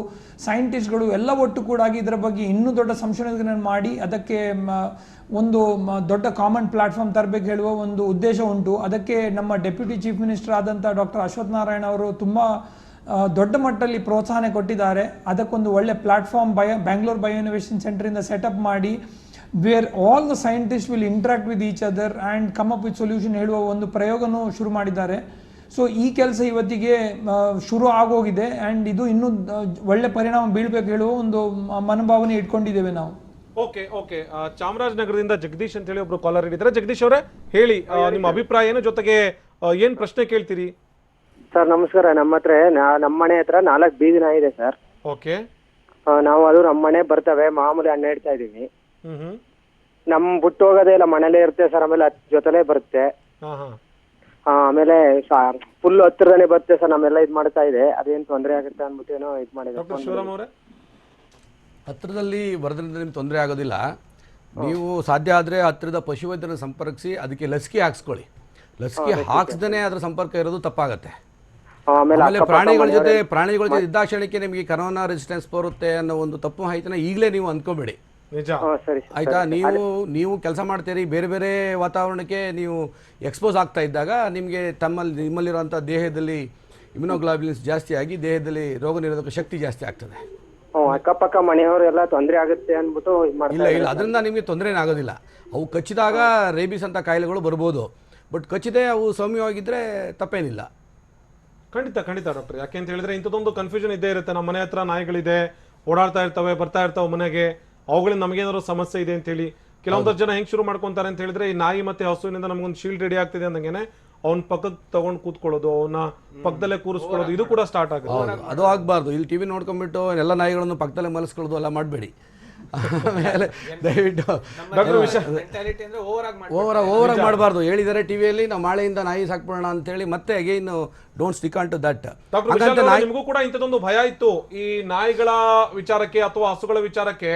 ಸೈಂಟಿಸ್ಟ್ಗಳು ಎಲ್ಲ ಒಟ್ಟು ಕೂಡಾಗಿ ಇದರ ಬಗ್ಗೆ ಇನ್ನೂ ದೊಡ್ಡ ಸಂಶೋಧನೆಗಳನ್ನು ಮಾಡಿ ಅದಕ್ಕೆ ಒಂದು ದೊಡ್ಡ ಕಾಮನ್ ಪ್ಲಾಟ್ಫಾರ್ಮ್ ತರಬೇಕು ಹೇಳುವ ಒಂದು ಉದ್ದೇಶ ಉಂಟು. ಅದಕ್ಕೆ ನಮ್ಮ ಡೆಪ್ಯೂಟಿ ಚೀಫ್ ಮಿನಿಸ್ಟರ್ ಆದಂಥ ಡಾಕ್ಟರ್ ಅಶ್ವಥ್ ನಾರಾಯಣ ಅವರು ತುಂಬ ದೊಡ್ಡ ಮಟ್ಟದಲ್ಲಿ ಪ್ರೋತ್ಸಾಹನೆ ಕೊಟ್ಟಿದ್ದಾರೆ. ಅದಕ್ಕೊಂದು ಒಳ್ಳೆ ಪ್ಲಾಟ್ಫಾರ್ಮ್ ಬ್ಯಾಂಗ್ಳೂರ್ ಬಯೋ ಇನೋವೇಷನ್ ಸೆಂಟರಿಂದ ಸೆಟಪ್ ಮಾಡಿ where all the scientist will interact with each other and come up with solution ಹೇಳುವ ಒಂದು ಪ್ರಯೋಗನೂ ಶುರು ಮಾಡಿದ್ದಾರೆ. ಸೊ ಈ ಕೆಲಸ ಇವತ್ತಿಗೆ ಶುರು ಆಗೋಗಿದೆ ಆ್ಯಂಡ್ ಇದು ಇನ್ನೂ ಒಳ್ಳೆ ಪರಿಣಾಮ ಬೀಳಬೇಕು ಹೇಳುವ ಒಂದು ಮನೋಭಾವನೆ ಇಟ್ಕೊಂಡಿದ್ದೇವೆ ನಾವು. ಓಕೆ ಓಕೆ ಚಾಮರಾಜನಗರದಿಂದ ಜಗದೀಶ್ ಅಂತ ಹೇಳಿ ಒಬ್ರು ಕಾಲರ್ ಇದ್ದಾರೆ. ಜಗದೀಶ್ ಅವರೇ ಹೇಳಿ, ನಿಮ್ಮ ಅಭಿಪ್ರಾಯ ಏನು, ಜೊತೆಗೆ ಏನ್ ಪ್ರಶ್ನೆ ಕೇಳ್ತೀರಿ? ಸರ್ ನಮಸ್ಕಾರ. ನಮ್ಮ ಹತ್ರ ನಮ್ಮ ಮನೆ ಹತ್ರ 4 ಬೀದಿ ನಾಯಿ ಇದೆ ಸರ್. ಓಕೆ. ನಾವು ಅದು ನಮ್ಮ ಮನೆ ಬರ್ತವೆ, ಮಾಮೂಲಿ ಅನ್ನ ಇಡ್ತಾ ಇದೀವಿ. ಹ್ಮ್. ನಮ್ ಬಿಟ್ಟು ಹೋಗೋದೇ ಇಲ್ಲ, ಮನೇಲೇ ಇರುತ್ತೆ ಸರ್. ಆಮೇಲೆ ಜೊತೆಲೇ ಬರುತ್ತೆ. ಆಮೇಲೆ ಫುಲ್ ಹತ್ತಿರನೇ ಬರುತ್ತೆ ಸರ್. ನಮ್ಮೆಲ್ಲ ಇದ್ ಮಾಡ್ತಾ ಇದೆ, ಅದೇನ್ ತೊಂದರೆ ಆಗುತ್ತೆ ಅನ್ಬಿಟ್ಟು ಏನೋ ಇದ್ ಮಾಡಿದ್ರೆ. ಹತ್ತಿರದಲ್ಲಿ ಬರೋದ್ರಿಂದ ನಿಮ್ಗೆ ತೊಂದರೆ ಆಗೋದಿಲ್ಲ. ನೀವು ಸಾಧ್ಯ ಆದರೆ ಹತ್ತಿರದ ಪಶುವೈದ್ಯರನ್ನ ಸಂಪರ್ಕಿಸಿ ಅದಕ್ಕೆ ಲಸಿಕೆ ಹಾಕ್ಸ್ಕೊಳ್ಳಿ. ಲಸಿಕೆ ಹಾಕ್ಸ್ದೇ ಅದರ ಸಂಪರ್ಕ ಇರೋದು ತಪ್ಪಾಗತ್ತೆ. ಆಮೇಲೆ ಪ್ರಾಣಿಗಳ ಜೊತೆ ಇದ್ದಾಕ್ಷಣಕ್ಕೆ ನಿಮಗೆ ಕರೋನಾ ರೆಸಿಸ್ಟೆನ್ಸ್ ಬರುತ್ತೆ ಅನ್ನೋ ಒಂದು ತಪ್ಪು ಮಾಹಿತಿನ ಈಗಲೇ ನೀವು ಅಂದ್ಕೋಬೇಡಿ. ಆಯ್ತಾ? ನೀವು ಕೆಲಸ ಮಾಡ್ತೀರಿ, ಬೇರೆ ಬೇರೆ ವಾತಾವರಣಕ್ಕೆ ನೀವು ಎಕ್ಸ್ಪೋಸ್ ಆಗ್ತಾ ಇದ್ದಾಗ ನಿಮಗೆ ನಿಮ್ಮಲ್ಲಿರುವಂಥ ದೇಹದಲ್ಲಿ ಇಮ್ಯುನೋಗ್ಲಾಬ್ಯುಲಿನ್ಸ್ ಜಾಸ್ತಿ ಆಗಿ ದೇಹದಲ್ಲಿ ರೋಗ ನಿರೋಧಕ ಶಕ್ತಿ ಜಾಸ್ತಿ ಆಗ್ತದೆ. ಅಕ್ಕಪಕ್ಕ ಮನೆಯವರೆಲ್ಲ ತೊಂದರೆ ಆಗುತ್ತೆ ಅನ್ಬಿಟ್ಟು ಇಲ್ಲ, ಅದರಿಂದ ನಿಮಗೆ ತೊಂದರೆ ಆಗೋದಿಲ್ಲ. ಅವು ಕಚ್ಚಿದಾಗ ರೇಬಿಸ್ ಅಂತ ಕಾಯಿಲೆಗಳು ಬರ್ಬೋದು, ಬಟ್ ಕಚ್ಚಿದೆ ಅವು ಸೌಮ್ಯವಾಗಿದ್ದರೆ ತಪ್ಪೇನಿಲ್ಲ. ಖಂಡಿತ ಡಾಕ್ಟರ್. ಯಾಕೆ ಅಂತ ಹೇಳಿದ್ರೆ ಇಂಥದ್ದೊಂದು ಕನ್ಫ್ಯೂಷನ್ ಇದ್ದೇ ಇರುತ್ತೆ. ನಮ್ಮ ಮನೆ ಹತ್ರ ನಾಯಿಗಳಿದೆ, ಓಡಾಡ್ತಾ ಇರ್ತವೆ, ಬರ್ತಾ ಇರ್ತಾವೆ ಮನೆಗೆ, ಅವುಗಳಿಂದ ನಮಗೇನಾದ್ರು ಸಮಸ್ಯೆ ಇದೆ ಅಂತ ಹೇಳಿ ಕೆಲವೊಂದಷ್ಟು ಜನ ಹೆಂಗ್ ಶುರು ಮಾಡ್ಕೊಂತಾರೆ ಅಂತ ಹೇಳಿದ್ರೆ, ಈ ನಾಯಿ ಮತ್ತೆ ಹಸುವಿನಿಂದ ನಮಗೊಂದು ಶೀಲ್ಡ್ ರೆಡಿ ಆಗ್ತಿದೆ ಅಂದಂಗೆನೆ ಅವ್ನ ಪಕ್ಕಕ್ಕೆ ತಗೊಂಡು ಕೂತ್ಕೊಳ್ಳೋದು, ಅವನ್ನ ಪಕ್ಕದಲ್ಲೇ ಕೂರಿಸ್ಕೊಳ್ಳೋದು, ಇದು ಕೂಡ ಸ್ಟಾರ್ಟ್ ಆಗುತ್ತೆ. ಅದು ಆಗಬಾರ್ದು. ಇಲ್ಲಿ ಟಿವಿ ನೋಡ್ಕೊಂಡ್ಬಿಟ್ಟು ಎಲ್ಲ ನಾಯಿಗಳನ್ನು ಪಕ್ಕದಲ್ಲೇ ಮಲಸ್ಕೊಳ್ಳೋದು ಎಲ್ಲ ಮಾಡಬೇಡಿ. ಆಮೇಲೆ ದಯವಿಟ್ಟು ಓವರ್ ಆಗಿ ಮಾಡಬಾರ್ದು. ಹೇಳಿದರೆ ಟಿವಿಯಲ್ಲಿ ನಾವು ನಾಳೆಯಿಂದ ನಾಯಿ ಸಾಕ್ಬಿಡೋಣ ಅಂತೇಳಿ ಮತ್ತೆ again don't stick on to that. ನಿಮಗೂ ಕೂಡ ಇಂಥದ್ದೊಂದು ಭಯ ಇತ್ತು ಈ ನಾಯಿಗಳ ವಿಚಾರಕ್ಕೆ ಅಥವಾ ಹಸುಗಳ ವಿಚಾರಕ್ಕೆ,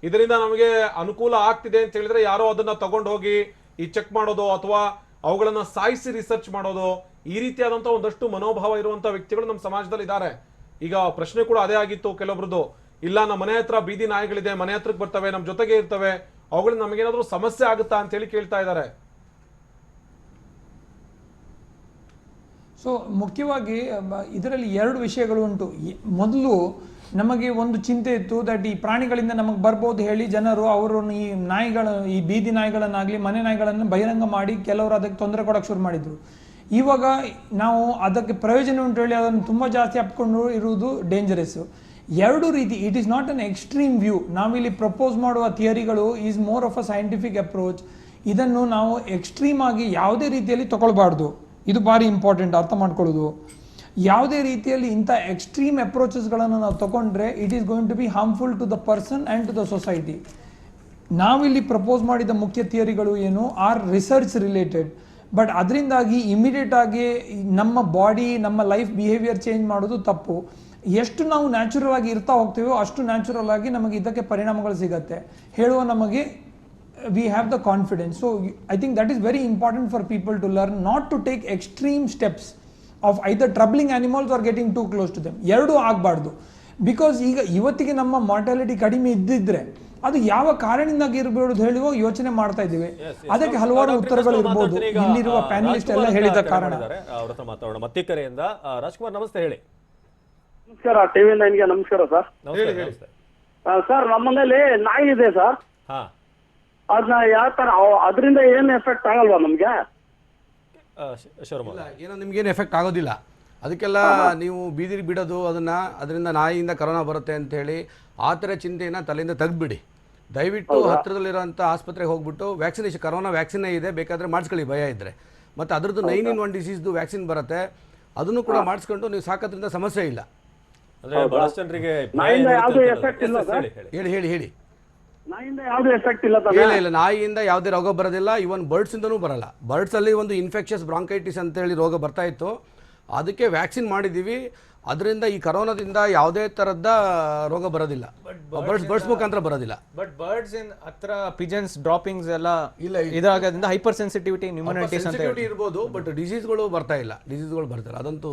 ಇದರಿಂದ ನಮಗೆ ಅನುಕೂಲ ಆಗ್ತಿದೆ ಅಂತ ಹೇಳಿದ್ರೆ ಯಾರೋ ಅದನ್ನ ತಗೊಂಡು ಹೋಗಿ ಈ ಚೆಕ್ ಮಾಡೋದು ಅಥವಾ ಅವುಗಳನ್ನ ಸಾಯಿಸಿ ರಿಸರ್ಚ್ ಮಾಡೋದು, ಈ ರೀತಿಯಾದಂತ ಒಂದಷ್ಟು ಮನೋಭಾವ ಇರುವಂತ ವ್ಯಕ್ತಿಗಳು ನಮ್ಮ ಸಮಾಜದಲ್ಲಿ ಇದ್ದಾರೆ. ಈಗ ಪ್ರಶ್ನೆ ಕೂಡ ಅದೇ ಆಗಿತ್ತು ಕೆಲವೊಬ್ರದ್ದು. ಇಲ್ಲ, ನಮ್ಮ ಮನೆ ಹತ್ರ ಬೀದಿ ನಾಯಿಗಳಿದೆ, ಮನೆ ಹತ್ರಕ್ಕೆ ಬರ್ತವೆ, ನಮ್ಮ ಜೊತೆಗೆ ಇರ್ತವೆ, ಅವುಗಳಿಂದ ನಮಗೇನಾದ್ರೂ ಸಮಸ್ಯೆ ಆಗುತ್ತಾ ಅಂತ ಹೇಳಿ ಕೇಳ್ತಾ ಇದ್ದಾರೆ. ಸೊ ಮುಖ್ಯವಾಗಿ ಇದರಲ್ಲಿ 2 ವಿಷಯಗಳು ಉಂಟು. ಮೊದಲು ನಮಗೆ ಒಂದು ಚಿಂತೆ ಇತ್ತು ದಟ್ ಈ ಪ್ರಾಣಿಗಳಿಂದ ನಮಗೆ ಬರ್ಬೋದು ಹೇಳಿ ಜನರು ಅವರನ್ನು ಈ ಬೀದಿ ನಾಯಿಗಳನ್ನಾಗಲಿ ಮನೆ ನಾಯಿಗಳನ್ನು ಬಹಿರಂಗ ಮಾಡಿ ಕೆಲವರು ಅದಕ್ಕೆ ತೊಂದರೆ ಕೊಡೋಕೆ ಶುರು ಮಾಡಿದ್ರು. ಇವಾಗ ನಾವು ಅದಕ್ಕೆ ಪ್ರಯೋಜನ ಉಂಟು ಹೇಳಿ ಅದನ್ನು ತುಂಬ ಜಾಸ್ತಿ ಅಪ್ಕೊಂಡು ಇರುವುದು ಡೇಂಜರಸ್ಸು. 2 ರೀತಿ, it is not an extreme view. ನಾವಿಲ್ಲಿ ಪ್ರಪೋಸ್ ಮಾಡುವ ಥಿಯರಿಗಳು is more of a scientific approach. ಇದನ್ನು ನಾವು ಎಕ್ಸ್ಟ್ರೀಮ್ ಆಗಿ ಯಾವುದೇ ರೀತಿಯಲ್ಲಿ ತಗೊಳ್ಬಾರ್ದು. ಇದು ಭಾರಿ ಇಂಪಾರ್ಟೆಂಟ್ ಅರ್ಥ ಮಾಡ್ಕೊಳ್ಳೋದು. ಯಾವುದೇ ರೀತಿಯಲ್ಲಿ ಇಂಥ ಎಕ್ಸ್ಟ್ರೀಮ್ ಅಪ್ರೋಚಸ್ಗಳನ್ನು ನಾವು ತಗೊಂಡ್ರೆ it is going to be harmful to the person and to the society. ನಾವಿಲ್ಲಿ ಪ್ರಪೋಸ್ ಮಾಡಿದ ಮುಖ್ಯ ಥಿಯರಿಗಳು ಏನು ಆರ್ ರಿಸರ್ಚ್ ರಿಲೇಟೆಡ್. ಬಟ್ ಅದರಿಂದಾಗಿ ಇಮಿಡಿಯೇಟ್ ಆಗಿ ನಮ್ಮ ಬಾಡಿ, ನಮ್ಮ ಲೈಫ್ ಬಿಹೇವಿಯರ್ ಚೇಂಜ್ ಮಾಡೋದು ತಪ್ಪು. ಎಷ್ಟು ನಾವು ನ್ಯಾಚುರಲ್ ಆಗಿ ಇರ್ತಾ ಹೋಗ್ತೀವೋ ಅಷ್ಟು ನ್ಯಾಚುರಲ್ ಆಗಿ ನಮಗೆ ಇದಕ್ಕೆ ಪರಿಣಾಮಗಳು ಸಿಗುತ್ತೆ ಹೇಳುವ ನಮಗೆ we have the confidence. So I think that is very important for people to learn not to take extreme steps of either troubling animals or getting too close to them. ಎರಡೂ ಆಗಬಾರ್ದು. Because ಈಗ ಇವತ್ತಿಗೆ ನಮ್ಮ mortality ಕಡಿಮೆ ಇದ್ದಿದ್ರೆ ಅದು ಯಾವ ಕಾರಣದಿಂದಾಗಿ ಇರಬಹುದು ಹೇಳುವ ಯೋಚನೆ ಮಾಡ್ತಾ ಇದ್ದೀವಿ. ಅದಕ್ಕೆ ಹಲವಾರು ಉತ್ತರಗಳು ಇರಬಹುದು. ಇಲ್ಲಿರುವ ಪ್ಯಾನಲಿಸ್ಟ್ ಎಲ್ಲ ಹೇಳಿದ ಕಾರಣ. ಅವ್ರ ಹತ್ರ ಮಾತಾಡೋಣ. ಮತ್ತೆ ಕರೆಯಿಂದ ರಾಜ್ಕುಮಾರ್ ನಮಸ್ತೆ, ಹೇಳಿ. ನಮಸ್ಕಾರ. ಟಿವಿ ನೈನ್ಗೆ ನಮಸ್ಕಾರ ಸರ್. ಸರ್ ನಮ್ಮ ಮನೇಲಿ ನಾಯಿ ಇದೆ ಸರ್. ಅದನ್ನ ಯಾವ ತರ, ಅದರಿಂದ ಏನು ಎಫೆಕ್ಟ್ ಆಗಲ್ವಾ ನಮ್ಗೆ? ಏನೋ ನಿಮ್ಗೇನು ಎಫೆಕ್ಟ್ ಆಗೋದಿಲ್ಲ. ಅದಕ್ಕೆಲ್ಲ ನೀವು ಬೀದಿಗೆ ಬಿಡೋದು ಅದರಿಂದ ನಾಯಿಯಿಂದ ಕರೋನಾ ಬರುತ್ತೆ ಅಂತ ಹೇಳಿ ಆ ಥರ ಚಿಂತೆಯನ್ನು ತಲೆಯಿಂದ ತೆಗೆದುಬಿಡಿ. ದಯವಿಟ್ಟು ಹತ್ತಿರದಲ್ಲಿರೋಂಥ ಆಸ್ಪತ್ರೆಗೆ ಹೋಗ್ಬಿಟ್ಟು ವ್ಯಾಕ್ಸಿನೇಷನ್, ಕರೋನಾ ವ್ಯಾಕ್ಸಿನೇ ಇದೆ, ಬೇಕಾದರೆ ಮಾಡಿಸ್ಕೊಳ್ಳಿ ಭಯ ಇದ್ದರೆ. ಮತ್ತು ಅದ್ರದ್ದು 9-in-1 ಡಿಸೀಸ್ದು ವ್ಯಾಕ್ಸಿನ್ ಬರುತ್ತೆ, ಅದನ್ನು ಕೂಡ ಮಾಡಿಸ್ಕೊಂಡು ನೀವು ಸಾಕೋದ್ರಿಂದ ಸಮಸ್ಯೆ ಇಲ್ಲ. ಬಹಳಷ್ಟು ಜನರಿಗೆ ಹೇಳಿ. ನಾಯಿಂದ ಯಾವ್ದು ಎಫೆಕ್ಟ್ ಇಲ್ಲ ತಾನೆ? ಇಲ್ಲ ನಾಯಿಯಿಂದ ಯಾವುದೇ ರೋಗ ಬರೋದಿಲ್ಲ, ಇವನ್ ಬರ್ಡ್ಸ್ ಇಂದನೂ ಬರಲ್ಲ. ಬರ್ಡ್ಸ್ ಅಲ್ಲಿ ಒಂದು ಇನ್ಫೆಕ್ಷಸ್ ಬ್ರಾಂಕೈಟಿಸ್ ಅಂತ ಹೇಳಿ ರೋಗ ಬರ್ತಾ ಇತ್ತು, ಅದಕ್ಕೆ ವ್ಯಾಕ್ಸಿನ್ ಮಾಡಿದ್ದೀವಿ. ಅದರಿಂದ ಈ ಕರೋನಾದಿಂದ ಯಾವುದೇ ತರದ ರೋಗ ಬರೋದಿಲ್ಲ, ಬರ್ಡ್ಸ್ ಮುಖಾಂತರ ಬರೋದಿಲ್ಲ. ಬಟ್ ಬರ್ಡ್ಸ್ ಇನ್ ಹತ್ರ ಪಿಜನ್ಸ್ ಡ್ರಾಪಿಂಗ್ಸ್ ಎಲ್ಲ ಇದಾಗೋದ್ರಿಂದ ಹೈಪರ್ ಸೆನ್ಸಿಟಿವಿಟಿ ನ್ಯೂಮನೈಟಿಸ್ ಅಂತ ಇರ್ಬೋದು, ಬಟ್ ಡಿಸೀಸ್ಗಳು ಬರ್ತಾ ಇಲ್ಲ, ಅದಂತೂ.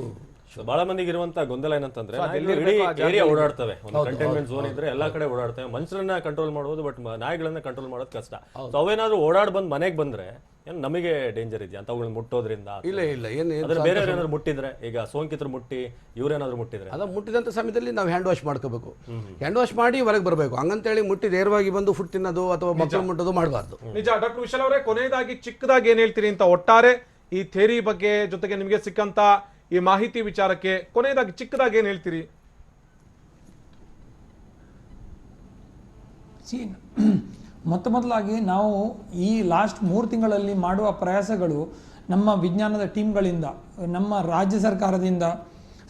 ಬಹಳ ಮಂದಿಗೆ ಇರುವಂತ ಗೊಂದಲ ಏನಂತಂದ್ರೆ ಇಡೀ ಏರಿಯಾ ಓಡಾಡ್ತವೆ, ಒಂದು ಕಂಟೈನ್ಮೆಂಟ್ ಝೋನ್ ಇದ್ರೆ ಎಲ್ಲಾ ಕಡೆ ಓಡಾಡ್ತವೆ. ಮನುಷ್ಯರನ್ನ ಕಂಟ್ರೋಲ್ ಮಾಡೋದು, ಬಟ್ ನಾಯಿಗಳನ್ನ ಕಂಟ್ರೋಲ್ ಮಾಡೋದು ಕಷ್ಟ. ಸೊ ಅವೇನಾದ್ರೂ ಓಡಾಡ್ ಬಂದ್ ಮನೆಗೆ ಬಂದ್ರೆ ಏನ್ ನಮಗೆ ಡೇಂಜರ್ ಇದೆಯಾ ಅಂತ ಅವುಗಳನ್ನ ಮುಟ್ಟೋದ್ರಿಂದ? ಇಲ್ಲ ಅದ್ರ ಬೇರೆ ಏನಾದ್ರು ಮುಟ್ಟಿದ್ರೆ, ಈಗ ಸೋಂಕಿತರು ಮುಟ್ಟಿ ಇವ್ರೇನಾದ್ರು ಮುಟ್ಟಿದ್ರೆ ಅದ ಮುಟ್ಟಿದಂತ ಸಮಯದಲ್ಲಿ ನಾವು ಹ್ಯಾಂಡ್ ವಾಶ್ ಮಾಡ್ಕೋಬೇಕು. ಹ್ಯಾಂಡ್ ವಾಶ್ ಮಾಡಿ ಹೊರಗೆ ಬರಬೇಕು. ಹಂಗಂತೇಳಿ ಮುಟ್ಟಿ ನೇರವಾಗಿ ಬಂದು ಫುಡ್ ತಿನ್ನೋದು ಅಥವಾ ಮಕ್ಕಳು ಮುಟ್ಟೋದು ಮಾಡಬಾರ್ದು. ನಿಜ. ಡಾಕ್ಟರ್ ವಿಶಾಲ್ ಅವರೇ, ಕೊನೆಯದಾಗಿ ಚಿಕ್ಕದಾಗಿ ಏನ್ ಹೇಳ್ತೀರಿ ಅಂತ ಒಟ್ಟಾರೆ ಈ ಥೇರಿ ಬಗ್ಗೆ ಜೊತೆಗೆ ನಿಮಗೆ ಸಿಕ್ಕಂತ ಈ ಮಾಹಿತಿ ವಿಚಾರಕ್ಕೆ ಕೊನೆಯದಾಗಿ ಚಿಕ್ಕದಾಗಿ ಏನ್ ಹೇಳ್ತೀರಿ? ಮೊದಲಾಗಿ ನಾವು ಈ ಲಾಸ್ಟ್ 3 ತಿಂಗಳಲ್ಲಿ ಮಾಡುವ ಪ್ರಯಾಸಗಳು ನಮ್ಮ ವಿಜ್ಞಾನದ ಟೀಮ್ಗಳಿಂದ, ನಮ್ಮ ರಾಜ್ಯ ಸರ್ಕಾರದಿಂದ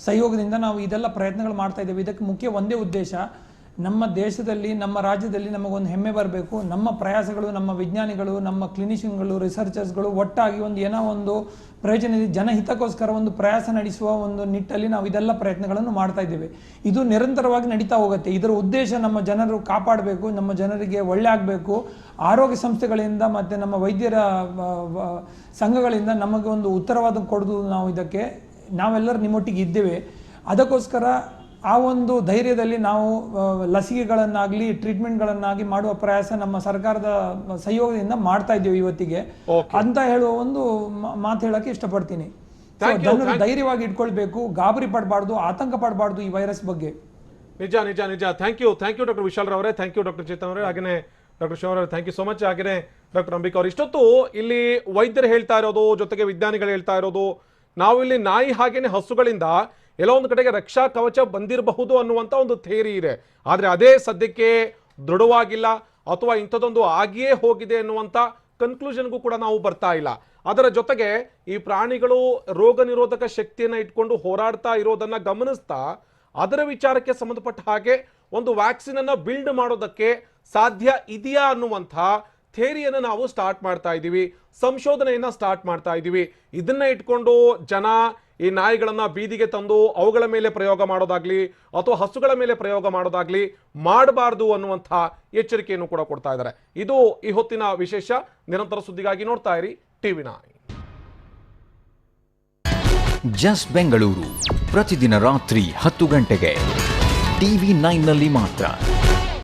ಸಹಯೋಗದಿಂದ ನಾವು ಇದೆಲ್ಲ ಪ್ರಯತ್ನಗಳು ಮಾಡ್ತಾ ಇದ್ದೇವೆ. ಇದಕ್ಕೆ ಮುಖ್ಯ ಒಂದೇ ಉದ್ದೇಶ, ನಮ್ಮ ದೇಶದಲ್ಲಿ ನಮ್ಮ ರಾಜ್ಯದಲ್ಲಿ ನಮಗೊಂದು ಹೆಮ್ಮೆ ಬರಬೇಕು. ನಮ್ಮ ಪ್ರಯಾಸಗಳು, ನಮ್ಮ ವಿಜ್ಞಾನಿಗಳು, ನಮ್ಮ ಕ್ಲಿನಿಷಿಯನ್ಗಳು, ರಿಸರ್ಚರ್ಸ್ಗಳು ಒಟ್ಟಾಗಿ ಏನೋ ಒಂದು ಪ್ರಯೋಜನ ಇದೆ, ಜನಹಿತಕ್ಕೋಸ್ಕರ ಒಂದು ಪ್ರಯಾಸ ನಡೆಸುವ ಒಂದು ನಿಟ್ಟಲ್ಲಿ ನಾವು ಇದೆಲ್ಲ ಪ್ರಯತ್ನಗಳನ್ನು ಮಾಡ್ತಾ ಇದ್ದೇವೆ. ಇದು ನಿರಂತರವಾಗಿ ನಡೀತಾ ಹೋಗುತ್ತೆ. ಇದರ ಉದ್ದೇಶ ನಮ್ಮ ಜನರು ಕಾಪಾಡಬೇಕು, ನಮ್ಮ ಜನರಿಗೆ ಒಳ್ಳೆ ಆಗಬೇಕು. ಆರೋಗ್ಯ ಸಂಸ್ಥೆಗಳಿಂದ ಮತ್ತು ನಮ್ಮ ವೈದ್ಯರ ಸಂಘಗಳಿಂದ ನಮಗೆ ಒಂದು ಉತ್ತರವಾದ ಕೊಡೋದು. ನಾವು ಇದಕ್ಕೆ ನಾವೆಲ್ಲರೂ ನಿಮ್ಮೊಟ್ಟಿಗೆ ಇದ್ದೇವೆ. ಅದಕ್ಕೋಸ್ಕರ ಆ ಒಂದು ಧೈರ್ಯದಲ್ಲಿ ನಾವು ಲಸಿಕೆಗಳನ್ನಾಗಲಿ ಟ್ರೀಟ್ಮೆಂಟ್ಗಳನ್ನಾಗಿ ಮಾಡುವ ಪ್ರಯಾಸ ನಮ್ಮ ಸರ್ಕಾರದ ಸಹಯೋಗದಿಂದ ಮಾಡ್ತಾ ಇದ್ದೇವೆ ಇವತ್ತಿಗೆ ಅಂತ ಹೇಳುವ ಒಂದು ಮಾತು ಹೇಳಕ್ಕೆ ಇಷ್ಟಪಡ್ತೀನಿ. ಜನರು ಧೈರ್ಯವಾಗಿ ಇಟ್ಕೊಳ್ಬೇಕು, ಗಾಬರಿ ಪಡಬಾರ್ದು, ಆತಂಕ ಪಡಬಾರ್ದು ಈ ವೈರಸ್ ಬಗ್ಗೆ. ನಿಜ. ಥ್ಯಾಂಕ್ ಯು ಡಾಕ್ಟರ್ ವಿಶಾಲ್ ಅವರೇ, ಥ್ಯಾಂಕ್ ಯು ಡಾಕ್ಟರ್ ಚೇತನ್ ಅವರೇ, ಹಾಗೇನೆ ಡಾಕ್ಟರ್ ಶಿವ ಅವರೇ, ಥ್ಯಾಂಕ್ ಯು ಸೋ ಮಚ್. ಹಾಗೇನೆ ಡಾಕ್ಟರ್ ಅಂಬಿಕಾ ಅವರು, ಇಷ್ಟೊತ್ತು ಇಲ್ಲಿ ವೈದ್ಯರು ಹೇಳ್ತಾ ಇರೋದು, ಜೊತೆಗೆ ವಿಜ್ಞಾನಿಗಳು ಹೇಳ್ತಾ ಇರೋದು, ನಾವು ಇಲ್ಲಿ ನಾಯಿ ಹಾಗೇನೆ ಹಸುಗಳಿಂದ ಎಲ್ಲೋ ಒಂದು ಕಡೆಗೆ ರಕ್ಷಾ ಕವಚ ಬಂದಿರಬಹುದು ಅನ್ನುವಂಥ ಒಂದು ಥಿಯರಿ ಇದೆ. ಆದರೆ ಅದೇ ಸದ್ಯಕ್ಕೆ ದೃಢವಾಗಿಲ್ಲ, ಅಥವಾ ಇಂಥದ್ದೊಂದು ಆಗಿಯೇ ಹೋಗಿದೆ ಅನ್ನುವಂಥ ಕನ್ಕ್ಲೂಷನ್ಗೂ ಕೂಡ ನಾವು ಬರ್ತಾ ಇಲ್ಲ. ಅದರ ಜೊತೆಗೆ ಈ ಪ್ರಾಣಿಗಳು ರೋಗ ನಿರೋಧಕ ಶಕ್ತಿಯನ್ನು ಇಟ್ಕೊಂಡು ಹೋರಾಡ್ತಾ ಇರೋದನ್ನ ಗಮನಿಸ್ತಾ ಅದರ ವಿಚಾರಕ್ಕೆ ಸಂಬಂಧಪಟ್ಟ ಹಾಗೆ ಒಂದು ವ್ಯಾಕ್ಸಿನ್ ಅನ್ನ ಬಿಲ್ಡ್ ಮಾಡೋದಕ್ಕೆ ಸಾಧ್ಯ ಇದೆಯಾ ಅನ್ನುವಂಥ ಥಿಯರಿಯನ್ನು ನಾವು ಸ್ಟಾರ್ಟ್ ಮಾಡ್ತಾ ಇದ್ದೀವಿ, ಸಂಶೋಧನೆಯನ್ನ ಸ್ಟಾರ್ಟ್ ಮಾಡ್ತಾ ಇದ್ದೀವಿ. ಇದನ್ನ ಇಟ್ಕೊಂಡು ಜನ ಈ ನಾಯಿಗಳನ್ನ ಬೀದಿಗೆ ತಂದು ಅವುಗಳ ಮೇಲೆ ಪ್ರಯೋಗ ಮಾಡೋದಾಗ್ಲಿ ಅಥವಾ ಹಸುಗಳ ಮೇಲೆ ಪ್ರಯೋಗ ಮಾಡೋದಾಗ್ಲಿ ಮಾಡಬಾರ್ದು ಅನ್ನುವಂಥ ಎಚ್ಚರಿಕೆಯನ್ನು ಕೂಡ ಕೊಡ್ತಾ ಇದ್ದಾರೆ. ಇದು ಈ ಹೊತ್ತಿನ ವಿಶೇಷ. ನಿರಂತರ ಸುದ್ದಿಗಾಗಿ ನೋಡ್ತಾ ಇರಿ TV9. ಜಸ್ಟ್ ಬೆಂಗಳೂರು ಪ್ರತಿದಿನ ರಾತ್ರಿ 10 ಗಂಟೆಗೆ TV9ನಲ್ಲಿ ಮಾತ್ರ.